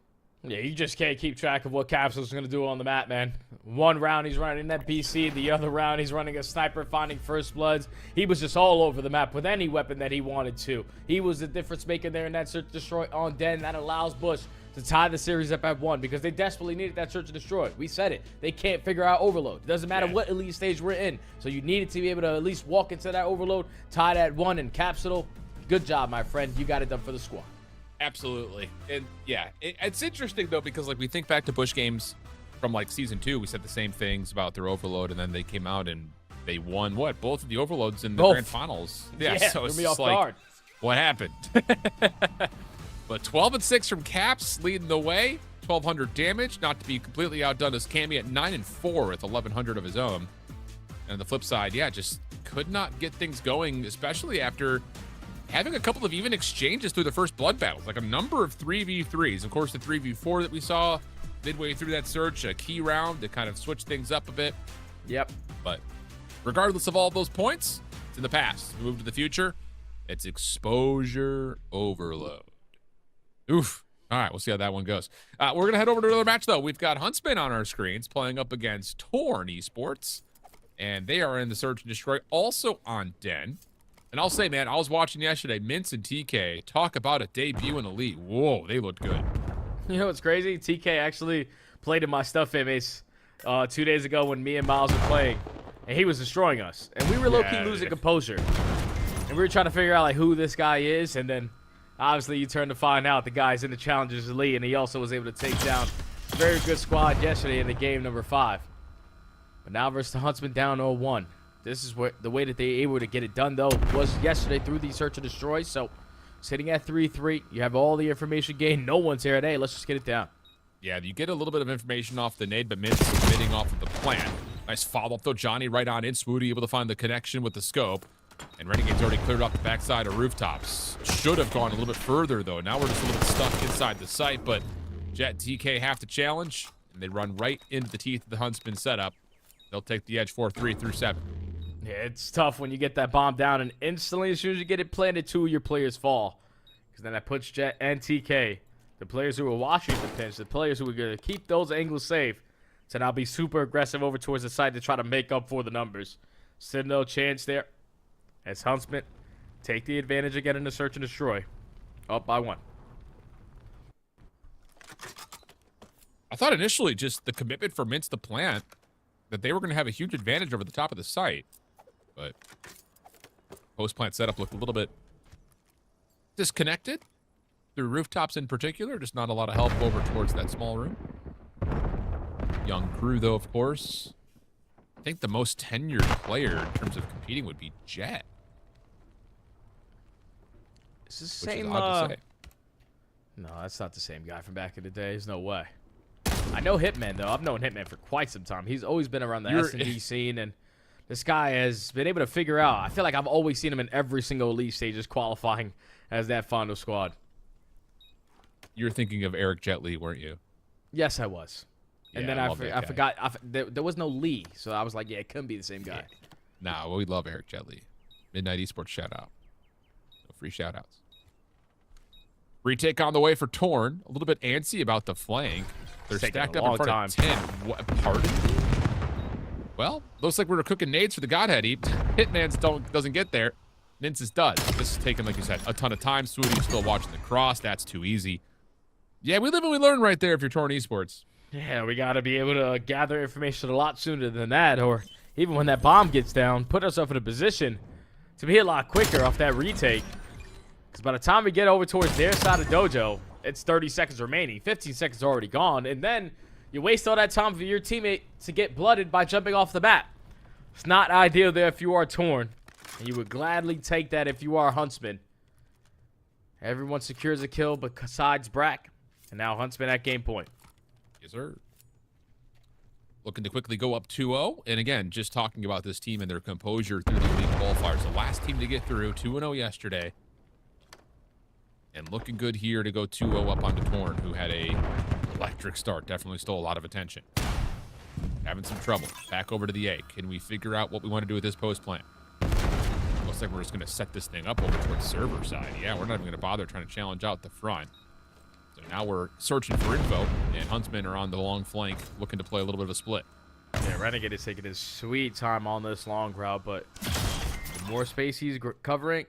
Yeah, you just can't keep track of what Capsule's going to do on the map, man. One round he's running that BC, the other round he's running a sniper, finding first bloods. He was just all over the map with any weapon that he wanted to. He was the difference maker there in that search and destroy on Den. That allows Bush to tie the series up at 1 because they desperately needed that search and destroy. We said it. They can't figure out overload. It doesn't matter what elite stage we're in. So you needed to be able to at least walk into that overload, tie that 1, and Capsule. Good job, my friend. You got it done for the squad. Absolutely. And yeah, it's interesting though, because like we think back to Bush games from like season 2, we said the same things about their overload, and then they came out and they won both of the overloads in the grand finals. Yeah, so it's just like, what happened? But 12-6 from Caps leading the way, 1,200 damage, not to be completely outdone as Cammy at 9-4 with 1,100 of his own. And on the flip side, yeah, just could not get things going, especially after having a couple of even exchanges through the first blood battles, like a number of 3v3s. Of course, the 3v4 that we saw midway through that search, a key round to kind of switch things up a bit. Yep. But regardless of all those points, it's in the past. We move to the future. It's exposure overload. Oof. All right, we'll see how that one goes. We're going to head over to another match, though. We've got Huntsman on our screens playing up against Torn Esports, and they are in the Search and Destroy, also on Den. And I'll say, man, I was watching yesterday, Mince and TK talk about a debut in Elite. Whoa, they looked good. You know what's crazy? TK actually played in my stuff image 2 days ago when me and Miles were playing, and he was destroying us. And we were low-key losing composure. And we were trying to figure out like who this guy is, and then obviously you turn to find out the guy's in the Challengers Elite, and he also was able to take down a very good squad yesterday in the game number 5. But now versus the Huntsman down 0-1. This is where the way that they were able to get it done, though, was yesterday through the Search and Destroy. So sitting at 3-3, you have all the information gained. No one's here today. Let's just get it down. Yeah, you get a little bit of information off the nade, but Mince submitting off of the plan. Nice follow-up, though. Johnny right on in. Swoody able to find the connection with the scope. And Renegade's already cleared off the backside of rooftops. Should have gone a little bit further, though. Now we're just a little bit stuck inside the site, but Jet and TK have to challenge, and they run right into the teeth of the Huntsman setup. They'll take the edge 4-3 through 7. Yeah, it's tough when you get that bomb down, and instantly, as soon as you get it planted, 2 of your players fall. Because then that puts Jet and TK, the players who are watching the pinch, the players who are going to keep those angles safe, to now be super aggressive over towards the side to try to make up for the numbers. Still no chance there. As Huntsman take the advantage again in the Search and Destroy. Up by 1. I thought initially just the commitment for Mince the plant that they were going to have a huge advantage over the top of the site. But post-plant setup looked a little bit disconnected through rooftops in particular. Just not a lot of help over towards that small room. Young crew, though, of course. I think the most tenured player in terms of competing would be Jet. Is this the same? Odd to say. No, that's not the same guy from back in the day. There's no way. I know Hitman, though. I've known Hitman for quite some time. He's always been around the S&D scene, and this guy has been able to figure out. I feel like I've always seen him in every single elite stages qualifying as that final squad. You're thinking of Eric Jet Li, weren't you? Yes, I was. And Yeah, then I forgot. There was no Lee, so I was like, yeah, it couldn't be the same guy. Nah, we love Eric Jet Li. Midnight Esports shout out. No free shout outs. Retake on the way for Torn. A little bit antsy about the flank. They're stacked up in front of 10. What, pardon me? Well, looks like we're cooking nades for the Godhead Heap. Hitman's doesn't get there. Mince's does. This is taking, like you said, a ton of time. Swooty's still watching the cross. That's too easy. Yeah, we live and we learn right there if you're Torn Esports. Yeah, we got to be able to gather information a lot sooner than that, or even when that bomb gets down, put ourselves in a position to be a lot quicker off that retake. Because by the time we get over towards their side of Dojo, it's 30 seconds remaining. 15 seconds already gone. And then you waste all that time for your teammate to get blooded by jumping off the map. It's not ideal there if you are Torn. And you would gladly take that if you are Huntsman. Everyone secures a kill besides Brack. And now Huntsman at game point. Yes, sir. Looking to quickly go up 2-0. And again, just talking about this team and their composure through the league qualifiers. The last team to get through, 2-0 yesterday. And looking good here to go 2-0 up onto Torn, who had a electric start. Definitely stole a lot of attention. Having some trouble. Back over to the A. Can we figure out what we want to do with this post plant? Looks like we're just going to set this thing up over towards server side. Yeah, we're not even going to bother trying to challenge out the front. So Now we're searching for info, and Huntsman are on the long flank, looking to play a little bit of a split. Yeah, Renegade is taking his sweet time on this long route, but the more space he's covering,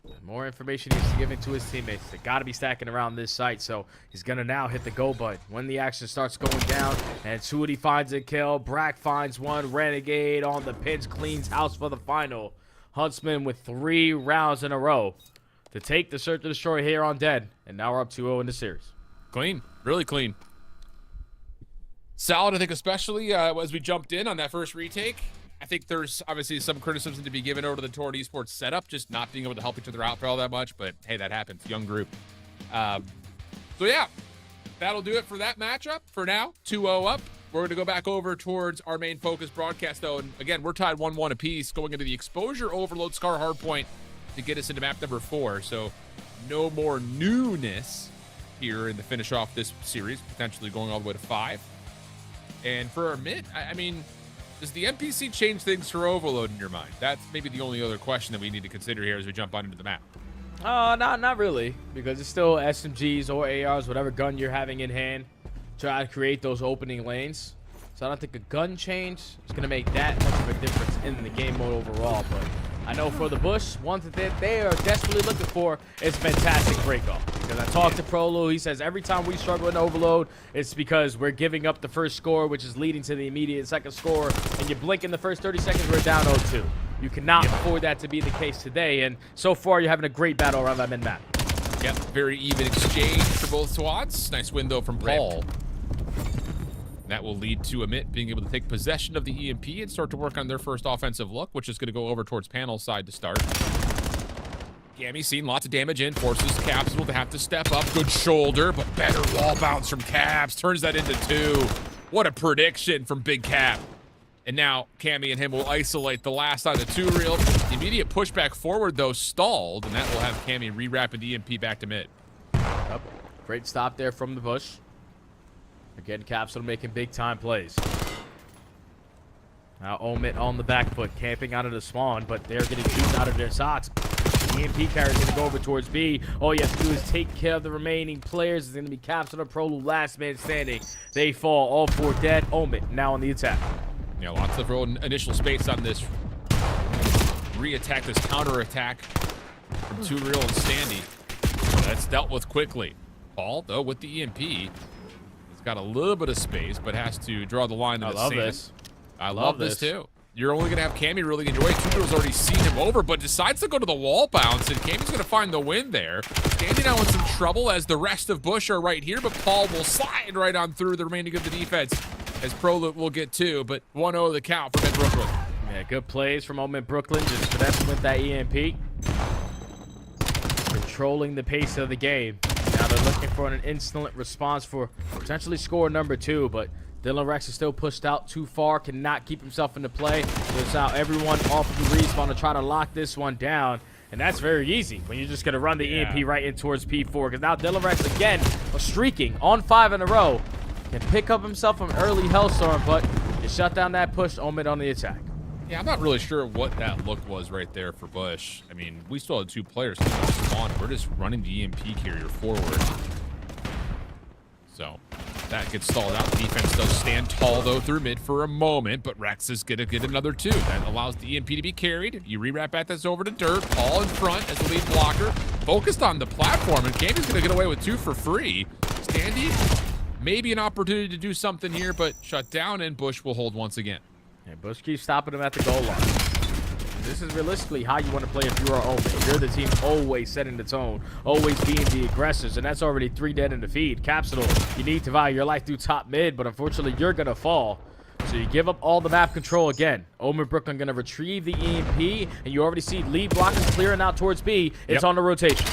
the more information he's giving to his teammates. They got to be stacking around this site, so he's going to now hit the go button when the action starts going down. And Suity finds a kill. Brack finds one. Renegade on the pinch, cleans house for the final. Huntsman with 3 rounds in a row to take the search and destroy here on Dead. And now we're up 2-0 in the series. Clean. Really clean. Solid, I think, especially as we jumped in on that first retake. I think there's obviously some criticism to be given over to the Telluride Esports setup, just not being able to help each other out for all that much. But, hey, that happens. Young group. So, yeah, that'll do it for that matchup for now. 2-0 up. We're going to go back over towards our main focus broadcast, though. And, again, we're tied 1-1 apiece going into the Exposure Overload Scar Hardpoint to get us into map number 4. So, no more newness here in the finish off this series, potentially going all the way to 5. And for our mid, I mean, does the NPC change things for Overload in your mind? That's maybe the only other question that we need to consider here as we jump on into the map. Not really, because it's still SMGs or ARs, whatever gun you're having in hand, try to create those opening lanes. So I don't think a gun change is going to make that much of a difference in the game mode overall. But I know for the Bush, one thing that they are desperately looking for is fantastic break-off. Because I talked to Prolu, he says every time we struggle in Overload, it's because we're giving up the first score, which is leading to the immediate second score. And you blink in the first 30 seconds, we're down 0-2. You cannot afford that to be the case today. And so far, you're having a great battle around that mid-map. Yep, very even exchange for both squads. Nice window from Paul. That will lead to OMIT being able to take possession of the EMP and start to work on their first offensive look, which is going to go over towards panel side to start. Gammy seen lots of damage in, forces Capsule to have to step up. Good shoulder, but better wall bounce from Caps. Turns that into 2. What a prediction from Big Cap. And now Cammy and him will isolate the last on the 2-reel. The immediate pushback forward, though, stalled, and that will have Cammy re-wrapping the EMP back to mid. Yep. Great stop there from the Bush. Again, Capsule making big-time plays. Now OMIT on the back foot, camping out of the spawn, but they're getting beaten out of their socks. The EMP carrier is going to go over towards B. All you have to do is take care of the remaining players. It's going to be Capsule and Prolu, last man standing. They fall, all 4 dead. OMIT now on the attack. Yeah, lots of initial space on this re-attack, this counter-attack from 2-reel and Standy. That's dealt with quickly. Paul, though, with the EMP, he's got a little bit of space, but has to draw the line in the sand. This. I love this, too. You're only going to have Cammy really enjoy it. 2-reel's already seen him over, but decides to go to the wall bounce, and Cammy's going to find the win there. Standy now in some trouble as the rest of Bush are right here, but Paul will slide right on through the remaining of the defense as Prolu will get 2, but 1-0 the count for Mid Brooklyn. Yeah, good plays from OMIT Brooklyn, just finessing with that EMP. Controlling the pace of the game. Now they're looking for an instant response for potentially score number 2, but Dylan Rex is still pushed out too far, cannot keep himself into play. There's out everyone off of the respawn to try to lock this one down. And that's very easy when you're just going to run the EMP right in towards P4. Because now Dylan Rex, again, streaking on 5 in a row. Can pick up himself an early Hellstorm, but you shut down that push, OMIT on the attack. Yeah, I'm not really sure what that look was right there for Bush. I mean, we still had 2 players coming out of spawn. We're just running the EMP carrier forward. So that gets stalled out. The defense does stand tall, though, through mid for a moment, but Rex is going to get another 2. That allows the EMP to be carried. You re-wrap back this over to Dirt. Paul in front as the lead blocker. Focused on the platform, and Game's going to get away with 2 for free. Standy, maybe an opportunity to do something here, but shut down, and Bush will hold once again. And Bush keeps stopping him at the goal line. This is realistically how you want to play if you are OMIT. You're the team always setting the tone, always being the aggressors, and that's already 3 dead in the feed. Capsule, you need to value your life through top mid, but unfortunately you're going to fall. So you give up all the map control again. OMIT Brooklyn going to retrieve the EMP, and you already see lead blockers clearing out towards B. It's on the rotation.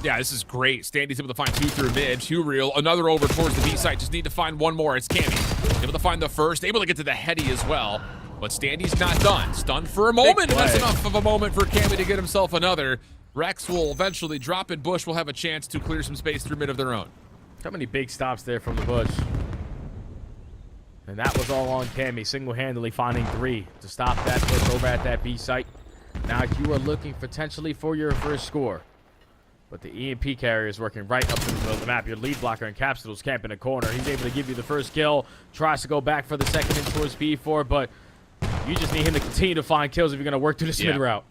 Yeah, this is great. Standy's able to find 2 through mid, 2-reel, another over towards the B site. Just need to find 1 more. It's Cammy. Able to find the first, able to get to the heady as well. But Standy's not done. Stunned for a moment, and that's enough of a moment for Cammy to get himself another. Rex will eventually drop, and Bush will have a chance to clear some space through mid of their own. How many big stops there from the Bush? And that was all on Cammy, single-handedly finding 3 to stop that push over at that B site. Now you are looking potentially for your first score. But the EMP carrier is working right up in the middle of the map. Your lead blocker in Capsule's camping a corner. He's able to give you the first kill. Tries to go back for the second in towards B4, but you just need him to continue to find kills if you're going to work through this mid route.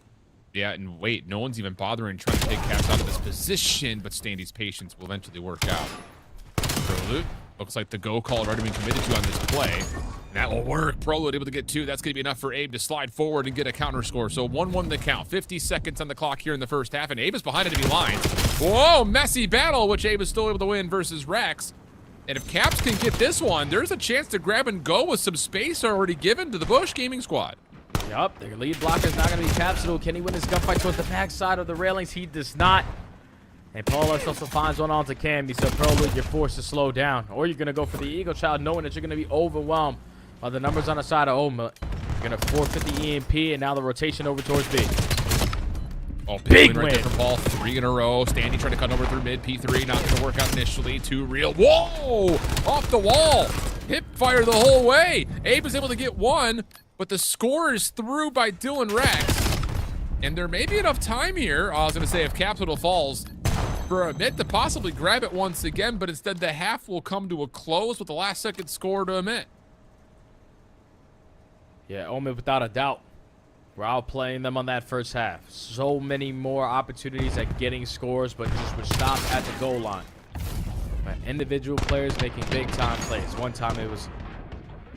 Yeah, and wait, no one's even bothering trying to take Caps out of this position, but Standy's patience will eventually work out. Proloot, looks like the go call already been committed to on this play. And that will work. Proloot able to get 2. That's going to be enough for Abe to slide forward and get a counter score. So 1-1 the count. 50 seconds on the clock here in the first half, and Abe is behind enemy lines. Whoa, messy battle, which Abe is still able to win versus Rex. And if Caps can get this one, there's a chance to grab and go with some space already given to the Bush Gaming squad. Yup, their lead blocker is not going to be Capsule. Can he win his gunfight towards the back side of the railings? He does not. And Paul also finds one onto Camby, so Proloot, you're forced to slow down. Or you're going to go for the Eagle Child, knowing that you're going to be overwhelmed by the numbers on the side of OMIT. You're going to forfeit the EMP, and now the rotation over towards B. Oh, big right win there from Paul. 3 in a row. Standy trying to cut over through mid. P3 not going to work out initially. 2 real. Whoa! Off the wall. Hip fire the whole way. Abe is able to get 1, but the score is through by Dylan Rex. And there may be enough time here. I was going to say if Capital falls, for OMIT to possibly grab it once again, but instead the half will come to a close with the last second score to OMIT. Yeah, OMIT without a doubt. We're outplaying them on that first half. So many more opportunities at getting scores, but just were stopped at the goal line. But individual players making big time plays. One time it was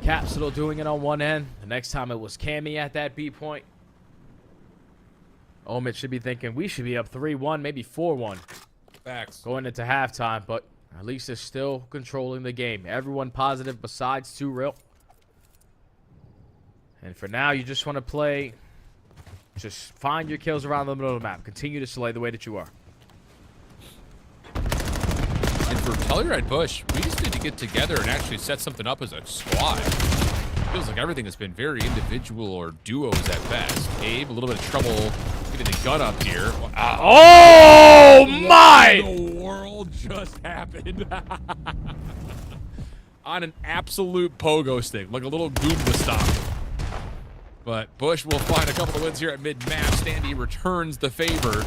Capsule doing it on one end. The next time it was Cammy at that B point. OMIT should be thinking we should be up 3-1, maybe 4-1. Facts. Going into halftime, but at least they're still controlling the game. Everyone positive besides 2 real. And for now, you just want to play. Just find your kills around the middle of the map. Continue to slay the way that you are. And for Telluride Bush, we just need to get together and actually set something up as a squad. Feels like everything has been very individual or duos at best. Abe, a little bit of trouble getting the gun up here. Oh my! What in the world just happened? On an absolute pogo stick, like a little Goomba stop. But Bush will find a couple of wins here at mid-map. Standy returns the favor.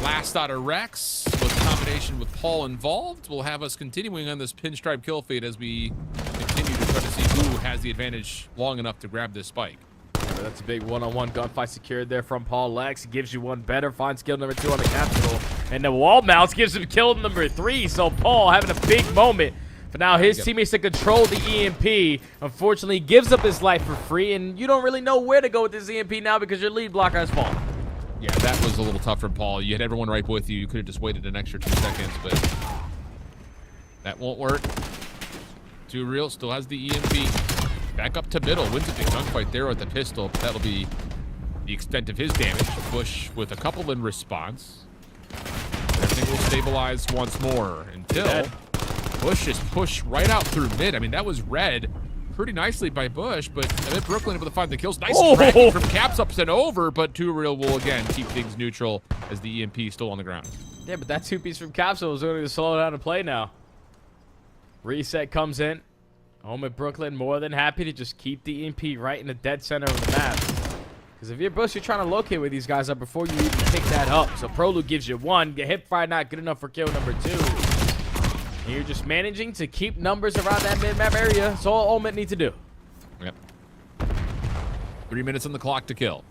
Last out of Rex, with a combination with Paul involved, will have us continuing on this pinstripe kill feed as we continue to try to see who has the advantage long enough to grab this spike. That's a big one-on-one gunfight secured there from Paul Lex. Gives you one better, finds kill number 2 on the Capsule. And the wall mounts gives him kill number 3. So Paul having a big moment. But now his teammates to control the EMP. Unfortunately, gives up his life for free, and you don't really know where to go with this EMP now because your lead blocker has fallen. Yeah, that was a little tough from Paul. You had everyone right with you. You could have just waited an extra 2 seconds, but that won't work. 2 real still has the EMP. Back up to middle. Wins a big gunfight there with the pistol. That'll be the extent of his damage. Bush with a couple in response. Everything will stabilize once more until Bush is pushed right out through mid. I mean, that was read pretty nicely by Bush, but OMIT Brooklyn able to find the kills. Nice tracking from Caps up and over, but 2 real will again keep things neutral as the EMP still on the ground. Yeah, but that 2-piece from Capsule is going to slow down and play now. Reset comes in. OMIT Brooklyn more than happy to just keep the EMP right in the dead center of the map. Because if you're Bush, you're trying to locate where these guys are before you even pick that up. So Proloot gives you 1. Get hip fire not good enough for kill number 2. And you're just managing to keep numbers around that mid-map area. That's all OMIT need to do. Yep. 3 minutes on the clock to kill.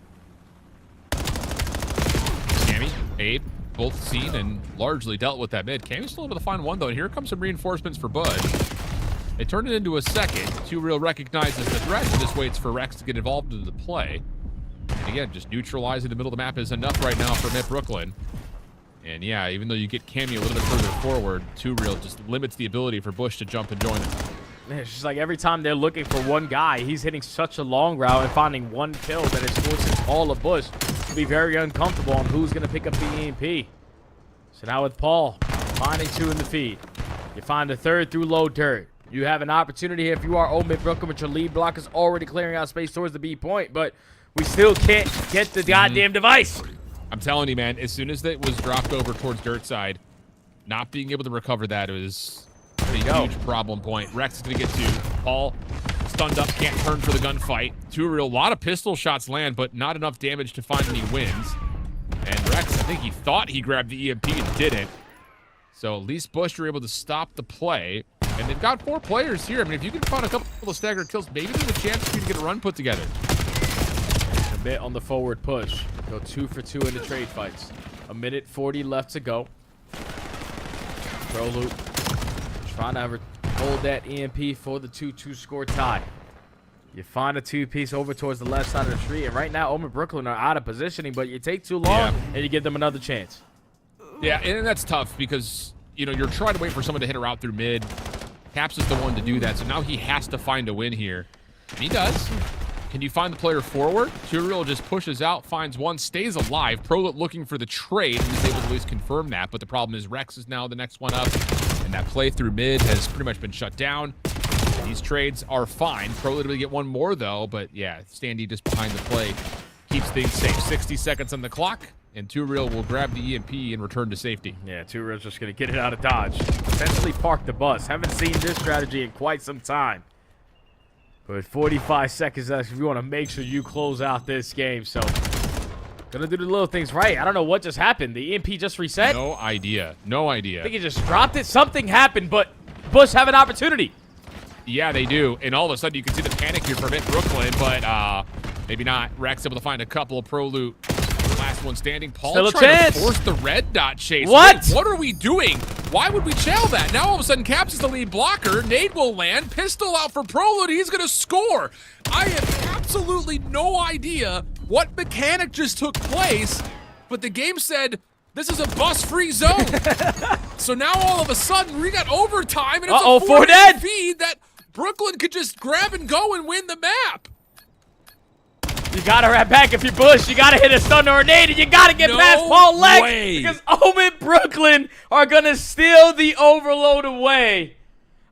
Cammy, Abe, both seen and largely dealt with that mid. Cammy's still able to find 1, though, and here comes some reinforcements for Bush. They turn it into a second. 2 real recognizes the threat and just waits for Rex to get involved into the play. And again, just neutralizing the middle of the map is enough right now for OMIT Brooklyn. And yeah, even though you get Cammy a little bit further forward, 2 real just limits the ability for Bush to jump and join it. Man, it's just like every time they're looking for one guy, he's hitting such a long route and finding 1 kill that it forces all of Bush to be very uncomfortable on who's going to pick up the EMP. So now with Paul finding 2 in the feed, you find a 3rd through low dirt. You have an opportunity here if you are OMIT Brooklyn, with your lead block is already clearing out space towards the B point, but we still can't get the goddamn device. I'm telling you, man, as soon as it was dropped over towards dirt side, not being able to recover that was a huge problem point. Rex is going to get 2. Paul stunned up, can't turn for the gunfight. 2 real, a lot of pistol shots land, but not enough damage to find any wins. And Rex, I think he thought he grabbed the EMP and didn't. So at least Bush were able to stop the play. And they've got 4 players here. I mean, if you can find a couple of staggered kills, maybe there's a chance for you to get a run put together. A bit on the forward push. Go 2 for 2 in the trade fights. 1:40 left to go. Pro loop. Trying to hold that EMP for the 2-2 score tie. You find a 2-piece over towards the left side of the tree. And right now, OMIT Brooklyn are out of positioning, but you take too long and you give them another chance. Yeah, and that's tough because, you know, you're trying to wait for someone to hit a route through mid. Caps is the one to do that, so now he has to find a win here. And he does. Can you find the player forward? Turiel just pushes out, finds one, stays alive. Prolet looking for the trade and is able to at least confirm that, but the problem is Rex is now the next one up, and that play through mid has pretty much been shut down. These trades are fine. Prolet will get one more, though, but yeah, Standy just behind the play keeps things safe. 60 seconds on the clock, and Turiel will grab the EMP and return to safety. Yeah, Turiel's just going to get it out of dodge. Essentially park the bus. Haven't seen this strategy in quite some time. But 45 seconds left if you want to make sure you close out this game. So, gonna do the little things right. I don't know what just happened. The EMP just reset? No idea. No idea. I think he just dropped it. Something happened, but Bush have an opportunity. Yeah, they do. And all of a sudden, you can see the panic here from Brooklyn, but maybe not. Rex able to find a couple of pro loot. Last one standing. Paul Still a trying chance. to force the red dot chase. What? Wait, what are we doing? Why would we chail that? Now all of a sudden, Caps is the lead blocker. Nade will land. Pistol out for Proload. He's going to score. I have absolutely no idea what mechanic just took place, but the game said this is a bus-free zone. So now all of a sudden, we got overtime, and it's a 4 dead feed that Brooklyn could just grab and go and win the map. You gotta wrap back if you're Bush. You gotta hit a stun or a nade, and you gotta get past Paul Lex because OMIT Brooklyn are gonna steal the overload away.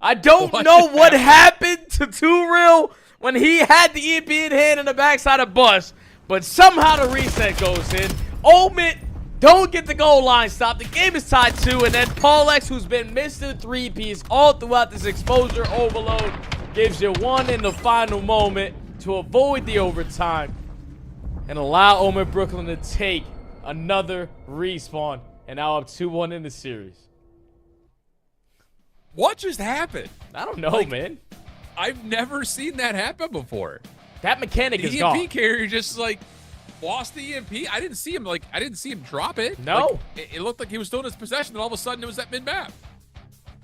I don't know what happened to Turiel when he had the EMP in hand in the backside of Bush, but somehow the reset goes in. OMIT don't get the goal line stop. The game is tied 2, and then Paul Lex, who's been Mr. 3-piece all throughout this exposure overload, gives you one in the final moment to avoid the overtime and allow OMIT Brooklyn to take another respawn and now up 2-1 in the series. What just happened? I don't know, man. I've never seen that happen before. That mechanic is the gone. EMP carrier just like lost the EMP. I didn't see him drop it. No. Like, it looked like he was still in his possession, and all of a sudden it was that mid map.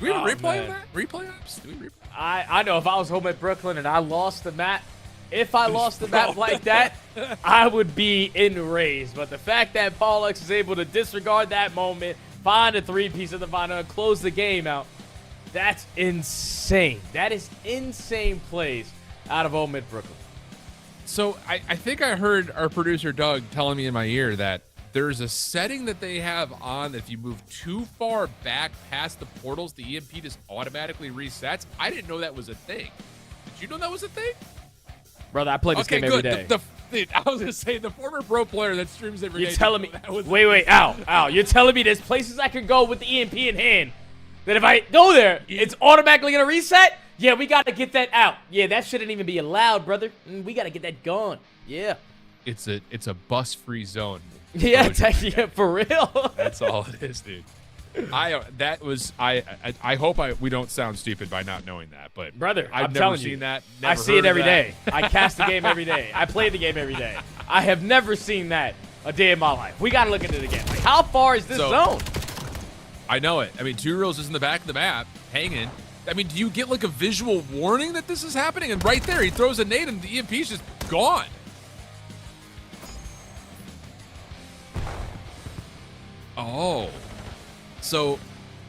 Do we have a replay of that? Replay ops? Do we replay? I know if I was home at Brooklyn and I lost the map, if I lost the map like that, I would be enraged. But the fact that Paul Lex is able to disregard that moment, find a 3-piece in the final, and close the game out, that's insane. That is insane plays out of OMIT Brooklyn. So I think I heard our producer Doug telling me in my ear that there's a setting that they have on that if you move too far back past the portals, the EMP just automatically resets. I didn't know that was a thing. Did you know that was a thing? Brother, I play this game every day. I was going to say, the former pro player that streams every day. You're telling me, wait, Al, you're telling me there's places I can go with the EMP in hand that if I go there, it's automatically going to reset? Yeah, we got to get that out. Yeah, that shouldn't even be allowed, brother. We got to get that gone. Yeah. It's a bus-free zone. Yeah, for real. That's all it is, dude. I hope we don't sound stupid by not knowing that, but brother, I've never seen that. I see it every day. I cast the game every day. I play the game every day. I have never seen that a day in my life. We got to look into it again. Like, how far is this zone? I know it. I mean, Turiel's is in the back of the map, hanging. I mean, do you get like a visual warning that this is happening? And right there, he throws a nade and the EMP's just gone. Oh. So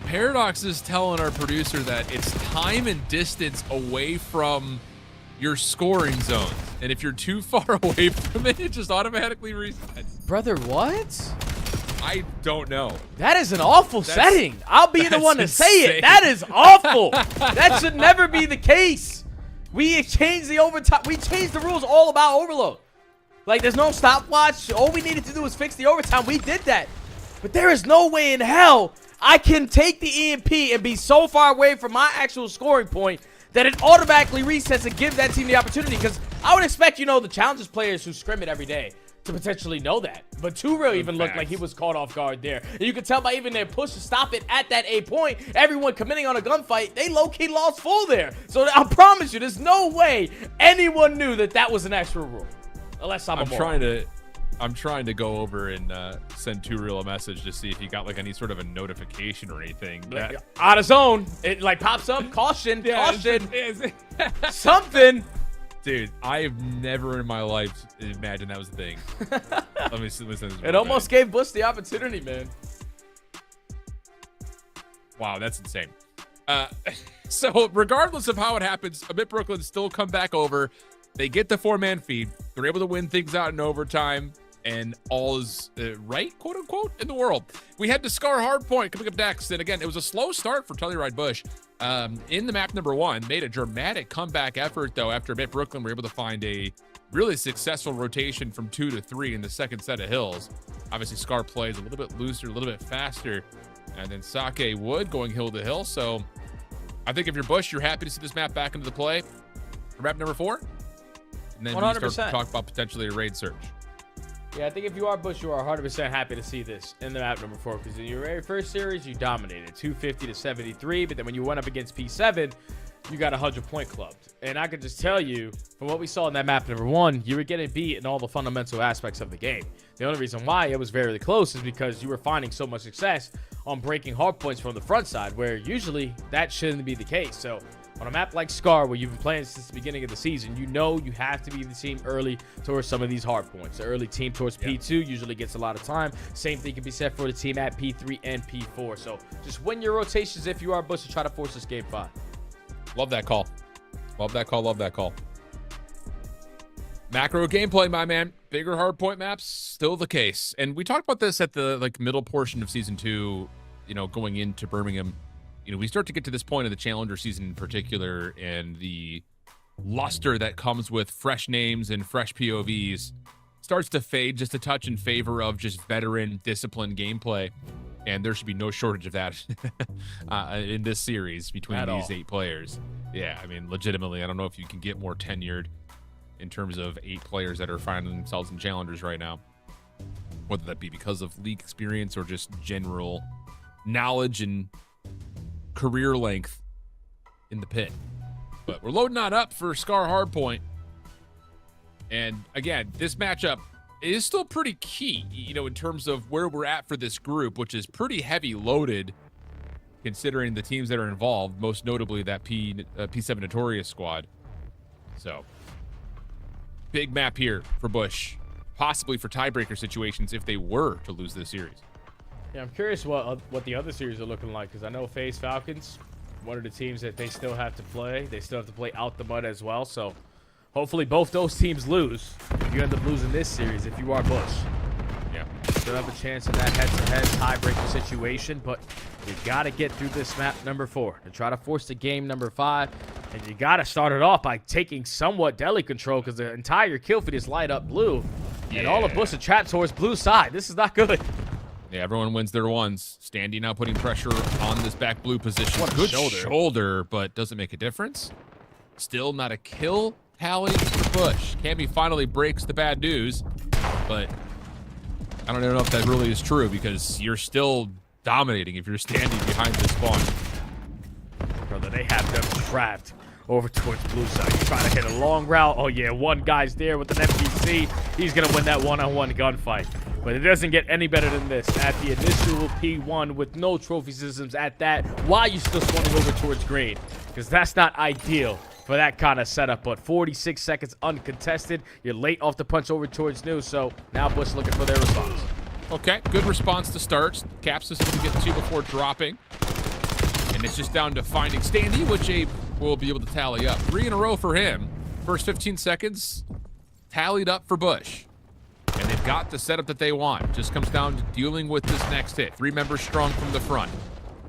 Paradox is telling our producer that it's time and distance away from your scoring zone. And if you're too far away from it, it just automatically resets. Brother, what? I don't know. That is an awful setting. I'll be the one to say it. That is awful. That should never be the case. We changed the overtime. We changed the rules all about overload. Like, there's no stopwatch. All we needed to do was fix the overtime. We did that. But there is no way in hell I can take the EMP and be so far away from my actual scoring point that it automatically resets and gives that team the opportunity. Because I would expect, you know, the Challengers players who scrim it every day to potentially know that. But Turo even looked like he was caught off guard there. And you could tell by even their push to stop it at that A point, everyone committing on a gunfight, they low-key lost full there. So I promise you, there's no way anyone knew that that was an extra rule. Unless I'm trying to go over and send Turiel a message to see if he got like any sort of a notification or anything. On his own, it like pops up, caution, caution, something. Dude, I have never in my life imagined that was a thing. Let me see. It almost gave Bush the opportunity, man. Wow, that's insane. So regardless of how it happens, OMIT Brooklyn still come back over. They get the 4-man feed. They're able to win things out in overtime, and all is right, quote unquote, in the world. We had to Scar Hardpoint coming up next, and again, it was a slow start for Telluride Bush. In the map number 1, made a dramatic comeback effort though after OMIT Brooklyn were able to find a really successful rotation from 2 to 3 in the second set of hills. Obviously, Scar plays a little bit looser, a little bit faster, and then Sake Wood going hill to hill. So I think if you're Bush, you're happy to see this map back into the play for map number 4. And then we start to talk about potentially a raid search. Yeah, I think if you are Bush, you are 100% happy to see this in the map number 4, because in your very first series, you dominated 250 to 73, but then when you went up against P7, you got 100-point clubbed. And I could just tell you, from what we saw in that map number 1, you were getting beat in all the fundamental aspects of the game. The only reason why it was very close is because you were finding so much success on breaking hard points from the front side, where usually that shouldn't be the case. So on a map like Scar, where you've been playing since the beginning of the season, you know you have to be the team early towards some of these hard points. The early team towards P2 usually gets a lot of time. Same thing can be said for the team at P3 and P4. So just win your rotations if you are Bush to try to force this game 5. Love that call. Love that call. Love that call. Macro gameplay, my man. Bigger hardpoint maps, still the case. And we talked about this at the middle portion of season 2, going into Birmingham. We start to get to this point of the Challenger season in particular, and the luster that comes with fresh names and fresh POVs starts to fade just a touch in favor of just veteran, disciplined gameplay. And there should be no shortage of that in this series between these 8 players. Yeah, I mean, legitimately, I don't know if you can get more tenured in terms of 8 players that are finding themselves in Challengers right now, whether that be because of league experience or just general knowledge and career length in the pit. But we're loading on up for Scar Hardpoint. And again, this matchup is still pretty key, in terms of where we're at for this group, which is pretty heavy loaded considering the teams that are involved, most notably that P7 Notorious squad. So big map here for Bush, possibly for tiebreaker situations if they were to lose this series. Yeah, I'm curious what the other series are looking like, because I know FaZe Falcons, one of the teams that they still have to play. They still have to play out the mud as well, so hopefully both those teams lose. If you end up losing this series, if you are Bush, yeah, still have a chance in that head-to-head tiebreaker situation, but you got to get through this map number 4 and try to force the game number 5, and you got to start it off by taking somewhat deli control, because the entire kill feed is light up blue, and all of Bush are trapped towards blue side. This is not good. Yeah, everyone wins their ones. Standy now putting pressure on this back blue position. What a good shoulder, but doesn't make a difference. Still not a kill tally for Bush. Cammy finally breaks the bad news, but I don't even know if that really is true, because you're still dominating if you're standing behind this spawn. Brother, they have them trapped over towards blue side. He's trying to hit a long route. Oh yeah, one guy's there with an MPC. He's gonna win that one-on-one gunfight. But it doesn't get any better than this. At the initial P1 with no trophy systems at that, why are you still spawning over towards green? Because that's not ideal for that kind of setup. But 46 seconds uncontested. You're late off the punch over towards new. So now Bush looking for their response. Okay, good response to start. Caps is going to get 2 before dropping. And it's just down to finding Standy, which Abe will be able to tally up. 3 in a row for him. First 15 seconds tallied up for Bush. And they've got the setup that they want. Just comes down to dealing with this next hit. 3 members strong from the front.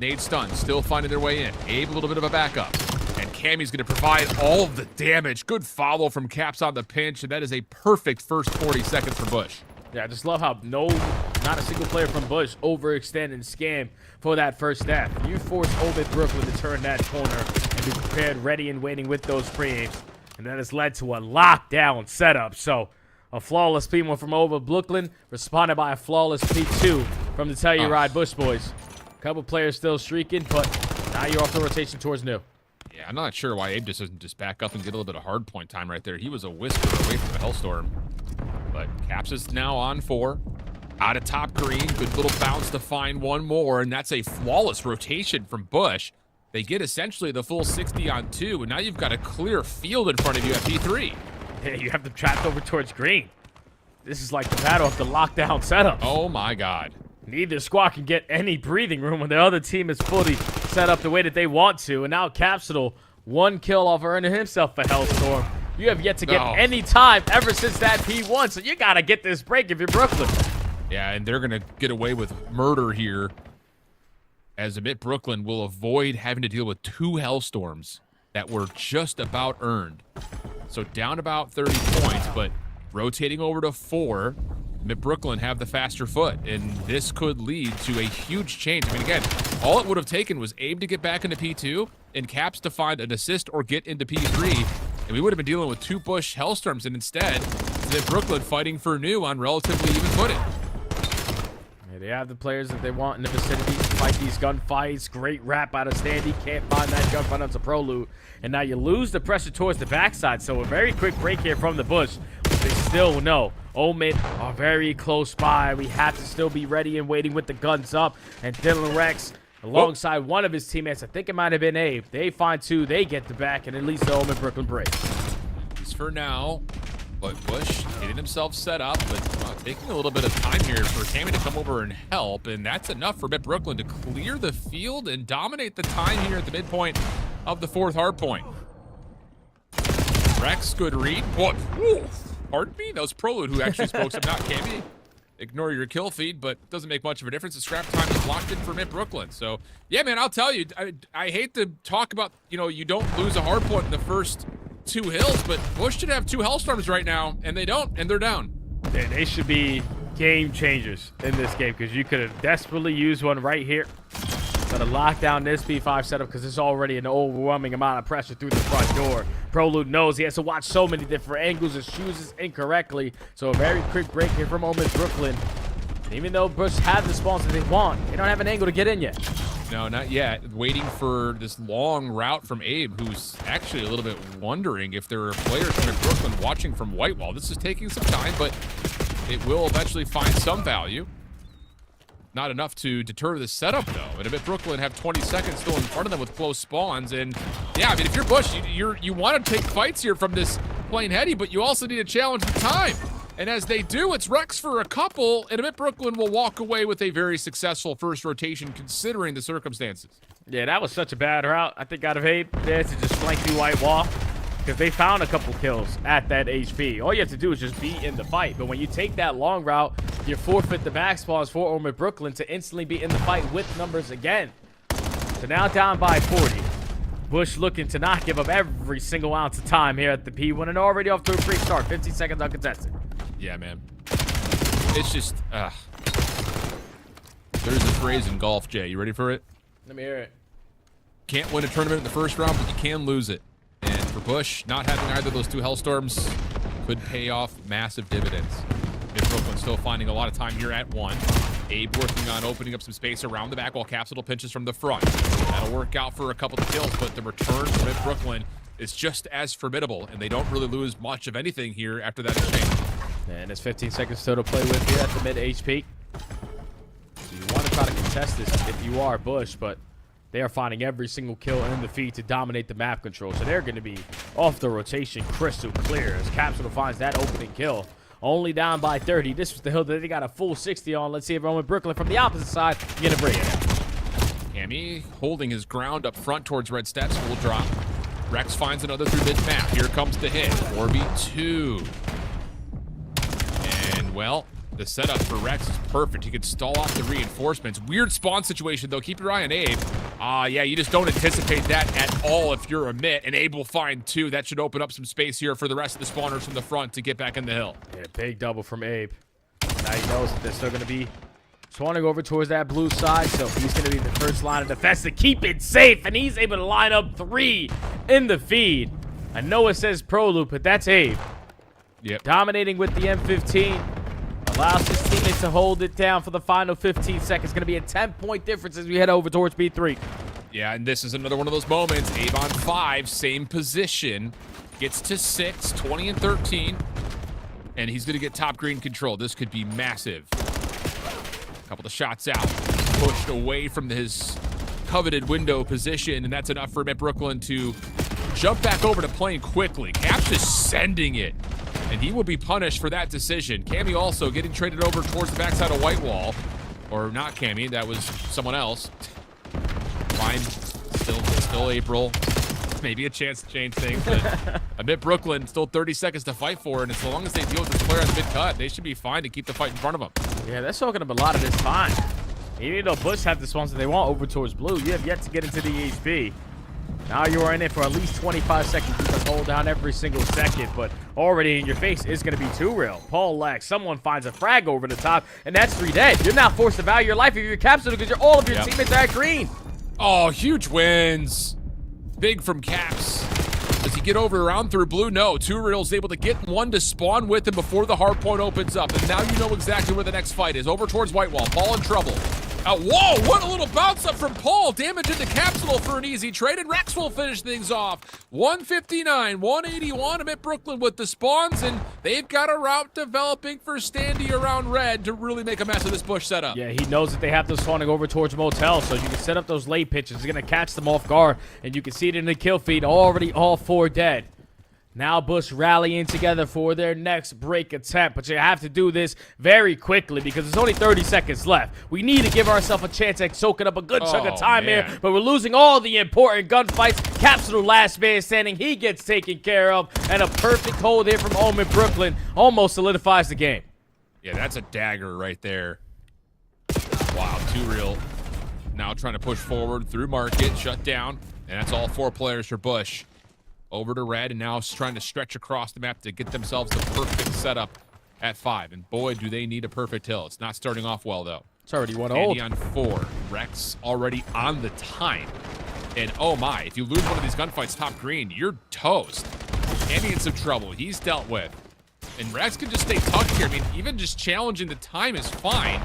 NAJD stun, still finding their way in. Abe, a little bit of a backup. And Cammy's going to provide all of the damage. Good follow from Caps on the pinch, and that is a perfect first 40 seconds for Bush. Yeah, I just love how not a single player from Bush overextend and scam for that first step. You force OMIT Brooklyn to turn that corner and be prepared, ready and waiting with those frames. And that has led to a lockdown setup. So A flawless P1 from over Brooklyn, responded by a flawless P2 from the Telluride Bush boys. A couple players still streaking, but now you're off the rotation towards new. Yeah, I'm not sure why Abe just doesn't just back up and get a little bit of hard point time right there. He was a whisker away from the Hellstorm. But Caps is now on 4. Out of top green. Good little bounce to find one more, and that's a flawless rotation from Bush. They get essentially the full 60 on 2, and now you've got a clear field in front of you at P3. Yeah, you have them trapped over towards green. This is like the battle of the lockdown setup. Oh my god. Neither squad can get any breathing room when the other team is fully set up the way that they want to. And now Capsule, 1 kill off earning himself a Hellstorm. You have yet to get any time ever since that P1, so you got to get this break if you're Brooklyn. Yeah, and they're going to get away with murder here, as OMIT Brooklyn will avoid having to deal with 2 Hellstorms that were just about earned. So down about 30 points, but rotating over to 4, OMIT Brooklyn have the faster foot, and this could lead to a huge change. I mean, again, all it would have taken was Abe to get back into P2 and Caps to find an assist or get into P3, and we would have been dealing with 2 Bush Hellstorms, and instead, OMIT Brooklyn fighting for new on relatively even footing. Yeah, they have the players that they want in the vicinity to fight these gunfights. Great wrap out of Standy. Can't find that gunfight onto Prolude. And now you lose the pressure towards the backside, so a very quick break here from the Bush. But they still know OMIT are very close by. We have to still be ready and waiting with the guns up. And Dylan Rex, alongside one of his teammates, I think it might have been Abe. They find 2, they get the back, and at least the OMIT Brooklyn break. Just for now, but Bush getting himself set up, but taking a little bit of time here for Cammy to come over and help, and that's enough for OMIT Brooklyn to clear the field and dominate the time here at the midpoint of the 4th hardpoint. Rex, good read. What? Pardon me? That was Prolude who actually spoke some, not Cammy. Ignore your kill feed, but doesn't make much of a difference. The scrap time is locked in for OMIT Brooklyn. So, yeah, man, I'll tell you, I hate to talk about, you don't lose a hardpoint in the first 2 hills, but Bush should have 2 Hellstorms right now, and they don't, and they're down. Yeah, they should be game changers in this game, because you could have desperately used one right here. Gotta lock down this P5 setup because there's already an overwhelming amount of pressure through the front door. Prolude knows he has to watch so many different angles and chooses incorrectly. So a very quick break here from OMIT Brooklyn. And even though Bush have the spawns that they want, they don't have an angle to get in yet. No, not yet. Waiting for this long route from Abe, who's actually a little bit wondering if there are players from Brooklyn watching from Whitewall. This is taking some time, but it will eventually find some value. Not enough to deter the setup, though. And OMIT Brooklyn have 20 seconds still in front of them with close spawns. And, yeah, I mean, if you're Bush, you want to take fights here from this plain heady, but you also need to challenge the time. And as they do, it's Rex for a couple, and OMIT Brooklyn will walk away with a very successful first rotation considering the circumstances. Yeah, that was such a bad route, I think, out of Abe there to just flank through White Wall. Because they found a couple kills at that HP. All you have to do is just be in the fight. But when you take that long route, you forfeit the back spawns for OMIT Brooklyn to instantly be in the fight with numbers again. So now down by 40. Bush looking to not give up every single ounce of time here at the P1 and already off to a great start. 50 seconds uncontested. Yeah, man. It's just, there's a phrase in golf, Jay. You ready for it? Let me hear it. Can't win a tournament in the first round, but you can lose it. And for Bush, not having either of those 2 Hellstorms could pay off massive dividends. OMIT Brooklyn still finding a lot of time here at 1. Abe working on opening up some space around the back while Capsule pinches from the front. That'll work out for a couple of kills, but the return from OMIT Brooklyn is just as formidable, and they don't really lose much of anything here after that exchange. And there's 15 seconds still to play with here at the mid HP. So you want to try to contest this if you are Bush, but they are finding every single kill in the feed to dominate the map control. So they're going to be off the rotation crystal clear as Capsule finds that opening kill. Only down by 30. This was the hill that they got a full 60 on. Let's see if OMIT Brooklyn from the opposite side get a break. Cammy holding his ground up front towards red steps will drop. Rex finds another through mid-map. Here comes the hit. 4v2. And, well, the setup for Rex is perfect. He could stall off the reinforcements. Weird spawn situation, though. Keep your eye on Abe. Yeah, you just don't anticipate that at all if you're OMIT, and Abe will find 2. That should open up some space here for the rest of the spawners from the front to get back in the hill. Yeah, big double from Abe. Now he knows that they're still going to be swanning over towards that blue side, so he's going to be the first line of defense to keep it safe, and he's able to line up 3 in the feed. I know it says Prolude, but that's Abe. Yep. Dominating with the M15. Allows his teammates to hold it down for the final 15 seconds. Going to be a 10-point difference as we head over towards B3. Yeah, and this is another one of those moments. Avon 5, same position. Gets to 6, 20 and 13. And he's going to get top green control. This could be massive. A couple of shots out. Pushed away from his coveted window position, and that's enough for Mitt Brooklyn to jump back over to playing quickly. Cap's just sending it, and he will be punished for that decision. Cammy also getting traded over towards the backside of White Wall. Or not Cammy, that was someone else. Fine, still April. Maybe a chance to change things, but Mitt Brooklyn still 30 seconds to fight for, and as long as they deal with this player on the mid-cut, they should be fine to keep the fight in front of them. Yeah, they're soaking up a lot of this time. Even though Bush have the spawns that they want over towards blue, you have yet to get into the EHP. Now you are in it for at least 25 seconds. You must hold down every single second, but already in your face is going to be too real. Paul Lex, someone finds a frag over the top, and that's 3 dead. You're now forced to value your life if you're captured because all of your teammates are at green. Oh, huge wins. Big from Caps. Does he get over around through blue? No. Real's able to get one to spawn with him before the hard point opens up. And now you know exactly where the next fight is. Over towards White Wall. Paul in trouble. Whoa, what a little bounce up from Paul. Damage into Capsule for an easy trade, and Rex will finish things off. 159, 181. Mitt Brooklyn with the spawns, and they've got a route developing for Standy around red to really make a mess of this bush setup. Yeah, he knows that they have them spawning over towards Motel, so you can set up those late pitches. He's going to catch them off guard, and you can see it in the kill feed. Already all 4 dead. Now Bush rallying together for their next break attempt, but you have to do this very quickly because there's only 30 seconds left. We need to give ourselves a chance at soaking up a good chunk of time here, but we're losing all the important gunfights. Capsule last man standing, he gets taken care of, and a perfect hold here from OMIT Brooklyn almost solidifies the game. Yeah, that's a dagger right there. Wow, Real now trying to push forward through market, shut down, and that's all 4 players for Bush. Over to red, and now trying to stretch across the map to get themselves the perfect setup at 5. And boy, do they need a perfect hill. It's not starting off well, though. It's already 1-0. on 4. Rex already on the time. And oh my, if you lose one of these gunfights top green, you're toast. Andy in some trouble. He's dealt with. And Rex can just stay tucked here. I mean, even just challenging the time is fine.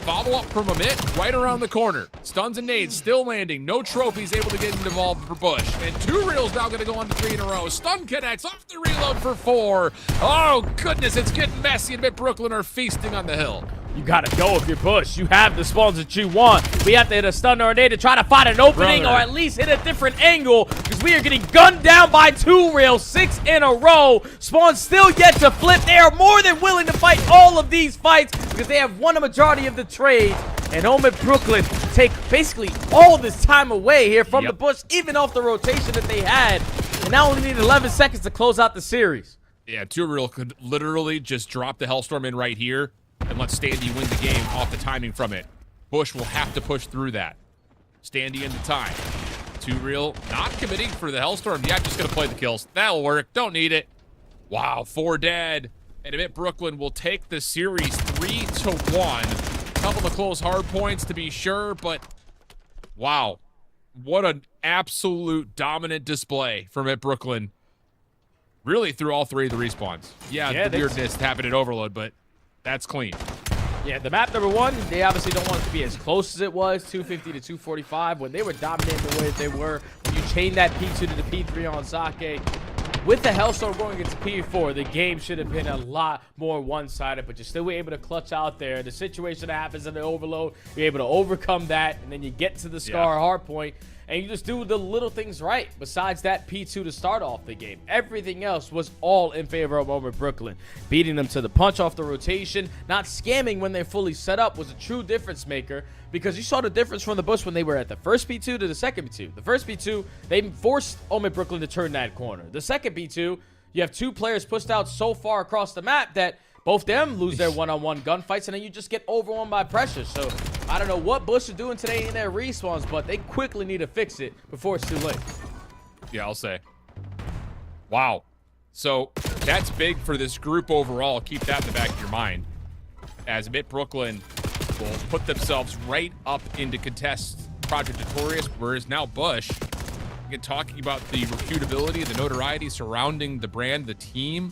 Follow-up from OMIT right around the corner. Stuns and nades still landing. No trophies able to get involved for Bush. And Real's now going to go on to 3 in a row. Stun connects off the reload for 4. Oh, goodness, it's getting messy, and Mitt Brooklyn are feasting on the hill. You gotta go if you're Bush. You have the spawns that you want. We have to hit a stun or a nade to try to find an opening or at least hit a different angle because we are getting gunned down by Real 6 in a row. Spawns still yet to flip. They are more than willing to fight all of these fights because they have won a majority of the trades. And OMIT Brooklyn take basically all this time away here from the Bush, even off the rotation that they had. And now only need 11 seconds to close out the series. Yeah, Real could literally just drop the Hellstorm in right here and let Standy win the game off the timing from it. Bush will have to push through that. Standy in the time. Real not committing for the Hellstorm. Yeah, just gonna play the kills. That'll work. Don't need it. Wow, 4 dead. And Mitt Brooklyn will take the series 3-1. Couple of close hard points to be sure, but wow. What an absolute dominant display from Mitt Brooklyn. Really through all 3 of the respawns. Yeah, the weirdness happened at Overload, but that's clean. Yeah, the map number 1, they obviously don't want it to be as close as it was, 250 to 245, when they were dominating the way that they were. When you chain that P2 to the P3 on Sake, with the Hellstorm going into P4, the game should have been a lot more one-sided, but you're still able to clutch out there. The situation that happens in the Overload, you're able to overcome that, and then you get to the Scar Hardpoint, and you just do the little things right. Besides that P2 to start off the game, everything else was all in favor of OMIT Brooklyn. Beating them to the punch off the rotation, not scamming when they're fully set up was a true difference maker, because you saw the difference from the Bush when they were at the first P2 to the second P2. The first P2, they forced OMIT Brooklyn to turn that corner. The second P2, you have 2 players pushed out so far across the map that both them lose their one-on-one gunfights, and then you just get overwhelmed by pressure. So I don't know what Bush is doing today in their respawns, but they quickly need to fix it before it's too late. Yeah, I'll say. Wow. So that's big for this group overall. Keep that in the back of your mind. As Mitt Brooklyn will put themselves right up into contest Project Notorious, whereas now Bush, again, talking about the reputability, the notoriety surrounding the brand, the team,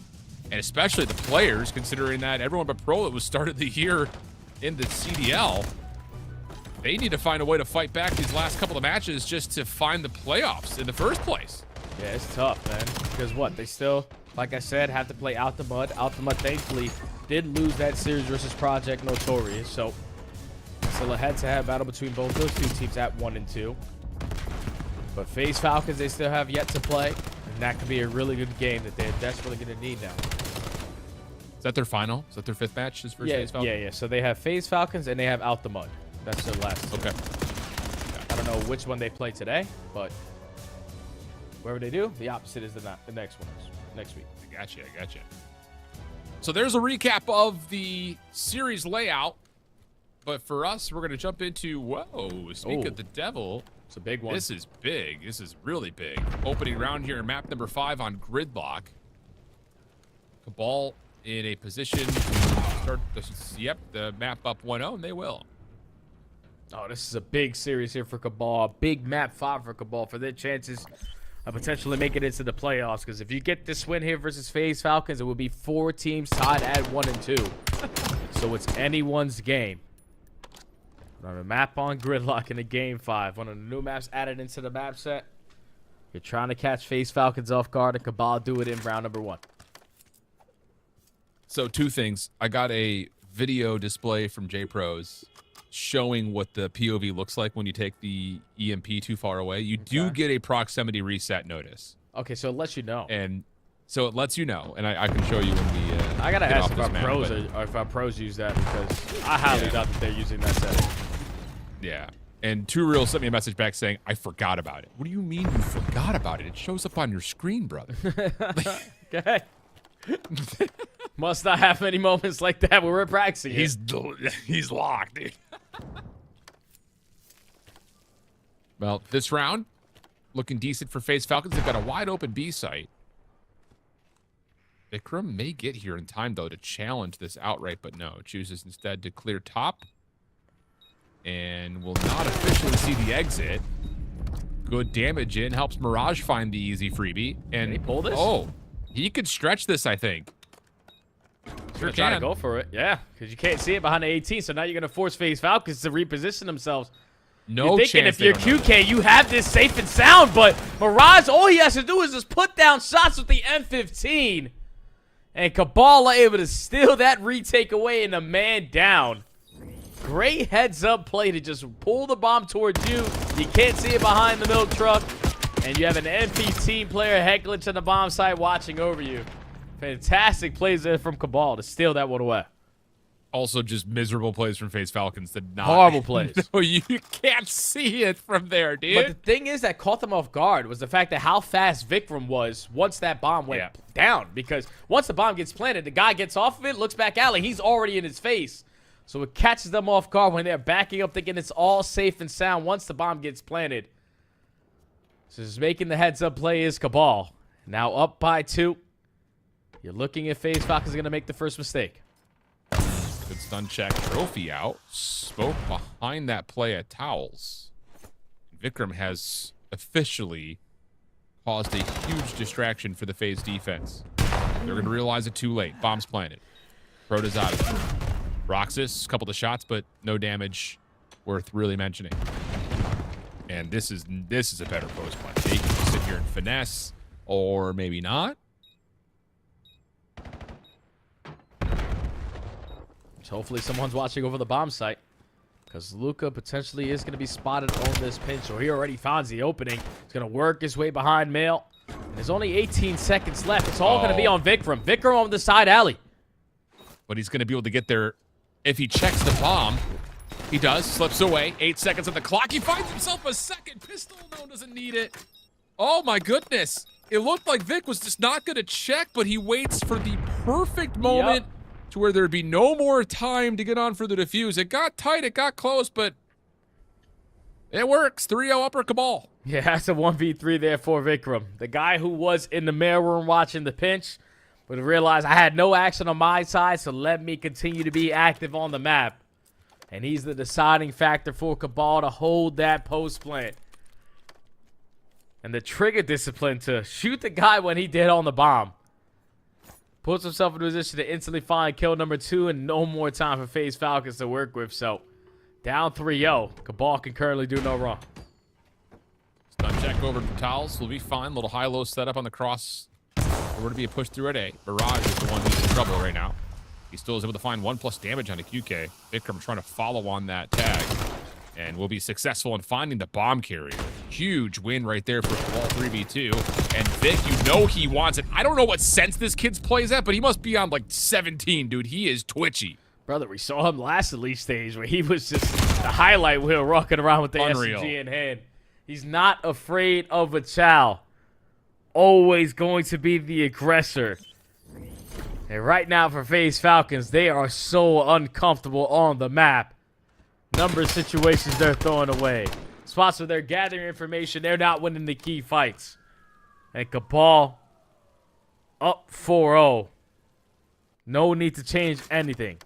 And especially the players, considering that everyone but Pro that was started the year in the CDL, they need to find a way to fight back these last couple of matches just to find the playoffs in the first place. Yeah, it's tough, man. Because what? They still, like I said, have to play Out the Mud. Out the Mud, thankfully, did lose that series versus Project Notorious. So, still a head-to-head battle between both those two teams at 1 and 2. But FaZe Falcons, they still have yet to play. And that could be a really good game that they're desperately going to need now. Is that their final? Is that their 5th match? Is versus FaZe Falcons? Yeah. So they have FaZe Falcons and they have Out the Mud. That's their last. Okay. I don't know which one they play today, but whatever they do, the opposite is the next one next week. I gotcha. So there's a recap of the series layout. But for us, we're going to jump into, speak of the devil. It's a big one. This is big. This is really big. Opening round here in map number 5 on Gridlock. Cabal in a position to start the map up 1-0, and they will. Oh, this is a big series here for Cabal. Big map 5 for Cabal for their chances of potentially making it into the playoffs. Because if you get this win here versus FaZe Falcons, it will be 4 teams tied at 1 and 2. So it's anyone's game. On a map on Gridlock in a game 5. One of the new maps added into the map set. You're trying to catch FaZe Falcons off guard, and Cabal do it in round number 1. So 2 things. I got a video display from J-Pros showing what the POV looks like when you take the EMP too far away. You do get a proximity reset notice. Okay, so it lets you know. And so it lets you know, and I can show you when we I gotta get ask off if our this map, pros but- or if our pros use that, because I highly doubt that they're using that setting. Yeah. And Too Real sent me a message back saying, I forgot about it. What do you mean you forgot about it? It shows up on your screen, brother. Okay. Must not have many moments like that where we're practicing. He's locked, dude. Well, this round, looking decent for FaZe Falcons. They've got a wide open B site. Vikram may get here in time, though, to challenge this outright, but no. Chooses instead to clear top. And will not officially see the exit. Good damage in. Helps Mirage find the easy freebie. And Can he pull this? Oh, he could stretch this, I think. Sure Try to can. go for it. Yeah, because you can't see it behind the 18, so now you're going to force FaZe Falcons to reposition themselves. No you're thinking chance if you're they don't know QK, you have this safe and sound, but Mirage, all he has to do is just put down shots with the M15. And Cabal are able to steal that retake away and a man down. Great heads-up play to just pull the bomb towards you. You can't see it behind the milk truck. And you have an M15 player heckling to the bomb site watching over you. Fantastic plays there from Cabal to steal that one away. Also, just miserable plays from FaZe Falcons to not. Horrible plays. No, you can't see it from there, dude. But the thing is that caught them off guard was the fact that how fast Vikram was once that bomb went down. Because once the bomb gets planted, the guy gets off of it, looks back alley, he's already in his face. So it catches them off guard when they're backing up thinking it's all safe and sound once the bomb gets planted. So just making the heads-up play is Cabal. Now up by 2. You're looking at FaZe Falcons are going to make the first mistake. Good stun check. Trophy out. Spoke behind that play at Towels. Vikram has officially caused a huge distraction for the FaZe defense. They're going to realize it too late. Bomb's planted. Proto's out of it. Roxas, a couple of shots, but no damage worth really mentioning. And this is a better post play. They can sit here and finesse, or maybe not. So hopefully someone's watching over the bomb site. Because Luca potentially is going to be spotted on this pinch. Or he already finds the opening. He's going to work his way behind Mail. There's only 18 seconds left. It's all going to be on Vikram. Vikram on the side alley. But he's going to be able to get there if he checks the bomb. He does. Slips away. 8 seconds on the clock. He finds himself a second pistol. No, doesn't need it. Oh, my goodness. It looked like Vic was just not going to check, but he waits for the perfect moment to where there'd be no more time to get on for the defuse. It got tight. It got close, but it works. 3-0 upper Cabal. Yeah, that's a 1v3 there for Vikram. The guy who was in the mail room watching the pinch but realized I had no action on my side, so let me continue to be active on the map. And he's the deciding factor for Cabal to hold that post plant. And the trigger discipline to shoot the guy when he did on the bomb. puts himself in a position to instantly find kill number 2 and no more time for FaZe Falcons to work with. So, down 3-0. Cabal can currently do no wrong. Stun check over to Towels. Will be fine. Little high-low setup on the cross. Over to be a push through at A. Barrage is the one who's in trouble right now. He still is able to find 1+ damage on a QK. Vikram trying to follow on that tag. And will be successful in finding the bomb carrier. Huge win right there for Cabal 3v2. And Vic, you know he wants it. I don't know what sense this kid's plays at, but he must be on like 17, dude. He is twitchy. Brother, we saw him last Elite stage where he was just the highlight wheel rocking around with the Unreal. SMG in hand. He's not afraid of a chow. Always going to be the aggressor. And right now for FaZe Falcons, they are so uncomfortable on the map. Number of situations they're throwing away. Spots where they're gathering information, they're not winning the key fights. And Cabal up 4-0. No need to change anything.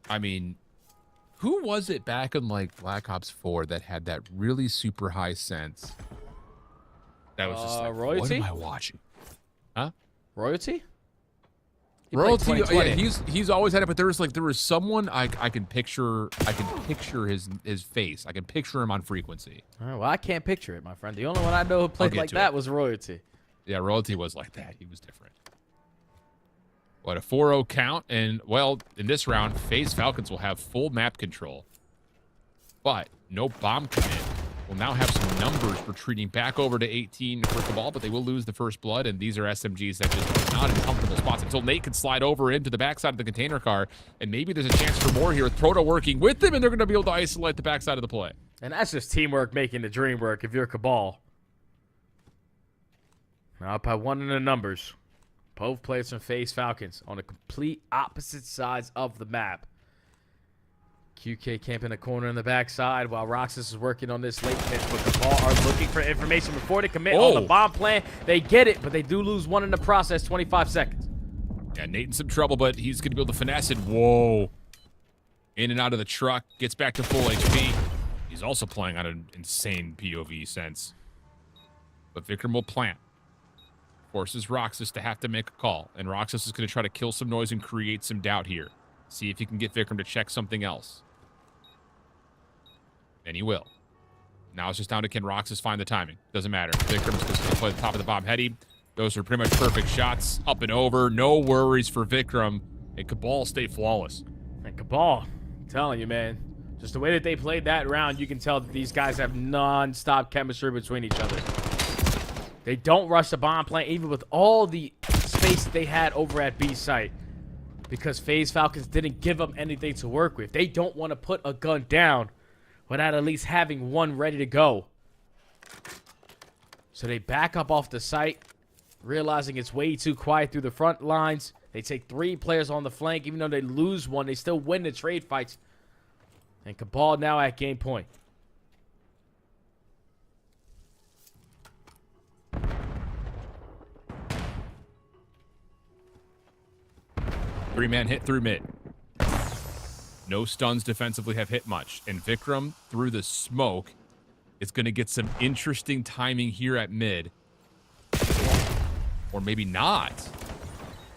I mean, who was it back in like Black Ops 4 that had that really super high sense? That was just like, Royalty? what am I watching? Huh? Royalty? He played Royalty, 2020. yeah, he's always had it, but there was someone I can picture his face. I can picture him on frequency. All right, well, I can't picture it, my friend. The only one I know who played like that was Royalty. Yeah, Royalty was like that. He was different. What, a 4-0 count? And, well, in this round, FaZe Falcons will have full map control. But no bomb commit. Will now have some numbers retreating back over to 18 for Cabal, but they will lose the first blood, and these are SMGs that just are not in comfortable spots until Nate can slide over into the backside of the container car, and maybe there's a chance for more here with Proto working with them, and they're going to be able to isolate the backside of the play. And that's just teamwork making the dream work if you're Cabal. Now up by 1 in the numbers. Both players from FaZe Falcons on the complete opposite sides of the map. QK camping a corner in the backside while Roxas is working on this late pitch, but Cabal are looking for information before they commit on the bomb plan. They get it, but they do lose 1 in the process, 25 seconds. Yeah, Nate in some trouble, but he's going to be able to finesse it. Whoa. In and out of the truck, gets back to full HP. He's also playing on an insane POV sense. But Vikram will plant. Forces Roxas to have to make a call, and Roxas is going to try to kill some noise and create some doubt here. See if he can get Vikram to check something else. And he will. Now it's just down to can Roxas find the timing. Doesn't matter. Vikram's just going to play the top of the bomb heady. Those are pretty much perfect shots. Up and over. No worries for Vikram. And Cabal stay flawless. And Cabal, I'm telling you, man, just the way that they played that round, you can tell that these guys have non-stop chemistry between each other. They don't rush the bomb plant, even with all the space that they had over at B site. Because FaZe Falcons didn't give them anything to work with. They don't want to put a gun down without at least having one ready to go. So they back up off the site, realizing it's way too quiet through the front lines. They take 3 players on the flank. Even though they lose 1, they still win the trade fights. And Cabal now at game point. Three-man hit through mid. No stuns defensively have hit much. And Vikram, through the smoke, is going to get some interesting timing here at mid. Or maybe not.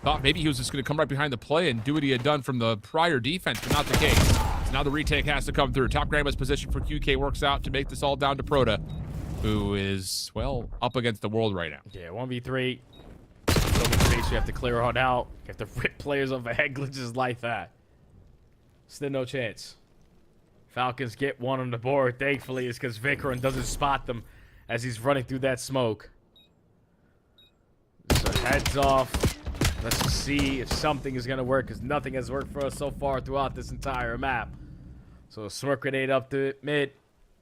Thought maybe he was just going to come right behind the play and do what he had done from the prior defense, but not the case. So now the retake has to come through. Top Grandma's position for QK works out to make this all down to Proto, who is, well, up against the world right now. Yeah, 1v3. So much space you have to clear on out. You have to rip players off of head glitches like that. Still no chance. Falcons get 1 on the board. Thankfully, it's because Vikram doesn't spot them as he's running through that smoke. So heads off. Let's see if something is going to work, because nothing has worked for us so far throughout this entire map. So smoke grenade up to mid.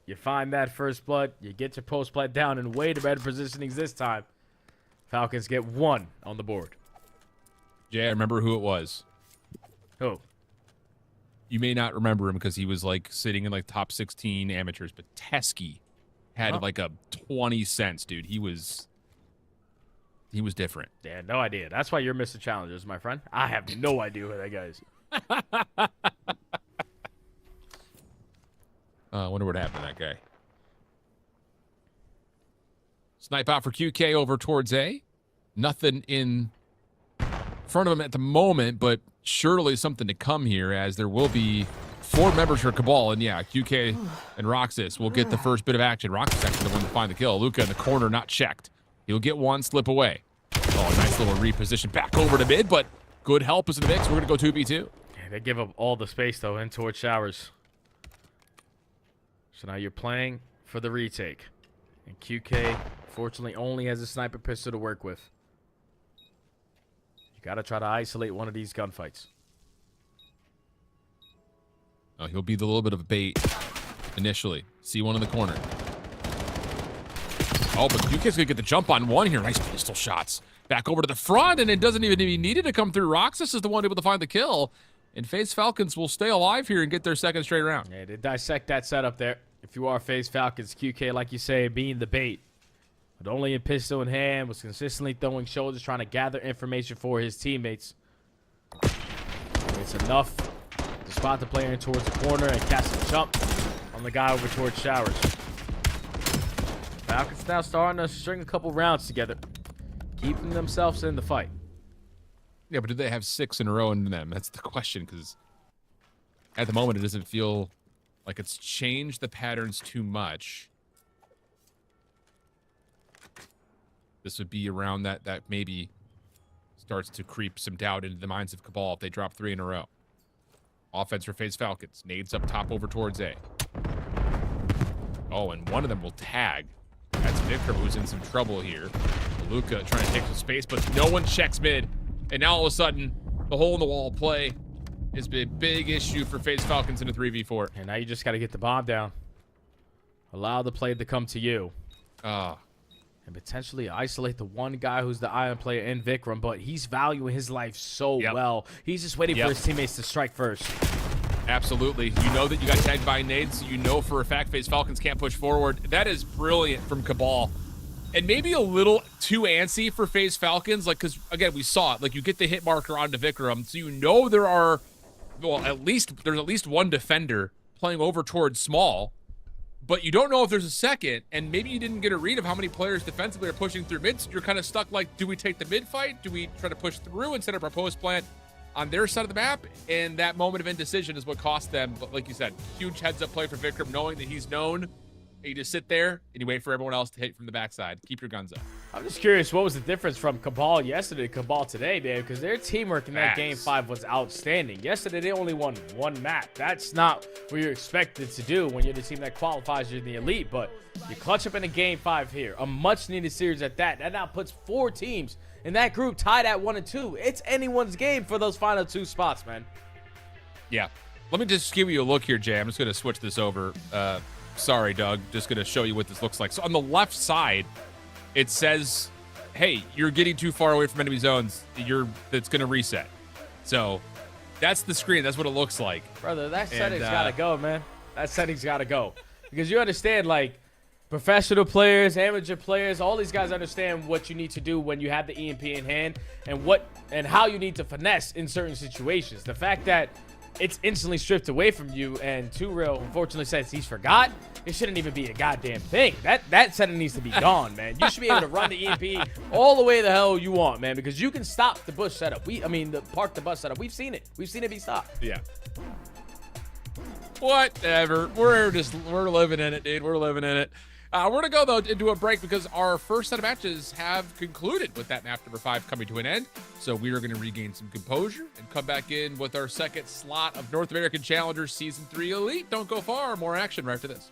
You find that first blood. You get your post plant down in way better positionings this time. Falcons get 1 on the board. Yeah, I remember who it was. Who? You may not remember him because he was like sitting in like top 16 amateurs, but Teskey had like a 20 cents, dude. He was different. Yeah, no idea. That's why you're Mr. Challengers, my friend. I have no idea who that guy is. I wonder what happened to that guy. Snipe out for QK over towards A. nothing in front of him at the moment, but surely something to come here, as there will be 4 members for Cabal, and yeah, QK and Roxas will get the first bit of action. Roxas actually the one to find the kill. Luca in the corner, not checked. He'll get one, slip away. Oh, nice little reposition back over to mid, but good help is in the mix. We're going to go 2v2. Yeah, they give up all the space, though, in towards Showers. So now you're playing for the retake. And QK, fortunately, only has a sniper pistol to work with. You got to try to isolate one of these gunfights. Oh, he'll be the little bit of a bait initially. See one in the corner. Oh, but QK's going to get the jump on one here. Nice pistol shots. Back over to the front, and it doesn't even need it to come through. Roxas is the one able to find the kill. And FaZe Falcons will stay alive here and get their second straight round. Yeah, they dissect that setup there. If you are FaZe Falcons, QK, like you say, being the bait. But only a pistol in hand, was consistently throwing shoulders, trying to gather information for his teammates. It's enough to spot the player in towards the corner and cast a jump on the guy over towards Showers. Falcons now starting to string a couple rounds together, keeping themselves in the fight. Yeah, but do they have 6 in a row in them? That's the question, because at the moment it doesn't feel like it's changed the patterns too much. This would be around that maybe starts to creep some doubt into the minds of Cabal if they drop 3 in a row. Offense for FaZe Falcons. Nades up top over towards A. Oh, and one of them will tag. That's Vikram, who's in some trouble here. Luca trying to take some space, but no one checks mid. And now all of a sudden, the hole in the wall play has been a big issue for FaZe Falcons in a 3v4. And now you just got to get the bomb down. Allow the play to come to you. And potentially isolate the one guy who's the iron player in Vikram, but he's valuing his life so well. He's just waiting for his teammates to strike first. Absolutely. You know that you got tagged by nades, so you know for a fact FaZe Falcons can't push forward. That is brilliant from Cabal. And maybe a little too antsy for FaZe Falcons, like, because, again, we saw it. Like, you get the hit marker onto Vikram, so you know there are, well, there's at least one defender playing over towards small, but you don't know if there's a second, and maybe you didn't get a read of how many players defensively are pushing through mid, so you're kind of stuck like, do we take the mid fight? Do we try to push through and set up our post plant on their side of the map? And that moment of indecision is what cost them. But like you said, huge heads-up play for Vikram, knowing that he's known. You just sit there and you wait for everyone else to hit from the backside. Keep your guns up. I'm just curious, what was the difference from Cabal yesterday to Cabal today, Dave? Because their teamwork in that Game 5 was outstanding. Yesterday, they only won 1 map. That's not what you're expected to do when you're the team that qualifies you in the elite. But you clutch up in a Game 5 here, a much-needed series at that. That now puts 4 teams in that group tied at 1 and 2. It's anyone's game for those final 2 spots, man. Yeah. Let me just give you a look here, Jay. I'm just going to switch this over. Sorry, Doug. Just going to show you what this looks like. So on the left side, it says, hey, you're getting too far away from enemy zones. That's going to reset. So that's the screen. That's what it looks like. Brother, that setting's got to go, man. That setting's got to go. Because you understand, like, professional players, amateur players, all these guys understand what you need to do when you have the EMP in hand and how you need to finesse in certain situations. The fact that it's instantly stripped away from you, and Real unfortunately says he's forgot. It shouldn't even be a goddamn thing. That setting needs to be gone, man. You should be able to run the EMP all the way the hell you want, man, because you can stop the bush setup. The park the bus setup. We've seen it. We've seen it be stopped. Yeah. Whatever. We're living in it, dude. We're living in it. We're going to go, though, into a break because our first set of matches have concluded with that map number 5 coming to an end. So we are going to regain some composure and come back in with our second slot of North American Challengers Season 3 Elite. Don't go far. More action right after this.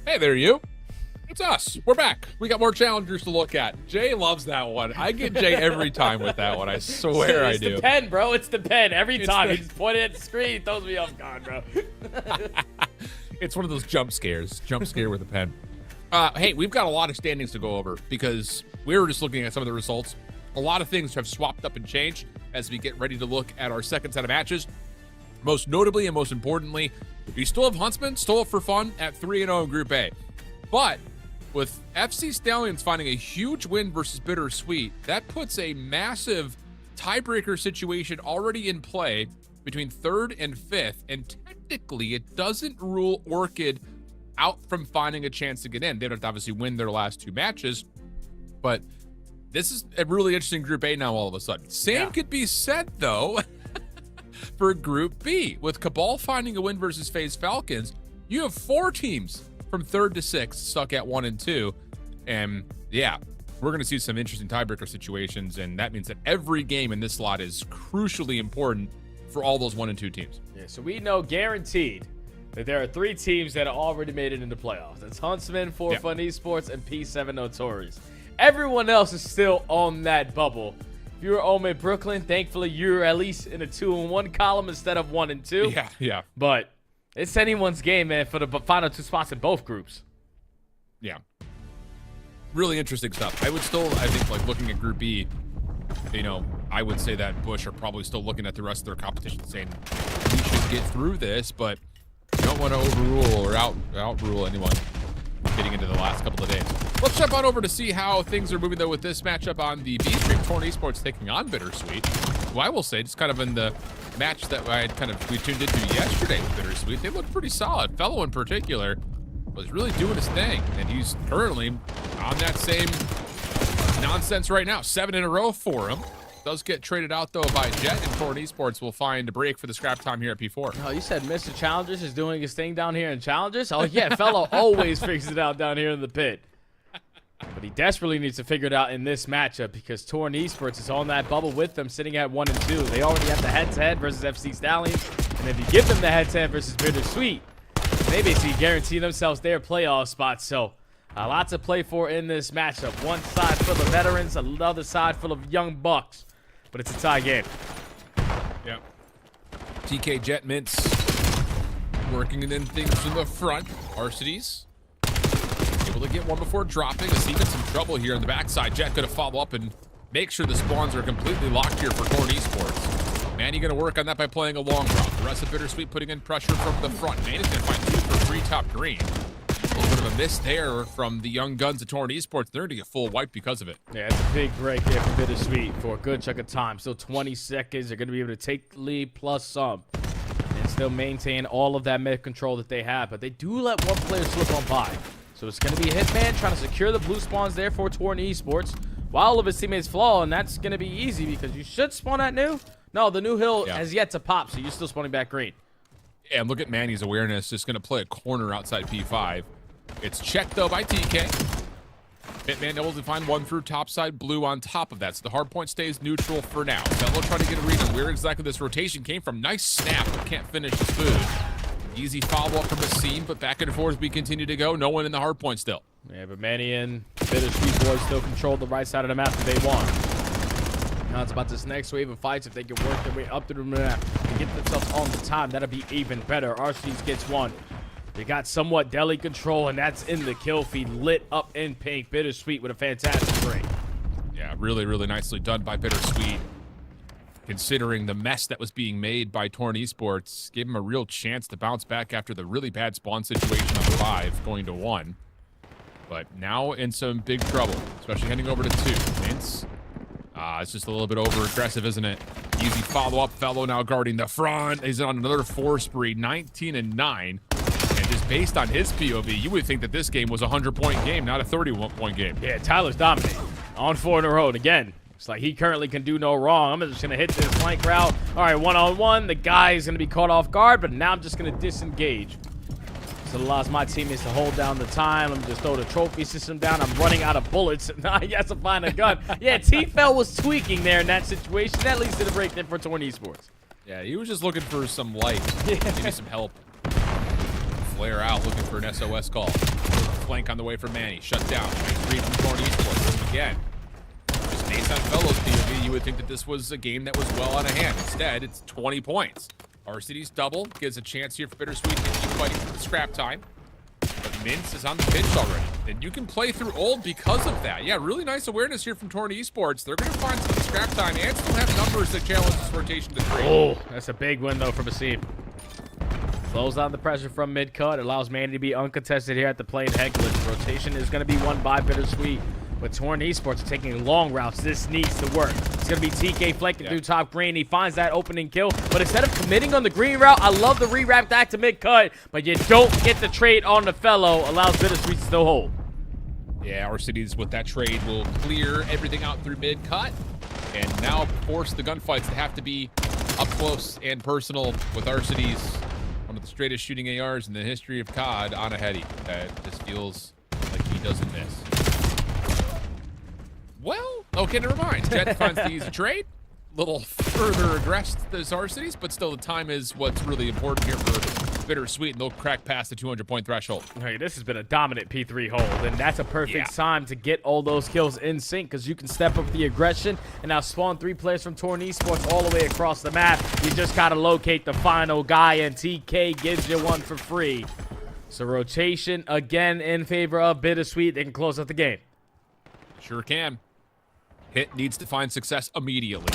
Hey there, you. It's us. We're back. We got more challengers to look at. Jay loves that one. I get Jay every time with that one. I swear I do. It's the pen, bro. It's the pen. Every time. the- He just pointed at the screen. He throws me off guard, bro. It's one of those jump scares. Jump scare with a pen. Hey, we've got a lot of standings to go over because we were just looking at some of the results. A lot of things have swapped up and changed as we get ready to look at our second set of matches. Most notably and most importantly, we still have Huntsman, still up for fun at 3-0 in Group A. But with FC Stallions finding a huge win versus BitterSweet, that puts a massive tiebreaker situation already in play between 3rd and 5th, and technically it doesn't rule Orchid out from finding a chance to get in. They don't obviously win their last 2 matches, but this is a really interesting Group A now all of a sudden. Same could be said, though, for Group B. With Cabal finding a win versus FaZe Falcons, you have 4 teams from 3rd to 6th stuck at 1 and 2. And yeah, we're going to see some interesting tiebreaker situations, and that means that every game in this slot is crucially important for all those 1 and 2 teams. Yeah, so we know guaranteed that there are 3 teams that have already made it into playoffs. That's Huntsman, For Fun Esports, and P7 Notorious. Everyone else is still on that bubble. If you're OMIT Brooklyn, thankfully you're at least in a 2-1 column instead of 1 and 2. Yeah. But it's anyone's game, man, for the final 2 spots in both groups. Yeah. Really interesting stuff. I think, like, looking at Group B, you know, I would say that Bush are probably still looking at the rest of their competition saying, we should get through this, but you don't want to overrule or outrule anyone getting into the last couple of days. Let's jump on over to see how things are moving, though, with this matchup on the B stream. Torn Esports taking on BitterSweet, who I will say, just kind of in the match that we tuned into yesterday with BitterSweet, they looked pretty solid. Fellow in particular was really doing his thing, and he's currently on that same nonsense right now. 7 in a row for him. Does get traded out, though, by Jet, and Torn Esports will find a break for the scrap time here at P4. Oh, you said Mr. Challengers is doing his thing down here in Challengers? Oh, yeah, Fellow always figures it out down here in the pit. But he desperately needs to figure it out in this matchup because Torn Esports is on that bubble with them, sitting at 1 and 2. They already have the head-to-head versus FC Stallions, and if you give them the head-to-head versus BitterSweet, they basically guarantee themselves their playoff spots. So a lot to play for in this matchup. One side full of veterans, another side full of young bucks. But it's a tie game. Yep. TK Jet Mints working in things in the front. Varsities able to get one before dropping. Is even some trouble here on the backside. Jet going to follow up and make sure the spawns are completely locked here for Torn Esports. Manny going to work on that by playing a long drop. The rest of BitterSweet putting in pressure from the front. Manny's going to find 2 for 3 top green. A little bit of a miss there from the young guns at Torn Esports. They're going to get full wipe because of it. Yeah, it's a big break there for BitterSweet for a good chunk of time. Still 20 seconds. They're going to be able to take the lead plus some and still maintain all of that mid control that they have. But they do let one player slip on by. So it's going to be Hitman trying to secure the blue spawns there for Torn Esports while all of his teammates fall. And that's going to be easy because you should spawn at new. No, the new hill has yet to pop, so you're still spawning back green. Yeah, and look at Manny's awareness. Just going to play a corner outside P5. It's checked, though, by TK. Hitman able to find one through topside blue on top of that, so the hardpoint stays neutral for now. Fellow trying to get a read on where exactly this rotation came from. Nice snap, but can't finish his food. Easy follow-up from the seam, but back and forth as we continue to go. No one in the hardpoint still. Yeah, but Manny and BitterSweet boys still control the right side of the map that they want. Now it's about this next wave of fights. If they can work their way up to the map and get themselves on the time, that'll be even better. RCs gets one. They got somewhat deli control, and that's in the kill feed, lit up in pink. BitterSweet with a fantastic break. Yeah, really, really nicely done by BitterSweet. Considering the mess that was being made by Torn Esports, gave him a real chance to bounce back after the really bad spawn situation on 5, going to 1. But now in some big trouble, especially heading over to 2. Vince, it's just a little bit over-aggressive, isn't it? Easy follow-up. Fellow now guarding the front. He's on another 4 spree, 19-9. Just based on his POV, you would think that this game was a 100-point game, not a 31-point game. Yeah, Tyler's dominating. On 4 in a row. And again, it's like he currently can do no wrong. I'm just going to hit this flank route. All right, one-on-one. The guy is going to be caught off guard, but now I'm just going to disengage. So it allows my teammates to hold down the time. Let me just throw the trophy system down. I'm running out of bullets. Now he has to find a gun. Yeah, T-Fel was tweaking there in that situation. That leads to the break then for Torn Esports. Yeah, he was just looking for some light. Maybe some help. Flare out, looking for an SOS call. flank on the way from Manny. Shut down. Nice read from Torn Esports. Again. Just based on Fellows POV, you would think that this was a game that was well on a hand. Instead, it's 20 points. Arcity's double gives a chance here for BitterSweet to keep fighting for the scrap time. But Mince is on the pitch already. And you can play through old because of that. Yeah, really nice awareness here from Torn Esports. They're going to find some scrap time and still have numbers that challenge this rotation to 3. Oh, that's a big win, though, for Basim. Slows down the pressure from mid-cut. Allows Manny to be uncontested here at the plane head glitch. Rotation is going to be won by BitterSweet. But Torn Esports are taking long routes. This needs to work. It's going to be TK flanking through top green. He finds that opening kill. But instead of committing on the green route, I love the re-wrap back to mid-cut. But you don't get the trade on the fellow. Allows BitterSweet to still hold. Yeah, our cities with that trade will clear everything out through mid-cut. And now force the gunfights to have to be up close and personal with our cities. One of the straightest shooting ARs in the history of COD on a heady. That just feels like he doesn't miss. Well, okay, never mind. Jet finds the easy trade. Little further aggressed those Arcities, but still the time is what's really important here for BitterSweet, and they'll crack past the 200-point threshold. Hey, this has been a dominant P3 hold, and that's a perfect time to get all those kills in sync because you can step up the aggression and now spawn 3 players from Torn Esports all the way across the map. You just got to locate the final guy, and TK gives you one for free. So rotation again in favor of BitterSweet. They can close out the game. Sure can. Hit needs to find success immediately.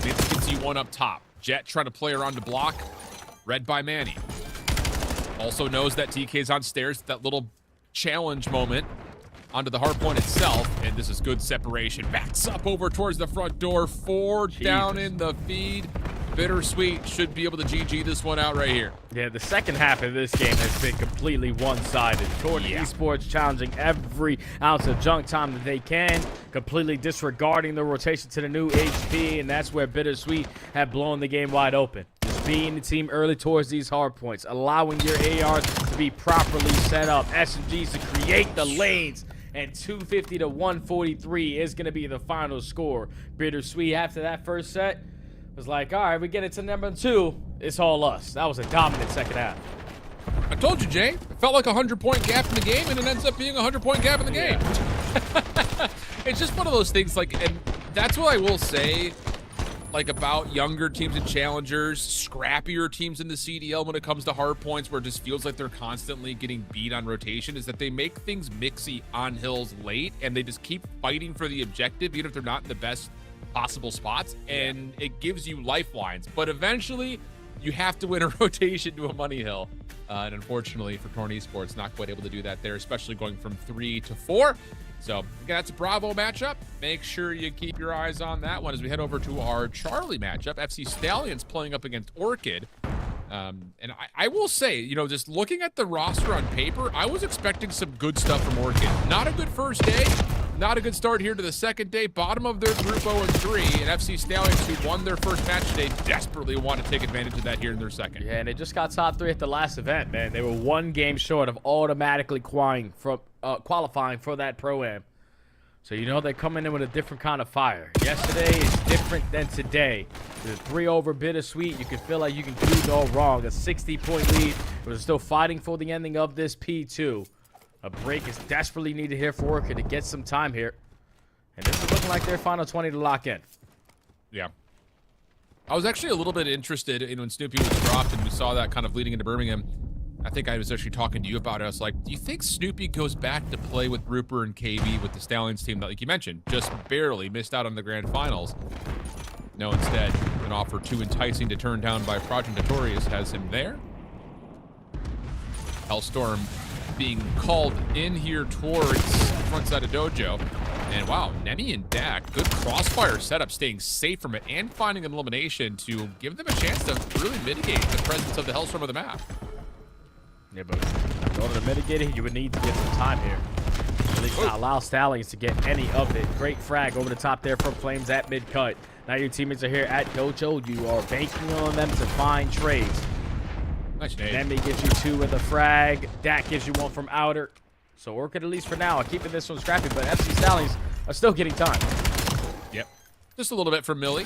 Vince gets you one up top. Jet trying to play around the block. Read by Manny. Also knows that TK's on stairs. That little challenge moment onto the hardpoint itself. And this is good separation. Backs up over towards the front door. 4 down in the feed. BitterSweet should be able to GG this one out right here. Yeah, the second half of this game has been completely one-sided. Torn Esports challenging every ounce of junk time that they can, completely disregarding the rotation to the new HP, and that's where BitterSweet have blown the game wide open. Just being the team early towards these hard points, allowing your ARs to be properly set up, SMGs to create the lanes, and 250 to 143 is going to be the final score. BitterSweet, after that first set, was like, all right, we get it to number 2. It's all us. That was a dominant second half. I told you, Jay. It felt like a 100-point gap in the game, and it ends up being a 100-point gap in the game. It's just one of those things, like, and that's what I will say, like, about younger teams and challengers, scrappier teams in the CDL when it comes to hard points, where it just feels like they're constantly getting beat on rotation, is that they make things mixy on hills late, and they just keep fighting for the objective, even if they're not in the best possible spots, and it gives you lifelines. But eventually, you have to win a rotation to a money hill. And unfortunately for Torn Esports, not quite able to do that there, especially going from 3 to 4. So, again, that's a Bravo matchup. Make sure you keep your eyes on that one as we head over to our Charlie matchup. FC Stallions playing up against Orchid. And I will say, you know, just looking at the roster on paper, I was expecting some good stuff from Orchid. Not a good first day. Not a good start here to the second day. Bottom of their group 0-3. And FC Stallions, who won their first match today, desperately want to take advantage of that here in their second. Yeah, and they just got top 3 at the last event, man. They were 1 game short of automatically qualifying for that Pro-Am. So you know they're coming in with a different kind of fire. Yesterday is different than today. With a 3 over BitterSweet, you can feel like you can do no wrong. A 60-point lead, but they're still fighting for the ending of this P2. A break is desperately needed here for Orchid to get some time here. And this is looking like their final 20 to lock in. Yeah. I was actually a little bit interested in when Snoopy was dropped and we saw that kind of leading into Birmingham. I think I was actually talking to you about it. I was like, do you think Snoopy goes back to play with Rupert and KB with the Stallions team that, like you mentioned, just barely missed out on the grand finals? No, instead, an offer too enticing to turn down by Project Notorious has him there. Hellstorm being called in here towards the front side of Dojo. And wow, Nemi and Dak, good crossfire setup, staying safe from it and finding an elimination to give them a chance to really mitigate the presence of the Hellstorm of the map. Yeah, but in order to mitigate it, you would need to get some time here. At least not allow Stallions to get any of it. Great frag over the top there from Flames at mid-cut. Now your teammates are here at Dojo. You are banking on them to find trades. Nice nade. Nemi gives you 2 with a frag. Dak gives you 1 from outer. So Orchid, at least for now, are keeping this one scrappy, but FC Stallions are still getting time. Yep. Just a little bit from Millie.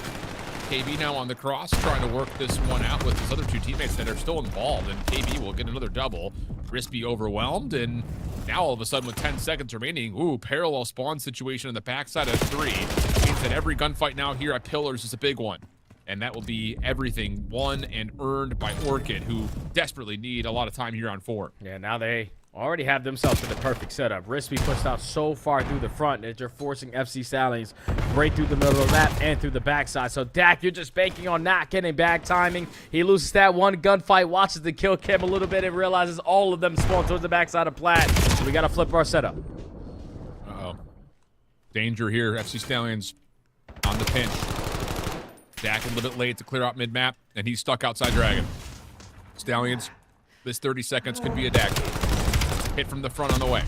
KB now on the cross, trying to work this one out with his other 2 teammates that are still involved, and KB will get another double. Crispy overwhelmed, and Now, all of a sudden, with 10 seconds remaining, ooh, parallel spawn situation on the backside of 3. Means that every gunfight now here at Pillars is a big one. And that will be everything won and earned by Orchid, who desperately need a lot of time here on 4. Yeah, now they already have themselves in the perfect setup. Rispy pushed out so far through the front that you're forcing FC Stallions right through the middle of the map and through the backside. So Dak, you're just banking on not getting back timing. He loses that one gunfight, watches the kill cam a little bit, and realizes all of them spawn towards the backside of Plat. So we got to flip our setup. Uh-oh. Danger here. FC Stallions on the pinch. Dak a little bit late to clear out mid-map, and he's stuck outside Dragon. Stallions, this 30 seconds could be a Dak. Hit from the front on the way.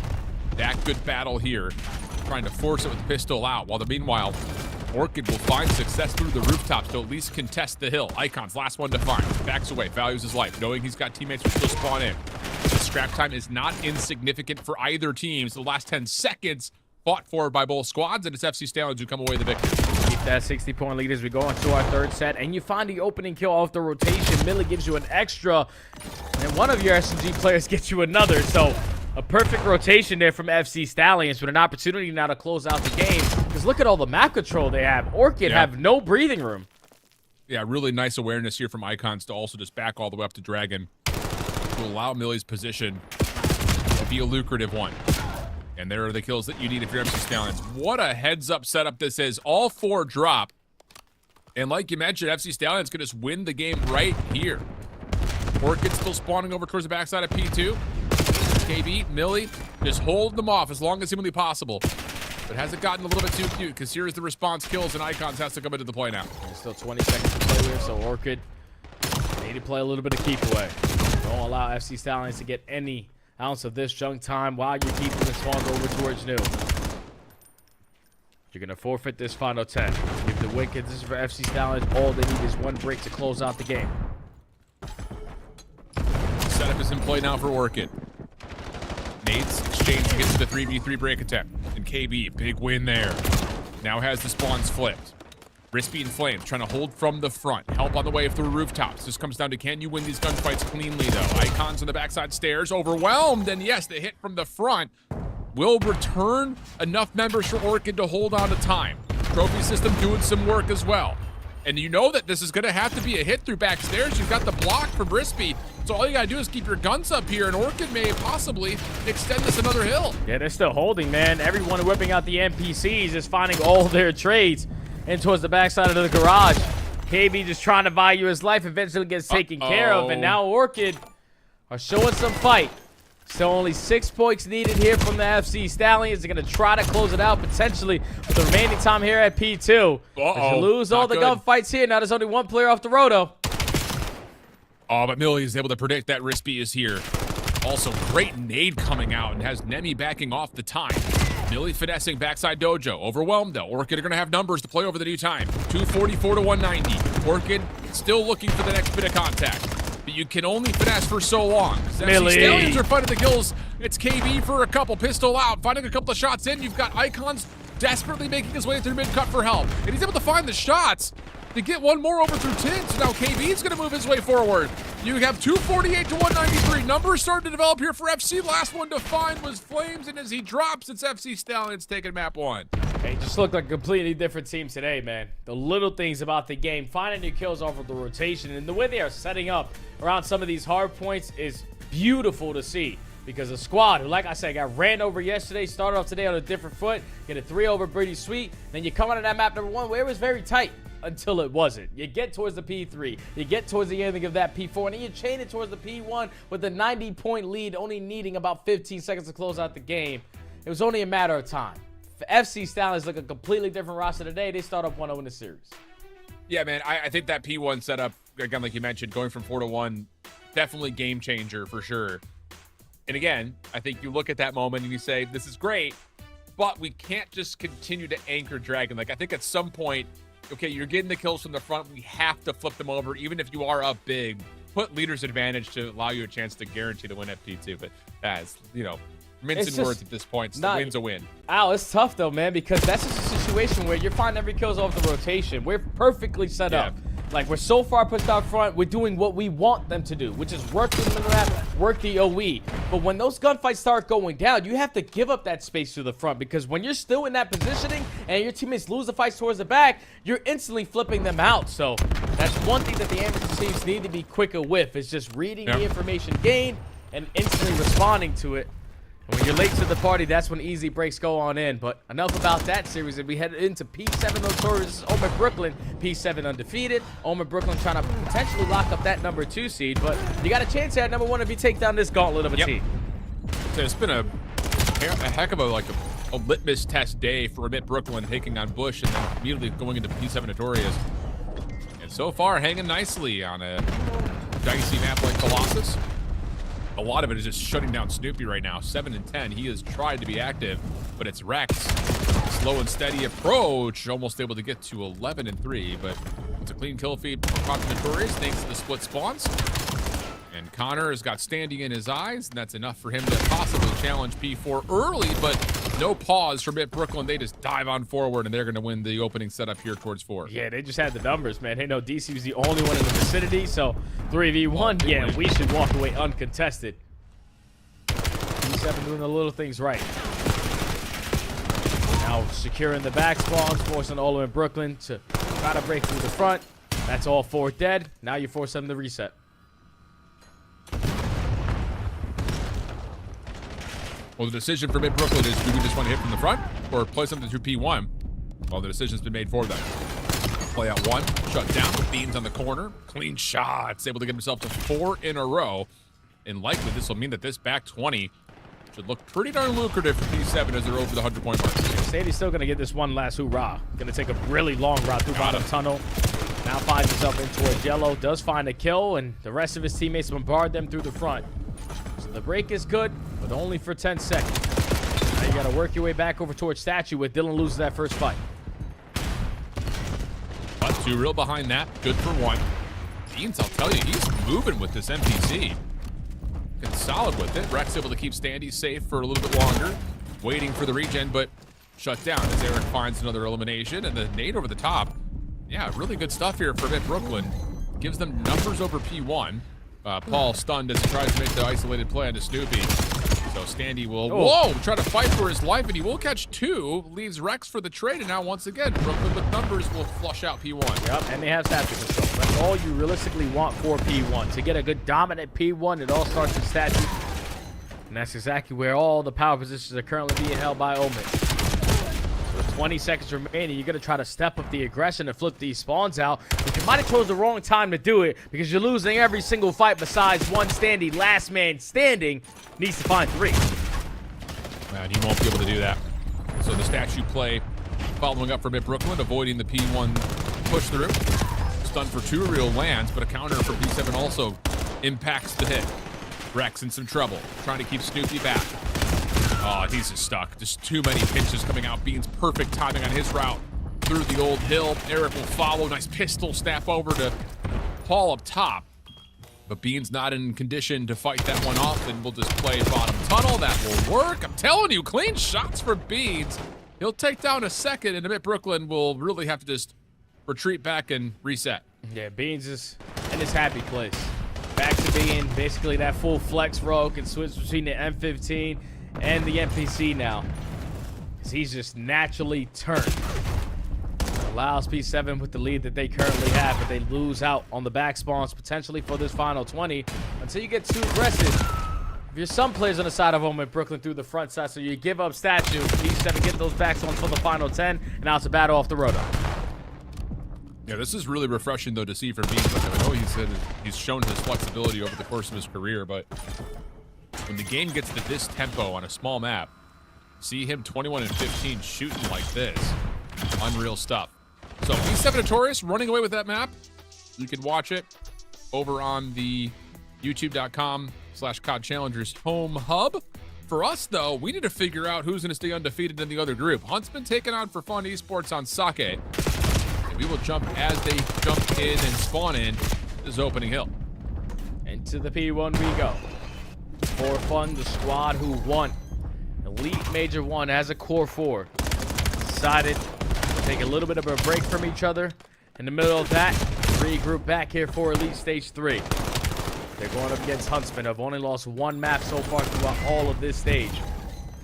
Dak, good battle here. Trying to force it with the pistol out, while meanwhile, Orchid will find success through the rooftops to at least contest the hill. Icon's last one to find. Backs away, values his life, knowing he's got teammates who still spawn in. The scrap time is not insignificant for either team. So the last 10 seconds fought for by both squads, and it's FC Stallions who come away the victor. Keep that 60-point lead as we go into our third set, and you find the opening kill off the rotation. Millie gives you an extra, and one of your SMG players gets you another. So a perfect rotation there from FC Stallions with an opportunity now to close out the game. Because look at all the map control they have. Orchid have no breathing room. Yeah, really nice awareness here from Icons to also just back all the way up to Dragon to allow Millie's position to be a lucrative one. And there are the kills that you need if you're FC Stallions. What a heads-up setup this is. All 4 drop. And like you mentioned, FC Stallions could just win the game right here. Orchid still spawning over towards the backside of P2. KB, Millie, just hold them off as long as humanly possible. But has it gotten a little bit too cute? Because here's the response kills, and Icons has to come into the play now. There's still 20 seconds to play here, so Orchid need to play a little bit of keep away. Don't allow FC Stallions to get any ounce of this junk time while you're keeping the spawns over towards new. You're going to forfeit this final 10. Give the Wicked, this is for FC Stallions. All they need is one break to close out the game. Setup is in play now for Orchid. Nate's exchange to get to the 3v3 break attempt. And KB, big win there. Now has the spawns flipped. Rispy and Flames trying to hold from the front. Help on the way through rooftops. This comes down to, can you win these gunfights cleanly, though? Icons on the backside stairs, overwhelmed. And yes, the hit from the front will return enough members for Orchid to hold on to time. Trophy system doing some work as well. And you know that this is going to have to be a hit through backstairs. You've got the block from Rispy. So all you got to do is keep your guns up here, and Orchid may possibly extend this another hill. Yeah, they're still holding, man. Everyone whipping out the NPCs is finding all their trades in towards the backside of the garage. KB just trying to value his life, eventually gets taken care of, and now Orchid are showing some fight. So only 6 points needed here from the FC Stallions. They're going to try to close it out potentially with the remaining time here at P2. As you lose all the gunfights here, now there's only 1 player off the roto. Oh, but Millie is able to predict that Rispy is here. Also, great nade coming out and has Nemi backing off the time. Millie finessing backside dojo. Overwhelmed, though. Orchid are going to have numbers to play over the new time. 244 to 190. Orchid still looking for the next bit of contact. But you can only finesse for so long. Millie. Stallions are fighting the kills. It's KB for a couple. Pistol out. Finding a couple of shots in. You've got Icons desperately making his way through mid-cut for help. And he's able to find the shots to get one more over through tin. So now KB's going to move his way forward. You have 248 to 193. Numbers starting to develop here for FC. Last one to find was Flames, and as he drops, it's FC Stallions taking map 1. Hey, just looked like a completely different team today, man. The little things about the game, finding your kills off of the rotation, and the way they are setting up around some of these hard points is beautiful to see. Because the squad, who, like I said, got ran over yesterday, started off today on a different foot, get a 3 over BitterSweet, then you come out of that map number 1 where it was very tight. Until it wasn't. You get towards the P3, you get towards the ending of that P4, and then you chain it towards the P1 with a 90-point lead, only needing about 15 seconds to close out the game. It was only a matter of time. For FC Stallions look a completely different roster today. They start up 1-0 in the series. Yeah, man, I think that P1 setup, again, like you mentioned, going from 4 to 1, definitely game changer for sure. And again, I think you look at that moment and you say, this is great, but we can't just continue to anchor Dragon. Like, I think at some point, okay, you're getting the kills from the front. We have to flip them over, even if you are up big. Put leader's advantage to allow you a chance to guarantee to win FP2. But that's, you know, mincing words at this point. So the win's a win. Al, it's tough though, man, because that's just a situation where you're finding every kills off the rotation. We're perfectly set up. Like, we're so far pushed out front, we're doing what we want them to do, which is work the middle map, work the OE. But when those gunfights start going down, you have to give up that space to the front, because when you're still in that positioning and your teammates lose the fights towards the back, you're instantly flipping them out. So that's one thing that the amateur teams need to be quicker with, is just reading the information gained and instantly responding to it. And when you're late to the party, that's when easy breaks go on in. But enough about that series. And we head into P7 Notorious, OMIT Brooklyn. P7 undefeated. OMIT Brooklyn trying to potentially lock up that number 2 seed. But you got a chance at number 1 if you take down this gauntlet of a team. So it's been a heck of a litmus test day for OMIT Brooklyn, taking on Bush and then immediately going into P7 Notorious. And so far, hanging nicely on a dicey map like Colossus. A lot of it is just shutting down Snoopy right now. 7 and 10. He has tried to be active, but it's Rex. Slow and steady approach. Almost able to get to 11 and 3, but it's a clean kill feed from Notorious thanks to the split spawns. And Connor has got standing in his eyes, and that's enough for him to possibly challenge P4 early, but no pause from OMIT Brooklyn. They just dive on forward, and they're going to win the opening setup here towards 4. Yeah, they just had the numbers, man. They know DC was the only one in the vicinity, so 3v1, yeah, we should walk away uncontested. P7 doing the little things right. Now securing the back spawns, forcing OMIT Brooklyn to try to break through the front. That's all 4 dead. Now you force them to reset. Well, the decision for OMIT Brooklyn is, do we just want to hit from the front or play something through P1? Well, the decision's been made for them. Play out 1, shut down with Beans on the corner. Clean shots, able to get himself to 4 in a row. And likely this will mean that this back 20 should look pretty darn lucrative for P7 as they're over the 100-point mark. Sadie's still going to get this one last hoorah. Going to take a really long route through bottom tunnel. Now finds himself in towards yellow. Does find a kill, and the rest of his teammates bombard them through the front. So the break is good, but only for 10 seconds. Now you got to work your way back over towards Statue with Dylan loses that first fight. But 2 real behind that. Good for 1. Beans, I'll tell you, he's moving with this NPC. Getting solid with it. Rex able to keep Standy safe for a little bit longer. Waiting for the regen, but shut down as Eric finds another elimination. And the nade over the top. Yeah, really good stuff here for OMIT Brooklyn. Gives them numbers over P1. Paul stunned as he tries to make the isolated play onto Snoopy. So Standy will, whoa, try to fight for his life, and he will catch 2. Leaves Rex for the trade, and now once again, Brooklyn with numbers will flush out P1. Yep, and they have statue control. That's all you realistically want for P1. To get a good dominant P1, it all starts with statue. And that's exactly where all the power positions are currently being held by OMIT. With 20 seconds remaining, you're going to try to step up the aggression and flip these spawns out. But you might have chose the wrong time to do it, because you're losing every single fight besides one Standy. Last man standing needs to find 3. Man, he won't be able to do that. So the statue play following up for OMIT Brooklyn, avoiding the P1 push through. Stunned for 2 real lands, but a counter for P7 also impacts the hit. Rex in some trouble, trying to keep Snoopy back. Oh, he's just stuck. Just too many pinches coming out. Beans perfect timing on his route through the old hill. Eric will follow. Nice pistol snap over to Paul up top. But Beans not in condition to fight that one off, and we'll just play bottom tunnel. That will work. I'm telling you, clean shots for Beans. He'll take down a second, and OMIT Brooklyn will really have to just retreat back and reset. Yeah, Beans is in his happy place. Back to being basically that full flex row, can switch between the M15 and the NPC now. Because he's just naturally turned. Allows P7 with the lead that they currently have, but they lose out on the back spawns potentially for this final 20 until you get too aggressive. If you're some players on the side of OMIT Brooklyn through the front side, so you give up statue, P7 get those back spawns for the final 10, and now it's a battle off the road. Yeah, this is really refreshing, though, to see from Beans. Like, I know he's shown his flexibility over the course of his career, but when the game gets to this tempo on a small map, see him 21 and 15 shooting like this. Unreal stuff. So P7 Notorious running away with that map. You can watch it over on the youtube.com/COD Challengers home hub. For us, though, we need to figure out who's going to stay undefeated in the other group. Huntsman taking on For Fun Esports on Sake. And we will jump as they jump in and spawn in this opening hill. Into the P1 we go. For Fun, the squad who won Elite Major 1 as a core 4, decided to take a little bit of a break from each other In the middle of that, regroup back here for Elite Stage 3. They're going up against Huntsman. Have only lost one map so far throughout all of this stage.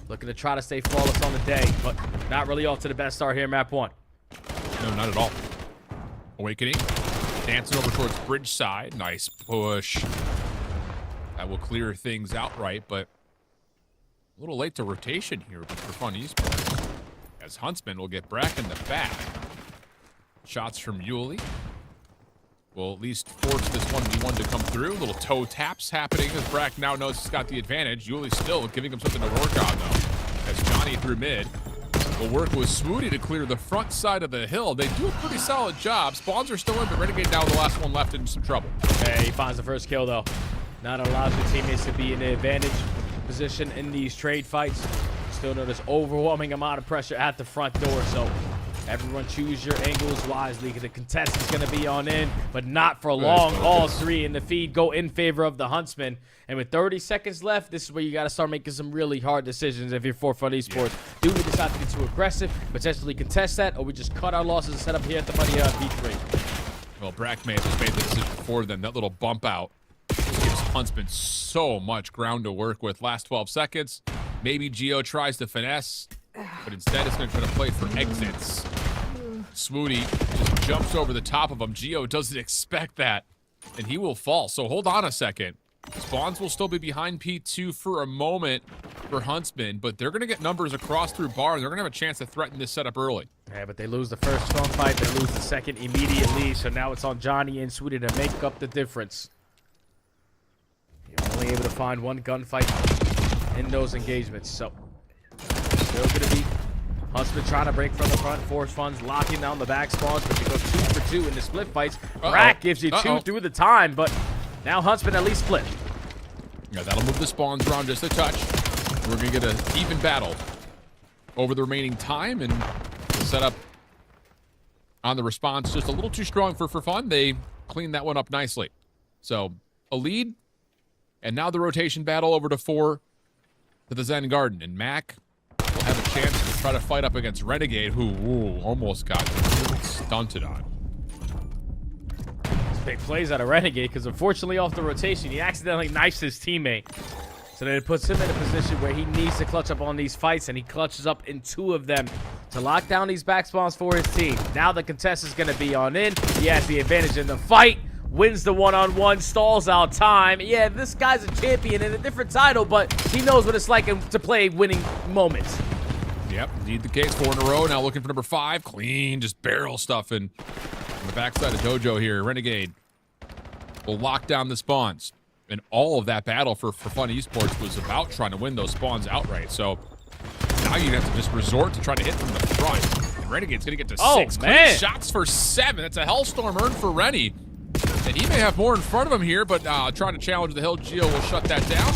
Looking to try to stay flawless on the day, but not really off to the best start here in map 1. No, not at all. Awakening. Dancing over towards bridge side. Nice push. That will clear things outright, but a little late to rotation here for Fun Esports. As Huntsman will get Brack in the back. Shots from Yuli will at least force this 1v1 to come through. Little toe taps happening as Brack now knows he's got the advantage. Yuli still giving him something to work on, though. As Johnny through mid will work with Smooty to clear the front side of the hill. They do a pretty solid job. Spawns are still in, but Renegade now the last one left in some trouble. Okay, he finds the first kill, though. Not allows your teammates to be in the advantage position in these trade fights. Still notice overwhelming amount of pressure at the front door, so everyone choose your angles wisely. The contest is going to be on in, but not for long. All three in the feed go in favor of the Huntsman. And with 30 seconds left, this is where you got to start making some really hard decisions if you're for Fun Esports. Do we decide to get too aggressive, potentially contest that, or we just cut our losses and set up here at the OMNiA V3? Well, Brack may have just made the decision before then. That little bump out gives Huntsman so much ground to work with. Last 12 seconds. Maybe Geo tries to finesse, but instead it's going to try to play for exits. Smooty just jumps over the top of him. Geo doesn't expect that, and he will fall. So hold on a second. Spawns will still be behind P2 for a moment for Huntsman, but they're going to get numbers across through bar, and they're going to have a chance to threaten this setup early. Yeah, but they lose the first strong fight. They lose the second immediately, so now it's on Johnny and Smooty to make up the difference. You're only able to find one gunfight in those engagements, so still going to be Huntsman trying to break from the front, force funds, locking down the back spawns, but you go 2 for 2 in the split fights. Brack gives you 2 through the time, but now Huntsman at least split. Yeah, that'll move the spawns around just a touch. We're going to get an even battle over the remaining time, and the setup on the response just a little too strong for Fun. They cleaned that one up nicely. So a lead, and now the rotation battle over to 4 to the Zen Garden, and Mac will have a chance to try to fight up against Renegade, who almost got stunted on. Big plays out of Renegade, because unfortunately off the rotation, he accidentally knifes his teammate. So then it puts him in a position where he needs to clutch up on these fights, and he clutches up in 2 of them to lock down these back spawns for his team. Now the contest is going to be on in. He has the advantage in the fight. Wins the one-on-one, stalls out time. Yeah, this guy's a champion in a different title, but he knows what it's like to play winning moments. Yep, indeed the case. 4 in a row. Now looking for number 5. Clean, just barrel stuffing on the backside of Dojo here. Renegade will lock down the spawns. And all of that battle for Fun Esports was about trying to win those spawns outright. So now you have to just resort to try to hit from the front. And Renegade's going to get to 6. Man. Clean shots for 7. That's a Hellstorm earned for Rennie. And he may have more in front of him here, but trying to challenge the hill, Geo will shut that down.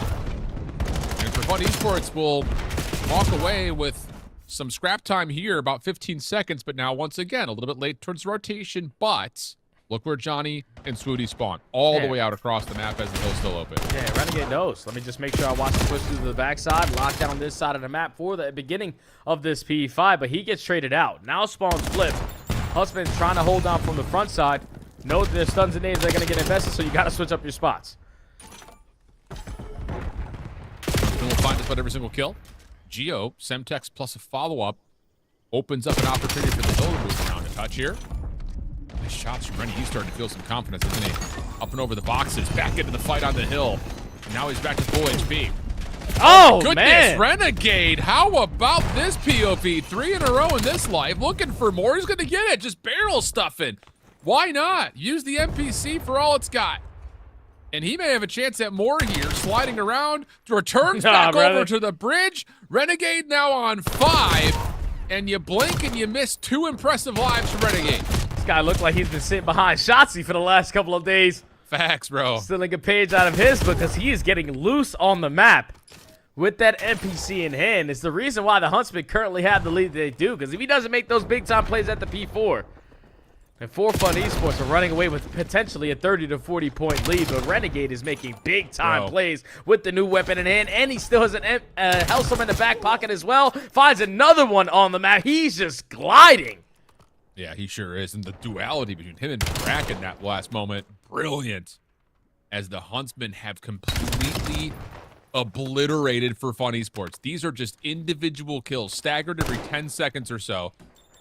And for Fun Esports, will walk away with some scrap time here, about 15 seconds, but now once again, a little bit late towards rotation, but look where Johnny and Swooty spawn, all the way out across the map as the hill's still open. Yeah, Renegade knows. Let me just make sure I watch the push through the backside, lock down this side of the map for the beginning of this P5, but he gets traded out. Now spawns flip. Huntsman's trying to hold down from the front side. Know that there's stuns and nades that are going to get invested, so you got to switch up your spots. And we'll find just about every single kill. Geo, Semtex plus a follow-up, opens up an opportunity for the hill to move around a touch here. Nice shots from Rennie. He's starting to feel some confidence, isn't he? Up and over the boxes, back into the fight on the hill. And now he's back to full HP. Oh, goodness, man. Renegade. How about this POV? 3 in a row in this life. Looking for more. He's going to get it. Just barrel stuffing. Why not? Use the NPC for all it's got. And he may have a chance at more here. Sliding around, returns back over to the bridge. Renegade now on 5. And you blink and you miss 2 impressive lives from Renegade. This guy looked like he's been sitting behind Shotzzy for the last couple of days. Facts, bro. Stealing a page out of his because he is getting loose on the map with that NPC in hand. It's the reason why the Huntsman currently have the lead they do, because if he doesn't make those big-time plays at the P4, and Fun Esports are running away with potentially a 30 to 40 point lead, but Renegade is making big-time plays with the new weapon in hand, and he still has an Hellstorm in the back pocket as well. Finds another one on the map. He's just gliding. Yeah, he sure is. And the duality between him and Brack in that last moment, brilliant. As the Huntsmen have completely obliterated for Fun Esports. These are just individual kills, staggered every 10 seconds or so,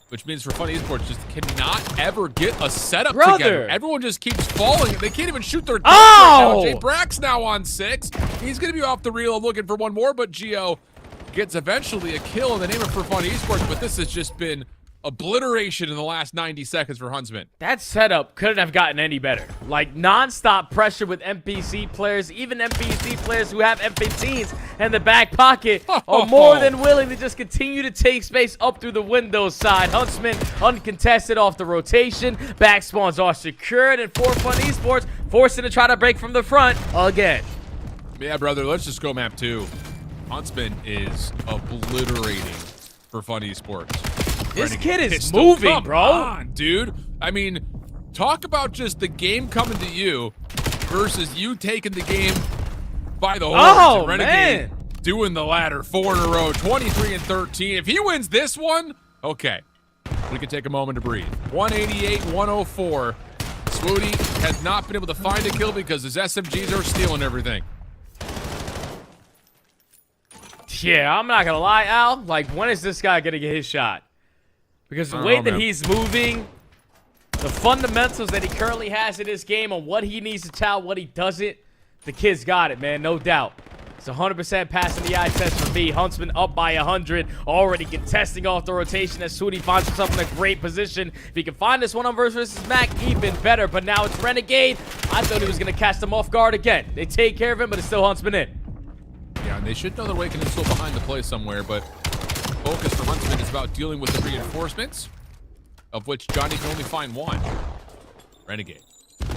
which means for Fun Esports just cannot ever get a setup together. Everyone just keeps falling. They can't even shoot their guns right now. Jay Brack's now on 6. He's going to be off the reel and looking for one more, but Gio gets eventually a kill in the name of For Fun Esports, but this has just been obliteration in the last 90 seconds for Huntsman. That setup couldn't have gotten any better. Like, non-stop pressure with NPC players, even NPC players who have M15s in the back pocket are more than willing to just continue to take space up through the window side. Huntsman uncontested off the rotation. Back spawns are secured, and For Fun Esports forcing to try to break from the front again. Yeah, brother, let's just go map 2. Huntsman is obliterating For Fun Esports. This kid is moving, bro. Come on, dude. I mean, talk about just the game coming to you versus you taking the game by the horns. Oh, and Renegade doing the ladder 4 in a row, 23 and 13. If he wins this one, okay, we can take a moment to breathe. 188, 104. Swooty has not been able to find a kill because his SMGs are stealing everything. Yeah, I'm not gonna lie, Al. Like, when is this guy gonna get his shot? Because the way that he's moving, the fundamentals that he currently has in this game on what he needs to tell, what he doesn't, the kid's got it, man, no doubt. It's 100% passing the eye test for me. Huntsman up by 100, already contesting off the rotation as Swooty finds himself in a great position. If he can find this one-on versus Mac, even better. But now it's Renegade. I thought he was going to catch them off guard again. They take care of him, but it's still Huntsman in. Yeah, and they should know their way can still behind the play somewhere, but focus for Huntsman is about dealing with the reinforcements, of which Johnny can only find one. Renegade.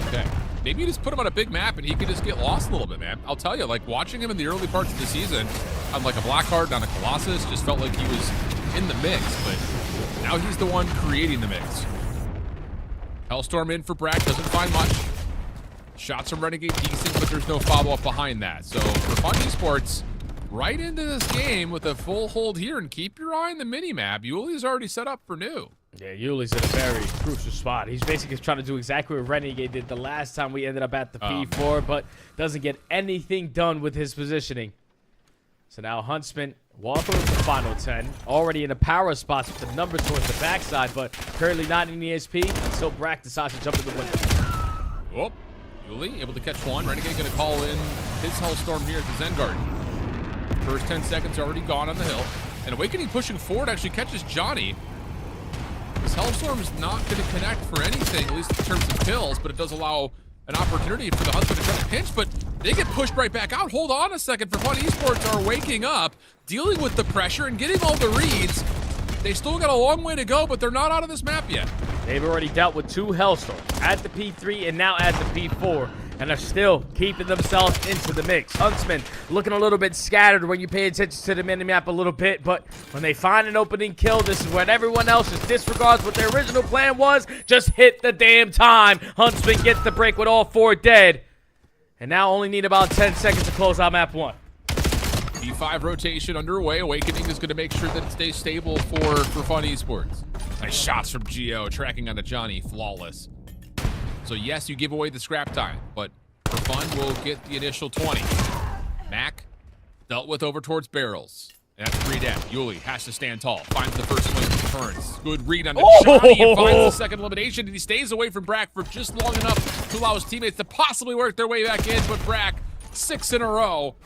Okay. Maybe you just put him on a big map and he could just get lost a little bit, man. I'll tell you, like, watching him in the early parts of the season on, like, a Blackheart, on a Colossus, just felt like he was in the mix, but now he's the one creating the mix. Hellstorm in for Brack, doesn't find much. Shots from Renegade decent, but there's no follow-up behind that. So, for Fun Esports, right into this game with a full hold here, and keep your eye on the mini-map. Yuli's already set up for new. Yeah, Yuli's in a very crucial spot. He's basically trying to do exactly what Renegade did the last time we ended up at the P4, but doesn't get anything done with his positioning. So now Huntsman, walking with the final 10, already in the power spots with the number towards the backside, but currently not in ESP until Brack decides to jump in the window. Oh, Yuli able to catch one. Renegade going to call in his Hellstorm here at the Zen Garden. First 10 seconds already gone on the hill. And Awakening pushing forward actually catches Johnny. This Hellstorm is not going to connect for anything, at least in terms of kills, but it does allow an opportunity for the Huntsman to try to pinch, but they get pushed right back out. Hold on a second. For Fun Esports are waking up, dealing with the pressure and getting all the reads. They still got a long way to go, but they're not out of this map yet. They've already dealt with 2 Hellstorms at the P3 and now at the P4, and are still keeping themselves into the mix. Huntsman looking a little bit scattered when you pay attention to the minimap a little bit, but when they find an opening kill, this is when everyone else just disregards what their original plan was. Just hit the damn time. Huntsman gets the break with all 4 dead, and now only need about 10 seconds to close out map 1. P5 rotation underway. Awakening is going to make sure that it stays stable for Fun Esports. Nice shots from Gio, tracking onto Johnny, flawless. So yes, you give away the scrap time, but for Fun, we'll get the initial 20. Mac dealt with over towards barrels. And that's 3 dead. Yuli has to stand tall. Finds the first one and turns. Good read on Johnny and finds the second elimination. And he stays away from Brack for just long enough to allow his teammates to possibly work their way back in. But Brack, 6 in a row.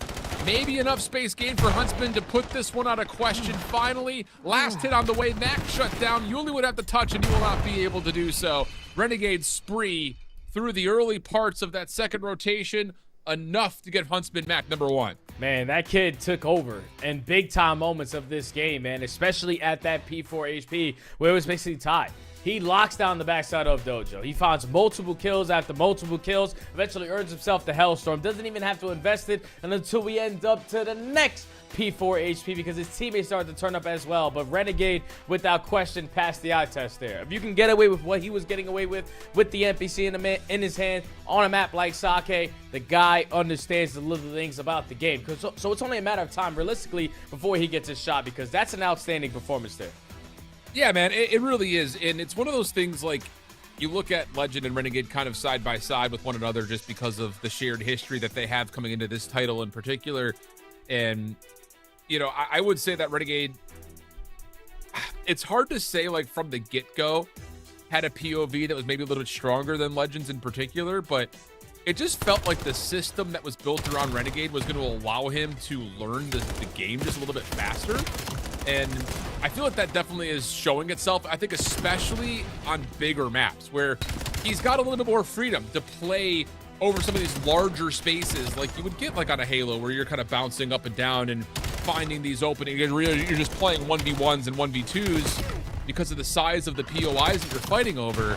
Maybe enough space gained for Huntsman to put this one out of question. Finally, last hit on the way. Mac shut down. Yuli would have to touch, and he will not be able to do so. Renegade spree through the early parts of that second rotation. Enough to get Huntsman Mac number 1. Man, that kid took over in big-time moments of this game, man, especially at that P4 HP where it was basically tied. He locks down the backside of Dojo. He finds multiple kills after multiple kills, eventually earns himself the Hellstorm. Doesn't even have to invest it until we end up to the next P4 HP because his teammates start to turn up as well. But Renegade, without question, passed the eye test there. If you can get away with what he was getting away with the NPC in his hand on a map like Sake, the guy understands the little things about the game. So it's only a matter of time, realistically, before he gets his shot because that's an outstanding performance there. Yeah, man, it really is. And it's one of those things like you look at Legend and Renegade kind of side by side with one another just because of the shared history that they have coming into this title in particular. And, you know, I would say that Renegade, it's hard to say like from the get-go, had a POV that was maybe a little bit stronger than Legends in particular, but it just felt like the system that was built around Renegade was going to allow him to learn the game just a little bit faster. And I feel like that definitely is showing itself, I think, especially on bigger maps where he's got a little bit more freedom to play over some of these larger spaces like you would get like on a Halo where you're kind of bouncing up and down and finding these openings. You're just playing 1v1s and 1v2s because of the size of the POIs that you're fighting over.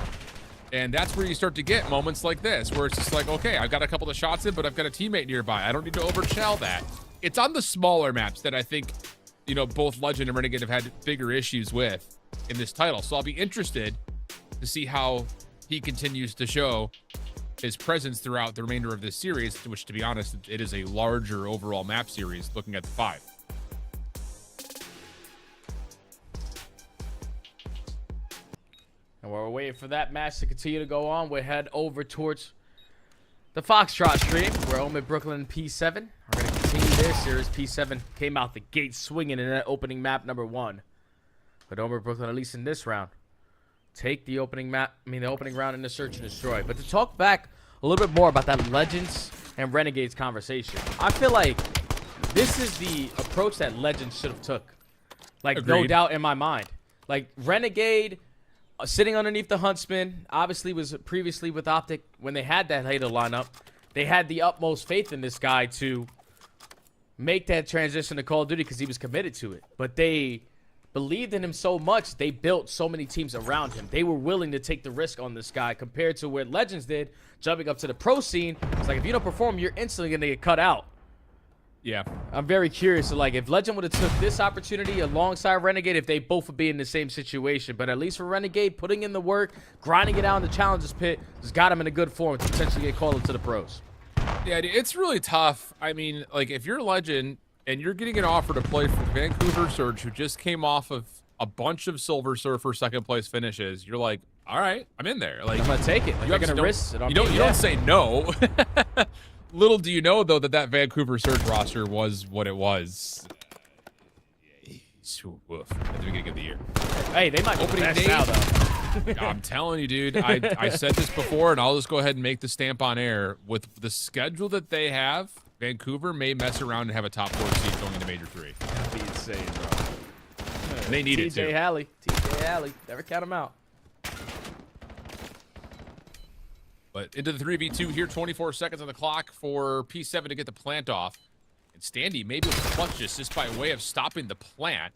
And that's where you start to get moments like this, where it's just like, okay, I've got a couple of shots in, but I've got a teammate nearby. I don't need to overshell that. It's on the smaller maps that I think, you know, both Legend and Renegade have had bigger issues with in this title. So I'll be interested to see how he continues to show his presence throughout the remainder of this series, which, to be honest, it is a larger overall map series looking at the 5. And while we're waiting for that match to continue to go on, we'll head over towards the Foxtrot stream, where OMIT Brooklyn and P7 are going to continue their series. P7 came out the gate swinging in that opening map number 1. But OMIT Brooklyn, at least in this round, take the opening round in the search and destroy. But to talk back a little bit more about that Legends and Renegades conversation, I feel like this is the approach that Legends should have took. Like, Agreed. no doubt in my mind. Like, Renegade sitting underneath the Huntsman, obviously was previously with Optic when they had that Halo lineup. They had the utmost faith in this guy to make that transition to Call of Duty because he was committed to it. But they believed in him so much, they built so many teams around him. They were willing to take the risk on this guy compared to what Legends did, jumping up to the pro scene. It's like, if you don't perform, you're instantly going to get cut out. Yeah. I'm very curious. So, like, if Legend would have took this opportunity alongside Renegade, if they both would be in the same situation. But at least for Renegade, putting in the work, grinding it out in the challenges pit, has got him in a good form to potentially get called into the pros. Yeah, it's really tough. I mean, like, if you're Legend and you're getting an offer to play for Vancouver Surge, who just came off of a bunch of Silver Surfer second place finishes, you're like, all right, I'm in there. Like, I'm going to take it. Like, I'm going to risk it. You don't say no. Little do you know, though, that Vancouver Surge roster was what it was. Woof, at the beginning of the year. Hey, they might be Opening best day now, though. I'm telling you, dude. I said this before, and I'll just go ahead and make the stamp on air. With the schedule that they have, Vancouver may mess around and have a top 4 seed going into Major 3. That'd be insane, bro. And they need it, too. TJ Halley. Never count him out. But into the 3v2 here, 24 seconds on the clock for P7 to get the plant off. And Standy maybe with the clutch just by way of stopping the plant.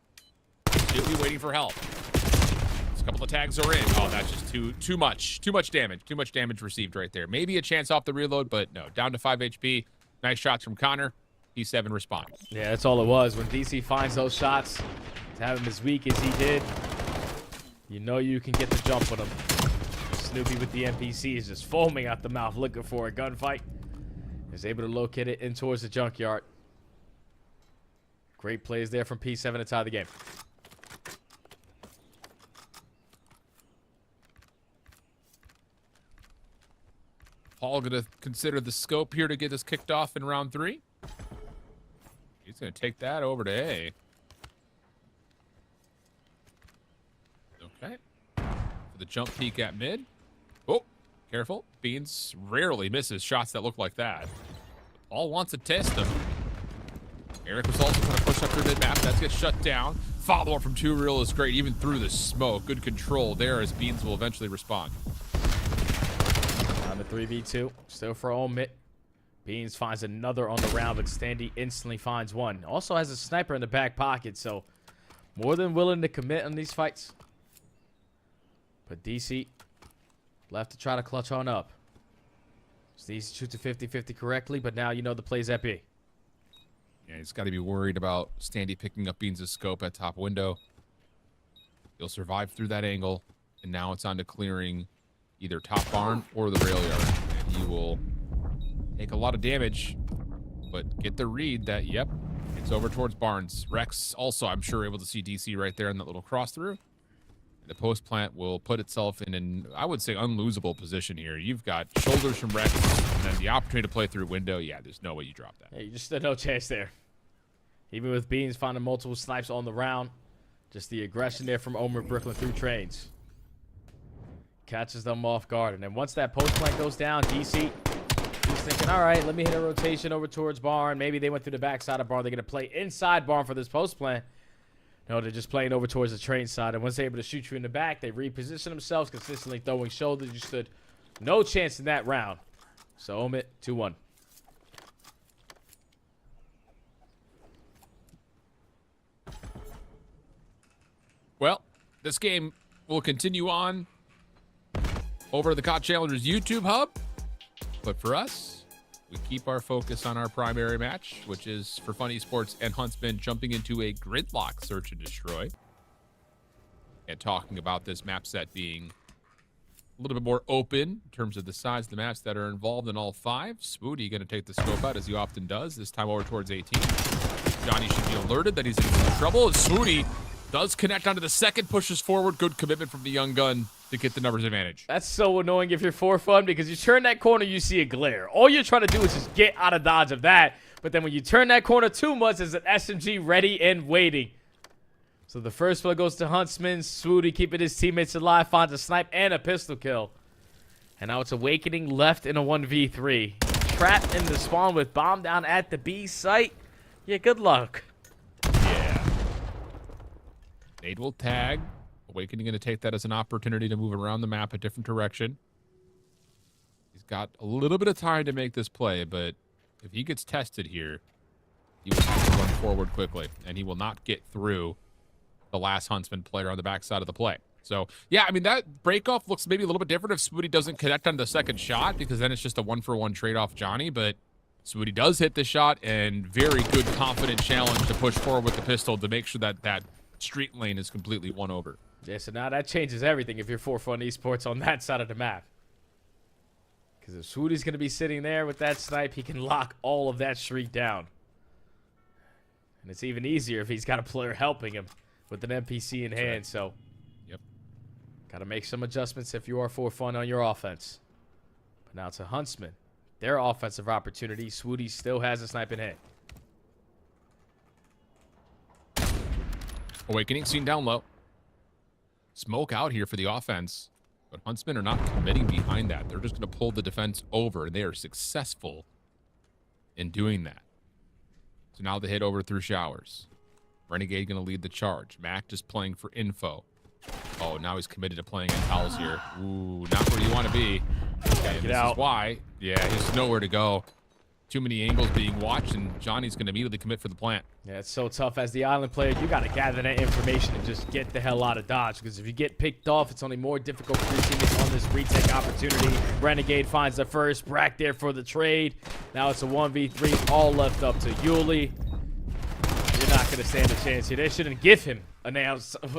He'll be waiting for help. A couple of tags are in. Oh, that's just too much. Too much damage. Too much damage received right there. Maybe a chance off the reload, but no. Down to 5 HP. Nice shots from Connor. P7 respond. Yeah, that's all it was. When DC finds those shots, to have him as weak as he did, you know you can get the jump with him. Snoopy with the NPC is just foaming out the mouth looking for a gunfight. Is able to locate it in towards the junkyard. Great plays there from P7 to tie the game. Paul going to consider the scope here to get this kicked off in round 3. He's going to take that over to A. Okay. For the jump peek at mid. Oh, careful. Beans rarely misses shots that look like that. Paul wants to test them. Eric was also going to push up through mid-map. That gets shut down. Follow-up from 2 Real is great, even through the smoke. Good control there as Beans will eventually respond. On the 3v2. Still for OMIT. Beans finds another on the round, but Standy instantly finds one. Also has a sniper in the back pocket, so more than willing to commit on these fights. But DC left to try to clutch on up. DC shoots a 50-50 correctly, but now you know the play's at B. Yeah, he's got to be worried about Standy picking up Beans' scope at top window. He'll survive through that angle, and now it's on to clearing either top barn or the rail yard. And he will take a lot of damage, but get the read that, yep, it's over towards Barnes. Rex also, I'm sure, able to see DC right there in that little cross through. The post plant will put itself in an, I would say, unlosable position here. You've got shoulders from Rex, and then the opportunity to play through window. Yeah, there's no way you drop that. Yeah, you just no chance there. Even with Beans finding multiple snipes on the round, just the aggression there from Omer Brooklyn through trains. Catches them off guard. And then once that post plant goes down, DC, he's thinking, all right, let me hit a rotation over towards barn. Maybe they went through the backside of barn. They're going to play inside barn for this post plant. No, they're just playing over towards the train side. And once they're able to shoot you in the back, they reposition themselves, consistently throwing shoulders. You stood no chance in that round. So OMIT 2-1. Well, this game will continue on over the COD Challengers YouTube hub. But for us, we keep our focus on our primary match, which is for Fun Esports and Huntsman jumping into a gridlock search and destroy. And talking about this map set being a little bit more open in terms of the size of the maps that are involved in all 5. Spoody going to take the scope out as he often does, this time over towards 18. Johnny should be alerted that he's in some trouble, and Spoody does connect onto the second, pushes forward. Good commitment from the young gun to get the numbers advantage. That's so annoying if you're for fun, because you turn that corner, you see a glare. All you're trying to do is just get out of dodge of that. But then when you turn that corner too much, there's an SMG ready and waiting. So the first one goes to Huntsman. Swoody keeping his teammates alive, finds a snipe and a pistol kill. And now it's Awakening left in a 1v3. Trapped in the spawn with bomb down at the B site. Yeah, good luck. Yeah. Nade will tag. Awakening going to take that as an opportunity to move around the map a different direction. He's got a little bit of time to make this play, but if he gets tested here, he will have to run forward quickly, and he will not get through the last Huntsman player on the backside of the play. So, yeah, I mean, that break-off looks maybe a little bit different if Swoody doesn't connect on the second shot, because then it's just a one-for-one trade-off Johnny, but Swoody does hit the shot, and very good, confident challenge to push forward with the pistol to make sure that that street lane is completely won over. Yeah, so now that changes everything if you're for Fun Esports on that side of the map. Because if Swooty's going to be sitting there with that snipe, he can lock all of that streak down. And it's even easier if he's got a player helping him with an NPC in hand. So, yep, got to make some adjustments if you are for fun on your offense. But now to Huntsman. Their offensive opportunity. Swooty still has a snipe in hand. Awakening seen down low. Smoke out here for the offense, but Huntsmen are not committing behind that. They're just going to pull the defense over, and they are successful in doing that. So now the hit over through showers. Renegade going to lead the charge. Mac just playing for info. Oh, now he's committed to playing in towels here. Ooh, not where you want to be. And this is why. Yeah, he's nowhere to go. Too many angles being watched, and Johnny's going to immediately commit for the plant. Yeah, it's so tough as the island player. You got to gather that information and just get the hell out of dodge, because if you get picked off, it's only more difficult for your teammates on this retake opportunity. Renegade finds the first. Brack there for the trade. Now it's a 1v3, all left up to Yuli. You're not going to stand a chance here. They shouldn't give him an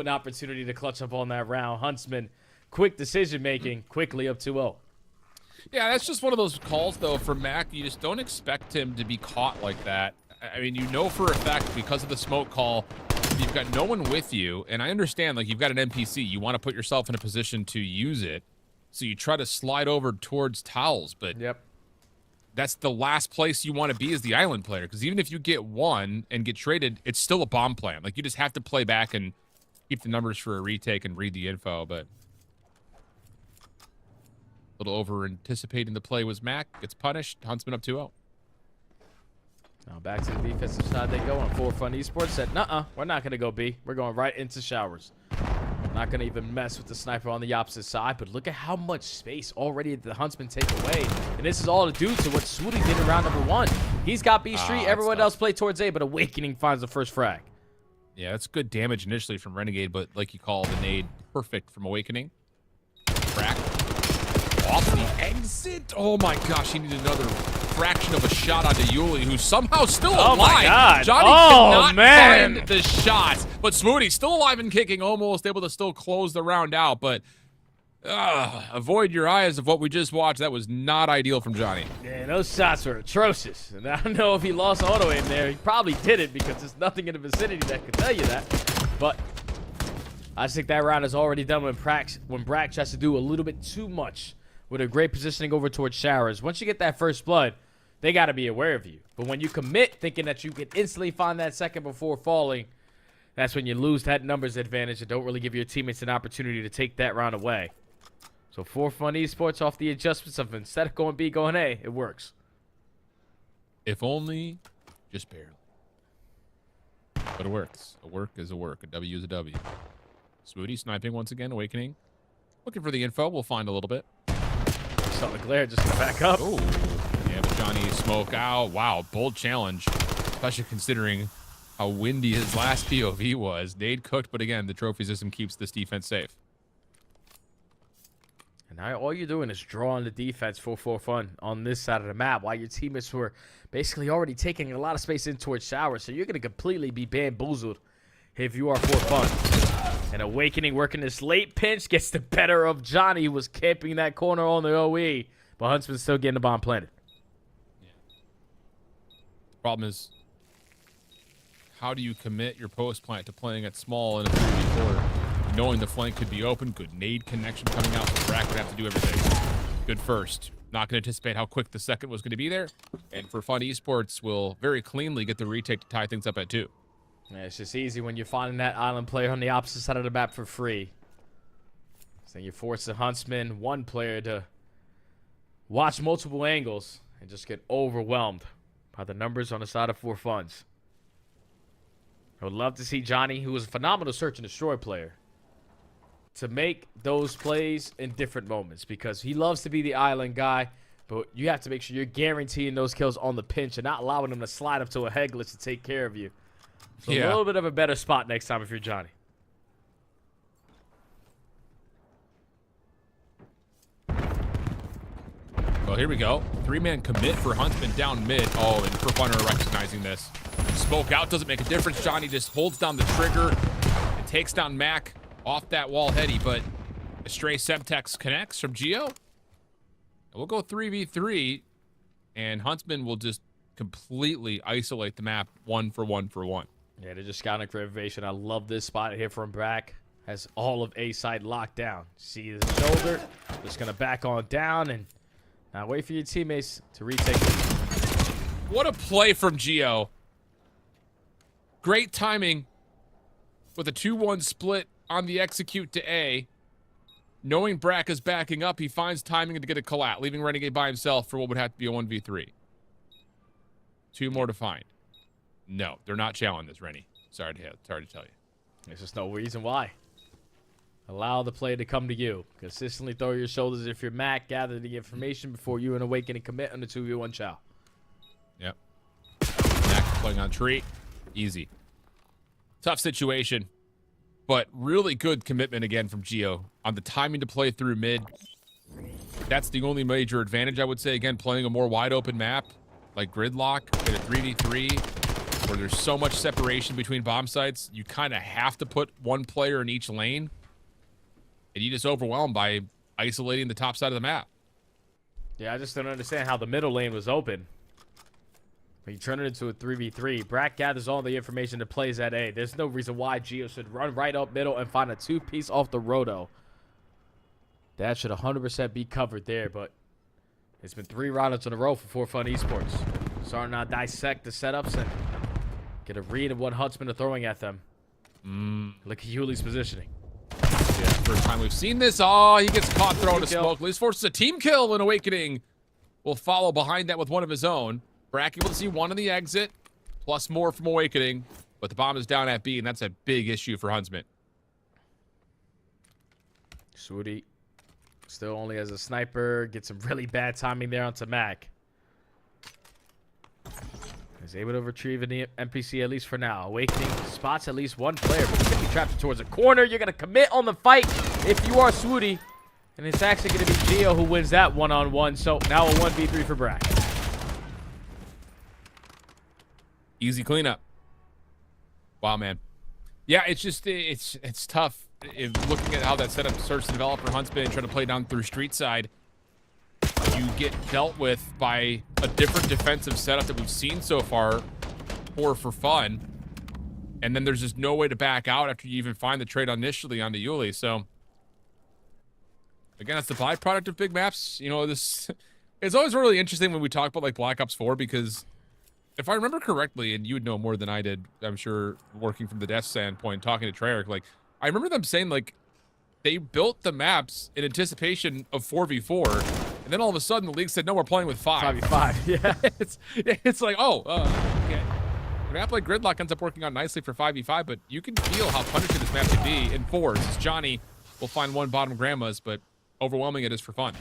opportunity to clutch up on that round. Huntsman, quick decision-making, quickly up 2-0. Yeah, that's just one of those calls, though, from Mac. You just don't expect him to be caught like that. I mean, you know for a fact, because of the smoke call, you've got no one with you. And I understand, like, you've got an NPC. You want to put yourself in a position to use it. So you try to slide over towards towels. But yep, that's the last place you want to be as the island player. Because even if you get one and get traded, it's still a bomb plan. Like, you just have to play back and keep the numbers for a retake and read the info. But a little over-anticipating the play was Mac. Gets punished. Huntsman up 2-0. Now back to the defensive side they go on 4 Fun Esports. Said, nuh-uh, we're not going to go B. We're going right into showers. Not going to even mess with the sniper on the opposite side. But look at how much space already the Huntsman take away. And this is all due to what Swooty did in round number 1. He's got B Street. Everyone else played towards A, but Awakening finds the first frag. Yeah, that's good damage initially from Renegade, but like you call the nade, perfect from Awakening. Crack. Off the exit. Oh my gosh, he needed another fraction of a shot onto Yuli, who's somehow still alive. Oh my God. Johnny cannot find the shot, but Smoothie's still alive and kicking, almost able to still close the round out. But avoid your eyes of what we just watched. That was not ideal from Johnny. Yeah, those shots were atrocious. And I don't know if he lost auto aim there. He probably did it because there's nothing in the vicinity that could tell you that. But I just think that round is already done when Brack tries to do a little bit too much with a great positioning over towards Showers. Once you get that first blood, they got to be aware of you. But when you commit thinking that you can instantly find that second before falling, that's when you lose that numbers advantage and don't really give your teammates an opportunity to take that round away. So for fun esports off the adjustments of instead of going B, going A, it works. If only, just barely. But it works. A work is a work. A W is a W. Swooty sniping once again, awakening. Looking for the info. We'll find a little bit. Saw the glare just to back up. Oh, yeah, but Johnny smoke out. Wow, bold challenge, especially considering how windy his last POV was. NAJD cooked, but again, the trophy system keeps this defense safe. And now all you're doing is drawing the defense for fun on this side of the map while your teammates were basically already taking a lot of space in towards Showers. So you're going to completely be bamboozled if you are for fun. And Awakening working this late pinch gets the better of Johnny, who was camping that corner on the OE. But Huntsman's still getting the bomb planted. Yeah. The problem is, how do you commit your post plant to playing at small in a 3v4, knowing the flank could be open? Good NAJD connection coming out, so Brack would have to do everything. Good first. Not going to anticipate how quick the second was going to be there. And for fun esports, will very cleanly get the retake to tie things up at 2. Yeah, it's just easy when you're finding that island player on the opposite side of the map for free. So you force the Huntsman, one player, to watch multiple angles and just get overwhelmed by the numbers on the side of For Funds. I would love to see Johnny, who was a phenomenal search and destroy player, to make those plays in different moments, because he loves to be the island guy, but you have to make sure you're guaranteeing those kills on the pinch and not allowing them to slide up to a head glitch to take care of you. So a little bit of a better spot next time if you're Johnny. Well, here we go. 3-man commit for Huntsman down mid. Oh, and For Fun are recognizing this. Smoke out doesn't make a difference. Johnny just holds down the trigger and takes down Mac off that wall heady, but a stray Semtex connects from Geo. We'll go 3v3, and Huntsman will just completely isolate the map 1 for 1 for 1. Yeah, they're just scouting for information. I love this spot here from Brack. Has all of A side locked down. See the shoulder. Just going to back on down and now wait for your teammates to retake it. What a play from Geo. Great timing with a 2-1 split on the execute to A. Knowing Brack is backing up, he finds timing to get a collat, leaving Renegade by himself for what would have to be a 1v3. 2 more to find. No, they're not challenging this, Rennie. Sorry to tell you. There's just no reason why. Allow the play to come to you. Consistently throw your shoulders if you're Mac. Gather the information before you and Awaken and commit on the 2v1 chow. Yep. Mac playing on tree. Easy. Tough situation, but really good commitment again from Geo on the timing to play through mid. That's the only major advantage, I would say. Again, playing a more wide open map like Gridlock in a 3v3 where there's so much separation between bomb sites, you kind of have to put one player in each lane, and you just overwhelmed by isolating the top side of the map. Yeah, I just don't understand how the middle lane was open. When you turn it into a 3v3, Brack gathers all the information to plays at A. There's no reason why Geo should run right up middle and find a 2-piece off the roto. That should 100% be covered there, but it's been 3 rounds in a row for Fun Esports. Starting to dissect the setups and get a read of what Huntsman are throwing at them. Look at Yuli's positioning. Yeah, first time we've seen this. Oh, he gets caught throwing a smoke. At least forces a team kill, and Awakening will follow behind that with one of his own. Brack able to see one on the exit, plus more from Awakening, but the bomb is down at B, and that's a big issue for Huntsman. Swooty still only as a sniper. Gets some really bad timing there onto Mac. Is able to retrieve an NPC at least for now. Awakening spots at least one player, but he's going to be trapped towards a corner. You're going to commit on the fight if you are Swooty. And it's actually going to be Geo who wins that one-on-one. So now a 1v3 for Brack. Easy cleanup. Wow, man. Yeah, it's just, it's tough. Looking at how that setup starts to develop for Huntsman, trying to play down through street side, you get dealt with by a different defensive setup that we've seen so far, or for fun. And then there's just no way to back out after you even find the trade initially onto Yuli. So, again, that's the byproduct of big maps. You know, this it's always really interesting when we talk about like Black Ops 4 because if I remember correctly, and you would know more than I did, I'm sure, working from the dev standpoint, talking to Treyarch, like I remember them saying like they built the maps in anticipation of 4v4, and then all of a sudden the league said, no, we're playing with 5. 5v5, yeah. it's like, oh, okay. A map like Gridlock ends up working out nicely for 5v5, but you can feel how punishing this map can be in 4s. As Johnny will find one bottom grandma's, but overwhelming it is for fun.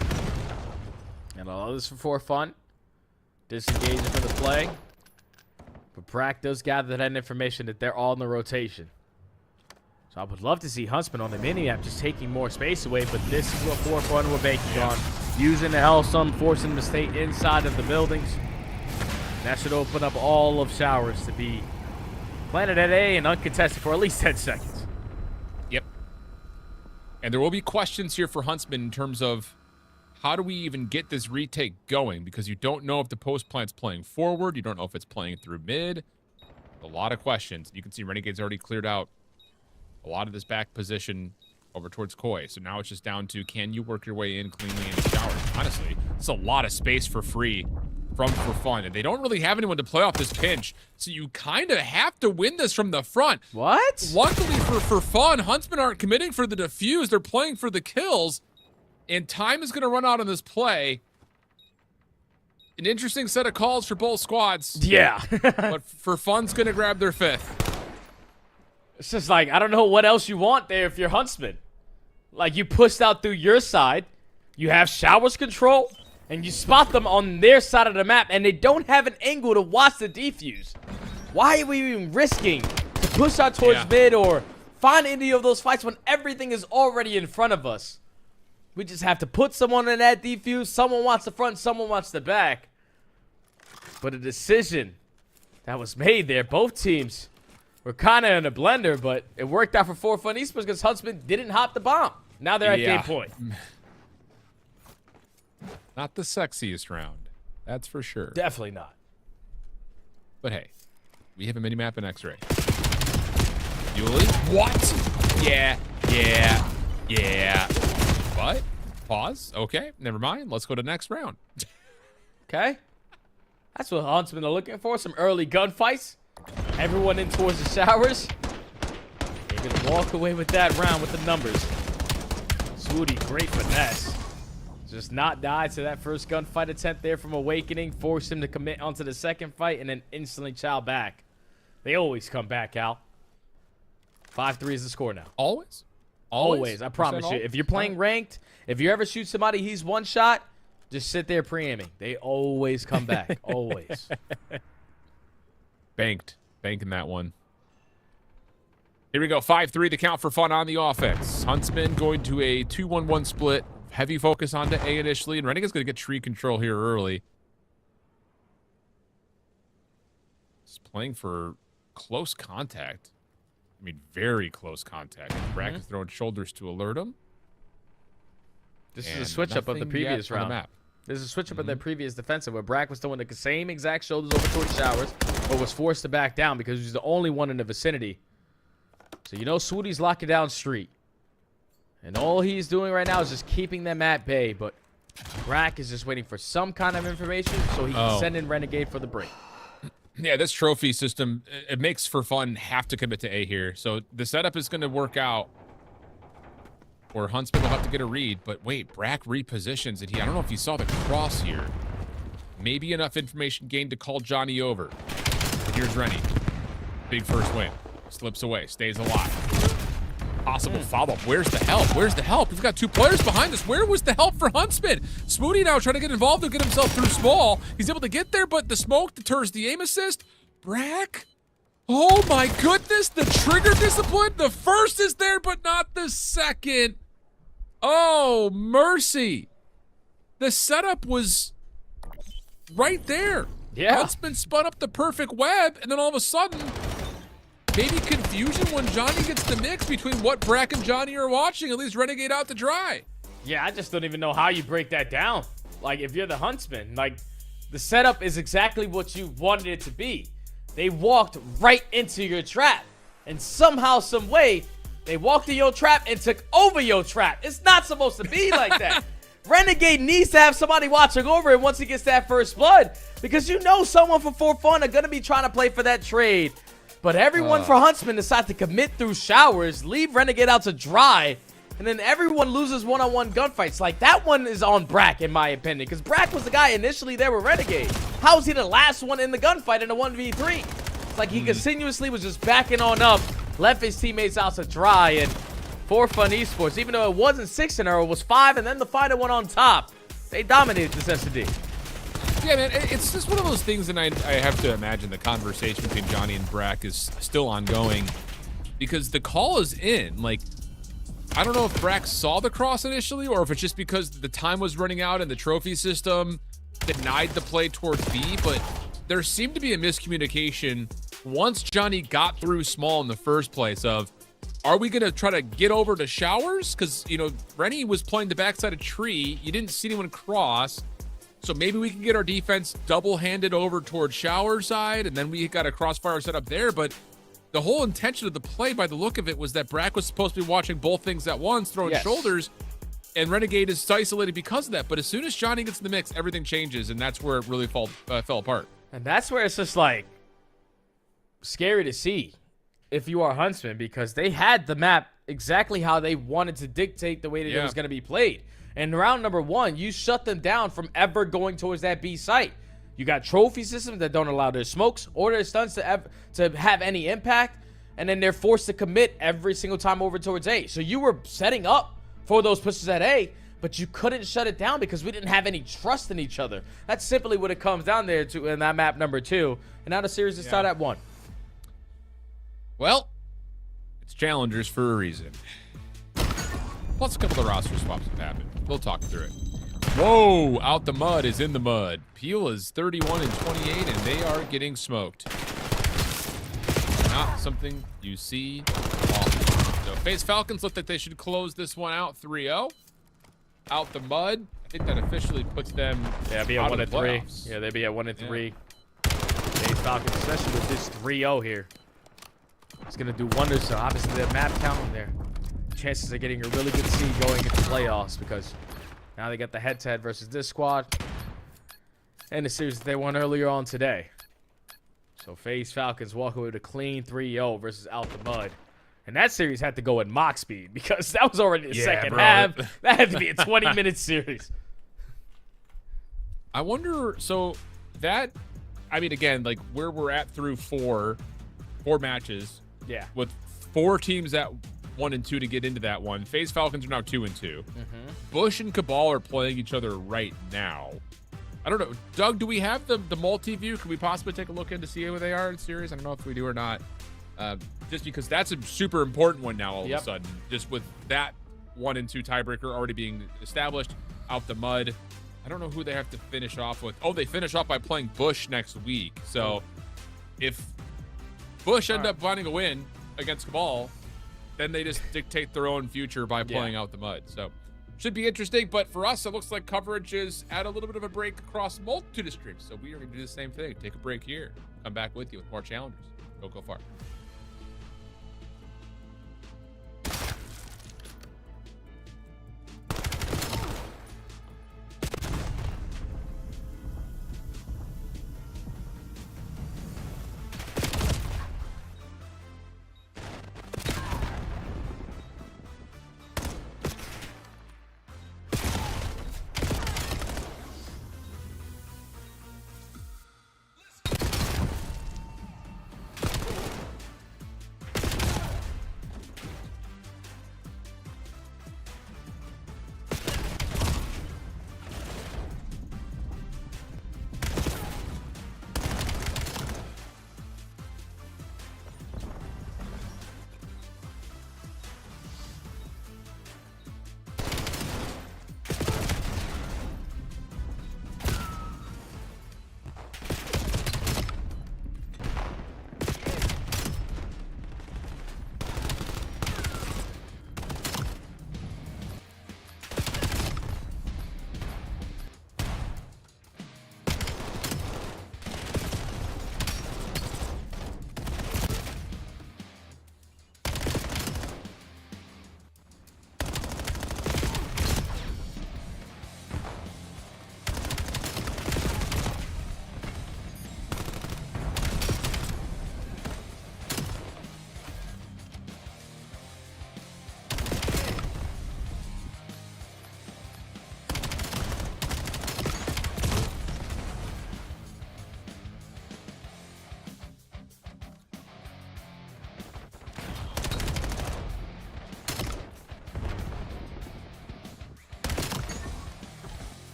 And all this for fun. Disengaging from the play. But Brack does gather that information that they're all in the rotation. So I would love to see Huntsman on the mini-map just taking more space away, but this is what for fun we're banking on. Using the Hellstorm, forcing them to stay inside of the buildings. That should open up all of Showers to be planted at A and uncontested for at least 10 seconds. Yep. And there will be questions here for Huntsman in terms of how do we even get this retake going? Because you don't know if the post plant's playing forward. You don't know if it's playing through mid. A lot of questions. You can see Renegade's already cleared out a lot of this back position over towards Koi. So now it's just down to, can you work your way in cleanly into Showers? Honestly, it's a lot of space for free from for fun. And they don't really have anyone to play off this pinch. So you kind of have to win this from the front. What? Luckily for fun, Huntsman aren't committing for the defuse. They're playing for the kills. And time is going to run out on this play. An interesting set of calls for both squads. Yeah. But for fun's going to grab their 5th. It's just like, I don't know what else you want there if you're Huntsman. Like, you pushed out through your side, you have Showers control, and you spot them on their side of the map, and they don't have an angle to watch the defuse. Why are we even risking to push out towards mid or find any of those fights when everything is already in front of us? We just have to put someone in that defuse. Someone wants the front, someone wants the back. But a decision that was made there, both teams were kind of in a blender, but it worked out for Fun Esports because Huntsman didn't hop the bomb. Now they're at game point. Not the sexiest round. That's for sure. Definitely not. But hey, we have a mini-map in X-Ray. Yuli? What? Yeah. What? Pause. Okay, never mind. Let's go to next round. Okay. That's what Huntsman are looking for. Some early gunfights. Everyone in towards the Showers. They're going to walk away with that round with the numbers. Swooty, great finesse. Just not die to that first gunfight attempt there from Awakening. Force him to commit onto the second fight and then instantly chow back. They always come back, Al. 5-3 is the score now. Always? Always. I promise you. If you're playing ranked, if you ever shoot somebody, he's one shot, just sit there pre-aiming. They always come back. Always. Banking that one. Here we go. 5-3 to count for fun on the offense. Huntsman going to a 2-1-1 split. Heavy focus onto A initially, and Renegade's going to get tree control here early. He's playing for close contact. I mean, very close contact. Brack is throwing shoulders to alert him. This is a switch-up of the previous round. Map. This is a switch-up of their previous defensive where Brack was throwing the same exact shoulders over towards Showers, but was forced to back down because he's the only one in the vicinity. So you know Swooty's locking down street. And all he's doing right now is just keeping them at bay, but Brack is just waiting for some kind of information so he can send in Renegade for the break. Yeah, this trophy system, it makes for fun have to commit to A here. So the setup is going to work out. Or Huntsman will have to get a read. But wait, Brack repositions. And I don't know if you saw the cross here. Maybe enough information gained to call Johnny over. But here's Rennie. Big first win. Slips away. Stays alive. Possible follow-up. Where's the help? Where's the help? We've got 2 players behind us. Where was the help for Huntsman? Smooty now trying to get involved to get himself through small. He's able to get there, but the smoke deters the aim assist. Brack? Oh my goodness, the trigger discipline. The first is there, but not the second. Oh, mercy. The setup was right there. Yeah. Huntsman spun up the perfect web, and then all of a sudden, maybe confusion when Johnny gets the mix between what Brack and Johnny are watching. At least Renegade out to dry. Yeah, I just don't even know how you break that down. Like, if you're the Huntsman, like, the setup is exactly what you wanted it to be. They walked right into your trap. and somehow, some way, they walked in your trap and took over your trap. It's not supposed to be like that. Renegade needs to have somebody watching over it once he gets that first blood, because you know someone from For Fun are going to be trying to play for that trade. But everyone for Huntsman decide to commit through showers, leave Renegade out to dry, and then everyone loses one-on-one gunfights. Like, that one is on Brack, in my opinion, because Brack was the guy initially there with Renegade. How is he the last one in the gunfight in a 1v3? It's like he continuously was just backing on up, left his teammates out to dry, and For Fun Esports, even though it wasn't 6-0, it was 5, and then the fighter went on top. They dominated this SD. Yeah, man, it's just one of those things, and I have to imagine the conversation between Johnny and Brack is still ongoing because the call is in. Like, I don't know if Brack saw the cross initially or if it's just because the time was running out and the trophy system denied the play towards B, but there seemed to be a miscommunication once Johnny got through small in the first place of, are we going to try to get over to showers? Because, you know, Rennie was playing the backside of tree. You didn't see anyone cross. So maybe we can get our defense double-handed over towards shower side, and then we got a crossfire set up there. But the whole intention of the play, by the look of it, was that Brack was supposed to be watching both things at once, throwing shoulders, and Renegade is isolated because of that. But as soon as Johnny gets in the mix, everything changes, and that's where it really fell apart. And that's where it's just, like, scary to see if you are Huntsman, because they had the map exactly how they wanted to dictate the way that it was going to be played. And round number 1, you shut them down from ever going towards that B site. You got trophy systems that don't allow their smokes or their stunts to have any impact, and then they're forced to commit every single time over towards A. So you were setting up for those pushes at A, but you couldn't shut it down because we didn't have any trust in each other. That's simply what it comes down there to in that map number 2. And now the series is tied at 1. Well, it's challengers for a reason. Plus a couple of roster swaps have happened. We'll talk through it. Whoa, Out the Mud is in the mud. Peel is 31 and 28, and they are getting smoked. Not something you see often. So FaZe Falcons look like they should close this one out 3-0. Out the Mud. I think that officially puts them be at out 1 of and the 3. playoffs. Yeah, they'd be at 1 and 3. FaZe Falcons, especially with this 3-0 here. It's going to do wonders. So obviously the map count there. Chances of getting a really good seed going into playoffs, because now they got the head-to-head versus this squad and the series that they won earlier on today. So FaZe Falcons walk away with a clean 3-0 versus Out the Mud. And that series had to go at mock speed because that was already the second half. That had to be a 20-minute series. I wonder, so that, I mean, again, like where we're at through four matches. Yeah. With 4 teams at 1 and 2 to get into that one. FaZe Falcons are now 2 and 2. Bush and Cabal are playing each other right now. I don't know. Doug, do we have the multi-view? Could we possibly take a look in to see where they are in series? I don't know if we do or not. Just because that's a super important one now all of a sudden. Just with that 1 and 2 tiebreaker already being established. Out the Mud. I don't know who they have to finish off with. Oh, they finish off by playing Bush next week. So if Bush end up finding a win against Cabal, then they just dictate their own future by playing Out the Mud. So should be interesting. But for us, it looks like coverage is at a little bit of a break across a multitude of streams. So we are going to do the same thing. Take a break here. Come back with you with more challengers. Go far.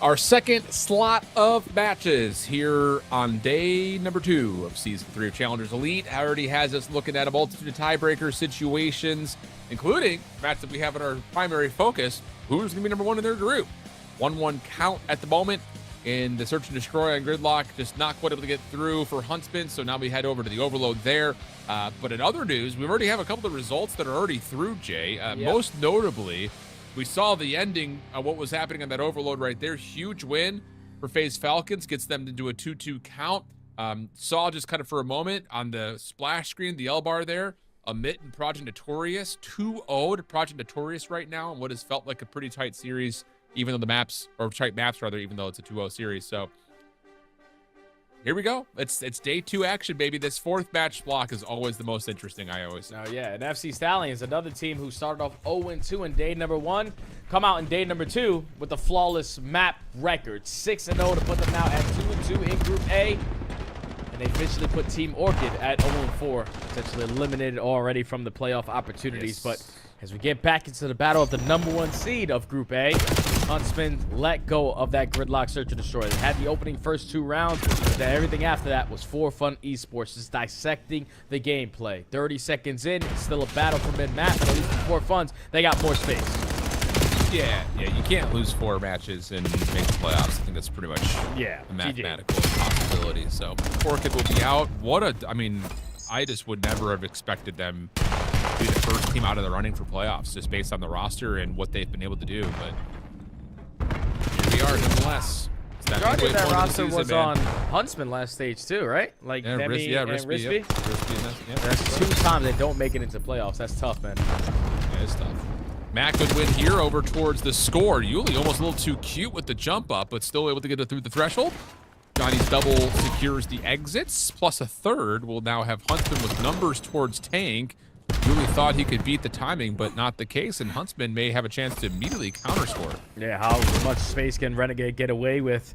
Our second slot of matches here on day number 2 of Season 3 of Challengers Elite already has us looking at a multitude of tiebreaker situations, including the match that we have in our primary focus, who's going to be number 1 in their group. 1-1 count at the moment in the Search and Destroy on Gridlock, just not quite able to get through for Huntsman, so now we head over to the Overload there. But in other news, we already have a couple of results that are already through, Jay. Most notably, we saw the ending of what was happening on that Overload right there. Huge win for FaZe Falcons, gets them to do a 2-2 count. Saw just kind of for a moment on the splash screen, the L bar there, OMIT and Project Notorious, 2-0 to Project Notorious right now, and what has felt like a pretty tight series, even though the maps, or tight maps rather, even though it's a 2-0 series. So here we go. It's day 2 action, baby. This 4th match block is always the most interesting, I always say. Oh, yeah, and FC Stallions, another team who started off 0-2 in day number 1, come out in day number 2 with a flawless map record, 6-0 to put them now at 2-2 in Group A. And they officially put Team Orchid at 0-4, essentially eliminated already from the playoff opportunities. But as we get back into the battle of the number 1 seed of Group A, Huntsman let go of that Gridlock Search and Destroy. They had the opening first 2 rounds, but then everything after that was for fun esports, just dissecting the gameplay. 30 seconds in, it's still a battle for mid-map, but at least for funds, they got more space. Yeah, you can't lose 4 matches and make the playoffs. I think that's pretty much a mathematical possibility. So Orchid will be out. I just would never have expected them to be the first team out of the running for playoffs, just based on the roster and what they've been able to do. But here we are, nonetheless. Majority of that roster was on Huntsman last stage too, right? Like Demi and Rispy. That's 2 times they don't make it into playoffs. That's tough, man. Yeah, it's tough. Mac would win here over towards the score. Yuli almost a little too cute with the jump up, but still able to get it through the threshold. Johnny's double secures the exits, plus a 3rd. We'll now have Huntsman with numbers towards tank. Yuli thought he could beat the timing, but not the case, and Huntsman may have a chance to immediately counterscore. Yeah, how much space can Renegade get away with?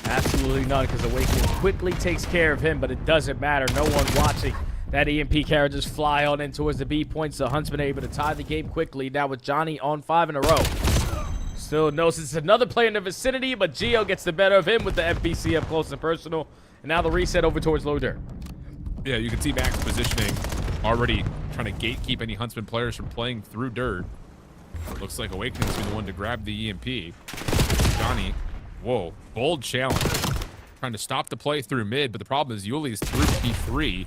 Absolutely none, because Awakening quickly takes care of him, but it doesn't matter. No one watching. That EMP carrier just fly on in towards the B points, so Huntsman able to tie the game quickly. Now with Johnny on 5 in a row. Still knows it's another player in the vicinity, but Gio gets the better of him with the FBC up close and personal. And now the reset over towards Low Dirt. Yeah, you can see Max positioning already trying to gatekeep any Huntsman players from playing through dirt. It looks like Awakening's been the one to grab the EMP. Johnny, whoa, bold challenge. Trying to stop the play through mid, but the problem is Yuli's through P3,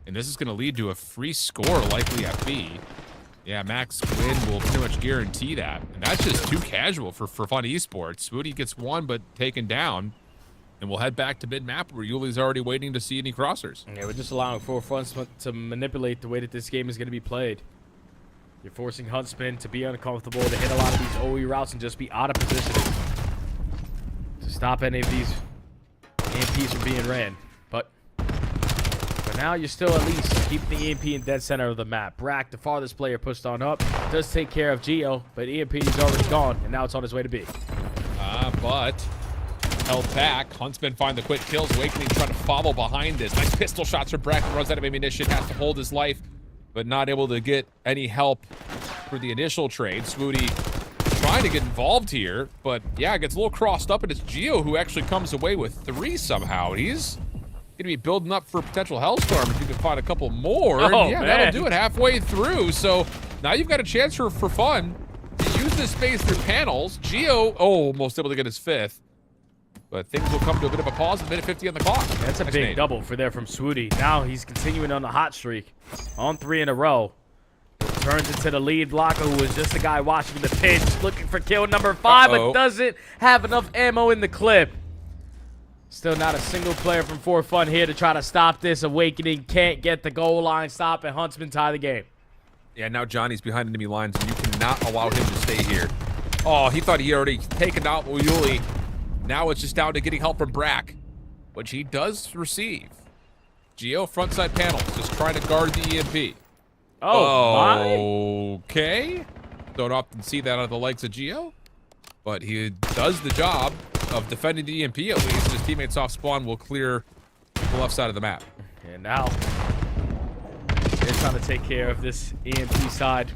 and this is going to lead to a free score likely at B. Yeah, Max win will pretty much guarantee that. And that's just too casual for fun esports. Swoody gets 1, but taken down. And we'll head back to mid-map where Yuli's already waiting to see any crossers. Yeah, we're just allowing for fun to manipulate the way that this game is going to be played. You're forcing Huntsman to be uncomfortable, to hit a lot of these OE routes and just be out of position to stop any of these EMPs from being ran. But for now, you're still at least keeping the EMP in dead center of the map. Brack, the farthest player pushed on up, does take care of Gio, but EMP is already gone, and now it's on his way to B. But held back. Huntsman find the quick kills. Awakening trying to follow behind this. Nice pistol shots from Brack. Runs out of ammunition. Has to hold his life, but not able to get any help for the initial trade. Swoody trying to get involved here, but yeah, gets a little crossed up, and it's Gio who actually comes away with 3 somehow. He's going to be building up for a potential Hellstorm if you can find a couple more. Oh, yeah, man. that'll do it halfway through. So now you've got a chance for fun to use this space through panels. Gio, almost able to get his 5th. But things will come to a bit of a pause at minute 50 on the clock. That's a big double for there from Swoody. Now he's continuing on the hot streak. On 3 in a row. Turns into the lead blocker, who was just the guy watching the pitch, looking for kill number 5, but doesn't have enough ammo in the clip. Still not a single player from For Fun here to try to stop this. Awakening can't get the goal line stop, and Huntsman tie the game. Yeah, now Johnny's behind enemy lines, and you cannot allow him to stay here. Oh, he thought he already taken out Uyuli. Now it's just down to getting help from Brack, which he does receive. Gio frontside panel, just trying to guard the EMP. Okay. Don't often see that out of the legs of Gio, but he does the job of defending the EMP at least. His teammates off spawn will clear the left side of the map. And now they're trying to take care of this EMP side.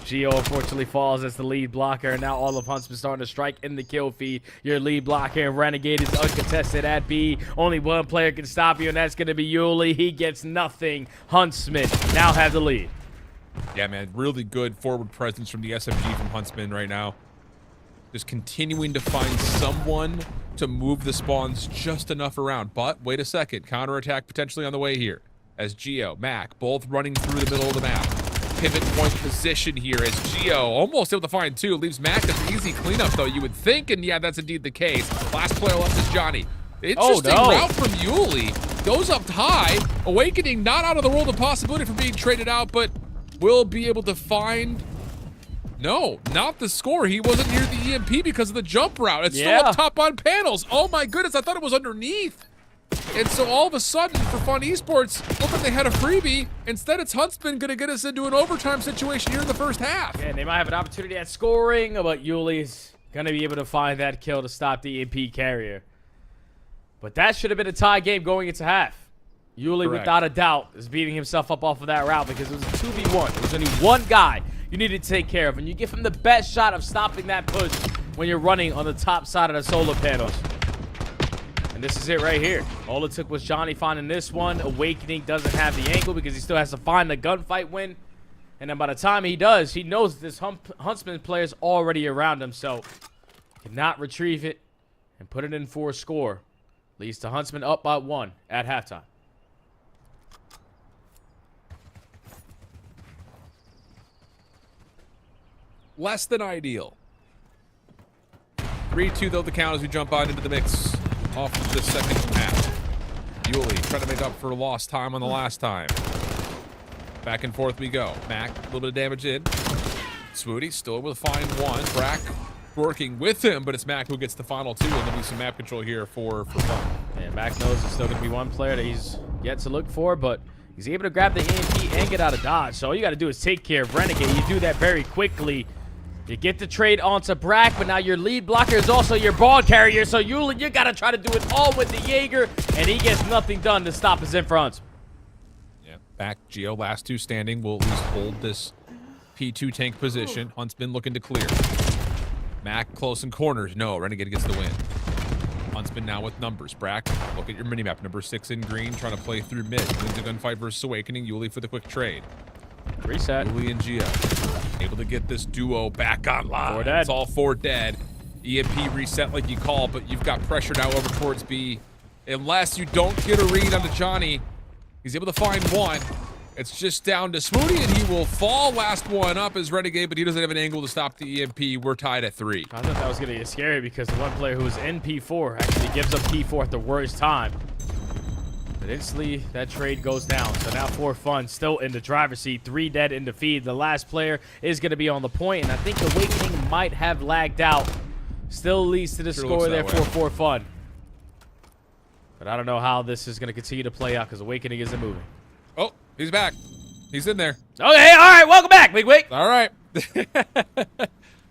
Gio unfortunately falls as the lead blocker, and now all of Huntsman starting to strike in the kill feed. Your lead blocker, Renegade, is uncontested at B. Only one player can stop you, and that's going to be Yuli. He gets nothing. Huntsman now have the lead. Yeah, man, really good forward presence from the SMG from Huntsman right now. Just continuing to find someone to move the spawns just enough around. But wait a second, counterattack potentially on the way here. As Gio, Mac, both running through the middle of the map. Pivot point position here as Gio almost able to find two. Leaves Mac as an easy cleanup, though, you would think. And yeah, that's indeed the case. Last player left is Johnny. Interesting route from Yuli. Goes up high. Awakening not out of the world of possibility for being traded out, but will be able to find... No, not the score. He wasn't near the EMP because of the jump route. It's still up top on panels. Oh my goodness, I thought it was underneath. And so all of a sudden, for Fun Esports, looked like they had a freebie. Instead, it's Huntsman going to get us into an overtime situation here in the first half. And they might have an opportunity at scoring, but Yuli's going to be able to find that kill to stop the EMP carrier. But that should have been a tie game going into half. Yuli, without a doubt, is beating himself up off of that route because it was a 2v1. There was only one guy you need to take care of, and you give him the best shot of stopping that push when you're running on the top side of the solar panels. And this is it right here. All it took was Johnny finding this one. Awakening doesn't have the angle because he still has to find the gunfight win. And then by the time he does, he knows this Huntsman player is already around him, so cannot retrieve it and put it in for a score. Leads to Huntsman up by 1 at halftime. Less than ideal. 3-2 though the count as we jump out into the mix off of the second half. Yuli trying to make up for lost time on the last time. Back and forth we go. Mac, a little bit of damage in. Swooty still able to find one. Brack working with him, but it's Mac who gets the final two, and there'll be some map control here for fun. And Mac knows there's still going to be one player that he's yet to look for, but he's able to grab the EMP and get out of dodge. So all you got to do is take care of Renegade. You do that very quickly. You get the trade onto Brack, but now your lead blocker is also your ball carrier. So you got to try to do it all with the Jaeger, and he gets nothing done to stop his in front. Yeah, back Gio, last two standing. Will at least hold this P2 tank position. Huntsman looking to clear. Mac close in corners. No, Renegade gets the win. Huntsman now with numbers. Brack, look at your minimap. Number 6 in green, trying to play through mid. Wins a gunfight versus Awakening. Yuli for the quick trade. Reset. Yuli and Gio able to get this duo back online. 4 dead. It's all 4 dead. EMP reset like you call, but you've got pressure now over towards B. Unless you don't get a read onto Johnny, he's able to find one. It's just down to Smooty, and he will fall. Last one up is Renegade, but he doesn't have an angle to stop the EMP. We're tied at 3. I thought that was going to get scary because the one player who was in P4 actually gives up P4 at the worst time. But instantly, that trade goes down. So now for Fun, still in the driver's seat. 3 dead in the feed. The last player is going to be on the point, and I think Awakening might have lagged out. Still leads to the score there for Fun. But I don't know how this is going to continue to play out because Awakening isn't moving. Oh, he's back. He's in there. Okay, all right. Welcome back, Big Wig. All right.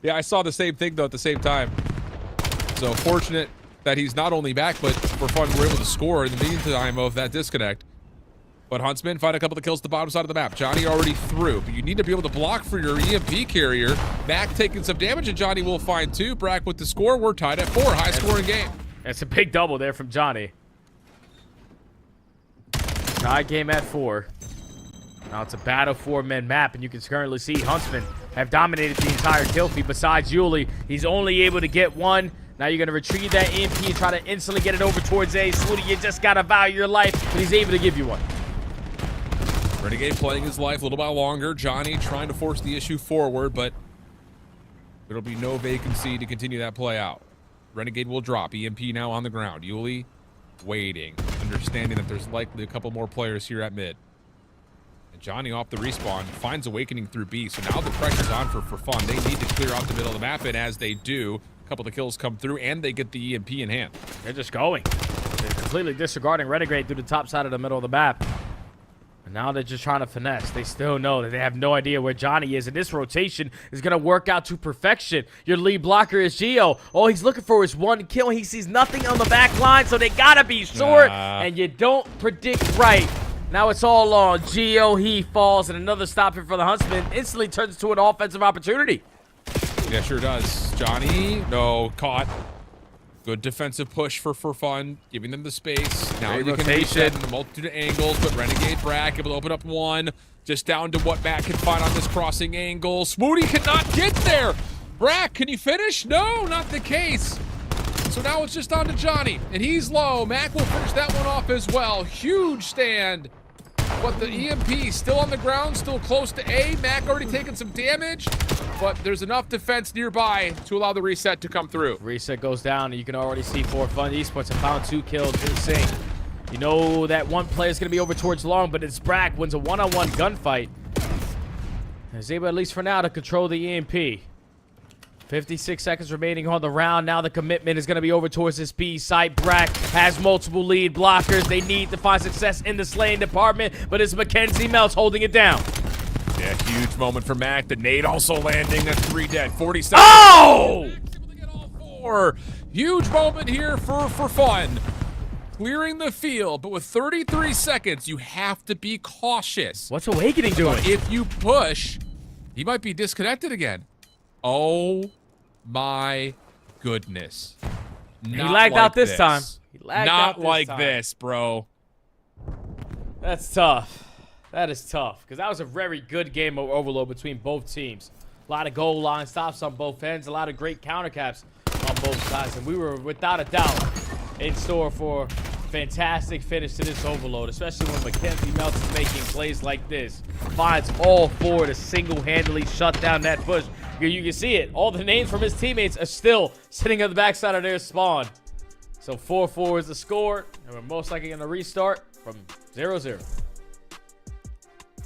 Yeah, I saw the same thing, though, at the same time. So fortunate that he's not only back, but for Fun, we're able to score in the meantime of that disconnect. But Huntsman find a couple of kills at the bottom side of the map. Johnny already through, but you need to be able to block for your EMP carrier. Mac taking some damage, and Johnny will find 2. Brack with the score. We're tied at 4. High-scoring game. That's a big double there from Johnny. Tie game at 4. Now it's a battle 4-man map, and you can currently see Huntsman have dominated the entire kill feed. Besides Yuli, he's only able to get 1. Now you're going to retrieve that EMP and try to instantly get it over towards A. Swooty, you just got to value your life, but he's able to give you one. Renegade playing his life a little bit longer. Johnny trying to force the issue forward, but there'll be no vacancy to continue that play out. Renegade will drop. EMP now on the ground. Yuli waiting, understanding that there's likely a couple more players here at mid. And Johnny off the respawn finds Awakening through B, so now the pressure's on for Fun. They need to clear out the middle of the map, and as they do, a couple of kills come through, and they get the EMP in hand. They're just going. They're completely disregarding Renegade through the top side of the middle of the map. And now they're just trying to finesse. They still know that they have no idea where Johnny is, and this rotation is going to work out to perfection. Your lead blocker is Gio. All he's looking for is 1 kill. He sees nothing on the back line, so they got to be short, and you don't predict right Now it's all on Geo. He falls, and another stop here for the Huntsman. Instantly turns into an offensive opportunity. Yeah, sure does. Johnny, no, caught. Good defensive push for fun, giving them the space. Now Great they can rotation. reset in a multitude of angles, but Renegade Brack able to open up one. Just down to what Matt can find on this crossing angle. Smooty cannot get there. Brack, can you finish? No, not the case. So now it's just on to Johnny, and he's low. Mac will finish that one off as well. Huge stand. But the EMP still on the ground, still close to A. Mac already taken some damage, but there's enough defense nearby to allow the reset to come through. Reset goes down, and you can already see For Fun Esports have found 2 kills in sync. You know that one player is going to be over towards long, but it's Brack wins a one-on-one gunfight. Is able, at least for now, to control the EMP. 56 seconds remaining on the round. Now the commitment is going to be over towards this B site. Brack has multiple lead blockers. They need to find success in the slaying department, but it's Mackenzie Melts holding it down. Yeah, huge moment for Mac. The nade also landing. That's 3 dead. 40 seconds. Oh! Able to get all 4. Huge moment here for fun. Clearing the field, but with 33 seconds, you have to be cautious. What's Awakening doing? If you push, he might be disconnected again. Oh my goodness. He lagged out this time. He lagged Not out this like time. this, bro. That's tough. That is tough, because that was a very good game of overload between both teams. A lot of goal line stops on both ends, a lot of great counter caps on both sides, and we were without a doubt in store for fantastic finish to this overload, especially when Mackenzie Melts is making plays like this. Finds all 4 to single-handedly shut down that push. You can see it. All the names from his teammates are still sitting on the backside of their spawn. So 4-4 is the score, and we're most likely going to restart from 0-0.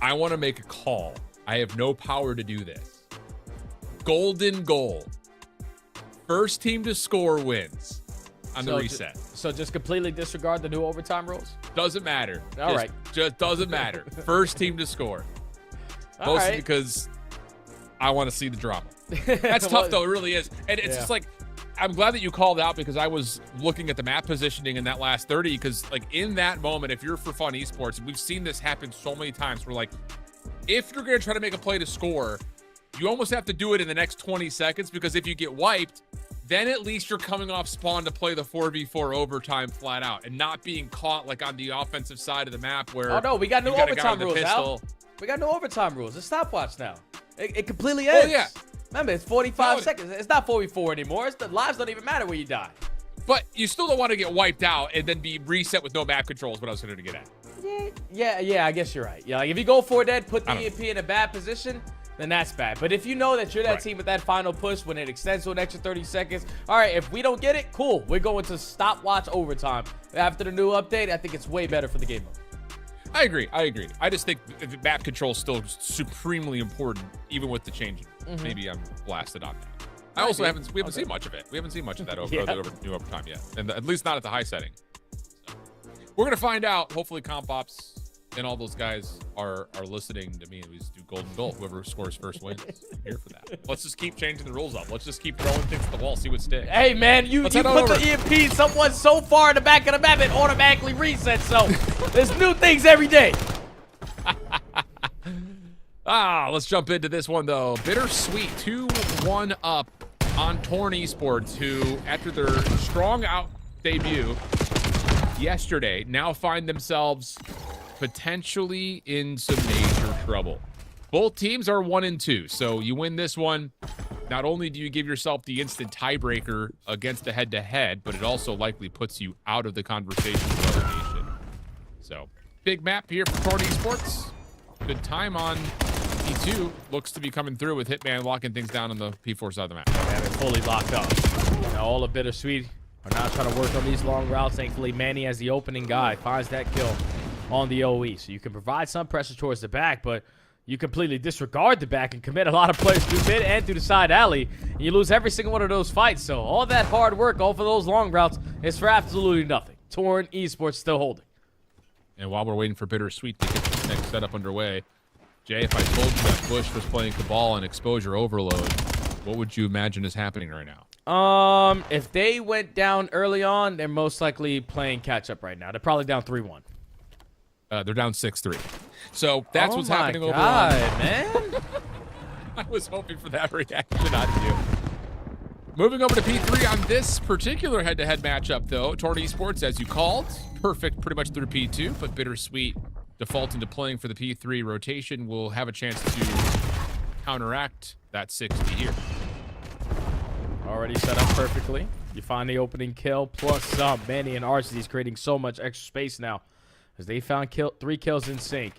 I want to make a call. I have no power to do this. Golden goal. First team to score wins on the reset. So just completely disregard the new overtime rules? Doesn't matter. All right. Just doesn't matter. First team to score. All Mostly right. because I want to see the drama. That's tough, though. It really is. And it's just like, I'm glad that you called out, because I was looking at the map positioning in that last 30, because like in that moment, if you're For Fun Esports, we've seen this happen so many times, where like, if you're going to try to make a play to score, you almost have to do it in the next 20 seconds, because if you get wiped, then at least you're coming off spawn to play the 4v4 overtime flat out and not being caught like on the offensive side of the map where Oh, no, we got new you got a guy overtime with a rules, pistol. Al. We got new overtime rules. It's stopwatch now. It completely ends. Oh, yeah. Remember, it's 45 No, seconds. It's not 4v4 anymore. The lives don't even matter where you die. But you still don't want to get wiped out and then be reset with no map controls, what I was going to get at. Yeah, I guess you're right. Yeah, like if you go for dead, put the I don't EMP in a bad position, then that's bad. But if you know that you're that Right. team with that final push when it extends to an extra 30 seconds, all right, if we don't get it, cool. We're going to stopwatch overtime. After the new update, I think it's way better for the game mode. I agree. I just think map control is still supremely important, even with the changing. Maybe I'm blasted on that. We haven't seen much of it. We haven't seen much of that new overtime yet, and at least not at the high setting. So, we're gonna find out. Hopefully, Comp Ops and all those guys are listening to me, and we just do golden goal. Whoever scores first wins. I'm here for that. Let's just keep changing the rules up. Let's just keep throwing things at the wall, see what sticks. Hey, man, you put the EMP someone so far in the back of the map, it automatically resets. So there's new things every day. Let's jump into this one, though. BitterSweet 2-1 up on Torn Esports, who, after their strong out debut yesterday, now find themselves potentially in some major trouble. Both teams are 1-2, so you win this one. Not only do you give yourself the instant tiebreaker against a head-to-head, but it also likely puts you out of the conversation of relegation. So, big map here for Torn Esports. Good time on P2. Looks to be coming through with Hitman locking things down on the P4 side of the map. Yeah, they're fully locked up. Now all of BitterSweet are now trying to work on these long routes. Thankfully, Manny, as the opening guy, finds that kill on the OE. So you can provide some pressure towards the back, but you completely disregard the back and commit a lot of players through mid and through the side alley, and you lose every single one of those fights. So all that hard work, all for those long routes, is for absolutely nothing. Torn Esports still holding. And while we're waiting for BitterSweet to get this next setup underway, Jay, if I told you that Bush was playing Cabal and exposure overload, what would you imagine is happening right now? If they went down early on, they're most likely playing catch up right now. They're probably down 3-1. They're down 6-3. So that's what's happening over God, on. man. I was hoping for that reaction out of you. Moving over to P3 on this particular head-to-head matchup, though. Torn Esports, as you called, perfect pretty much through P2, but BitterSweet defaulting to playing for the P3 rotation will have a chance to counteract that 60 here. Already set up perfectly. You find the opening kill plus some. Manny and Arcedy's creating so much extra space now as they found 3 kills in sync.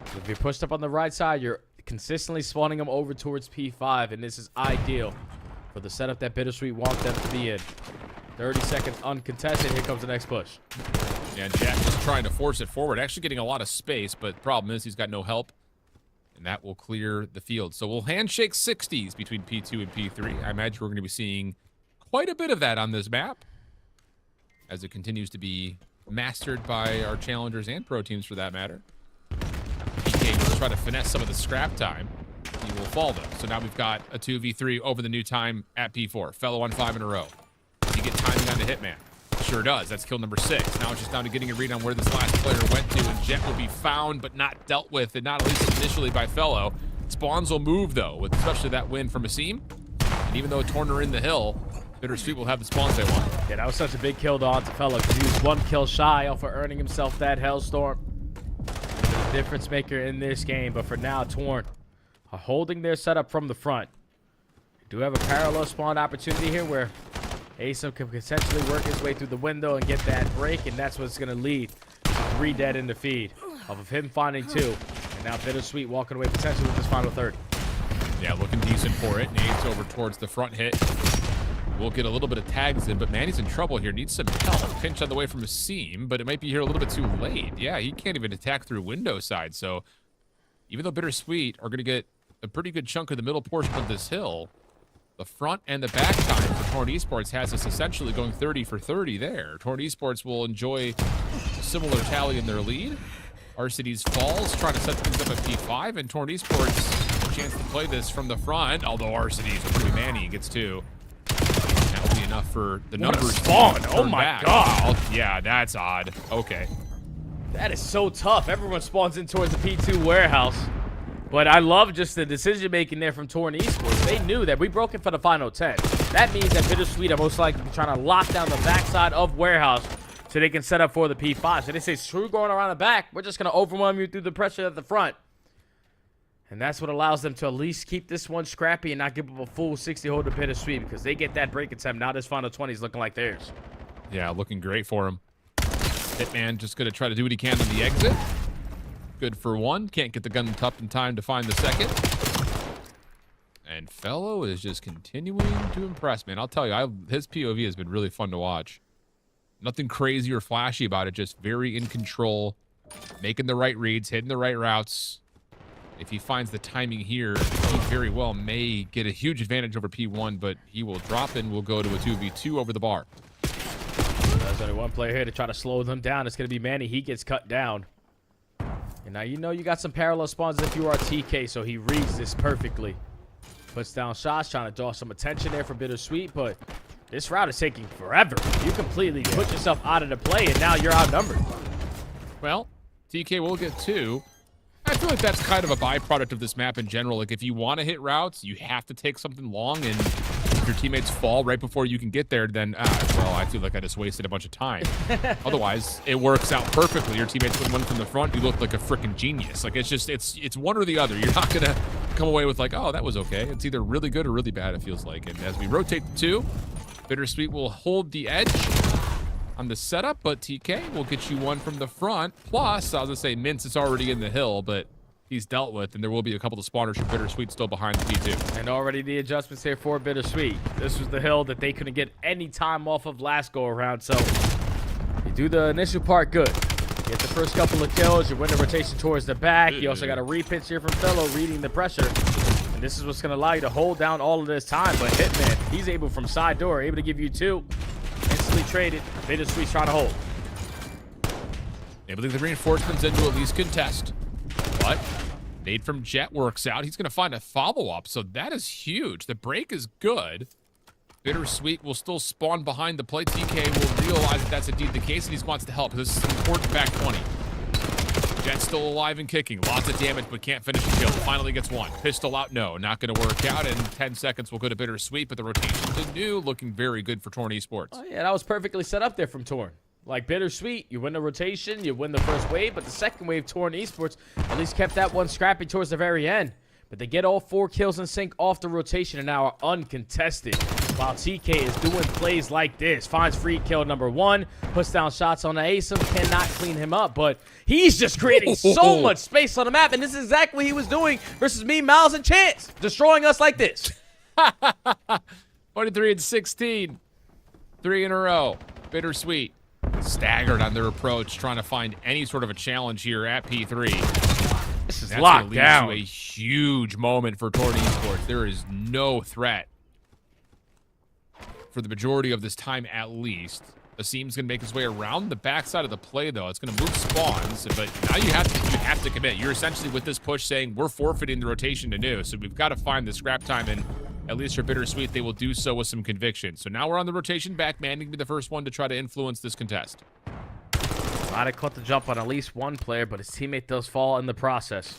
So if you're pushed up on the right side, you're consistently spawning them over towards P5, and this is ideal for the setup that BitterSweet wants them to be in. 30 seconds uncontested. Here comes the next push. Yeah, and Jack just trying to force it forward, actually getting a lot of space, but the problem is he's got no help, and that will clear the field. So we'll handshake 60s between P2 and P3. I imagine we're going to be seeing quite a bit of that on this map as it continues to be mastered by our challengers and pro teams for that matter. PK will try to finesse some of the scrap time. He will fall though. So now we've got a 2v3 over the new time at P4. Fellow on 5 in a row. Does he get timing on the Hitman? Sure does. That's kill number 6. Now it's just down to getting a read on where this last player went to, and Jet will be found but not dealt with, and not at least initially by Fellow. Spawns will move though, with especially that win from Asim. And even though Torner in the hill, BitterSweet will have the spawns they want. Yeah, that was such a big kill to onto Fellow because he was 1 kill shy off of earning himself that Hellstorm. The difference maker in this game, but for now, Torn are holding their setup from the front. They do have a parallel spawn opportunity here where Asim can potentially work his way through the window and get that break, and that's what's going to lead to 3 dead in the feed off of him finding 2. And now BitterSweet walking away potentially with this final 30. Yeah, looking decent for it. Nades over towards the front hit. We'll get a little bit of tags in, but Manny's in trouble here. Needs some help. Pinch on the way from a seam, but it might be here a little bit too late. Yeah, he can't even attack through window side. So even though BitterSweet are going to get a pretty good chunk of the middle portion of this hill, the front and the back time for Torn Esports has us essentially going 30 for 30 there. Torn Esports will enjoy a similar tally in their lead. Arcedy's falls, trying to set things up at P5, and Torn Esports a chance to play this from the front, although Arcedy's a pretty Manny gets 2. That'll be enough for the numbers. Spawn! Oh my back. God! Wow. Yeah, that's odd. Okay. That is so tough. Everyone spawns in towards the P2 warehouse. But I love just the decision-making there from Torn Esports. They knew that we broke it for the final 10. That means that BitterSweet are most likely trying to lock down the backside of warehouse so they can set up for the P5. So they say, screw going around the back. We're just going to overwhelm you through the pressure at the front. And that's what allows them to at least keep this one scrappy and not give up a full 60 hold to BitterSweet because they get that break attempt. Now this final 20 is looking like theirs. Yeah, looking great for him. Hitman just going to try to do what he can on the exit. Good for 1. Can't get the gun up in time to find the second. And Fellow is just continuing to impress, man. I'll tell you, his POV has been really fun to watch. Nothing crazy or flashy about it, just very in control, making the right reads, hitting the right routes. If he finds the timing here, he very well may get a huge advantage over P1, but he will drop and will go to a 2v2 over the bar. There's only one player here to try to slow them down. It's going to be Manny. He gets cut down. And now you know you got some parallel spawns if you are TK, so he reads this perfectly. Puts down shots, trying to draw some attention there for BitterSweet, but this route is taking forever. You completely put yourself out of the play, and now you're outnumbered. Well, TK will get 2. I feel like that's kind of a byproduct of this map in general. Like, if you want to hit routes, you have to take something long, and if your teammates fall right before you can get there, then, well, I feel like I just wasted a bunch of time. Otherwise, it works out perfectly. Your teammates win one from the front, you look like a freaking genius. Like, it's just, it's one or the other. You're not going to come away with like, oh, that was okay. It's either really good or really bad, it feels like. And as we rotate the 2, BitterSweet will hold the edge on the setup, but TK will get you 1 from the front. Plus, I was gonna say, Mince is already in the hill, but he's dealt with, and there will be a couple of spawners for BitterSweet still behind the P2. And already the adjustments here for BitterSweet. This was the hill that they couldn't get any time off of last go around, so you do the initial part good. Get the first couple of kills, you win the rotation towards the back. You also got a repitch here from Fellow reading the pressure. And this is what's gonna allow you to hold down all of this time, but Hitman, he's able from side door, able to give you 2. Instantly traded. BitterSweet trying to hold. Able to get the reinforcements in to at least contest. But nade from Jet works out. He's going to find a follow-up, so that is huge. The break is good. BitterSweet will still spawn behind the plate. TK will realize that that's indeed the case, and he wants to help. This is an important back 20. Jet's still alive and kicking. Lots of damage, but can't finish the kill. Finally gets one. Pistol out, no. Not going to work out, and 10 seconds will go to BitterSweet, but the rotation to New looking very good for Torn Esports. Oh, yeah, that was perfectly set up there from Torn. Like BitterSweet, you win the rotation, you win the first wave, but the second wave, Torn Esports, at least kept that one scrappy towards the very end. But they get all 4 kills in sync off the rotation and now are uncontested. While TK is doing plays like this. Finds free kill number 1. Puts down shots on the Asim. Cannot clean him up. But he's just creating so much space on the map. And this is exactly what he was doing versus me, Miles, and Chance. Destroying us like this. 23 and 16. 3 in a row. BitterSweet staggered on their approach, trying to find any sort of a challenge here at P3. This is That's locked gonna down. lead to a huge moment for Torn Esports. There is no threat for the majority of this time, at least. Asim's gonna make his way around the backside of the play, though. It's gonna move spawns, but now you have to commit. You're essentially with this push saying we're forfeiting the rotation to New, so we've got to find the scrap time, and at least for BitterSweet, they will do so with some conviction. So now we're on the rotation back. Manning to be the first one to try to influence this contest. Might have caught the jump on at least one player, but his teammate does fall in the process.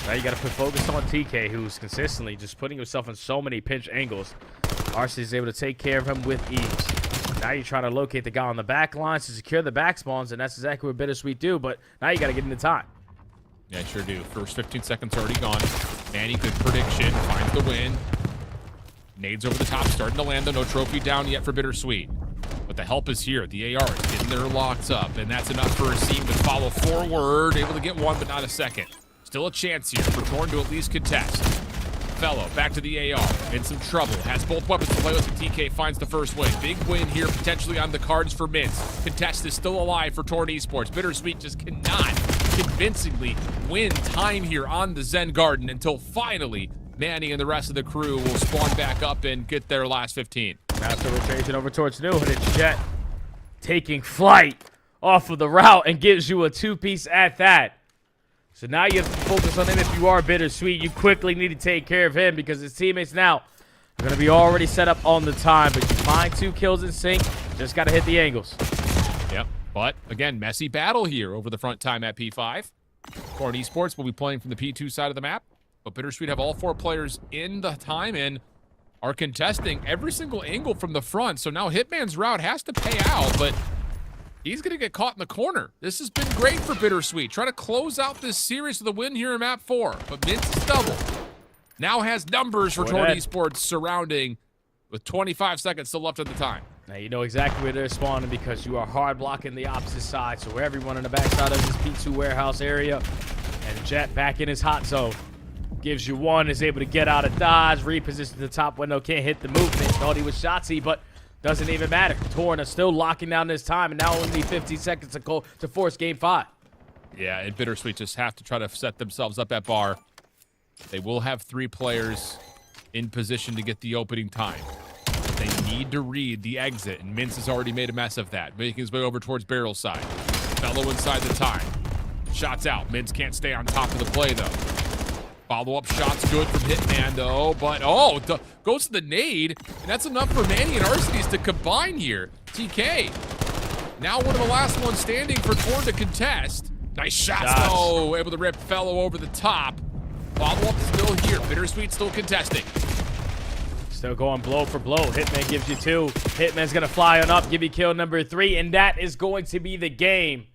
Now you got to put focus on TK, who's consistently just putting himself in so many pinch angles. RC is able to take care of him with ease. Now you try to locate the guy on the back lines to secure the back spawns, and that's exactly what BitterSweet do, but now you got to get into time. Yeah, sure do. First 15 seconds already gone. Manny, good prediction. Finds the win. Nades over the top, starting to land, though. No trophy down yet for BitterSweet. But the help is here. The AR is getting their locks up, and that's enough for Asim to follow forward. Able to get one, but not a second. Still a chance here for Torn to at least contest. Fellow back to the AR. In some trouble. Has both weapons to play with, and TK finds the first win. Big win here, potentially on the cards for Mints. Contest is still alive for Torn Esports. BitterSweet just cannot convincingly win time here on the Zen Garden until finally Manny and the rest of the crew will spawn back up and get their last 15. After rotation over towards New, and it's Jet taking flight off of the route and gives you a 2-piece at that. So now you have to focus on him. If you are BitterSweet, you quickly need to take care of him because his teammates now are going to be already set up on the time. But you find 2 kills in sync, just got to hit the angles. Yep, but again, messy battle here over the front time at P5. Torn Esports will be playing from the P2 side of the map, but BitterSweet have all 4 players in the time and are contesting every single angle from the front. So now Hitman's route has to pay out, but he's going to get caught in the corner. This has been great for BitterSweet. Trying to close out this series with a win here in map 4. But Mince's double now has numbers for Torn Esports surrounding with 25 seconds still left at the time. Now you know exactly where they're spawning because you are hard blocking the opposite side. So everyone on the backside of this P2 warehouse area, and Jet back in his hot zone. Gives you one, is able to get out of dodge, reposition the top window, can't hit the movement. Thought he was shotsy, but doesn't even matter. Torn is still locking down this time, and now only 15 seconds to force game 5. Yeah, and BitterSweet just have to try to set themselves up at bar. They will have 3 players in position to get the opening time. But they need to read the exit, and Mince has already made a mess of that, making his way over towards Barrel side. Fellow inside the time. Shots out. Mince can't stay on top of the play, though. Follow-up shots good from Hitman, though, but goes to the nade, and that's enough for Manny and Arsenes to combine here. TK, now one of the last ones standing for Torn to contest. Nice shots, though, able to rip Fellow over the top. Follow-up still here. BitterSweet still contesting. Still going blow for blow. Hitman gives you 2. Hitman's going to fly on up, give you kill number 3, and that is going to be the game.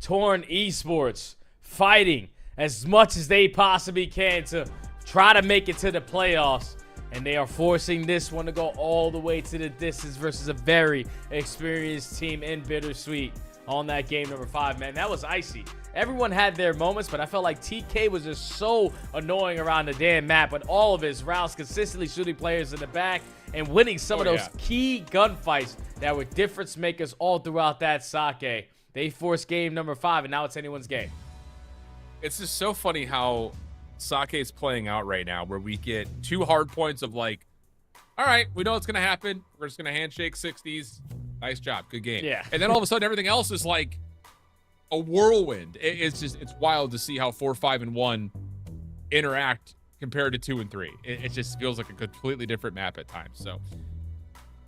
Torn Esports fighting as much as they possibly can to try to make it to the playoffs. And they are forcing this one to go all the way to the distance versus a very experienced team in BitterSweet on that game number 5, man. That was icy. Everyone had their moments, but I felt like TK was just so annoying around the damn map with all of his routes, consistently shooting players in the back and winning some of those key gunfights that were difference makers all throughout that sake. They forced game number 5, and now it's anyone's game. It's just so funny how Sake is playing out right now, where we get 2 hard points of like, all right, we know what's going to happen. We're just going to handshake 60s. Nice job. Good game. Yeah. And then all of a sudden, everything else is like a whirlwind. It's wild to see how 4, 5, and 1 interact compared to 2 and 3. It just feels like a completely different map at times. So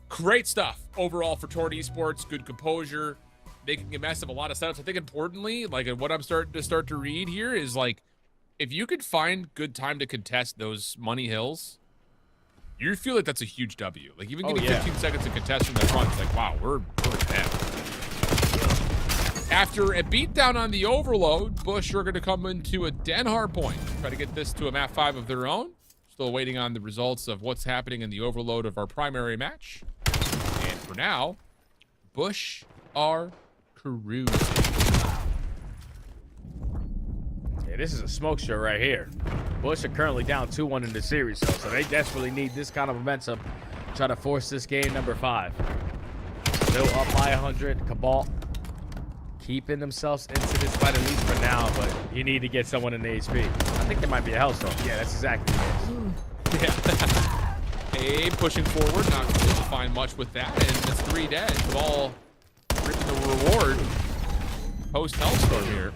great stuff overall for Torn Esports. Good composure. making a mess of a lot of setups. I think importantly, like what I'm starting to read here is like, if you could find good time to contest those money hills, you feel like that's a huge W. Like even getting 15 seconds to contest from the front, it's like, wow, we're ahead. After a beatdown on the overload, Bush are going to come into a den hardpoint. Try to get this to a map 5 of their own. Still waiting on the results of what's happening in the overload of our primary match. And for now, Bush are cruising. Yeah, this is a smoke show right here. Bush are currently down 2-1 in the series, so they desperately need this kind of momentum to try to force this game number 5. Still up by 100. Cabal keeping themselves into this fight, at least for now, but you need to get someone in the HP. I think there might be a Hellstorm. Yeah, that's exactly it. Yeah. Abe pushing forward, not able to find much with that, and it's 3 dead. Ball ripping the reward post Hellstorm here.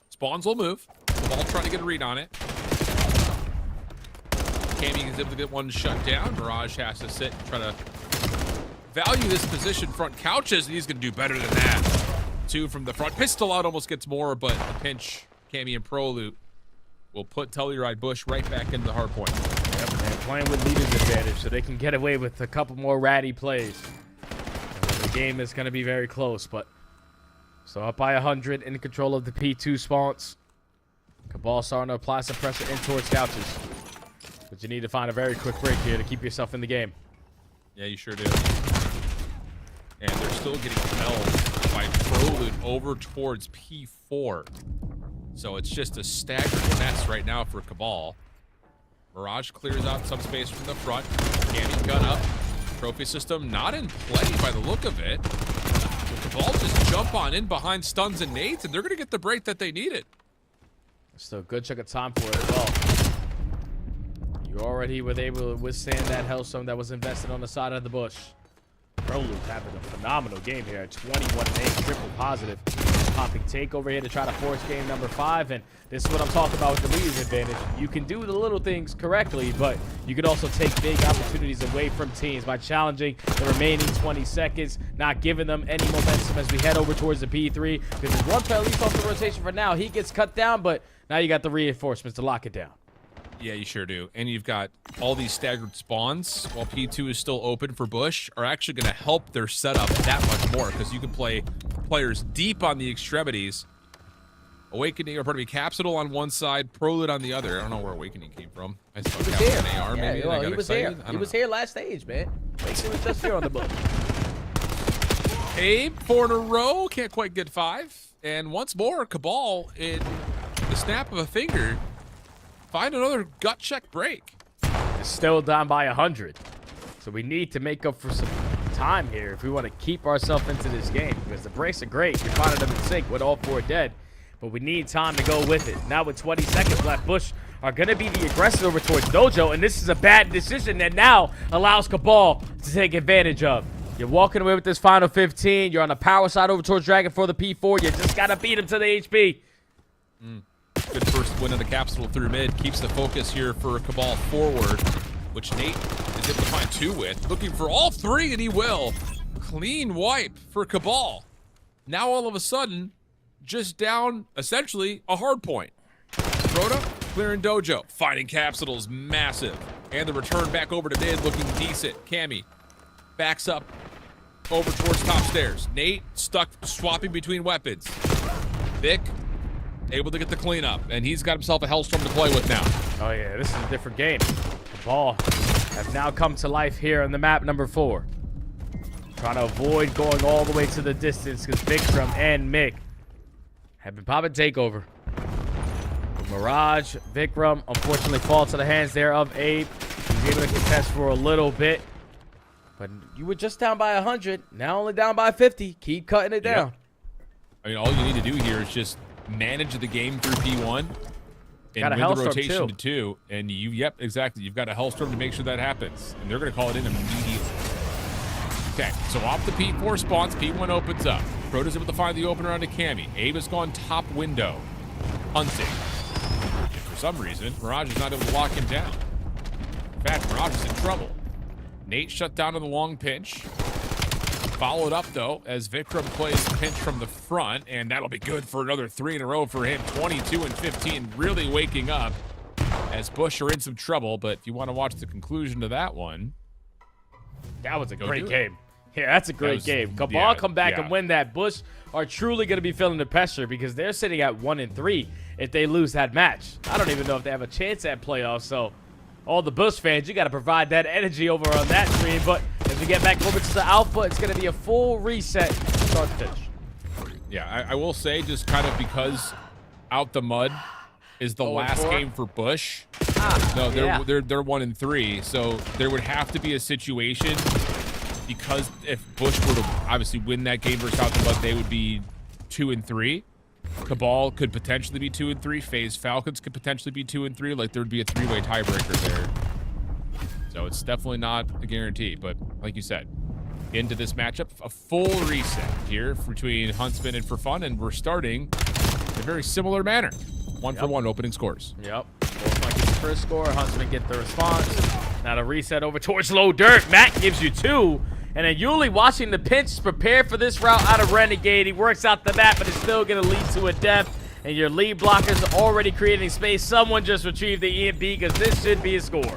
Spawns will move. The ball trying to get a read on it. Cammy is able to get one shut down. Mirage has to sit and try to value this position. Front couches, and he's going to do better than that. 2 from the front. Pistol out almost gets more, but the pinch, Cammy and Proloot will put Telluride Bush right back into the hard point. Yep, they're playing with leaders advantage, so they can get away with a couple more ratty plays. The game is going to be very close, but so up by 100, in control of the P2 spawns. Cabal starting to apply some pressure in towards couches. But you need to find a very quick break here to keep yourself in the game. Yeah, you sure do. And they're still getting held by Proloot over towards P4. So it's just a staggering mess right now for Cabal. Mirage clears out some space from the front. Cammy gun up. Trophy system not in play by the look of it. But Cabal just jump on in behind stuns and nades, and they're going to get the break that they needed. Still a good chunk of time for it as well. You already were able to withstand that Hellstorm that was invested on the side of the Bush. Proloot having a phenomenal game here. 21-8, triple positive. Popping take over here to try to force game number 5. And this is what I'm talking about with the leaders advantage. You can do the little things correctly, but you can also take big opportunities away from teams by challenging the remaining 20 seconds, not giving them any momentum as we head over towards the P3. Because there's one player at least off the rotation for now. He gets cut down, but now you got the reinforcements to lock it down. Yeah, you sure do. And you've got all these staggered spawns while P2 is still open for Bush are actually going to help their setup that much more because you can play players deep on the extremities. Awakening, or pardon me, Capsule on one side, Proloot on the other. I don't know where Awakening came from. I saw Capsule and AR maybe. Well, he was here. He was here last stage, man. Awakening was just here on the book. Abe, 4 in a row. Can't quite get 5. And once more, Cabal, in the snap of a finger, find another gut check break. Still down by 100. So we need to make up for some time here if we want to keep ourselves into this game. Because the breaks are great. You're finding them in sync with all 4 dead. But we need time to go with it. Now with 20 seconds left, Bush are going to be the aggressor over towards Dojo. And this is a bad decision that now allows Cabal to take advantage of. You're walking away with this final 15. You're on the power side over towards Dragon for the P4. You just got to beat him to the HP. Good first win of the Capsule through mid. Keeps the focus here for Cabal forward, which Nate is able to find 2 with. Looking for all 3, and he will. Clean wipe for Cabal. Now all of a sudden, just down, essentially, a hard point. Rhoda clearing Dojo. Fighting Capsule's massive. And the return back over to mid looking decent. Cammy backs up over towards top stairs. Nate stuck swapping between weapons. Vic able to get the cleanup, and he's got himself a Hellstorm to play with now. Oh yeah, this is a different game. The ball have now come to life here on the map number 4. Trying to avoid going all the way to the distance because Vikram and Mick have been popping takeover. Mirage, Vikram, unfortunately fall to the hands there of Abe. He's able to contest for a little bit. But you were just down by 100, now only down by 50. Keep cutting it down. Yep. I mean, all you need to do here is just manage the game through P1 and win the rotation to 2. And yep, exactly. You've got a Hellstorm to make sure that happens. And they're going to call it in immediately. Okay, so off the P4 spawns, P1 opens up. Proto's able to find the opener onto Cammy. Abe has gone top window, hunting. And for some reason, Mirage is not able to lock him down. In fact, Mirage is in trouble. Nate shut down on the long pinch. Followed up, though, as Vikram plays pinch from the front, and that'll be good for another 3 in a row for him. 22 and 15, really waking up as Bush are in some trouble. But if you want to watch the conclusion to that one, that was a Go great do it. game. Yeah, that's a great game. Cabal yeah, come back yeah. and win that. Bush are truly going to be feeling the pressure because they're sitting at 1 and 3 if they lose that match. I don't even know if they have a chance at playoffs. So all the Bush fans, you got to provide that energy over on that stream. But as we get back over to the Alpha, it's going to be a full reset start to finish. Yeah, I will say, just kind of because Out the Mud is the last 4? game for Bush. No, they're 1 and 3, so there would have to be a situation, because if Bush were to obviously win that game versus Out the Mud, they would be 2 and 3. Cabal could potentially be 2 and 3. FaZe Falcons could potentially be 2 and 3. Like, there would be a 3-way tiebreaker there. So it's definitely not a guarantee. But like you said, into this matchup, a full reset here between Huntsman and For Fun, and we're starting in a very similar manner. 1-for-1 opening scores. Yep. Wolfman gets the first score. Huntsman get the response. Now the reset over towards Low Dirt. Matt gives you 2. And then Yuli watching the pinch prepare for this route out of Renegade. He works out the map, but it's still going to lead to a death. And your lead blockers are already creating space. Someone just retrieved the EMP because this should be a score.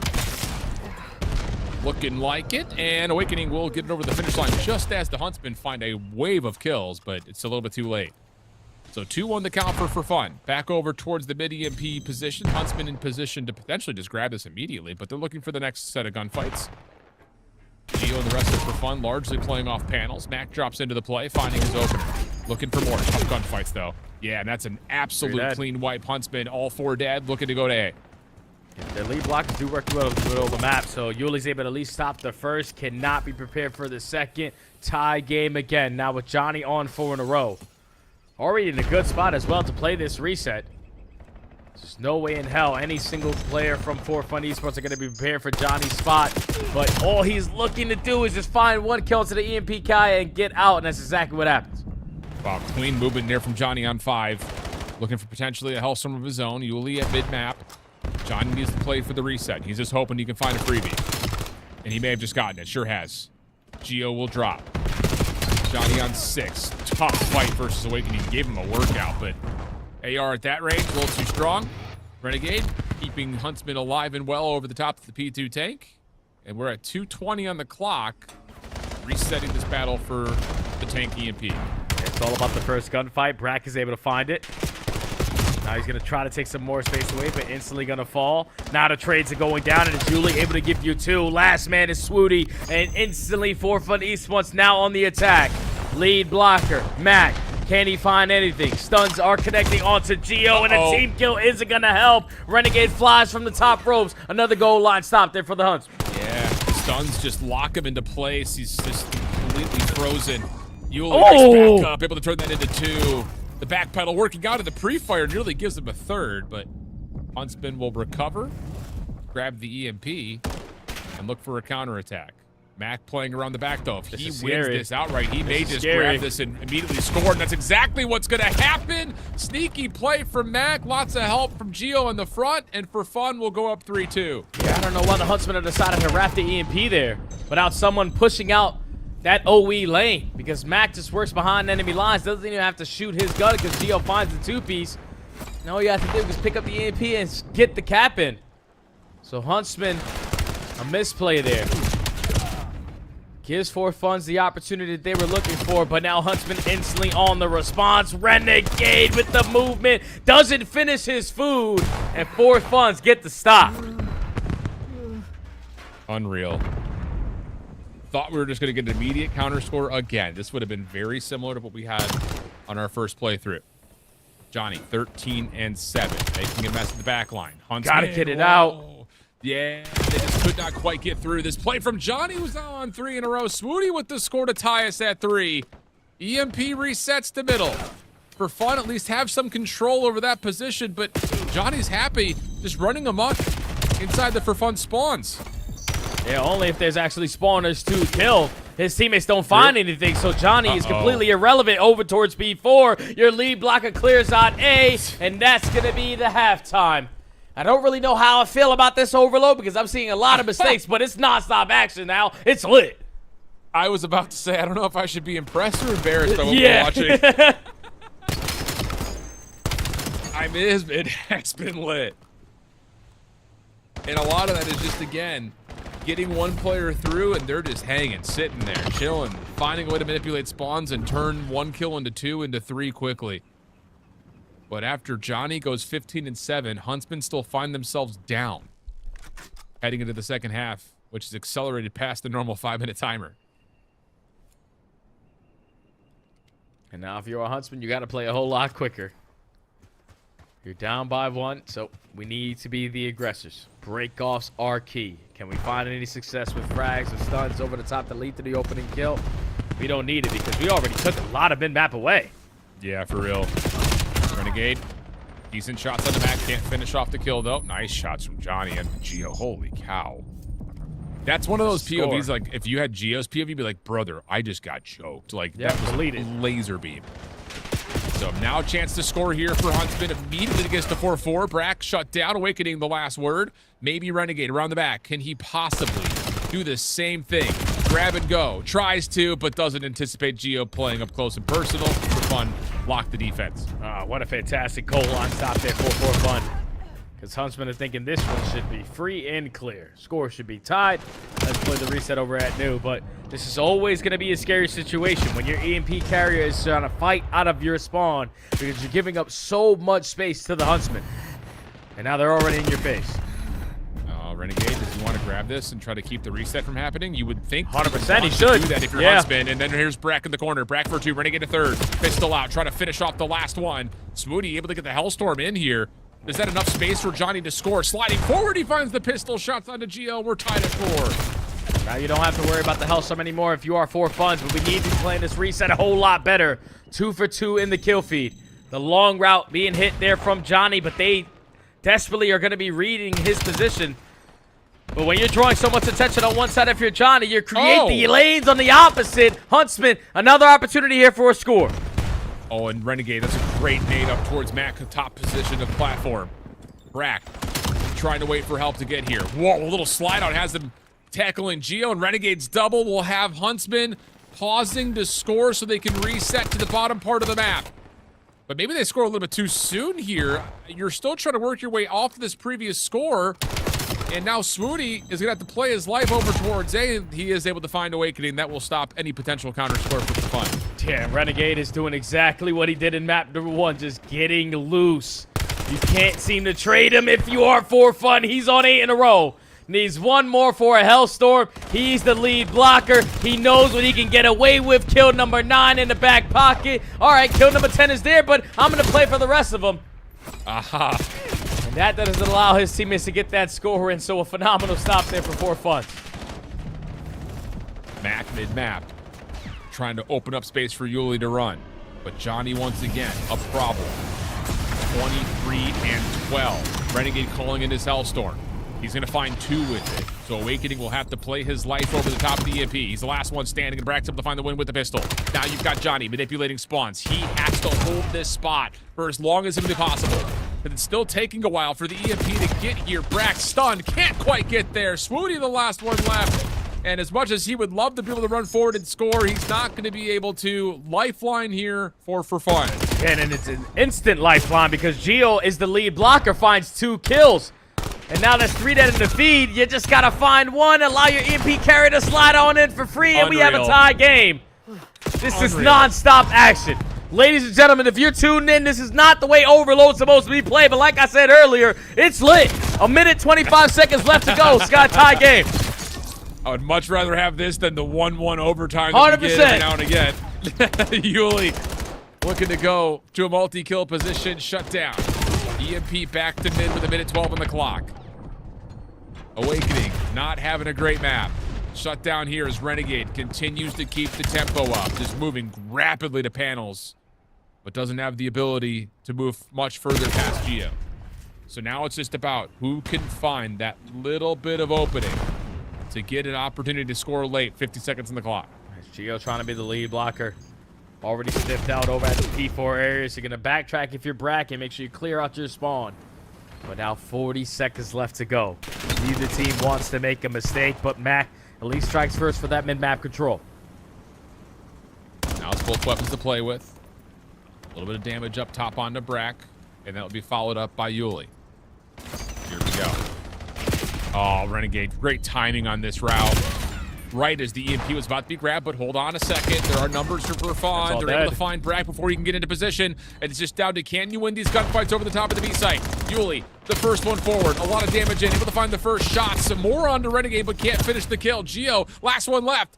Looking like it, and Awakening will get it over the finish line just as the Huntsmen find a wave of kills, but it's a little bit too late. So 2-1 the count for Fun. Back over towards the mid-EMP position. Huntsman in position to potentially just grab this immediately, but they're looking for the next set of gunfights. Geo and the rest of For Fun largely playing off panels. Mac drops into the play, finding his opener. Looking for more. Tough gunfights, though. Yeah, and that's an absolute clean wipe. Huntsman, all 4 dead, looking to go to A. Their lead blockers do work well over the map, so Yuli's able to at least stop the first. Cannot be prepared for the second. Tie game again, now with Johnny on 4 in a row. Already in a good spot as well to play this reset. There's no way in hell any single player from For Fun Esports are going to be prepared for Johnny's spot. But all he's looking to do is just find 1 kill to the EMP Kaya and get out, and that's exactly what happens. Wow, clean movement there from Johnny on 5. Looking for potentially a Hellstorm of his own. Yuli at mid-map. Johnny needs to play for the reset. He's just hoping he can find a freebie. And he may have just gotten it. Sure has. Geo will drop. Johnny on 6. Tough fight versus Awakening. Gave him a workout, but AR at that range, a little too strong. Renegade keeping Huntsman alive and well over the top of the P2 tank. And we're at 2:20 on the clock. Resetting this battle for the tank EMP. It's all about the first gunfight. Brack is able to find it. Now he's going to try to take some more space away, but instantly going to fall. Now the trades are going down, and it's Julie able to give you 2. Last man is Swooty, and instantly For Fun Esports now on the attack. Lead blocker, Mac. Can he find anything? Stuns are connecting onto Geo, and a team kill isn't going to help. Renegade flies from the top ropes. Another goal line stop there for the Hunts. Yeah, stuns just lock him into place. He's just completely frozen. Yuli back up, able to turn that into 2. The back pedal working out, and the pre-fire nearly gives him a 3rd, but Huntsman will recover, grab the EMP, and look for a counterattack. Mac playing around the back, though. If he wins this outright, he may just grab this and immediately score, and that's exactly what's going to happen. Sneaky play from Mac, lots of help from Geo in the front, and For Fun will go up 3-2. Yeah, I don't know why the Huntsmen have decided to wrap the EMP there without someone pushing out that OE lane, because Mac just works behind enemy lines, doesn't even have to shoot his gun because Geo finds the 2-piece. And all you have to do is pick up the EMP and get the cap in. So Huntsman, a misplay there. Gives For Fun's the opportunity that they were looking for, but now Huntsman instantly on the response. Renegade with the movement, doesn't finish his food, and For Fun's get the stop. Unreal. Thought we were just going to get an immediate counter score again. This would have been very similar to what we had on our first playthrough. Johnny, 13 and 7, making a mess of the back line. Huntsman, gotta get it out. Yeah, they just could not quite get through. This play from Johnny was now on 3 in a row. Swooty with the score to tie us at 3. EMP resets to middle. For Fun, at least have some control over that position, but Johnny's happy just running amok inside the For Fun spawns. Yeah, only if there's actually spawners to kill. His teammates don't find anything, so Johnny is completely irrelevant over towards B4. Your lead blocker clears on A, and that's going to be the halftime. I don't really know how I feel about this overload because I'm seeing a lot of mistakes, but it's non-stop action now. It's lit. I was about to say, I don't know if I should be impressed or embarrassed by what Yeah. we're watching. I mean, it has been lit. And a lot of that is just, again, getting one player through, and they're just hanging, sitting there, chilling, finding a way to manipulate spawns and turn 1 kill into 2 into 3 quickly. But after Johnny goes 15-7, Huntsman still find themselves down heading into the second half, which is accelerated past the normal 5-minute timer. And now if you're a Huntsman, you got to play a whole lot quicker. You're down by 1, so we need to be the aggressors. Breakoffs are key. Can we find any success with frags or stuns over the top that lead to the opening kill? We don't need it because we already took a lot of mid-map away. Yeah, for real. Renegade, decent shots on the back. Can't finish off the kill, though. Nice shots from Johnny and Geo. Holy cow. That's one of those POVs, like, if you had Geo's POV, you'd be like, brother, I just got choked. Like, Yeah, that was deleted. laser beam. So now a chance to score here for Huntsman. Immediately gets to 4-4. Brack shut down. Awakening the last word. Maybe Renegade around the back. Can he possibly do the same thing? Grab and go. Tries to, but doesn't anticipate Geo playing up close and personal. For fun, lock the defense. What a fantastic colon stop there for fun. Because Huntsman are thinking this one should be free and clear. Score should be tied. Let's play the reset over at new. But this is always going to be a scary situation when your EMP carrier is trying to fight out of your spawn because you're giving up so much space to the Huntsman. And now they're already in your face. Renegade, does he want to grab this and try to keep the reset from happening? You would think 100% he to should. do that if you're Huntsman. And then here's Brack in the corner. Brack for 2. Renegade to 3rd. Pistol out. Try to finish off the last one. Smoody able to get the Hellstorm in here. Is that enough space for Johnny to score? Sliding forward, he finds the pistol. Shots onto GL. We're tied at 4. Now you don't have to worry about the Hellstorm anymore if you are 4 funds, but we need to be playing this reset a whole lot better. 2 for 2 in the kill feed. The long route being hit there from Johnny, but they desperately are going to be reading his position. But when you're drawing so much attention on one side of your Johnny, you create the lanes on the opposite. Huntsman, another opportunity here for a score. Oh, and Renegade, that's a great nade up towards Mac, top position of platform. Brack trying to wait for help to get here. Whoa, a little slide out has them tackling Geo, and Renegade's double will have Huntsman pausing to score so they can reset to the bottom part of the map. But maybe they score a little bit too soon here. You're still trying to work your way off this previous score. And now Swoody is going to have to play his life over towards A. He is able to find Awakening. That will stop any potential counter score for fun. Yeah, Renegade is doing exactly what he did in map number 1, just getting loose. You can't seem to trade him if you are for fun. He's on 8 in a row. Needs 1 more for a Hellstorm. He's the lead blocker. He knows what he can get away with. Kill number 9 in the back pocket. All right, kill number 10 is there, but I'm going to play for the rest of them. Aha. And that doesn't allow his teammates to get that score in, so a phenomenal stop there for 4 funds. Mac mid-map. Trying to open up space for Yuli to run. But Johnny once again, a problem. 23 and 12. Renegade calling in his Hellstorm. He's going to find 2 with it. So Awakening will have to play his life over the top of the EMP. He's the last one standing, and Brack's able to find the win with the pistol. Now you've got Johnny manipulating spawns. He has to hold this spot for as long as humanly possible. But it's still taking a while for the EMP to get here. Brack stunned. Can't quite get there. Swoody the last one left. And as much as he would love to be able to run forward and score, he's not going to be able to. Lifeline here for fun. And it's an instant lifeline because Geo is the lead blocker, finds 2 kills. And now there's 3 dead in the feed. You just got to find 1, allow your EMP carry to slide on in for free, and we have a tie game. This is non-stop action. Ladies and gentlemen, if you're tuned in, this is not the way Overload's supposed to be played, but like I said earlier, it's lit. 1 minute, 25 seconds left to go. It's got a tie game. I would much rather have this than the 1-1 overtime that we get every now and again. Yuli looking to go to a multi-kill position, shut down. EMP back to mid with 1:12 on the clock. Awakening, not having a great map. Shut down here as Renegade continues to keep the tempo up, just moving rapidly to panels, but doesn't have the ability to move much further past Geo. So now it's just about who can find that little bit of opening to get an opportunity to score late. 50 seconds on the clock. Geo trying to be the lead blocker. Already stiffed out over at the P4 areas. You're going to backtrack if you're Bracken. Make sure you clear out your spawn. But now 40 seconds left to go. Neither team wants to make a mistake, but Mac at least strikes first for that mid-map control. Now it's both weapons to play with. A little bit of damage up top onto Brack, and that'll be followed up by Yuli. Here we go. Oh, Renegade, great timing on this route. Right as the EMP was about to be grabbed, but hold on a second. There are numbers for fun. They're able to find Brack before he can get into position. And it's just down to, can you win these gunfights over the top of the B site? Yuli, the first one forward. A lot of damage in, able to find the first shot. Some more onto Renegade, but can't finish the kill. Geo, last one left.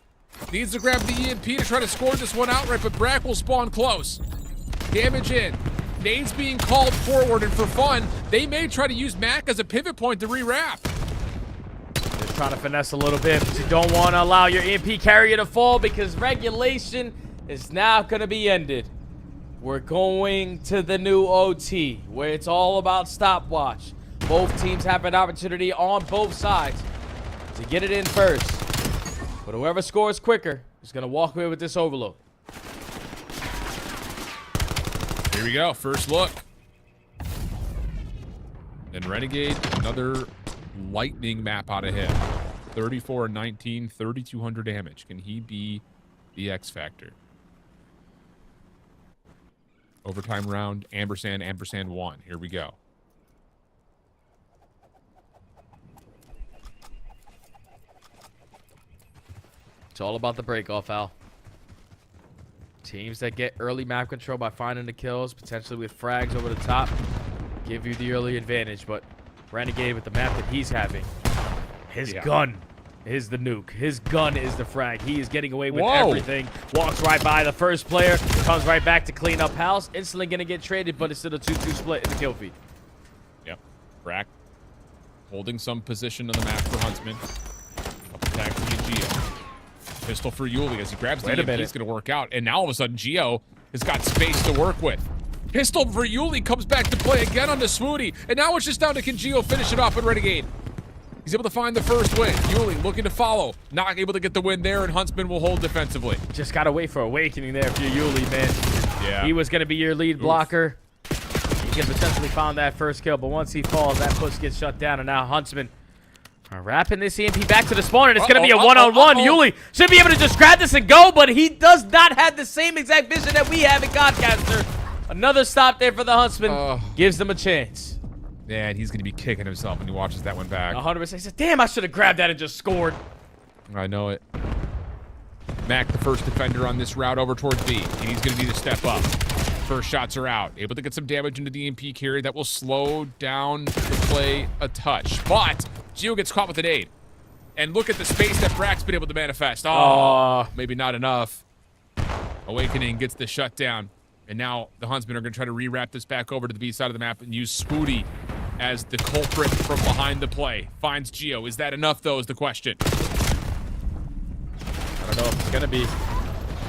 Needs to grab the EMP to try to score this one outright, but Brack will spawn close. Damage in. Nades being called forward, and for fun, they may try to use Mac as a pivot point to rewrap. Just trying to finesse a little bit, but you don't want to allow your EMP carrier to fall because regulation is now going to be ended. We're going to the new OT, where it's all about stopwatch. Both teams have an opportunity on both sides to get it in first. But whoever scores quicker is going to walk away with this overload. Here we go, first look. And Renegade, another lightning map out of him. 34 and 19, 3,200 damage. Can he be the X factor? Overtime round, ampersand, ampersand 1. Here we go. It's all about the break-off, Al. Teams that get early map control by finding the kills, potentially with frags over the top, give you the early advantage. But Renegade, with the map that he's having, his gun is the nuke. His gun is the frag. He is getting away with everything. Walks right by the first player, comes right back to clean up house. Instantly going to get traded, but it's still a 2-2 split in the kill feed. Yep. Brack holding some position on the map for Huntsman. Attack to Geo. Pistol for Yuli as he grabs the EMP. It's going to work out. And now all of a sudden, Geo has got space to work with. Pistol for Yuli comes back to play again on the Swooty. And now it's just down to, can Geo finish it off at Renegade? He's able to find the first win. Yuli looking to follow. Not able to get the win there, and Huntsman will hold defensively. Just got to wait for Awakening there for your Yuli, man. Yeah. He was going to be your lead blocker. He could potentially find that first kill, but once he falls, that push gets shut down, and now Huntsman wrapping this EMP back to the spawner. It's going to be a one-on-one. Yuli should be able to just grab this and go, but he does not have the same exact vision that we have in Godcaster. Another stop there for the Huntsman. Gives them a chance. Man, he's going to be kicking himself when he watches that one back. 100%. He said, damn, I should have grabbed that and just scored. I know it. Mac, the first defender on this route over towards B, and he's going to need to step up. First shots are out. Able to get some damage into the EMP carry. That will slow down the play a touch. But Geo gets caught with an aid. And look at the space that Brack's been able to manifest. Oh, maybe not enough. Awakening gets the shutdown. And now the Huntsmen are going to try to rewrap this back over to the B side of the map and use Spooty as the culprit from behind the play. Finds Geo. Is that enough, though, is the question. I don't know if it's going to be.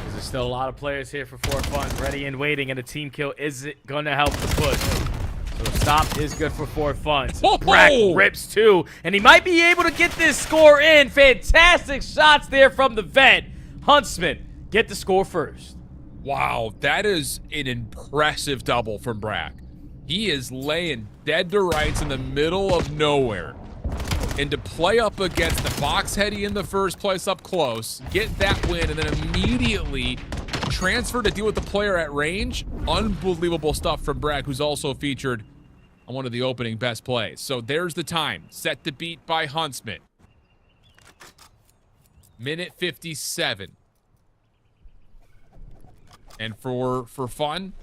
There's still a lot of players here for fun, ready and waiting, and a team kill isn't going to help the push. So the stop is good for fun. Brack rips too, and he might be able to get this score in. Fantastic shots there from the vet. Huntsman get the score first. Wow, that is an impressive double from Brack. He is laying dead to rights in the middle of nowhere. And to play up against the box heady in the first place up close, get that win, and then immediately transfer to deal with the player at range. Unbelievable stuff from Brack, who's also featured on one of the opening best plays. So there's the time. Set to beat by Huntsman. Minute 57. And for fun,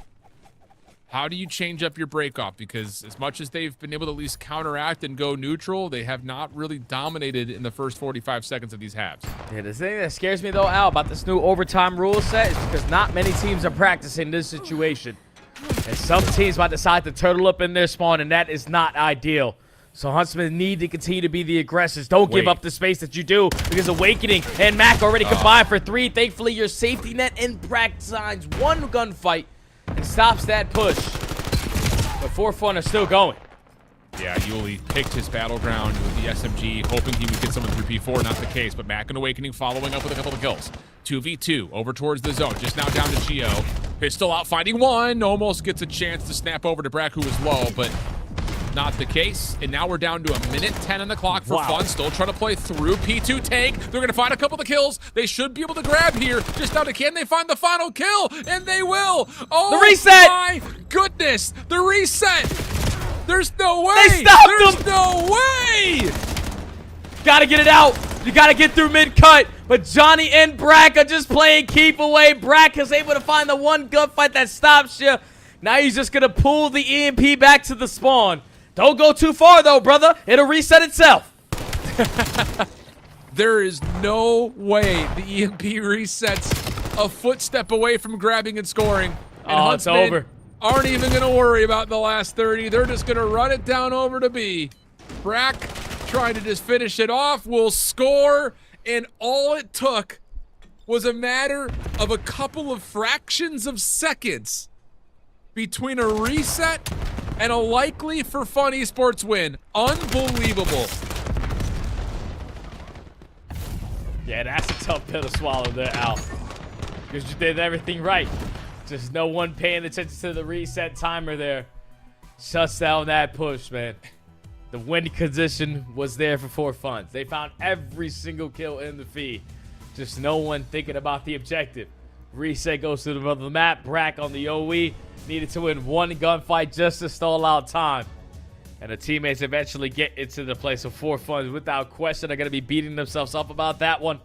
how do you change up your break-off? Because as much as they've been able to at least counteract and go neutral, they have not really dominated in the first 45 seconds of these halves. Yeah, the thing that scares me, though, Al, about this new overtime rule set is because not many teams are practicing this situation. And some teams might decide to turtle up in their spawn, and that is not ideal. So Huntsmen need to continue to be the aggressors. Don't give up the space that you do, because Awakening and Mac already combined for 3. Thankfully, your safety net and Brack signs one gunfight and stops that push. But for fun are still going. Yeah, Yuli picked his battleground with the SMG, hoping he would get someone through P4. Not the case, but Mac and Awakening following up with a couple of kills. 2v2 over towards the zone. Just now down to Geo. Pistol out, finding one. Almost gets a chance to snap over to Brack, who was low, but not the case. And now we're down to 1:10 on the clock for fun. Still trying to play through P2 tank. They're going to find a couple of kills. They should be able to grab here. Just now, can they find the final kill? And they will. Oh, the reset. My goodness. The reset. There's no way. They stopped There's them. no way. Gotta get it out. You gotta get through mid-cut. But Johnny and Brack are just playing keep away. Brack is able to find the one gunfight that stops you. Now he's just gonna pull the EMP back to the spawn. Don't go too far though, brother. It'll reset itself. There is no way the EMP resets a footstep away from grabbing and scoring. And Oh, it's Huntsman over. aren't even going to worry about the last 30. They're just going to run it down over to B. Brack trying to just finish it off, will score, and all it took was a matter of a couple of fractions of seconds between a reset and a likely for fun esports win. Unbelievable. Yeah, that's a tough pill to swallow there, Al. Because you did everything right. Just no one paying attention to the reset timer there. Shuts down that push, man. The winning condition was there for fun. They found every single kill in the feed. Just no one thinking about the objective. Reset goes to the middle of the map. Brack on the OE needed to win one gunfight just to stall out time. And the teammates eventually get into the place of fun. Without question, they're going to be beating themselves up about that one.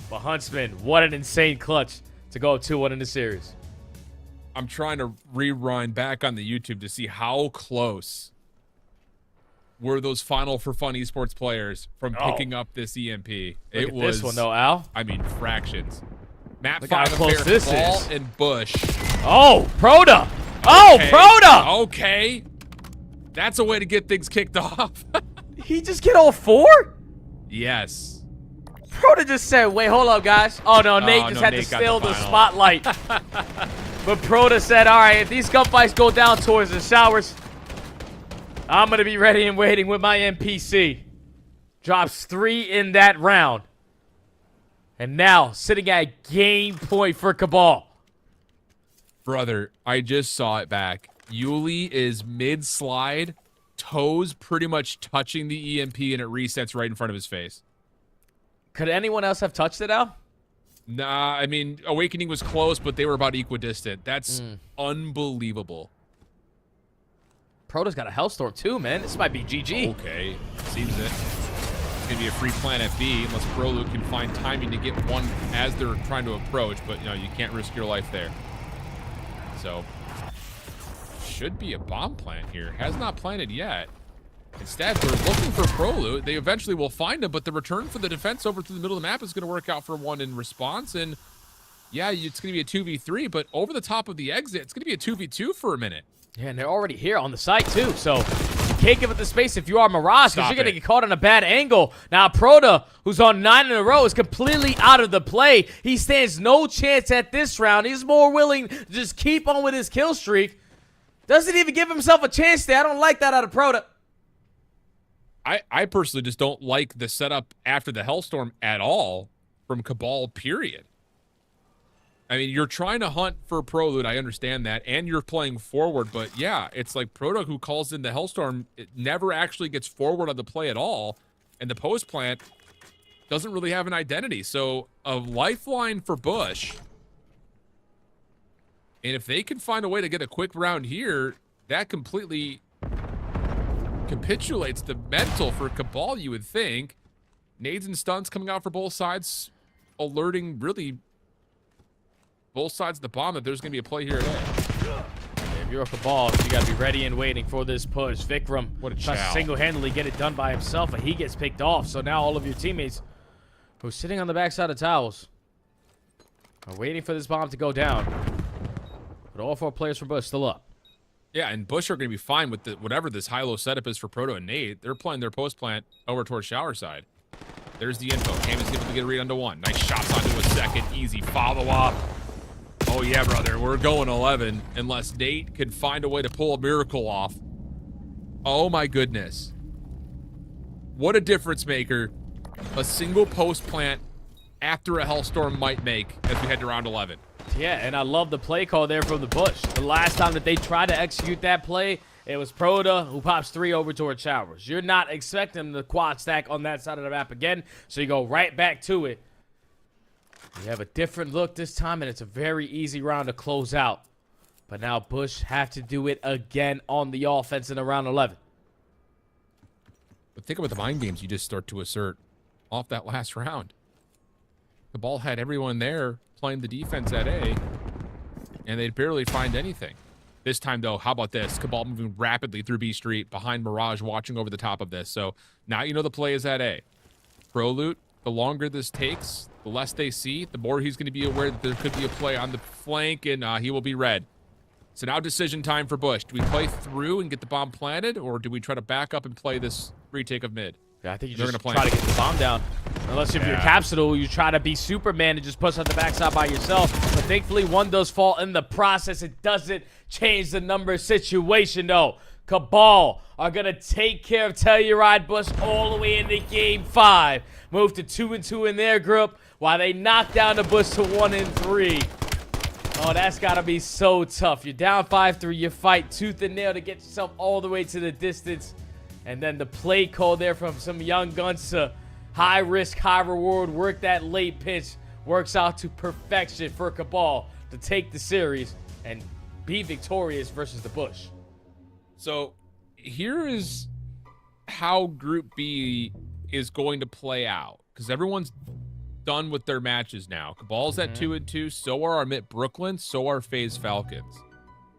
But Huntsman, what an insane clutch to go 2-1 in the series. I'm trying to rewind back on the YouTube to see how close were those final for fun esports players from picking up this EMP. It was this one though, Al. I mean, fractions. Map Look how 5 close affair, this Ball is. and Bush. Oh, Proda. Oh, Okay. Proda. Okay. That's a way to get things kicked off. He just get all four? Yes. Proda just said, wait, hold up, guys. Oh, no, Nate just no, had Nate to got steal the the final. spotlight. But Proda said, all right, if these gunfights go down towards the showers, I'm going to be ready and waiting with my NPC. Drops 3 in that round. And now, sitting at game point for Cabal. Brother, I just saw it back. Yuli is mid-slide, toes pretty much touching the EMP, and it resets right in front of his face. Could anyone else have touched it, Al? Nah, I mean, Awakening was close, but they were about equidistant. That's unbelievable. Proto's got a Hellstorm too, man. This might be GG. Okay, seems it. It's going to be a free plan at B, unless Prolu can find timing to get one as they're trying to approach, but, you know, you can't risk your life there. So, should be a bomb plant here. Has not planted yet. Instead, they're looking for Prolu. They eventually will find him, but the return for the defense over to the middle of the map is going to work out for one in response. And yeah, it's going to be a 2v3, but over the top of the exit, it's going to be a 2v2 for a minute. Yeah, and they're already here on the site too, so you can't give it the space if you are Mirage, because you're going to get caught on a bad angle. Now, Proda, who's on 9 in a row, is completely out of the play. He stands no chance at this round. He's more willing to just keep on with his kill streak. Doesn't even give himself a chance there. I don't like that out of Proda. I personally just don't like the setup after the Hellstorm at all from Cabal, period. I mean, you're trying to hunt for Prolute, I understand that, and you're playing forward, but yeah, it's like Proto who calls in the Hellstorm, it never actually gets forward on the play at all, and the post plant doesn't really have an identity. So a lifeline for Bush, and if they can find a way to get a quick round here, that completely capitulates the mental for Cabal, you would think. Nades and stuns coming out for both sides, alerting really both sides of the bomb that there's going to be a play here today. If you're a Cabal, you got to be ready and waiting for this push. Vikram What a tries to chow. single-handedly get it done by himself, and he gets picked off. So now all of your teammates who are sitting on the backside of towels are waiting for this bomb to go down. But all 4 players from Bush still up. Yeah, and Bush are going to be fine with whatever this high-low setup is for Proto and Nate. They're playing their post plant over towards shower side. There's the info. Cam is able to get a read onto 1. Nice shots onto a second. Easy follow-up. Oh, yeah, brother. We're going 11 unless Nate can find a way to pull a miracle off. Oh, my goodness. What a difference maker a single post plant after a Hellstorm might make as we head to round 11. Yeah, and I love the play call there from the Bush. The last time that they tried to execute that play, It was Proda who pops 3 over towards Showers. You're not expecting the quad stack on that side of the map again, so you go right back to it. You have a different look this time, and it's a very easy round to close out. But now Bush have to do it again on the offense in round 11. But think about the mind games you just start to assert off that last round. The ball had everyone there playing the defense at A, and they'd barely find anything. This time, though, how about this? Cabal moving rapidly through B Street, behind Mirage watching over the top of this. So now you know the play is at A. ProLoot, the longer this takes, the less they see, the more he's going to be aware that there could be a play on the flank, and he will be red. So now decision time for Bush. Do we play through and get the bomb planted, or do we try to back up and play this retake of mid? Yeah, I think you They're just gonna try to get the bomb down. Unless if you're Capsule, you try to be Superman and just push on the backside by yourself. But thankfully, one does fall in the process. It doesn't change the number situation, though. Cabal are going to take care of Telluride Bush all the way into Game 5. Move to 2-2 in their group while they knock down the Bush to 1-3. Oh, that's got to be so tough. You're down 5-3. You fight tooth and nail to get yourself all the way to the distance. And then the play call there from some young guns to high risk, high reward. Work that late pitch. Works out to perfection for Cabal to take the series and be victorious versus the Bush. So here is how Group B is going to play out, because everyone's done with their matches now. Cabal's at 2-2, so are our OMIT Brooklyn, so are FaZe Falcons.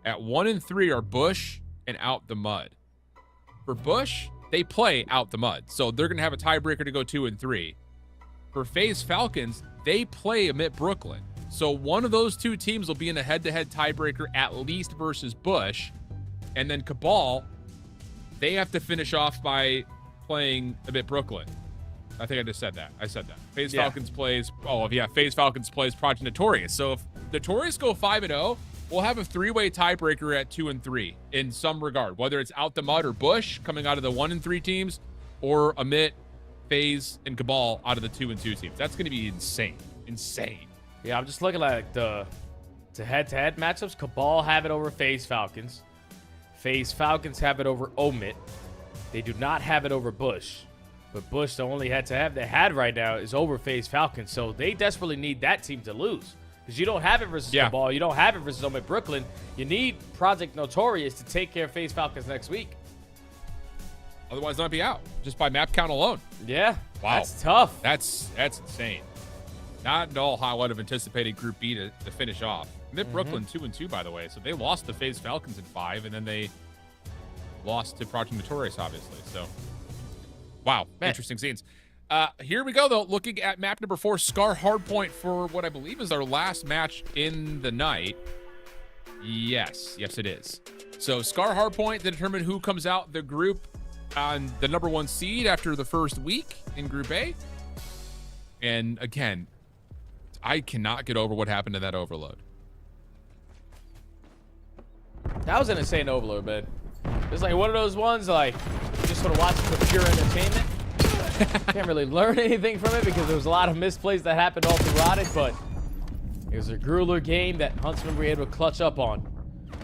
At 1-3 are Bush and Out the Mud. For Bush, they play Out the Mud, so they're going to have a tiebreaker to go 2-3. For FaZe Falcons, they play OMIT Brooklyn. So one of those two teams will be in a head-to-head tiebreaker at least versus Bush. And then Cabal, they have to finish off by playing OMIT Brooklyn. I think I just said that. I said that. FaZe Falcons plays... Oh, yeah. FaZe Falcons plays Project Notorious. So if Notorious go 5-0, we'll have a 3-way tiebreaker at 2-3 in some regard. Whether it's Out the Mud or Bush coming out of the 1-3 teams, or OMIT, FaZe, and Cabal out of the 2-2 teams. That's going to be insane. Insane. Yeah, I'm just looking at the head-to-head matchups. Cabal have it over FaZe Falcons. FaZe Falcons have it over OMIT. They do not have it over Bush. But Bush, the only head-to-head they had right now is over FaZe Falcons. So they desperately need that team to lose. Because you don't have it versus Cabal. You don't have it versus OMIT Brooklyn. You need Project Notorious to take care of FaZe Falcons next week. Otherwise, not be out just by map count alone. Yeah. Wow. That's tough. That's insane. Not at all how I would have anticipated Group B to finish off. OMIT Brooklyn 2-2, by the way. So they lost to FaZe Falcons in 5, and then they lost to Project Notorious, obviously. So, wow. Man. Interesting scenes. Here we go, though. Looking at map number 4, Scar Hardpoint for what I believe is our last match in the night. Yes, it is. So Scar Hardpoint to determine who comes out the group on the number 1 seed after the first week in Group A. And again, I cannot get over what happened to that overload. That was an insane overload, man. It's like one of those ones, like, just sort of watching for pure entertainment. Can't really learn anything from it because there was a lot of misplays that happened all throughout it, but it was a grueler game that Huntsman were able to clutch up on.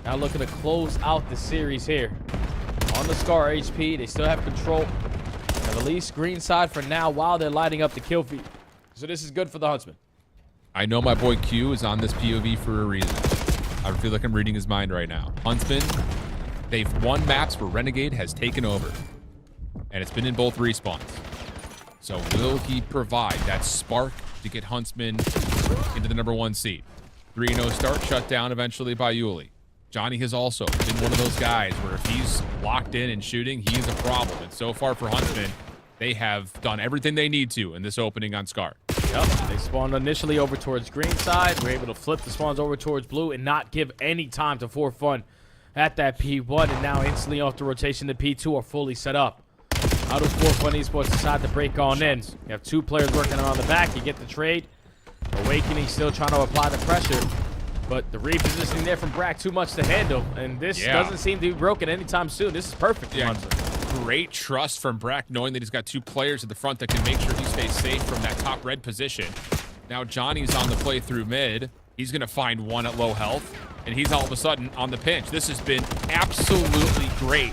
Now looking to close out the series here. On the Scar HP, they still have control. Have at least green side for now while they're lighting up the kill feed. So this is good for the Huntsman. I know my boy Q is on this POV for a reason. I feel like I'm reading his mind right now. Huntsman, they've won maps where Renegade has taken over. And it's been in both respawns. So will he provide that spark to get Huntsman into the number 1 seed? 3-0 start, shut down eventually by Yuli. Johnny has also been one of those guys where if he's locked in and shooting, he is a problem. And so far for Huntsman, they have done everything they need to in this opening on Scar. Yep, they spawned initially over towards green side. We're able to flip the spawns over towards blue and not give any time to For Fun at that P1. And now instantly off the rotation, the P2 are fully set up. How does For Fun Esports decide to break on in? You have 2 players working around the back. You get the trade. Awakening still trying to apply the pressure. But the repositioning there from Brack too much to handle. And this doesn't seem to be broken anytime soon. This is perfect for Huntsman. Great trust from Brack, knowing that he's got 2 players at the front that can make sure he stays safe from that top red position. Now Johnny's on the play through mid. He's going to find one at low health, and he's all of a sudden on the pinch. This has been absolutely great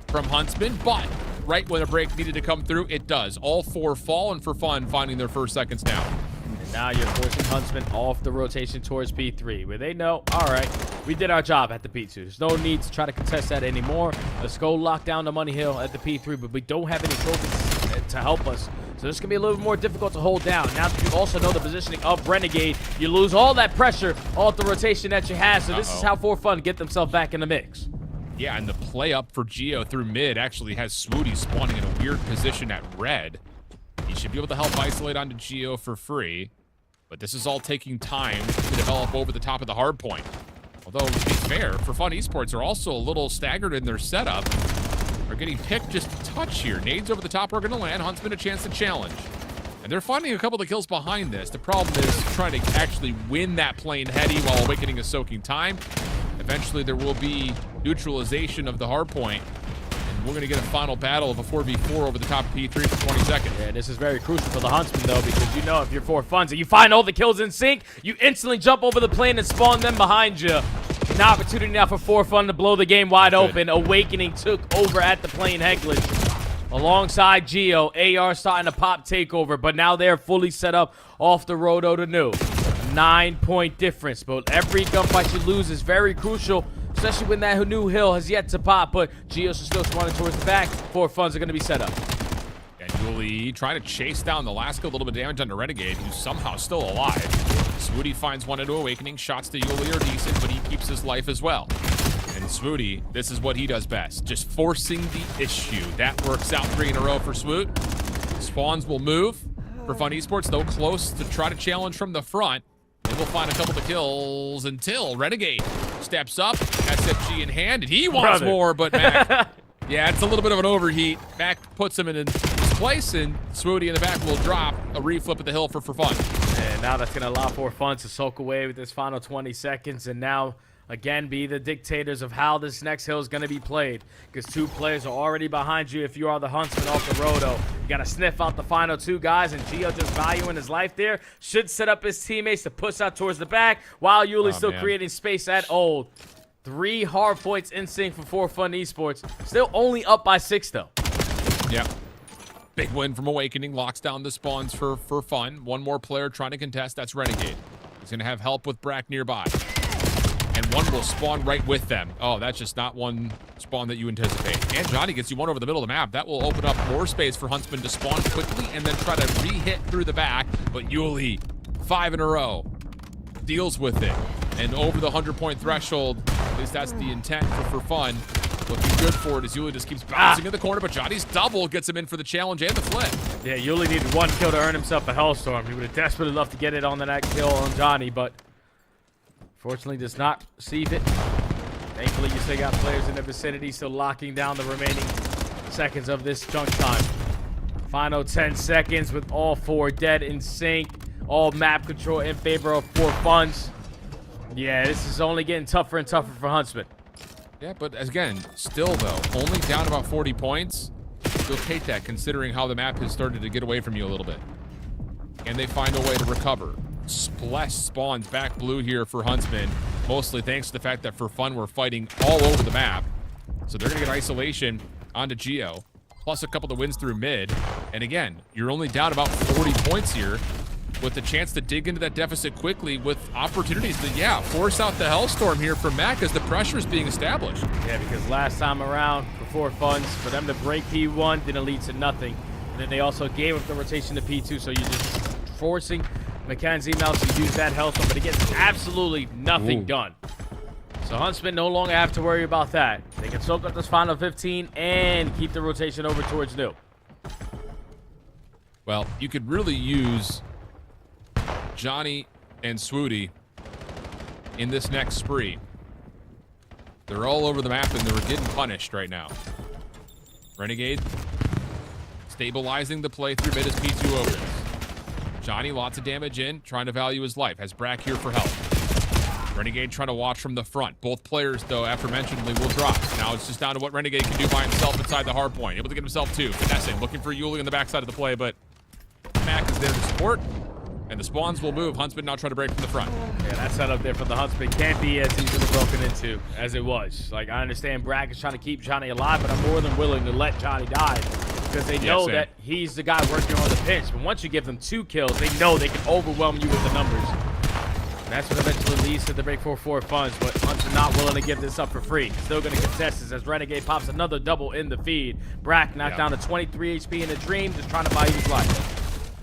from Huntsman, but right when a break needed to come through, it does. All 4 falling for fun, finding their first seconds down. And now you're forcing Huntsman off the rotation towards P3, where they know, all right, we did our job at the P2. There's no need to try to contest that anymore. Let's go lock down the money hill at the P3, but we don't have any trophies to help us. So this is going to be a little bit more difficult to hold down. Now that you also know the positioning of Renegade, you lose all that pressure off the rotation that you have. So this is how For Fun get themselves back in the mix. Yeah, and the play up for Geo through mid actually has Swooty spawning in a weird position at red. He should be able to help isolate onto Geo for free, but this is all taking time to develop over the top of the hard point. Although, to be fair, For Fun Esports are also a little staggered in their setup. Are getting picked just a touch here. Nades over the top are going to land. Huntsman a chance to challenge. And they're finding a couple of the kills behind this. The problem is trying to actually win that plane heady while Awakening is soaking time. Eventually, there will be neutralization of the hard point. And we're going to get a final battle of a 4v4 over the top of P3 for 20 seconds. Yeah, this is very crucial for the Huntsman, though, because you know if you're For Fun, and you find all the kills in sync, you instantly jump over the plane and spawn them behind you. An opportunity now for Fun to blow the game wide open. Awakening took over at the plane Heglich. Alongside Geo, AR starting to pop takeover, but now they're fully set up off the Roto to new. 9-point difference, but every gunfight you lose is very crucial, especially when that new hill has yet to pop, but Geo's still spawning towards the back. For Fun's are going to be set up. And Yuli trying to chase down the last kill, a little bit of damage onto Renegade, who's somehow still alive. Swooty finds one into Awakening. Shots to Yuli are decent, but he keeps his life as well. And Swooty, this is what he does best. Just forcing the issue. That works out 3 in a row for Swoot. Spawns will move. For Fun Esports, though, close to try to challenge from the front. And we'll find a couple of kills until Renegade steps up. SFG in hand, and he wants more, but Mac... Yeah, it's a little bit of an overheat. Mac puts him in his place, and Swooty in the back will drop a reflip at the hill for Fun. And now that's going to allow For Fun to soak away with this final 20 seconds, and now, again, be the dictators of how this next hill is going to be played, because 2 players are already behind you if you are the Huntsman off the Roto. You got to sniff out the final 2 guys, and Geo just valuing his life there. Should set up his teammates to push out towards the back, while Yuli's still creating space at Old. 3 hard points in sync for Fun Esports. Still only up by 6, though. Yep. Big win from Awakening. Locks down the spawns for Fun. One more player trying to contest. That's Renegade. He's going to have help with Brack nearby. And one will spawn right with them. Oh, that's just not one spawn that you anticipate. And Johnny gets you one over the middle of the map. That will open up more space for Huntsman to spawn quickly and then try to re-hit through the back. But Yuli, 5 in a row, deals with it. And over the 100-point threshold, at least that's the intent for Fun. Looking good for it as Yuli just keeps bouncing in the corner, but Johnny's double gets him in for the challenge and the flip. Yeah, Yuli needed 1 kill to earn himself a Hellstorm. He would have desperately loved to get it on the next kill on Johnny, but fortunately does not receive it. Thankfully, you still got players in the vicinity still locking down the remaining seconds of this chunk time. Final 10 seconds with all 4 dead in sync. All map control in favor of For Fun's. Yeah, this is only getting tougher and tougher for Huntsman. Yeah, but again, still though, only down about 40 points. You'll take that considering how the map has started to get away from you a little bit. And they find a way to recover. Splash spawns back blue here for Huntsman, mostly thanks to the fact that For Fun we're fighting all over the map. So they're going to get isolation onto Geo, plus a couple of wins through mid. And again, you're only down about 40 points here, with the chance to dig into that deficit quickly with opportunities to, yeah, force out the Hellstorm here from Mac as the pressure is being established. Yeah, because last time around, for Fun's, for them to break P1 didn't lead to nothing. And then they also gave up the rotation to P2, so you're just forcing Mackenzie Mouse to use that Hellstorm, but it gets absolutely nothing done. So Huntsman no longer have to worry about that. They can soak up this final 15 and keep the rotation over towards new. Well, you could really use Johnny and Swooty in this next spree. They're all over the map and they're getting punished right now. Renegade stabilizing the play through mid as P2 opens. Johnny, lots of damage in, trying to value his life. Has Brack here for help. Renegade trying to watch from the front. Both players, though, aforementionedly, will drop. Now it's just down to what Renegade can do by himself inside the hard point. Able to get himself 2. Finessing, looking for Yuli on the backside of the play, but Mac is there to support. And the spawns will move. Huntsman now trying to break from the front. Yeah, that setup there for the Huntsman can't be as easily broken into as it was. Like, I understand Bragg is trying to keep Johnny alive, but I'm more than willing to let Johnny die because they know that he's the guy working on the pinch. But once you give them 2 kills, they know they can overwhelm you with the numbers. And that's what eventually leads to the break 4-4 funds, but Huntsman not willing to give this up for free. Still going to contest this as Renegade pops another double in the feed. Bragg knocked down to 23 HP in the Dream, just trying to buy his life.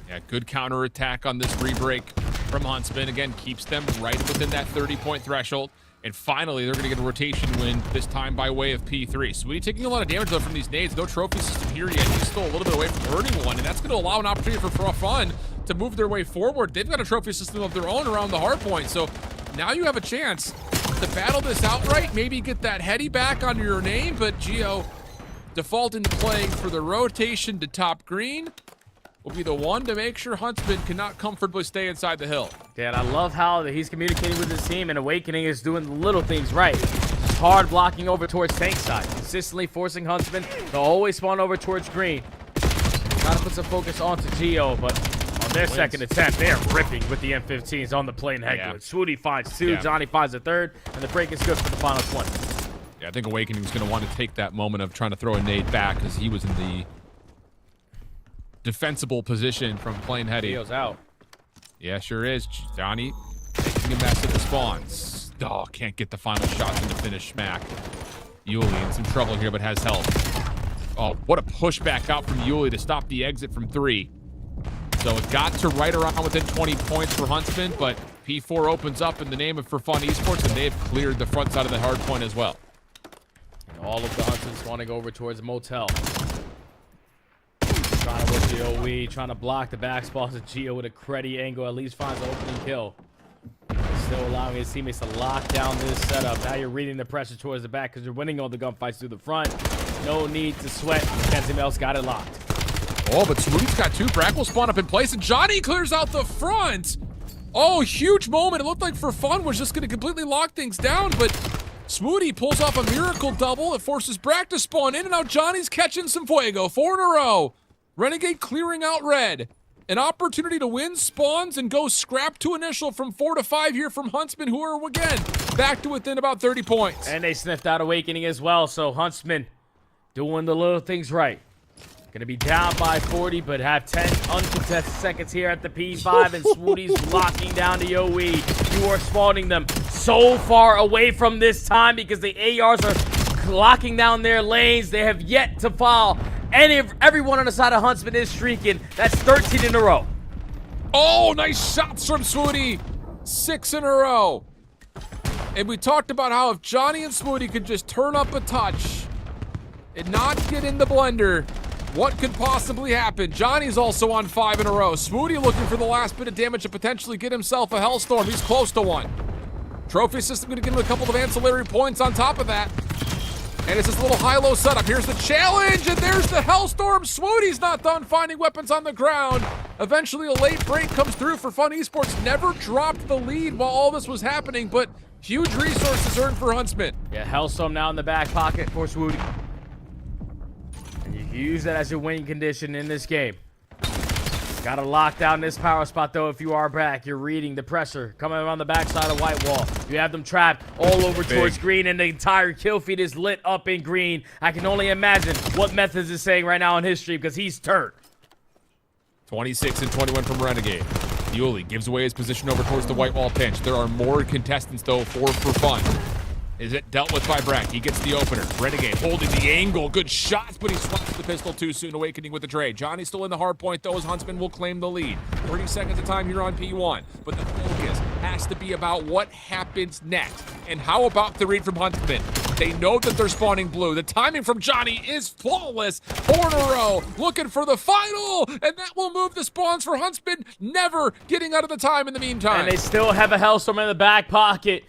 Yeah, good counter attack on this re-break from Huntsman. Again, keeps them right within that 30-point threshold. And finally, they're going to get a rotation win, this time by way of P3. Sweetie taking a lot of damage, though, from these nades. No trophy system here yet. He's still a little bit away from earning one, and that's going to allow an opportunity for Fun to move their way forward. They've got a trophy system of their own around the hardpoint, so now you have a chance to battle this outright, maybe get that heady back under your name, but Geo defaulting to playing for the rotation to top green will be the one to make sure Huntsman cannot comfortably stay inside the hill. Yeah, and I love how he's communicating with his team, and Awakening is doing the little things right. Just hard blocking over towards tank side, consistently forcing Huntsman to always spawn over towards green. Trying to put some focus onto Geo, but on their second attempt, they are ripping with the M15s on the plane head. Yeah. Swooty finds 2, Johnny finds a 3rd, and the break is good for the final 20. Yeah, I think Awakening's going to want to take that moment of trying to throw a nade back because he was in the defensible position from playing heady. Geo's out. Yeah, sure is. Johnny taking a mess at the spawns. Oh, can't get the final shots in the finish smack. Yuli in some trouble here, but has help. Oh, what a pushback out from Yuli to stop the exit from 3. So it got to right around within 20 points for Huntsman, but P4 opens up in the name of For Fun Esports, and they've cleared the front side of the hard point as well. And all of the Huntsmen spawning over towards Motel. Trying to work the OE, trying to block the back spots of Geo with a creddy angle, at least finds the opening kill. Still allowing his teammates to lock down this setup. Now you're reading the pressure towards the back because you're winning all the gunfights through the front. No need to sweat. Benzimell's got it locked. Oh, but Swooty's got 2. Bragg will spawn up in place, and Johnny clears out the front. Oh, huge moment. It looked like For Fun was just going to completely lock things down, but Swooty pulls off a miracle double. It forces Bragg to spawn in, and now Johnny's catching some fuego. 4 in a row. Renegade clearing out red. An opportunity to win spawns and go scrap to initial from 4 to 5 here from Huntsman, who are, again, back to within about 30 points. And they sniffed out Awakening as well, so Huntsman doing the little things right. Gonna be down by 40, but have 10 uncontested seconds here at the P5, and Swooty's locking down the OE. You are spawning them so far away from this time because the ARs are locking down their lanes. They have yet to fall. Everyone on the side of Huntsman is streaking. That's 13 in a row. Oh, nice shots from Swooty. 6 in a row. And we talked about how if Johnny and Swooty could just turn up a touch and not get in the blender, what could possibly happen? Johnny's also on 5 in a row. Swooty looking for the last bit of damage to potentially get himself a Hellstorm. He's close to one. Trophy system going to give him a couple of ancillary points on top of that. And it's this little high-low setup. Here's the challenge, and there's the Hellstorm. Swooty's not done finding weapons on the ground. Eventually, a late break comes through for Fun Esports. Never dropped the lead while all this was happening, but huge resources earned for Huntsman. Yeah, Hellstorm now in the back pocket for Swooty. And you can use that as your winning condition in this game. Got to lock down this power spot, though, if you are back. You're reading the pressure coming around the backside of White Wall. You have them trapped all over towards green, and the entire kill feed is lit up in green. I can only imagine what Methods is saying right now on his stream because he's turned. 26 and 21 from Renegade. Yuli gives away his position over towards the White Wall pinch. There are more contestants, though, for Fun. Is it dealt with by Bragg? He gets the opener. Renegade holding the angle. Good shots, but he swaps the pistol too soon. Awakening with the trade. Johnny's still in the hard point, though, as Huntsman will claim the lead. 30 seconds of time here on P1. But the focus has to be about what happens next. And how about the read from Huntsman? They know that they're spawning blue. The timing from Johnny is flawless. 4 in a row. Looking for the final. And that will move the spawns for Huntsman. Never getting out of the time in the meantime. And they still have a Hellstorm in the back pocket.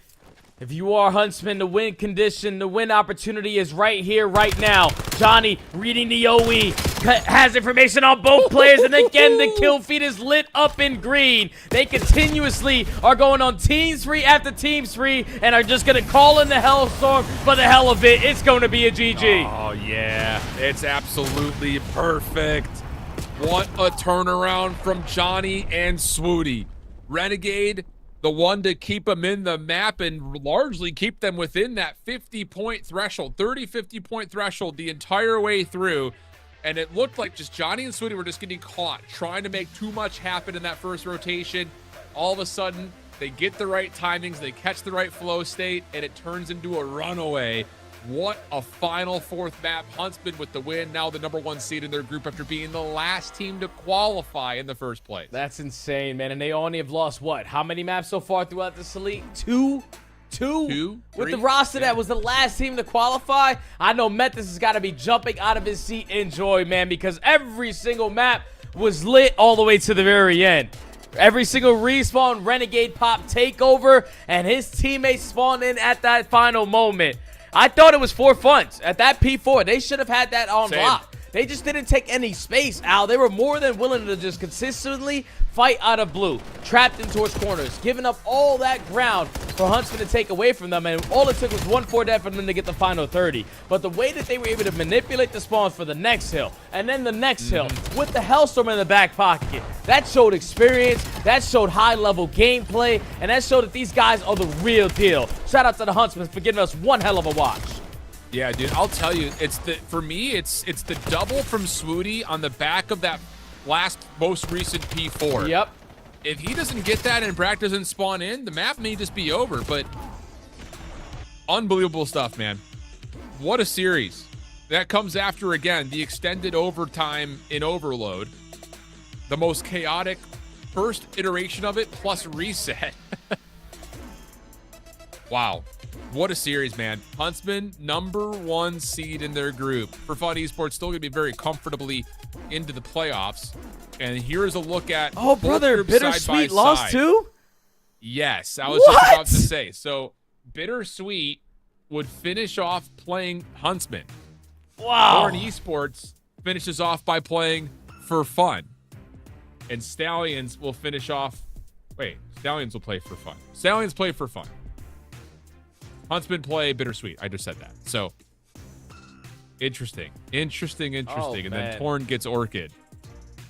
If you are Huntsman, the win condition, the win opportunity is right here, right now. Johnny reading the OE, has information on both players, and again, the kill feed is lit up in green. They continuously are going on team 3 after team 3 and are just going to call in the Hellstorm for the hell of it. It's going to be a GG. Oh, yeah. It's absolutely perfect. What a turnaround from Johnny and Swooty. Renegade, the one to keep them in the map and largely keep them within that 50-point threshold, 50-point threshold the entire way through. And it looked like just Johnny and Swooty were just getting caught, trying to make too much happen in that first rotation. All of a sudden, they get the right timings, they catch the right flow state, and it turns into a runaway. What a final fourth map. Huntsman with the win, now the #1 seed in their group after being the last team to qualify in the first place. That's insane, man. And they only have lost, what, how many maps so far throughout this elite? Two? Two? With the Three? roster Yeah. that was the last team to qualify, I know Metis has got to be jumping out of his seat in joy, man, because every single map was lit all the way to the very end. Every single respawn, Renegade pop takeover, and his teammates spawned in at that final moment. I thought it was for fun. At that P4, they should have had that on Same. lock. They just didn't take any space, Al. They were more than willing to just consistently fight out of blue, trapped in towards corners, giving up all that ground for Huntsman to take away from them, and all it took was 1-4 death for them to get the final 30. But the way that they were able to manipulate the spawns for the next hill, and then the next hill, with the Hellstorm in the back pocket, that showed experience, that showed high-level gameplay, and that showed that these guys are the real deal. Shout out to the Huntsman for giving us one hell of a watch. Yeah, dude, I'll tell you, for me, it's the double from Swooty on the back of that most recent P4. Yep. If he doesn't get that and Brack doesn't spawn in, the map may just be over, but unbelievable stuff, man. What a series. That comes after, again, the extended overtime in Overload. The most chaotic first iteration of it, plus reset. Wow. What a series, man. Huntsman, #1 seed in their group. For Fun Esports, still going to be very comfortably into the playoffs. And here's a look at Oh, both brother, groups side by BitterSweet lost side. too? Yes, I was just about to say. So, BitterSweet would finish off playing Huntsman. Wow. Esports finishes off by playing for fun. And Stallions will finish off... Wait, Stallions will play for fun. Stallions play for fun. Huntsman play BitterSweet. I just said that. So, interesting. Interesting. Oh, and man. then Torn gets Orchid.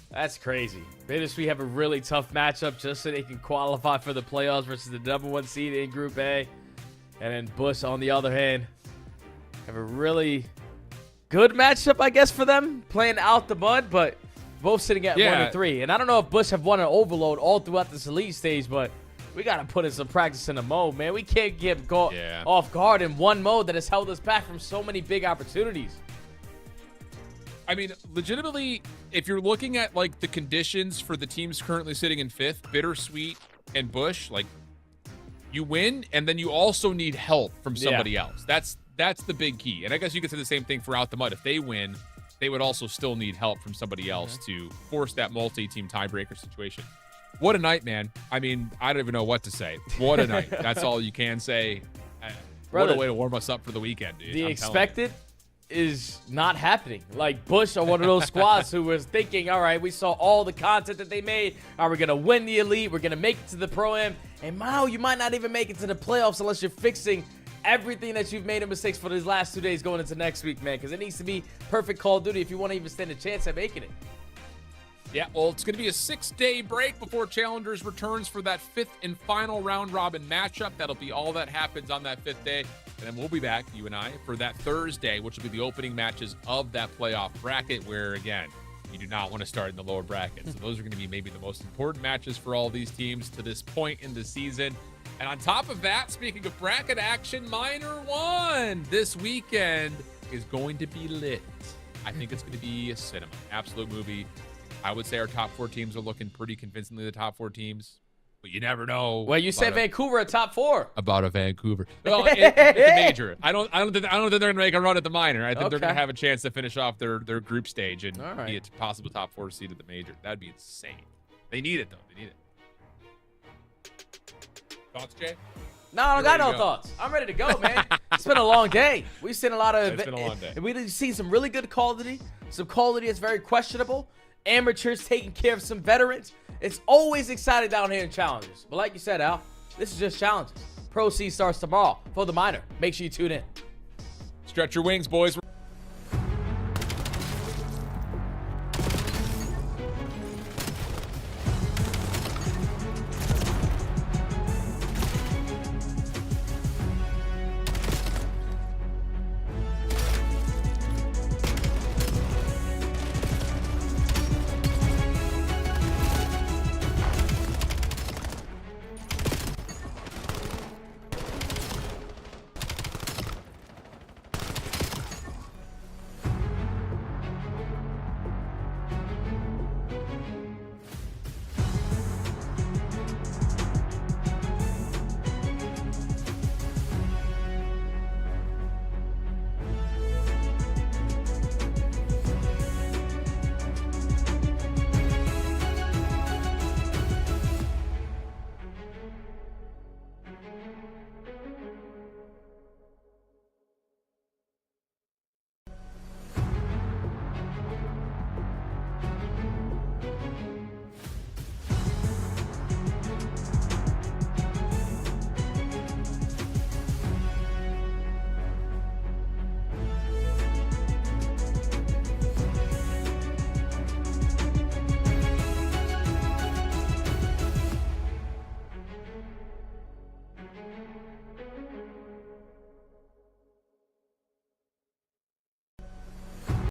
That's crazy. BitterSweet have a really tough matchup just so they can qualify for the playoffs versus the #1 seed in Group A. And then Bush, on the other hand, have a really good matchup, I guess, for them, playing out the mud, but both sitting at 1-3. And I don't know if Bush have won an overload all throughout this elite stage, but we got to put in some practice in the mode, man. We can't get caught off guard in one mode that has held us back from so many big opportunities. I mean, legitimately, if you're looking at, like, the conditions for the teams currently sitting in 5th, BitterSweet and Bush, like, you win, and then you also need help from somebody else. That's the big key. And I guess you could say the same thing for Out the Mud. If they win, they would also still need help from somebody else to force that multi-team tiebreaker situation. What a night, man. I mean, I don't even know what to say. What a night. That's all you can say. Brother, what a way to warm us up for the weekend, dude. The I'm expected is not happening. Like, Bush are one of those squads who was thinking, all right, we saw all the content that they made. Are we going to win the elite? We're going to make it to the Pro-Am. And, Mao, you might not even make it to the playoffs unless you're fixing everything that you've made in mistakes for these last 2 days going into next week, man, because it needs to be perfect Call of Duty if you want to even stand a chance at making it. Yeah, well, it's going to be a 6-day break before Challengers returns for that 5th and final round-robin matchup. That'll be all that happens on that 5th day. And then we'll be back, you and I, for that Thursday, which will be the opening matches of that playoff bracket where, again, you do not want to start in the lower bracket. So those are going to be maybe the most important matches for all these teams to this point in the season. And on top of that, speaking of bracket action, Minor 1 this weekend is going to be lit. I think it's going to be a cinema. Absolute movie. I would say our top 4 teams are looking pretty convincingly the top 4 teams. But you never know. Well, you said Vancouver at top 4. About a Vancouver. Well, it's a major. I don't think they're going to make a run at the minor. I think they're going to have a chance to finish off their group stage and be a possible top 4 seed at the major. That'd be insane. They need it, though. They need it. Thoughts, Jay? No, I don't got no thoughts. I'm ready to go, man. It's been a long day. We've seen a lot of... It's been a long day. We've seen some really good Call of Duty. Some Call of Duty that's very questionable. Amateurs taking care of some veterans. It's always exciting down here in Challengers. But like you said, Al, this is just Challenges. Pro C starts tomorrow for the minor. Make sure you tune in. Stretch your wings, boys.